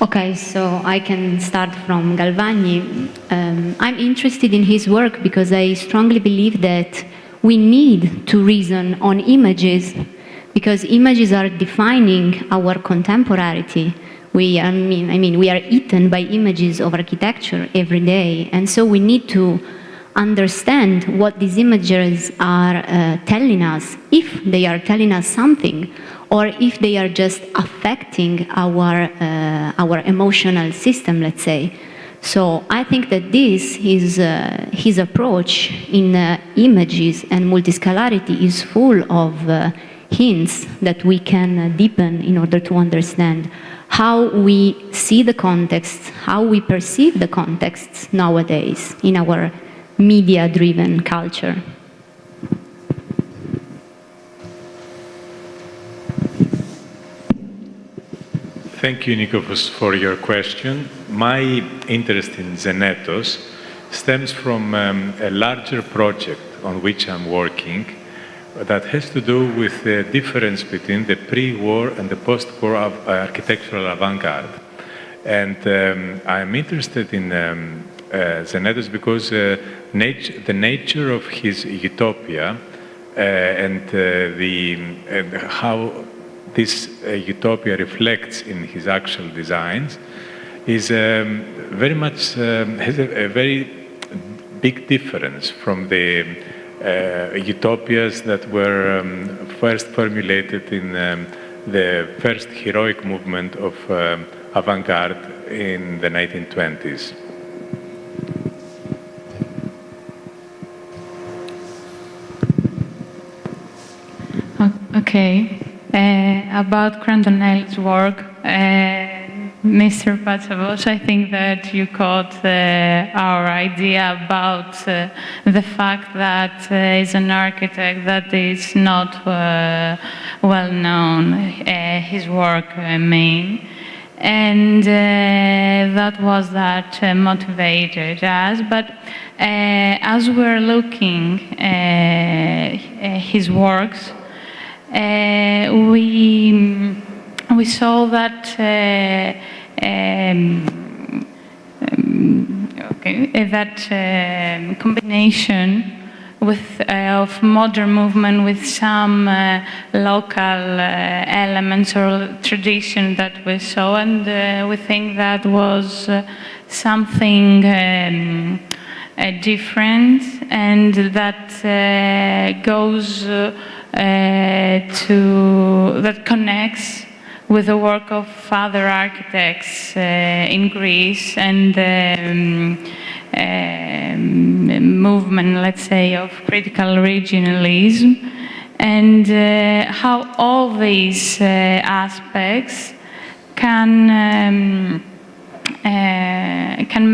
Okay, so I can start from Galvani. I'm interested in his work because I strongly believe that we need to reason on images because images are defining our contemporarity. We are eaten by images of architecture every day, and so we need to understand what these images are telling us, if they are telling us something, or if they are just affecting our emotional system, let's say. So I think that this is his approach in images and multiscalarity is full of hints that we can deepen in order to understand how we see the context, how we perceive the context nowadays in our media-driven culture. Thank you, Nikos, for your question. My interest in Zenetos stems from a larger project on which I'm working that has to do with the difference between the pre-war and the post-war architectural avant-garde. And I'm interested in Zenetos because the nature of his utopia and how this utopia reflects in his actual designs is very much has a very big difference from the utopias that were first formulated in the first heroic movement of avant-garde in the 1920s. Okay. About Crandonnel's work, Mr. Patsavos, I think that you caught our idea about the fact that he's an architect that is not well known, his work main. And that was that motivated us. But as we're looking his works, we saw that combination of modern movement with some local elements or tradition that we saw, and we think that was something different, and that goes that connects with the work of other architects in Greece and movement, let's say, of critical regionalism, and how all these aspects can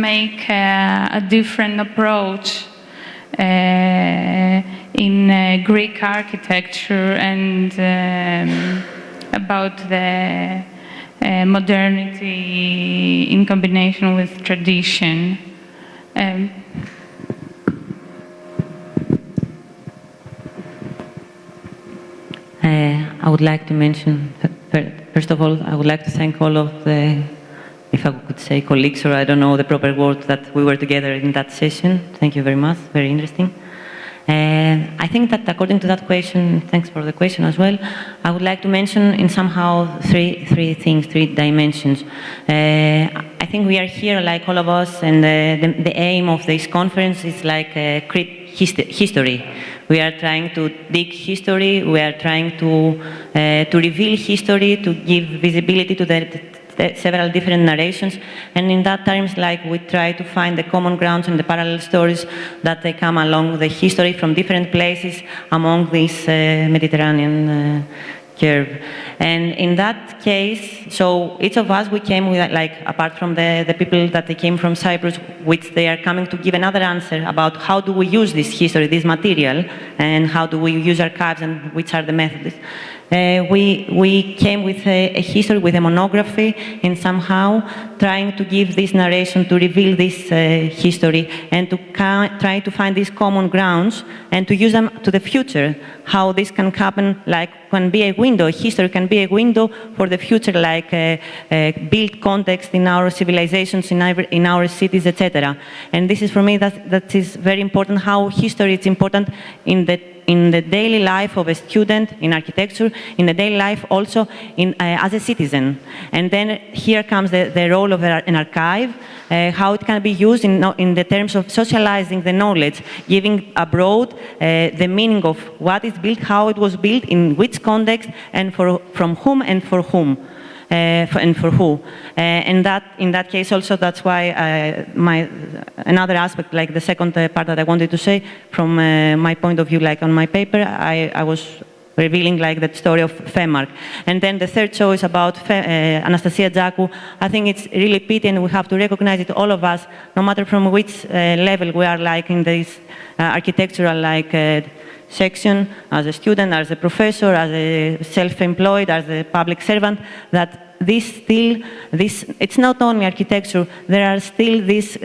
make a different approach in Greek architecture and about the modernity in combination with tradition. I would like to mention, first of all, I would like to thank all of the, if I could say colleagues, or I don't know the proper word, that we were together in that session. Thank you very much, very interesting. And I think that according to that question, thanks for the question as well, I would like to mention in somehow three things, three dimensions. I think we are here, like all of us, and the aim of this conference is like create history. We are trying to dig history, we are trying to reveal history, to give visibility to the several different narrations, and in that terms, like, we try to find the common grounds and the parallel stories that they come along the history from different places among this Mediterranean curve. And in that case, so each of us, we came with, like, apart from the people that they came from Cyprus, which they are coming to give another answer about how do we use this history, this material, and how do we use archives and which are the methods. We came with a history, with a monography, and somehow trying to give this narration, to reveal this history, and to try to find these common grounds and to use them to the future, how this can happen, like, can be a window, history can be a window for the future, like build context in our civilizations, in our cities, etc. And this is, for me, that is very important, how history is important in the daily life of a student in architecture, in the daily life also as a citizen. And then here comes the role of an archive, how it can be used in the terms of socializing the knowledge, giving abroad the meaning of what is built, how it was built, in which context, and from whom and for whom. And for who. And that, in that case also, that's why another aspect, like the second part that I wanted to say, from my point of view, like on my paper, I was revealing, like, the story of Femark. And then the third choice about Anastasia Zaku, I think it's really pity, and we have to recognize it, all of us, no matter from which level we are, like, in this architectural, like, section, as a student, as a professor, as a self-employed, as a public servant, that it's not only architecture, there are still these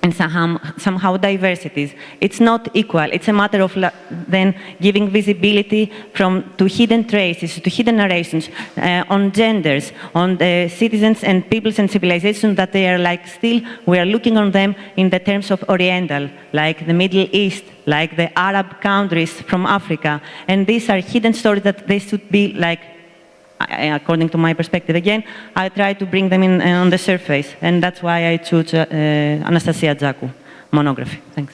and somehow diversities. It's not equal. It's a matter of then giving visibility to hidden traces, to hidden narrations, on genders, on the citizens and peoples and civilizations, that they are, like, still, we are looking on them in the terms of Oriental, like the Middle East, like the Arab countries from Africa. And these are hidden stories that they should be, like, according to my perspective again, I try to bring them in on the surface, and that's why I choose Anastasia Zaku monography. Thanks.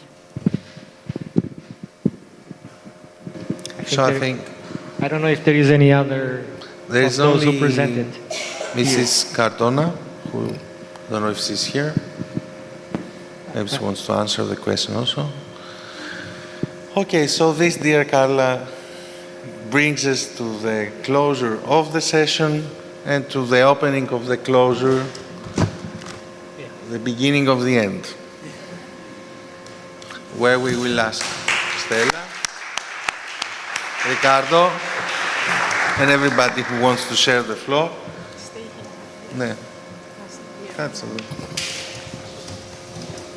I don't know if there is any other there of is those only who presented. Mrs. Cardona, who, I don't know if she's here. Maybe she wants to answer the question also. Okay, so this, dear Carla, brings us to the closure of the session and to the opening of the closure, the beginning of the end, where we will ask Stella, Ricardo, and everybody who wants to share the floor. Yeah. That's all.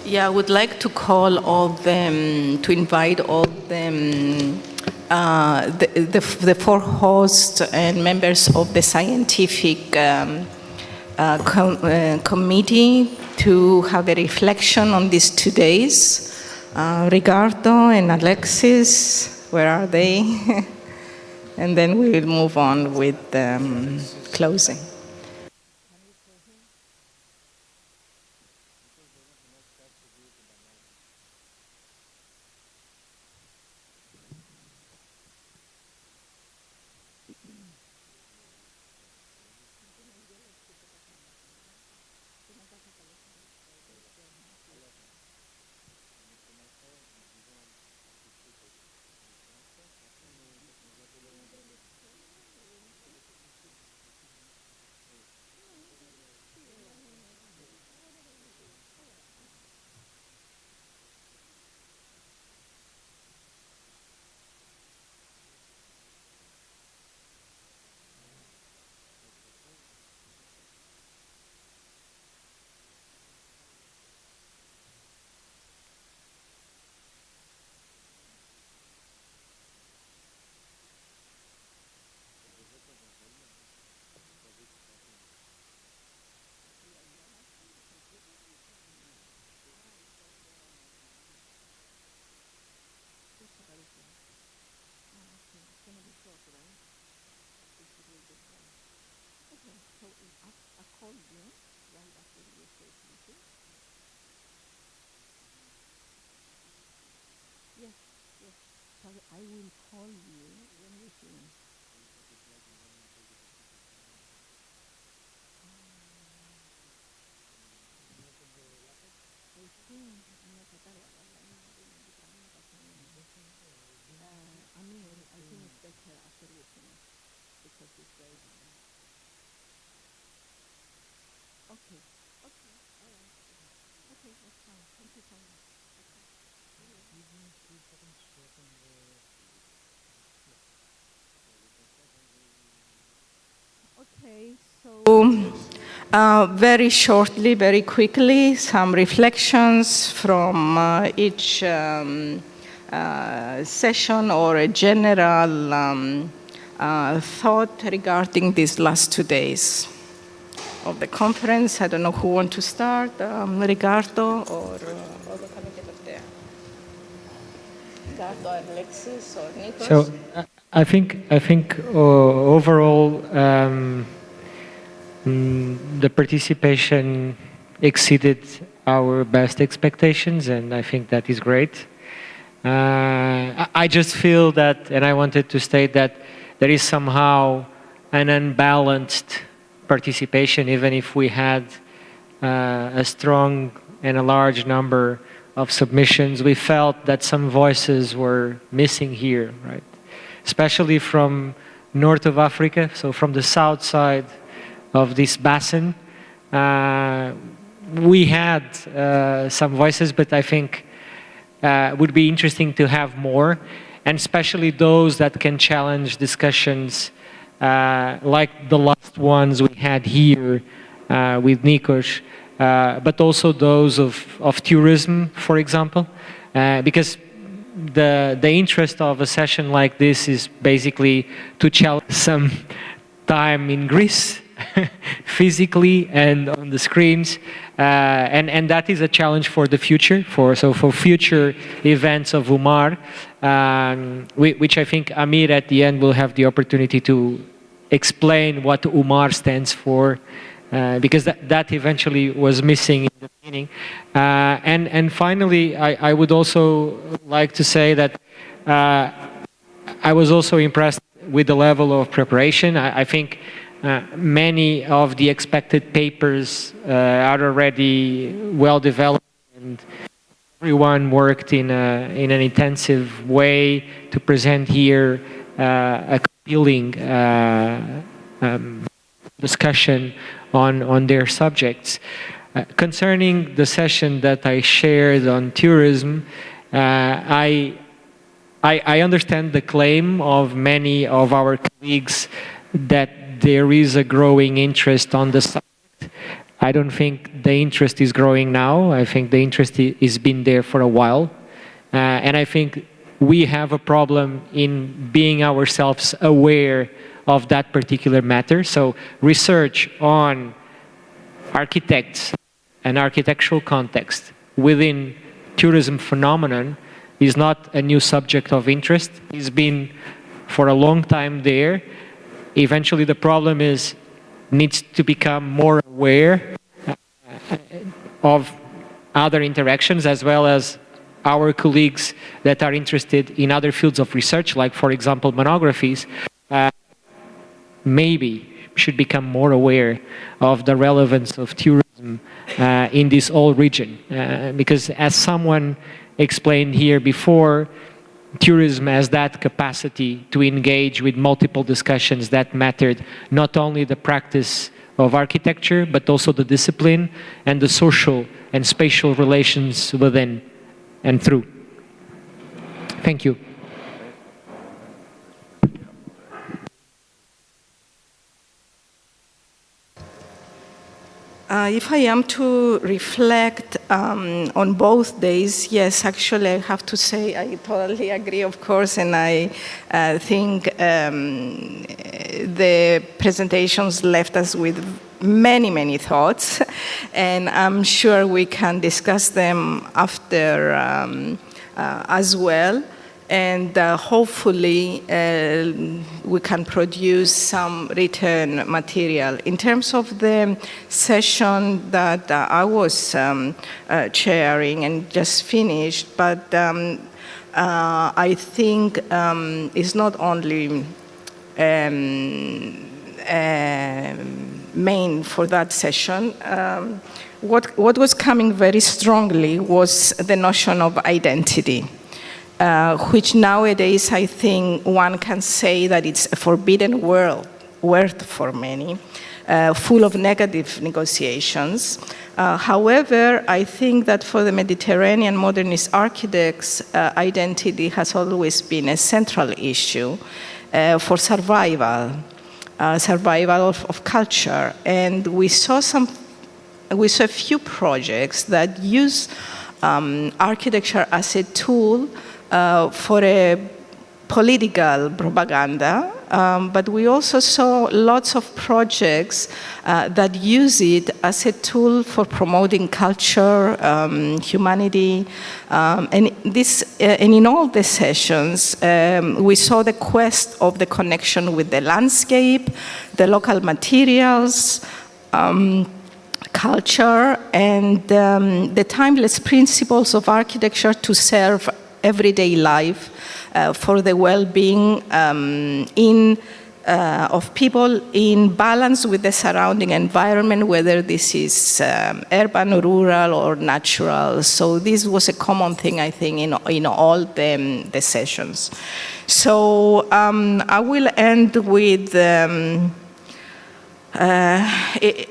Yeah, I would like to call all them, to invite all them, the four hosts and members of the scientific committee to have a reflection on these 2 days. Ricardo and Alexis, where are they? And then we will move on with closing. I will call you when we finish. I think it's better after we finish because it's very long. Okay. Okay. All right. Okay, that's fine. Thank you so much. Okay, so very shortly, very quickly, some reflections from each session or a general thought regarding these last 2 days of the conference. I don't know who wants to start, Ricardo or the committee up there. Ricardo, Alexis, or Nikos? So I think overall the participation exceeded our best expectations, and I think that is great. I just feel that, and I wanted to state that there is somehow an unbalanced participation, even if we had a strong and a large number of submissions. We felt that some voices were missing here, right? Especially from north of Africa, so from the south side of this basin. We had some voices, but I think would be interesting to have more, and especially those that can challenge discussions like the last ones we had here with Nikos, but also those of tourism, for example, because the interest of a session like this is basically to challenge some time in Greece, physically and on the screens, and that is a challenge for the future, for future events of Umar, which I think Amir at the end will have the opportunity to explain what Umar stands for, because that eventually was missing in the beginning. And finally, I would also like to say that I was also impressed with the level of preparation. I think many of the expected papers are already well developed, and everyone worked in an intensive way to present here a compelling discussion on their subjects. Concerning the session that I shared on tourism, I understand the claim of many of our colleagues that there is a growing interest on the subject. I don't think the interest is growing now. I think the interest has been there for a while. And I think we have a problem in being ourselves aware of that particular matter. So research on architects and architectural context within tourism phenomenon is not a new subject of interest. It's been for a long time there. Eventually the problem needs to become more aware of other interactions, as well as our colleagues that are interested in other fields of research, like for example monographies, maybe should become more aware of the relevance of tourism in this whole region. Because as someone explained here before, tourism has that capacity to engage with multiple discussions that mattered, not only the practice of architecture, but also the discipline and the social and spatial relations within and through. Thank you. If I am to reflect on both days, yes, actually I have to say I totally agree, of course, and I think the presentations left us with many, many thoughts, and I'm sure we can discuss them after as well. and hopefully we can produce some written material. In terms of the session that I was chairing and just finished, but I think it's not only main for that session. What was coming very strongly was the notion of identity, which nowadays I think one can say that it's a forbidden word for many, full of negative negotiations. However, I think that for the Mediterranean modernist architects, identity has always been a central issue for survival of culture. And we saw a few projects that use architecture as a tool for a political propaganda, but we also saw lots of projects that use it as a tool for promoting culture, humanity, and in all the sessions, we saw the quest of the connection with the landscape, the local materials, culture, and the timeless principles of architecture to serve everyday life for the well-being of people in balance with the surrounding environment, whether this is urban, rural, or natural. So this was a common thing, I think, in all the sessions. So I will end with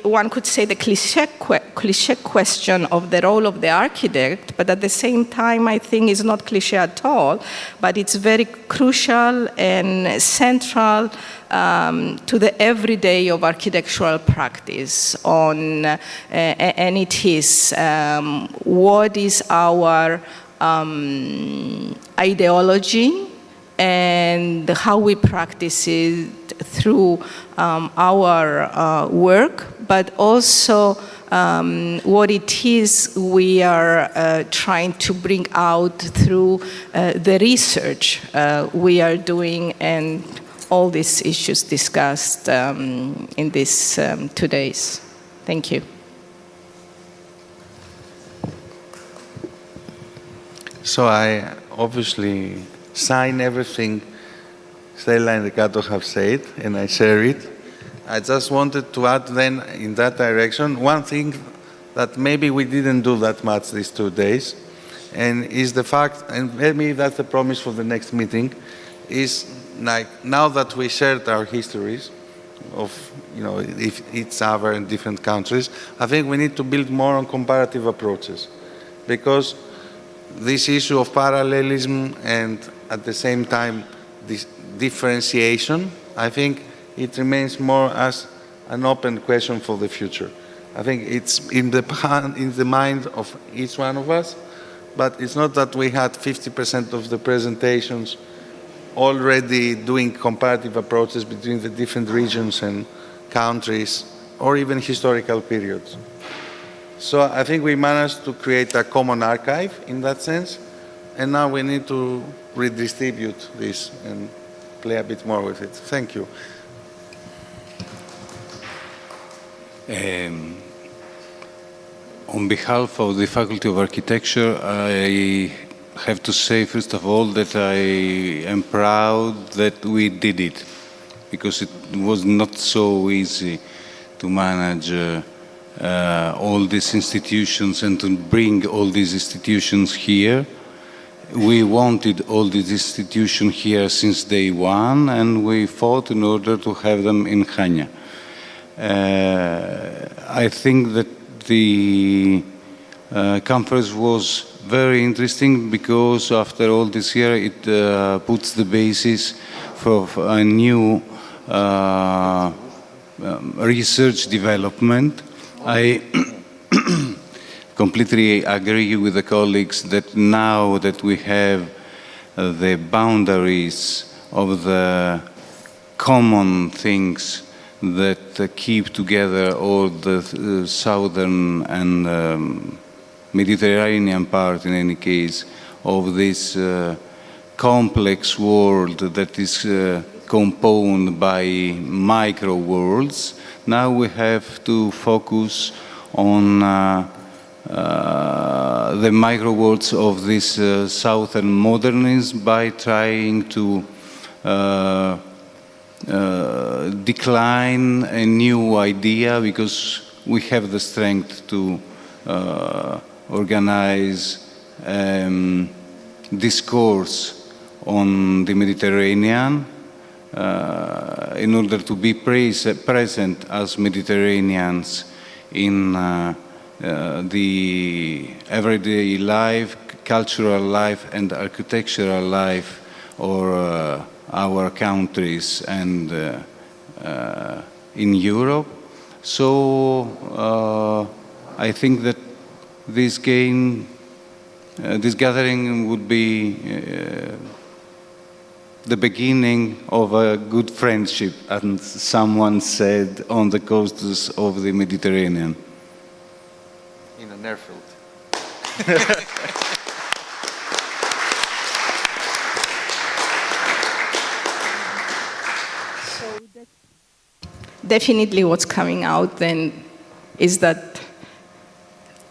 one could say the cliche question of the role of the architect, but at the same time I think it's not cliche at all, but it's very crucial and central to the everyday of architectural practice and it is what is our ideology and how we practice it through our work, but also what it is we are trying to bring out through the research we are doing and all these issues discussed in these 2 days. Thank you. So I obviously sign everything Stella and Ricardo have said, and I share it. I just wanted to add then in that direction one thing that maybe we didn't do that much these 2 days, and is the fact, and maybe that's the promise for the next meeting, is like now that we shared our histories of, if each other in different countries, I think we need to build more on comparative approaches, because this issue of parallelism and at the same time this differentiation, I think it remains more as an open question for the future. I think it's in the mind of each one of us, but it's not that we had 50% of the presentations already doing comparative approaches between the different regions and countries, or even historical periods. So I think we managed to create a common archive in that sense, and now we need to redistribute this and play a bit more with it. Thank you. On behalf of the Faculty of Architecture, I have to say, first of all, that I am proud that we did it, because it was not so easy to manage all these institutions and to bring all these institutions here. We wanted all these institutions here since day one, and we fought in order to have them in Chania. I think that the conference was very interesting because after all this year it puts the basis for a new research development. I completely agree with the colleagues that now that we have the boundaries of the common things that keep together all the southern and Mediterranean part, in any case, of this complex world that is composed by micro worlds. Now we have to focus on the micro worlds of this Southern modernism by trying to decline a new idea, because we have the strength to organize discourse on the Mediterranean in order to be present as Mediterraneans in the everyday life, cultural life and architectural life of our countries and in Europe. So I think that this gathering would be the beginning of a good friendship, and someone said, on the coasts of the Mediterranean. In an airfield. Definitely what's coming out then is that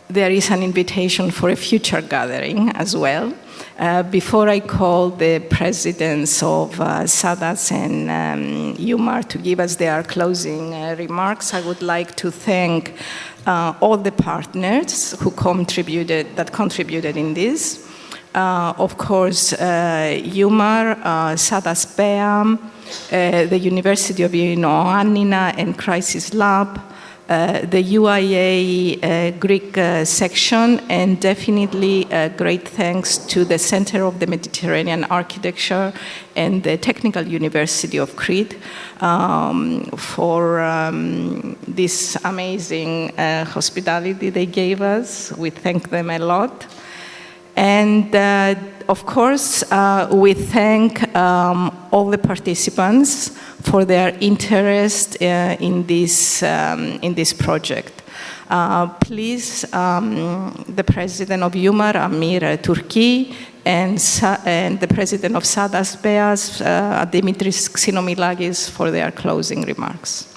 there is an invitation for a future gathering as well. Before I call the presidents of SADAS and Umar to give us their closing remarks, I would like to thank all the partners who contributed in this. Of course, Umar, SADAS PEAM, the University of Ioannina and Crisis Lab, the UIA Greek section, and definitely great thanks to the Center of the Mediterranean Architecture and the Technical University of Crete for this amazing hospitality they gave us. We thank them a lot. And of course, we thank all the participants for their interest in this project. Please, the president of Umar, Amir Turki, and the president of SADAS PEAS, Dimitris Xenomilagis, for their closing remarks.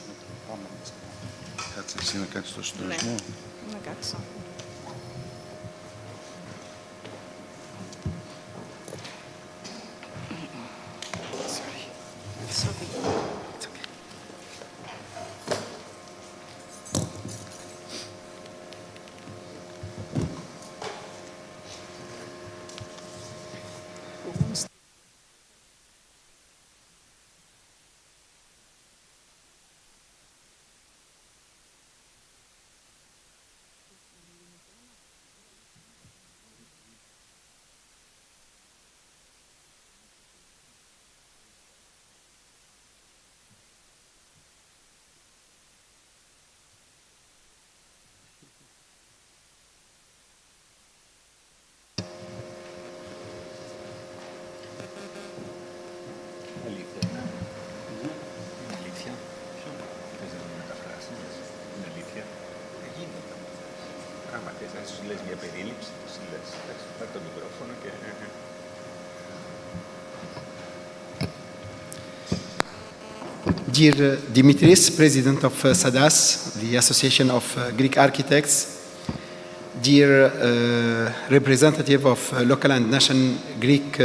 Dear Dimitris, President of SADAS, the Association of Greek Architects, dear representative of local and national Greek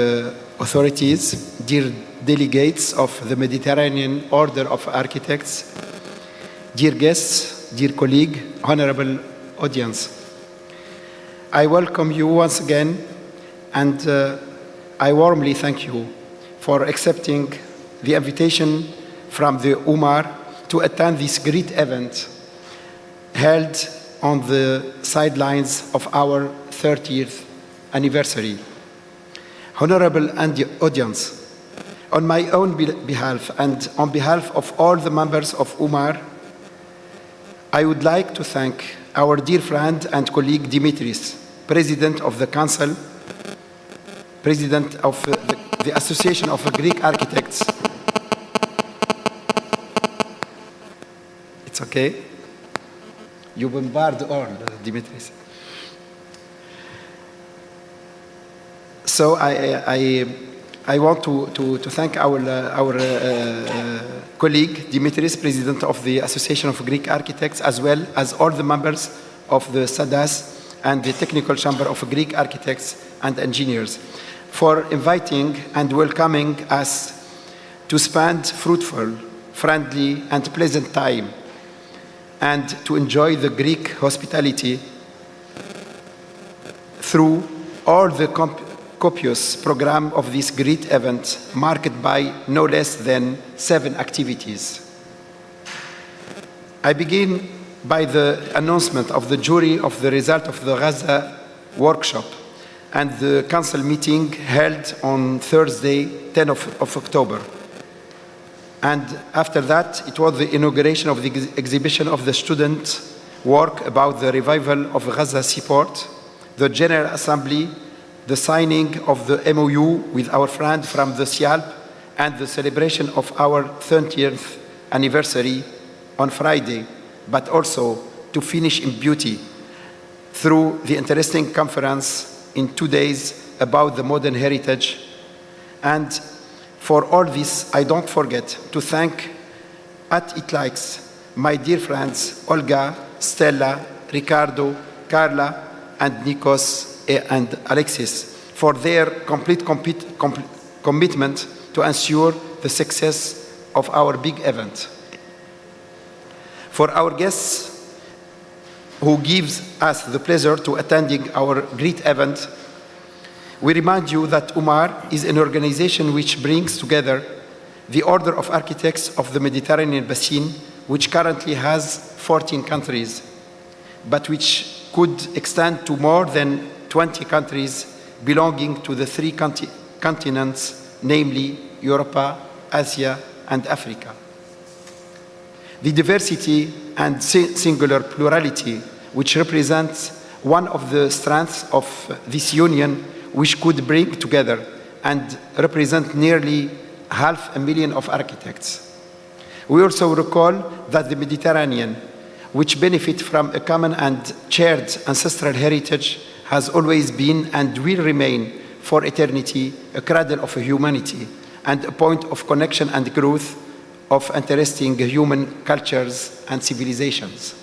authorities, dear delegates of the Mediterranean Order of Architects, dear guests, dear colleague, honorable audience. I welcome you once again, and I warmly thank you for accepting the invitation from the Umar to attend this great event held on the sidelines of our 30th anniversary. Honorable audience, on my own behalf and on behalf of all the members of Umar, I would like to thank our dear friend and colleague Dimitris, President of the Council, President of the Association of Greek Architects. It's okay? You bombard all, Dimitris. So I want to thank our colleague, Dimitris, President of the Association of Greek Architects, as well as all the members of the SADAS and the Technical Chamber of Greek Architects and Engineers for inviting and welcoming us to spend fruitful, friendly, and pleasant time and to enjoy the Greek hospitality through all the copious program of this great event, marked by no less than 7 activities. I begin by the announcement of the jury of the result of the Gaza workshop and the council meeting held on Thursday, 10th of October. And after that, it was the inauguration of the exhibition of the student work about the revival of Gaza seaport, the General Assembly, the signing of the MOU with our friend from the CIALP, and the celebration of our 30th anniversary on Friday, but also to finish in beauty through the interesting conference in 2 days about the modern heritage. And for all this, I don't forget to thank at It Likes my dear friends Olga, Stella, Ricardo, Carla, and Nikos and Alexis for their complete commitment to ensure the success of our big event. For our guests who gives us the pleasure to attending our great event, we remind you that Umar is an organization which brings together the Order of Architects of the Mediterranean Basin, which currently has 14 countries, but which could extend to more than 20 countries belonging to the 3 continents, namely Europa, Asia, and Africa. The diversity and singular plurality, which represents one of the strengths of this union, which could bring together and represent nearly 500,000 of architects. We also recall that the Mediterranean, which benefit from a common and shared ancestral heritage, has always been and will remain for eternity a cradle of humanity and a point of connection and growth of interesting human cultures and civilizations.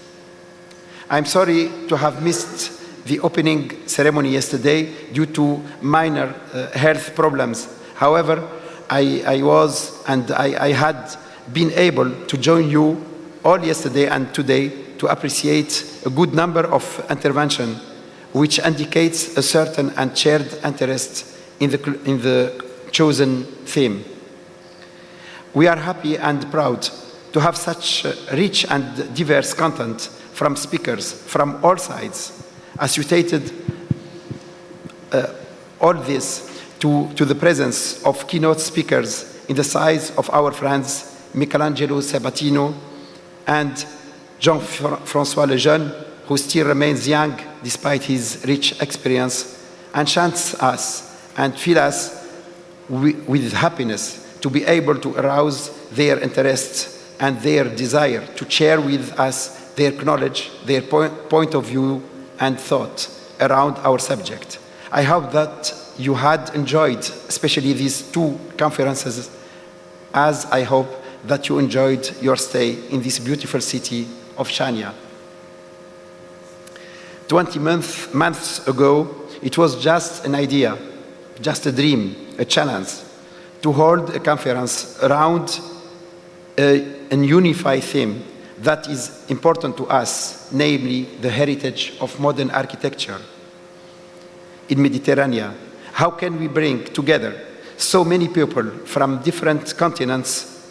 I'm sorry to have missed the opening ceremony yesterday due to minor health problems. However, I had been able to join you all yesterday and today to appreciate a good number of interventions, which indicates a certain and shared interest in the chosen theme. We are happy and proud to have such rich and diverse content from speakers from all sides, associated all this to the presence of keynote speakers in the size of our friends Michelangelo Sabatino and Jean-François Lejeune, who still remains young despite his rich experience, enchants us and fills us with happiness to be able to arouse their interests and their desire to share with us their knowledge, their point of view and thought around our subject. I hope that you had enjoyed especially these 2 conferences, as I hope that you enjoyed your stay in this beautiful city of Chania. 20 months ago, it was just an idea, just a dream, a challenge, to hold a conference around a unified theme that is important to us, namely the heritage of modern architecture in Mediterranean. How can we bring together so many people from different continents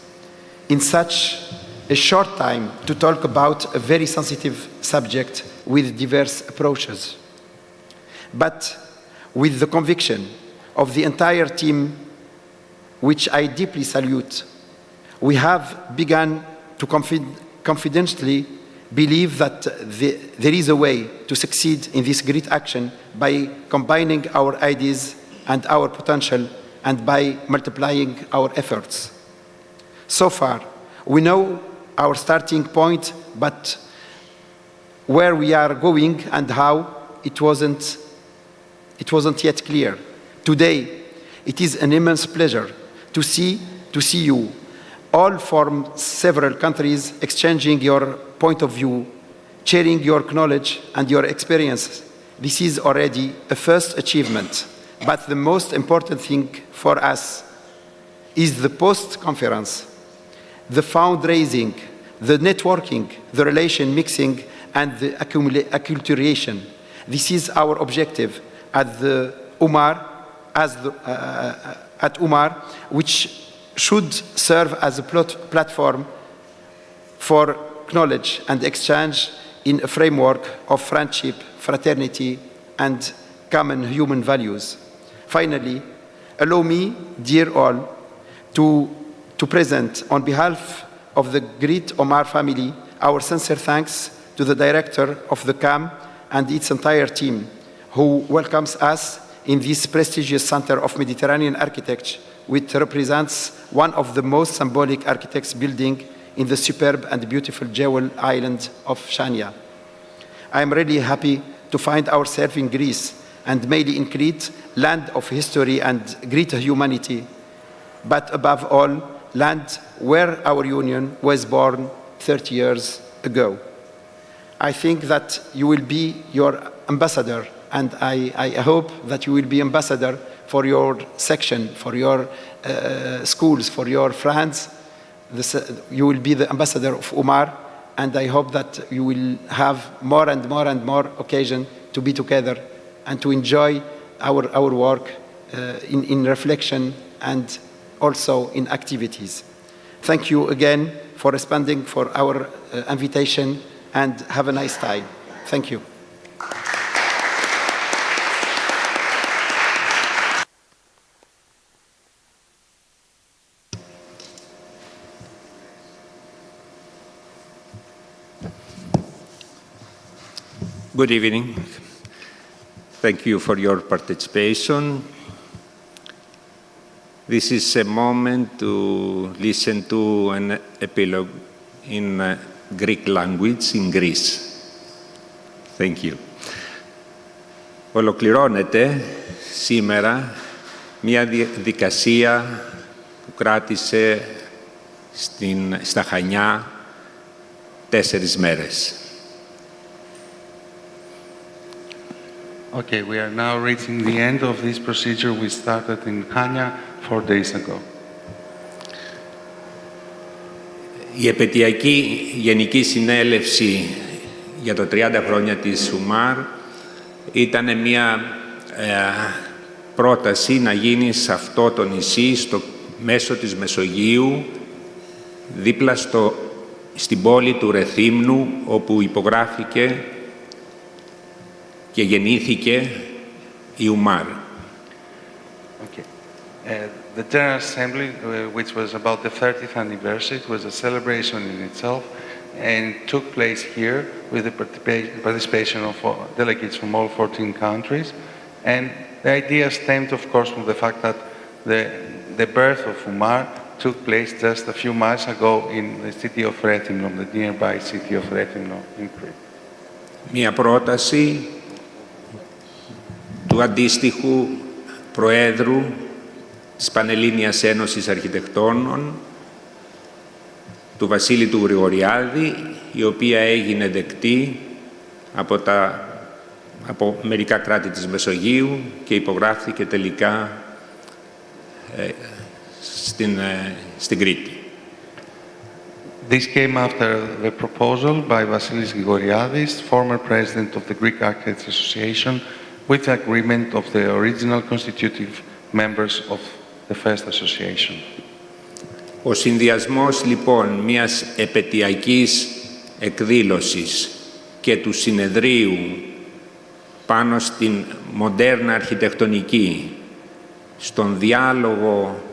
in such a short time to talk about a very sensitive subject with diverse approaches? But with the conviction of the entire team, which I deeply salute, we have begun to confidently believe that there is a way to succeed in this great action by combining our ideas and our potential and by multiplying our efforts. So far, we know our starting point, but where we are going and how, it wasn't yet clear. Today, It is an immense pleasure to see you, all from several countries, exchanging your point of view, sharing your knowledge and your experiences. This is already a first achievement, but the most important thing for us is the post-conference, the fundraising, the networking, the relation mixing, and the acculturation. This is our objective at the Umar, at Umar, which should serve as a platform for knowledge and exchange in a framework of friendship, fraternity, and common human values. Finally, allow me, dear all, to present on behalf of the great Umar family our sincere thanks to the director of the CAM and its entire team, who welcomes us in this prestigious center of Mediterranean architecture, which represents one of the most symbolic architects building in the superb and beautiful jewel island of Chania. I am really happy to find ourselves in Greece, and mainly in Crete, land of history and great humanity, but above all, land where our union was born 30 years ago. I think that you will be your ambassador, and I hope that you will be ambassador for your section, for your schools, for your friends. You will be the ambassador of Umar, and I hope that you will have more and more and more occasion to be together and to enjoy our work in reflection and also in activities. Thank you again for responding for our invitation, and have a nice time. Thank you. Good evening. Thank you for your participation. This is a moment to listen to an epilogue in Greek language in Greece. Thank you. Ολοκληρώνεται σήμερα μια διαδικασία που κράτησε στα Χανιά 4 μέρες. Okay, we are now reaching the end of this procedure we started in Chania 4 days ago. Η επαιτειακή Γενική Συνέλευση για το 30 χρόνια της Umar ήταν μια πρόταση να γίνει σε αυτό το νησί, στο μέσο της Μεσογείου, δίπλα στην πόλη του Ρεθύμνου, όπου υπογράφηκε και γεννήθηκε η Umar. Okay. The General Assembly, which was about the 30th anniversary, it was a celebration in itself, and took place here with the participation of delegates from all 14 countries. And the idea stemmed, of course, from the fact that the birth of Umar took place just a few miles ago in the city of Rethymno, the nearby city of Rethymno in Crete. Μια πρόταση του αντίστοιχου Προέδρου της Πανελλήνιας Ένωσης Αρχιτεκτόνων, του Βασίλη του Γρηγοριάδη, η οποία έγινε δεκτή από μερικά κράτη της Μεσογείου και υπογράφηκε τελικά στην Κρήτη. This came after the proposal by Vasilis Grigoriadis, former president of the Greek Architects Association, with the agreement of the original constitutive members of the first association. Ο συνδυασμός λοιπόν μιας επαιτειακής εκδήλωσης και του συνεδρίου πάνω στην μοντέρνα αρχιτεκτονική, στον διάλογο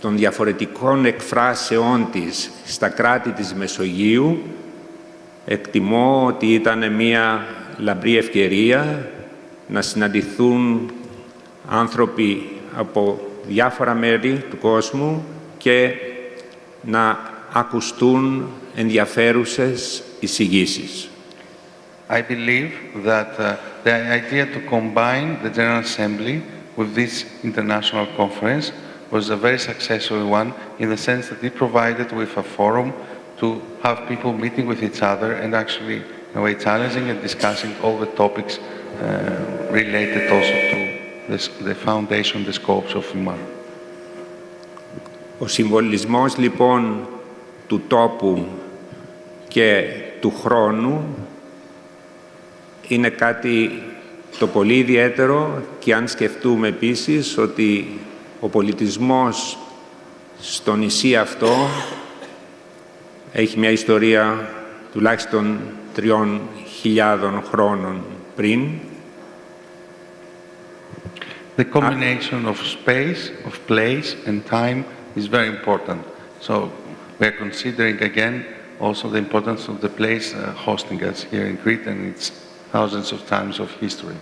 των διαφορετικών εκφράσεών της στα κράτη της Μεσογείου, εκτιμώ ότι ήταν μια λαμπρή ευκαιρία να συναντηθούν άνθρωποι από διάφορα μέρη του κόσμου και να ακουστούν ενδιαφέρουσες εισηγήσεις. I believe that the idea to combine the General Assembly with this international conference was a very successful one in the sense that it provided with a forum to have people meeting with each other and actually, in a way, challenging and discussing all the topics related also to the foundation, the scopes of Umar. Ο συμβολισμός λοιπόν του τόπου και του χρόνου είναι κάτι το πολύ ιδιαίτερο και αν σκεφτούμε επίσης ότι ο πολιτισμός στο νησί αυτό έχει μια ιστορία τουλάχιστον 3.000 χρόνων πριν. The combination of space, of place and time is very important. So we are considering again also the importance of the place hosting us here in Crete and its thousands of times of history.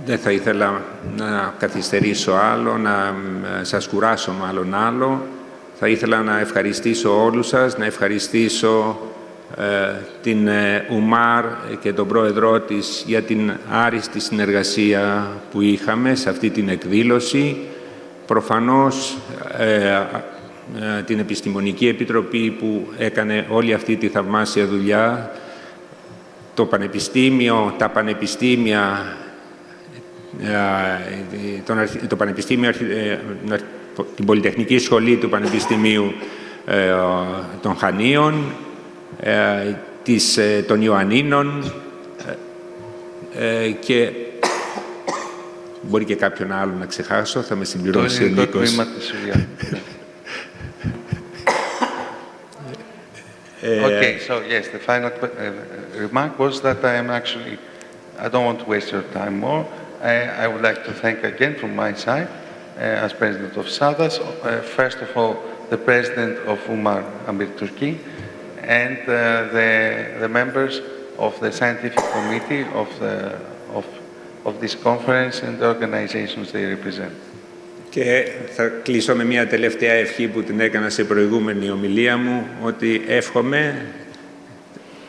Δεν θα ήθελα να καθυστερήσω άλλο, να σας κουράσω μάλλον άλλο. Θα ήθελα να ευχαριστήσω όλους σας, να ευχαριστήσω την Umar και τον πρόεδρό της για την άριστη συνεργασία που είχαμε σε αυτή την εκδήλωση. Προφανώς την Επιστημονική Επιτροπή που έκανε όλη αυτή τη θαυμάσια δουλειά, το Πανεπιστήμιο, τα πανεπιστήμια, το Πανεπιστήμιο, την Πολυτεχνική Σχολή του Πανεπιστημίου των Χανίων, των Ιωαννίνων και μπορεί και κάποιον άλλο να ξεχάσω, θα με συμπληρώσει ο Νίκος. Okay, so yes, the final remark was that I don't want to waste your time more. I would like to thank again from my side, as President of SADAS, first of all, the President of Umar Amir Turki, and the members of the Scientific Committee of this conference and the organizations they represent. Και θα κλείσω με μια τελευταία ευχή που την έκανα σε προηγούμενη ομιλία μου, ότι εύχομαι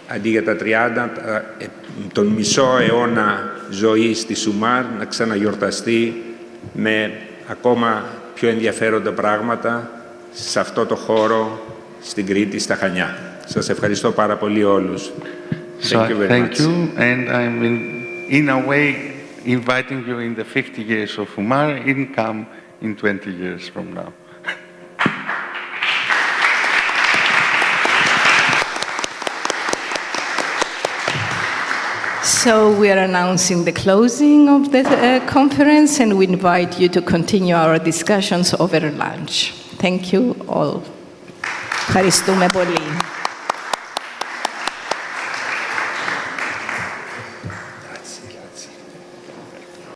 αντί για τα 30, τον μισό αιώνα ζωής της Umar να ξαναγιορταστεί με ακόμα πιο ενδιαφέροντα πράγματα σε αυτό το χώρο στην Κρήτη, στα Χανιά. Σας ευχαριστώ πάρα πολύ όλους. Thank you very much. Thank you, and I'm in a way inviting you in the 50 years of Umar in CAM in 20 years from now. So we are announcing the closing of the conference and we invite you to continue our discussions over lunch. Thank you all. Ευχαριστούμε πολύ.